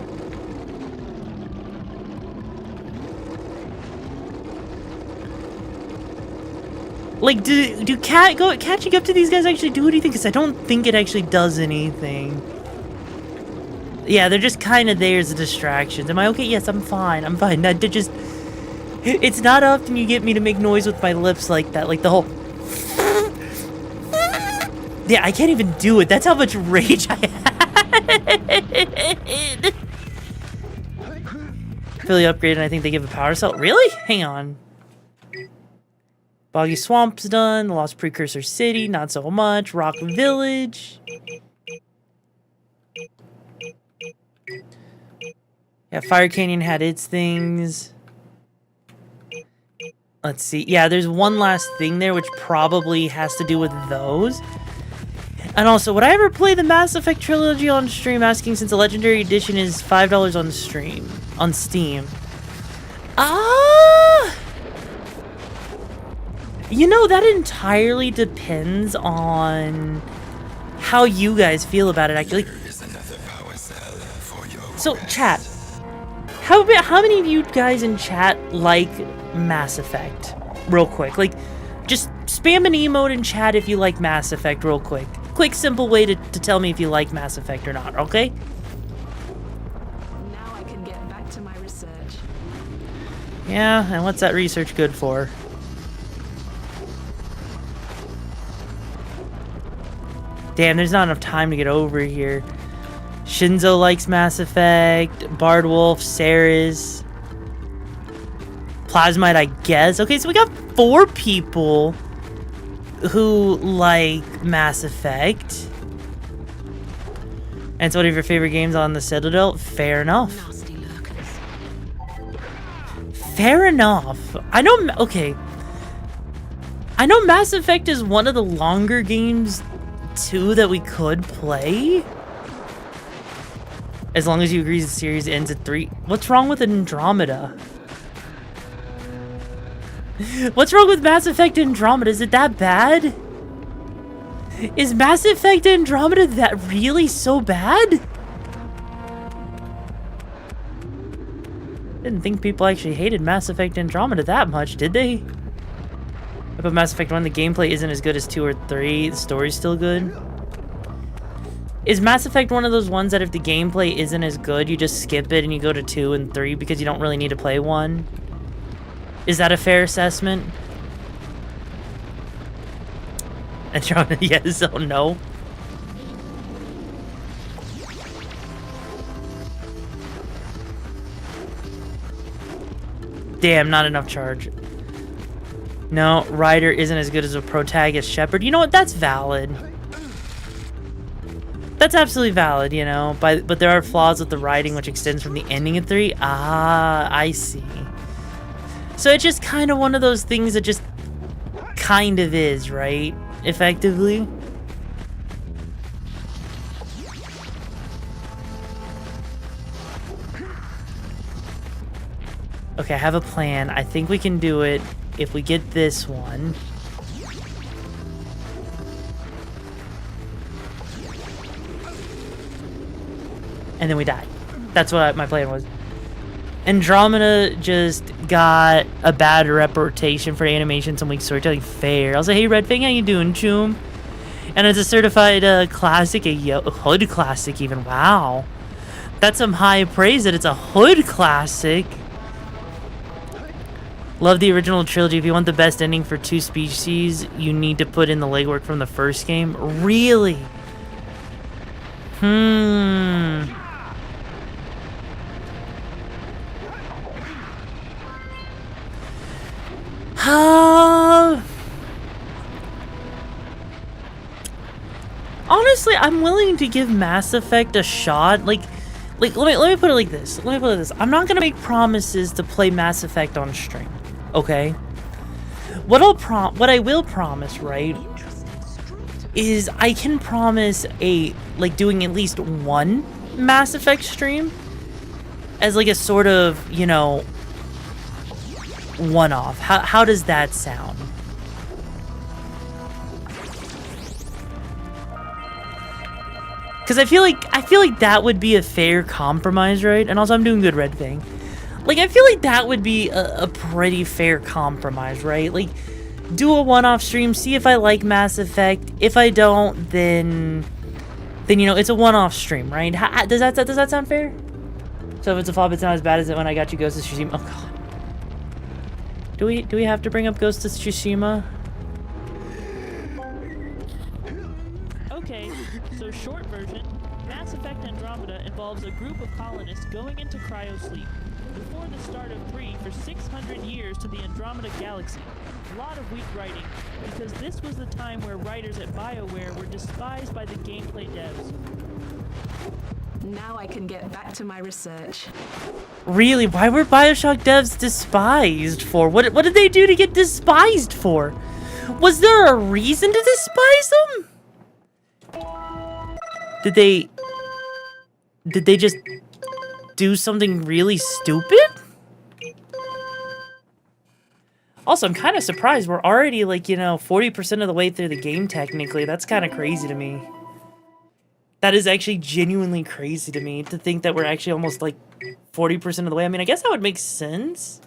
Like, do catching up to these guys actually do anything? Because I don't think it actually does anything. Yeah, they're just kind of there as a distraction. Am I okay? Yes, I'm fine. I'm fine. That just... It's not often you get me to make noise with my lips like that. Like the whole... Yeah, I can't even do it. That's how much rage I had. Fully upgraded, I think they give a power cell. Really? Hang on. Boggy Swamp's done. The Lost Precursor City, not so much. Rock Village. Yeah, Fire Canyon had its things. Let's see. Yeah, there's one last thing there, which probably has to do with those. And also, would I ever play the Mass Effect trilogy on stream? Asking since the Legendary Edition is $5 on stream, on Steam. You know, that entirely depends on how you guys feel about it, actually. So, chat. How many of you guys in chat like Mass Effect? Real quick. Like, just spam an emote in chat if you like Mass Effect real quick. Quick, simple way to tell me if you like Mass Effect or not, okay? Now I can get back to my research. Yeah, and what's that research good for? Damn, there's not enough time to get over here. Shinzo likes Mass Effect. Bardwolf, Ceres. Plasmite, I guess. Okay, so we got 4 people who like Mass Effect. And it's one of your favorite games on the Citadel? Fair enough. Fair enough. I know, okay. I know Mass Effect is one of the longer games, too, that we could play. As long as you agree the series ends at 3. What's wrong with Andromeda? What's wrong with Mass Effect Andromeda? Is it that bad? Is Mass Effect Andromeda that really so bad? Didn't think people actually hated Mass Effect Andromeda that much, did they? But Mass Effect 1, the gameplay isn't as good as 2 or 3. The story's still good. Is Mass Effect one of those ones that if the gameplay isn't as good, you just skip it and you go to 2 and 3 because you don't really need to play 1? Is that a fair assessment? Andromeda, yes or no? Damn, not enough charge. No, Ryder isn't as good as a protagonist Shepard. You know what? That's valid. That's absolutely valid, you know. But there are flaws with the writing, which extends from the ending of 3. Ah, I see. So it's just kind of one of those things that just kind of is, right? Effectively. Okay, I have a plan. I think we can do it if we get this one. And then we die. That's what my plan was. Andromeda just got a bad reputation for animation, some weak storytelling. Fair. I was like, hey, Redfang, how you doing, Choom? And it's a certified classic, a hood classic even. Wow. That's some high praise that it's a hood classic. Love the original trilogy. If you want the best ending for 2 species, you need to put in the legwork from the first game. Really? Honestly, I'm willing to give Mass Effect a shot. Like let me put it like this. I'm not gonna make promises to play Mass Effect on stream. Okay? What I will promise, right, is I can promise doing at least one Mass Effect stream as like a sort of, you know, one-off. How does that sound? Because I feel like that would be a fair compromise, right? And also, I'm doing good, Red Fang. Like, I feel like that would be a pretty fair compromise, right? Like, do a one-off stream, see if I like Mass Effect. If I don't, then you know, it's a one-off stream, right? Does that sound fair? So if it's a flop, it's not as bad as it when I got you Ghost of Tsushima. Oh god. Do we have to bring up Ghost of Tsushima? Okay, so short version, Mass Effect Andromeda involves a group of colonists going into cryosleep. before the start of 3 for 600 years to the Andromeda Galaxy. A lot of weak writing, because this was the time where writers at BioWare were despised by the gameplay devs. Now I can get back to my research. Really? Why were Bioshock devs despised for? What did they do to get despised for? Was there a reason to despise them? Did they just do something really stupid? Also, I'm kind of surprised. We're already, like, 40% of the way through the game, technically. That's kind of crazy to me. That is actually genuinely crazy to me, to think that we're actually almost, like, 40% of the way. I mean, I guess that would make sense.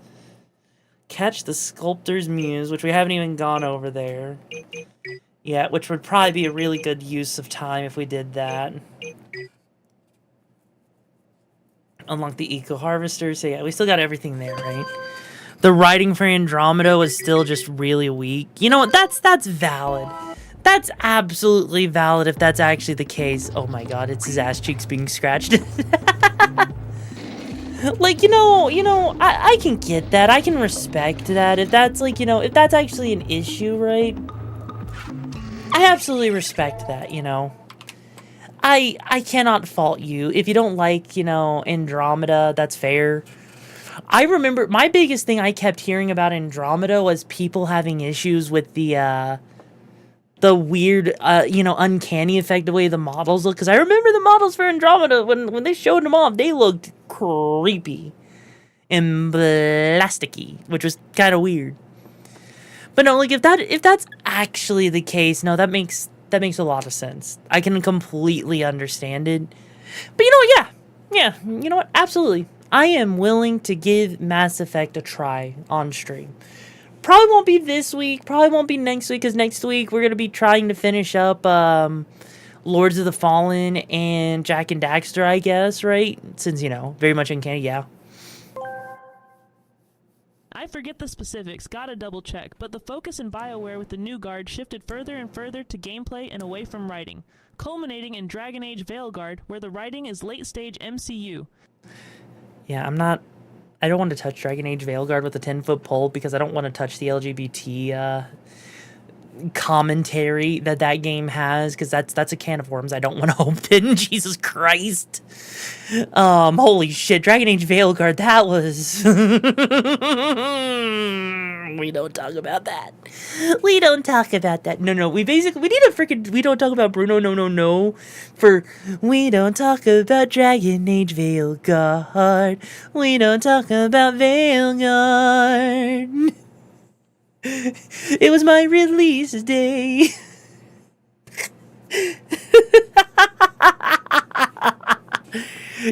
Catch the Sculptor's Muse, which we haven't even gone over there. Yeah, which would probably be a really good use of time if we did that. Unlock the Eco Harvester. So yeah, we still got everything there, right? The writing for Andromeda was still just really weak. You know what? That's valid. That's absolutely valid if that's actually the case. Oh my god, it's his ass cheeks being scratched. Like, I can get that. I can respect that. If that's, like, if that's actually an issue, right? I absolutely respect that, I cannot fault you. If you don't like, Andromeda, that's fair. I remember my biggest thing I kept hearing about Andromeda was people having issues with the weird, uncanny effect, the way the models look. Because I remember the models for Andromeda, when they showed them off, they looked creepy and plasticky, which was kind of weird. But no, like, if that's actually the case, no, that makes a lot of sense. I can completely understand it. But yeah, you know what? Absolutely. I am willing to give Mass Effect a try on stream. Probably won't be this week, probably won't be next week, because next week we're going to be trying to finish up Lords of the Fallen and Jack and Daxter, I guess, right? Since, very much uncanny, yeah. I forget the specifics, gotta double check, but the focus in BioWare with the new guard shifted further and further to gameplay and away from writing, culminating in Dragon Age Veilguard, where the writing is late-stage MCU. Yeah, I don't want to touch Dragon Age Veilguard with a 10-foot pole because I don't want to touch the LGBT commentary that game has, because that's a can of worms I don't want to open. Jesus Christ. Holy shit, Dragon Age Veilguard, that was... We don't talk about that. We don't talk about that. No, we need a freaking We Don't Talk About Bruno, no, for We Don't Talk About Dragon Age Veilguard. We don't talk about Veilguard. It was my release day.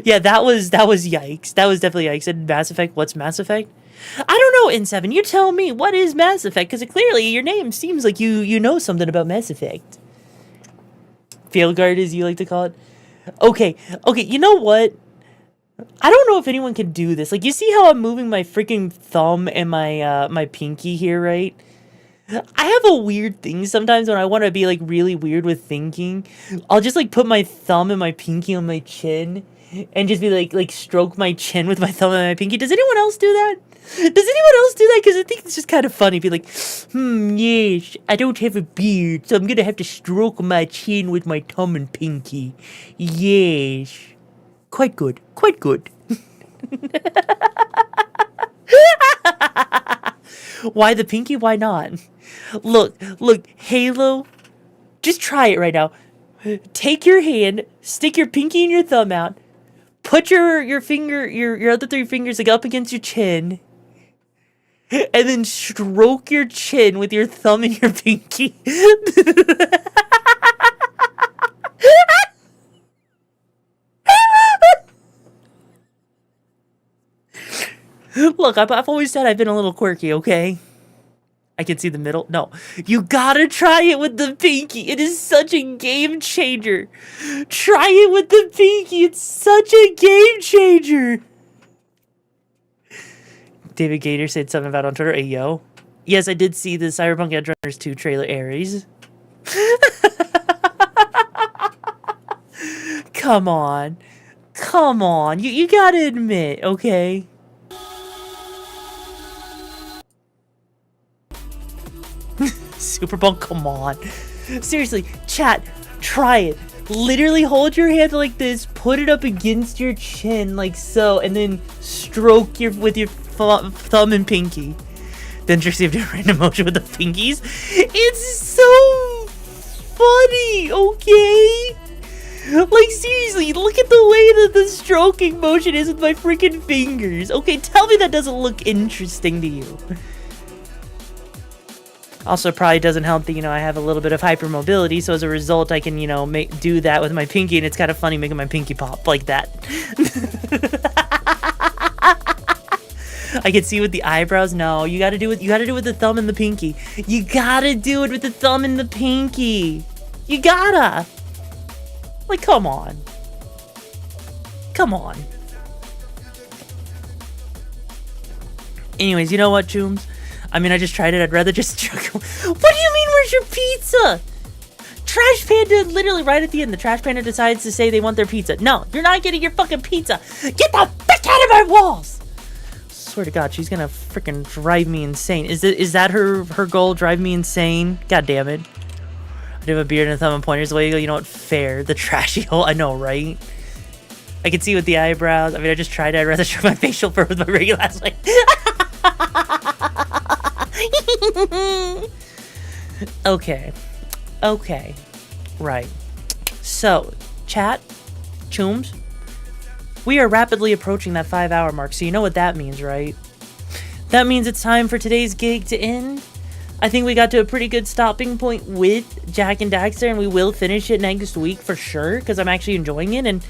Yeah, that was yikes. That was definitely yikes. And Mass Effect, what's Mass Effect? I don't know, N7. You tell me, what is Mass Effect? Because clearly your name seems like you know something about Mass Effect. Veilguard, as you like to call it. Okay, you know what? I don't know if anyone can do this. Like, you see how I'm moving my freaking thumb and my pinky here, right? I have a weird thing sometimes when I want to be, like, really weird with thinking. I'll just, like, put my thumb and my pinky on my chin and just be, like stroke my chin with my thumb and my pinky. Does anyone else do that? Does anyone else do that? Because I think it's just kind of funny. Be like, yes, I don't have a beard, so I'm going to have to stroke my chin with my thumb and pinky. Yes. Quite good. Quite good. Why the pinky? Why not? Look, Halo. Just try it right now. Take your hand, stick your pinky and your thumb out, put your finger, your other three fingers, like, up against your chin, and then stroke your chin with your thumb and your pinky. Look, I've always said I've been a little quirky, okay? I can see the middle. No, you gotta try it with the pinky. It is such a game changer. Try it with the pinky. It's such a game changer. David Gator said something about on Twitter. Hey, yo. Yes, I did see the Cyberpunk Edge Runners 2 trailer, Aries. Come on. You gotta admit, okay? Superbunk, come on. Seriously, chat, try it. Literally hold your hand like this, put it up against your chin like so, and then stroke with your thumb and pinky. Then receive a random motion with the pinkies. It's so funny, okay? Like, seriously, look at the way that the stroking motion is with my freaking fingers. Okay, tell me that doesn't look interesting to you. Also, probably doesn't help that, you know, I have a little bit of hypermobility, so as a result, I can, you know, do that with my pinky, and it's kind of funny making my pinky pop like that. I can see with the eyebrows. No, you gotta do it with the thumb and the pinky. You gotta do it with the thumb and the pinky. You gotta. Like, come on. Come on. Anyways, you know what, Chooms? I mean, I just tried it. I'd rather just... What do you mean, where's your pizza? Trash Panda, literally right at the end, the Trash Panda decides to say they want their pizza. No, you're not getting your fucking pizza. Get the fuck out of my walls! Swear to God, she's gonna freaking drive me insane. Is that her goal? Drive me insane? God damn it. I do have a beard and a thumb and pointers. Away you go. You know what? Fair. The trashy hole. I know, right? I can see with the eyebrows. I mean, I just tried it. I'd rather show my facial fur with my regular ass. Like... Okay. Right. So, chat, Chooms, we are rapidly approaching that 5-hour mark, so you know what that means, right? That means it's time for today's gig to end. I think we got to a pretty good stopping point with Jack and Daxter, and we will finish it next week for sure, because I'm actually enjoying it, and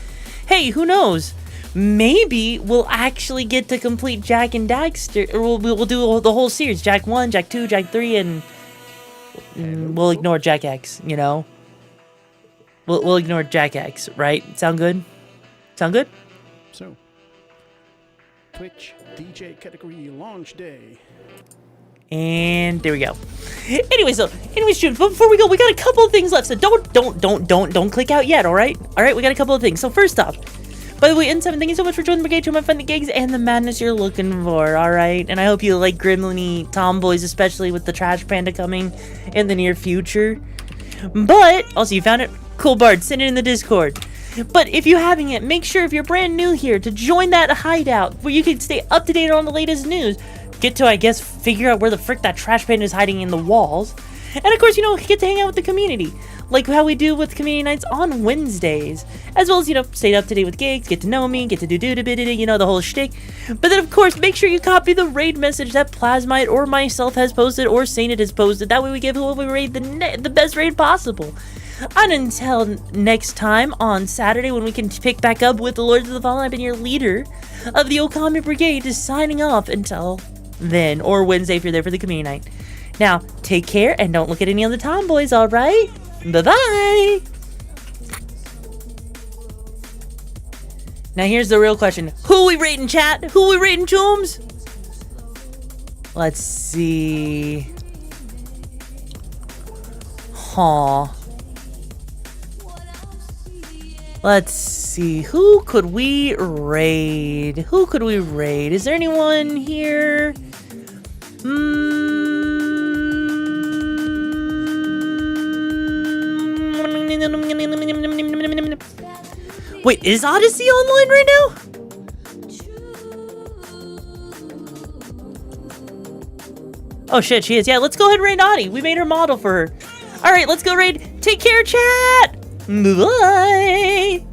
hey, who knows? Maybe we'll actually get to complete Jack and Daxter, or we'll do the whole series, Jack 1, Jack 2, Jack 3, and we'll ignore Jack X, you know? We'll ignore Jack X, right? Sound good? Sound good? So, Twitch DJ category launch day. And there we go. Anyways, June, before we go, we got a couple of things left, so don't click out yet, alright? Alright, we got a couple of things. So first off, by the way, N7, thank you so much for joining the Brigade to my fun the gigs and the madness you're looking for, alright? And I hope you like Gremlin-y tomboys, especially with the Trash Panda coming in the near future. But, also, you found it? Cool, Bard, send it in the Discord. But if you haven't yet, make sure if you're brand new here to join that hideout where you can stay up to date on the latest news. Get to, I guess, figure out where the frick that Trash Panda is hiding in the walls. And of course, you know, get to hang out with the community. Like how we do with community nights on Wednesdays. As well as, you know, stay up to date with gigs, get to know me, get to do-do-do-do-do, you know, the whole shtick. But then, of course, make sure you copy the raid message that Plasmite or myself has posted or Sainted has posted. That way we give whoever we raid the best raid possible. And until next time on Saturday when we can pick back up with the Lords of the Fallen, I've been your leader of the Okami Brigade, just signing off until then, or Wednesday if you're there for the community night. Now, take care and don't look at any of the tomboys, alright? Bye-bye! Now here's the real question. Who we rating, chat? Who we rating, Chooms? Let's see. Let's see. Who could we raid? Is there anyone here? Wait, is Odyssey online right now? Oh shit, she is. Yeah, let's go ahead and raid Audie. We made her model for her. Alright, let's go raid. Take care, chat! Bye!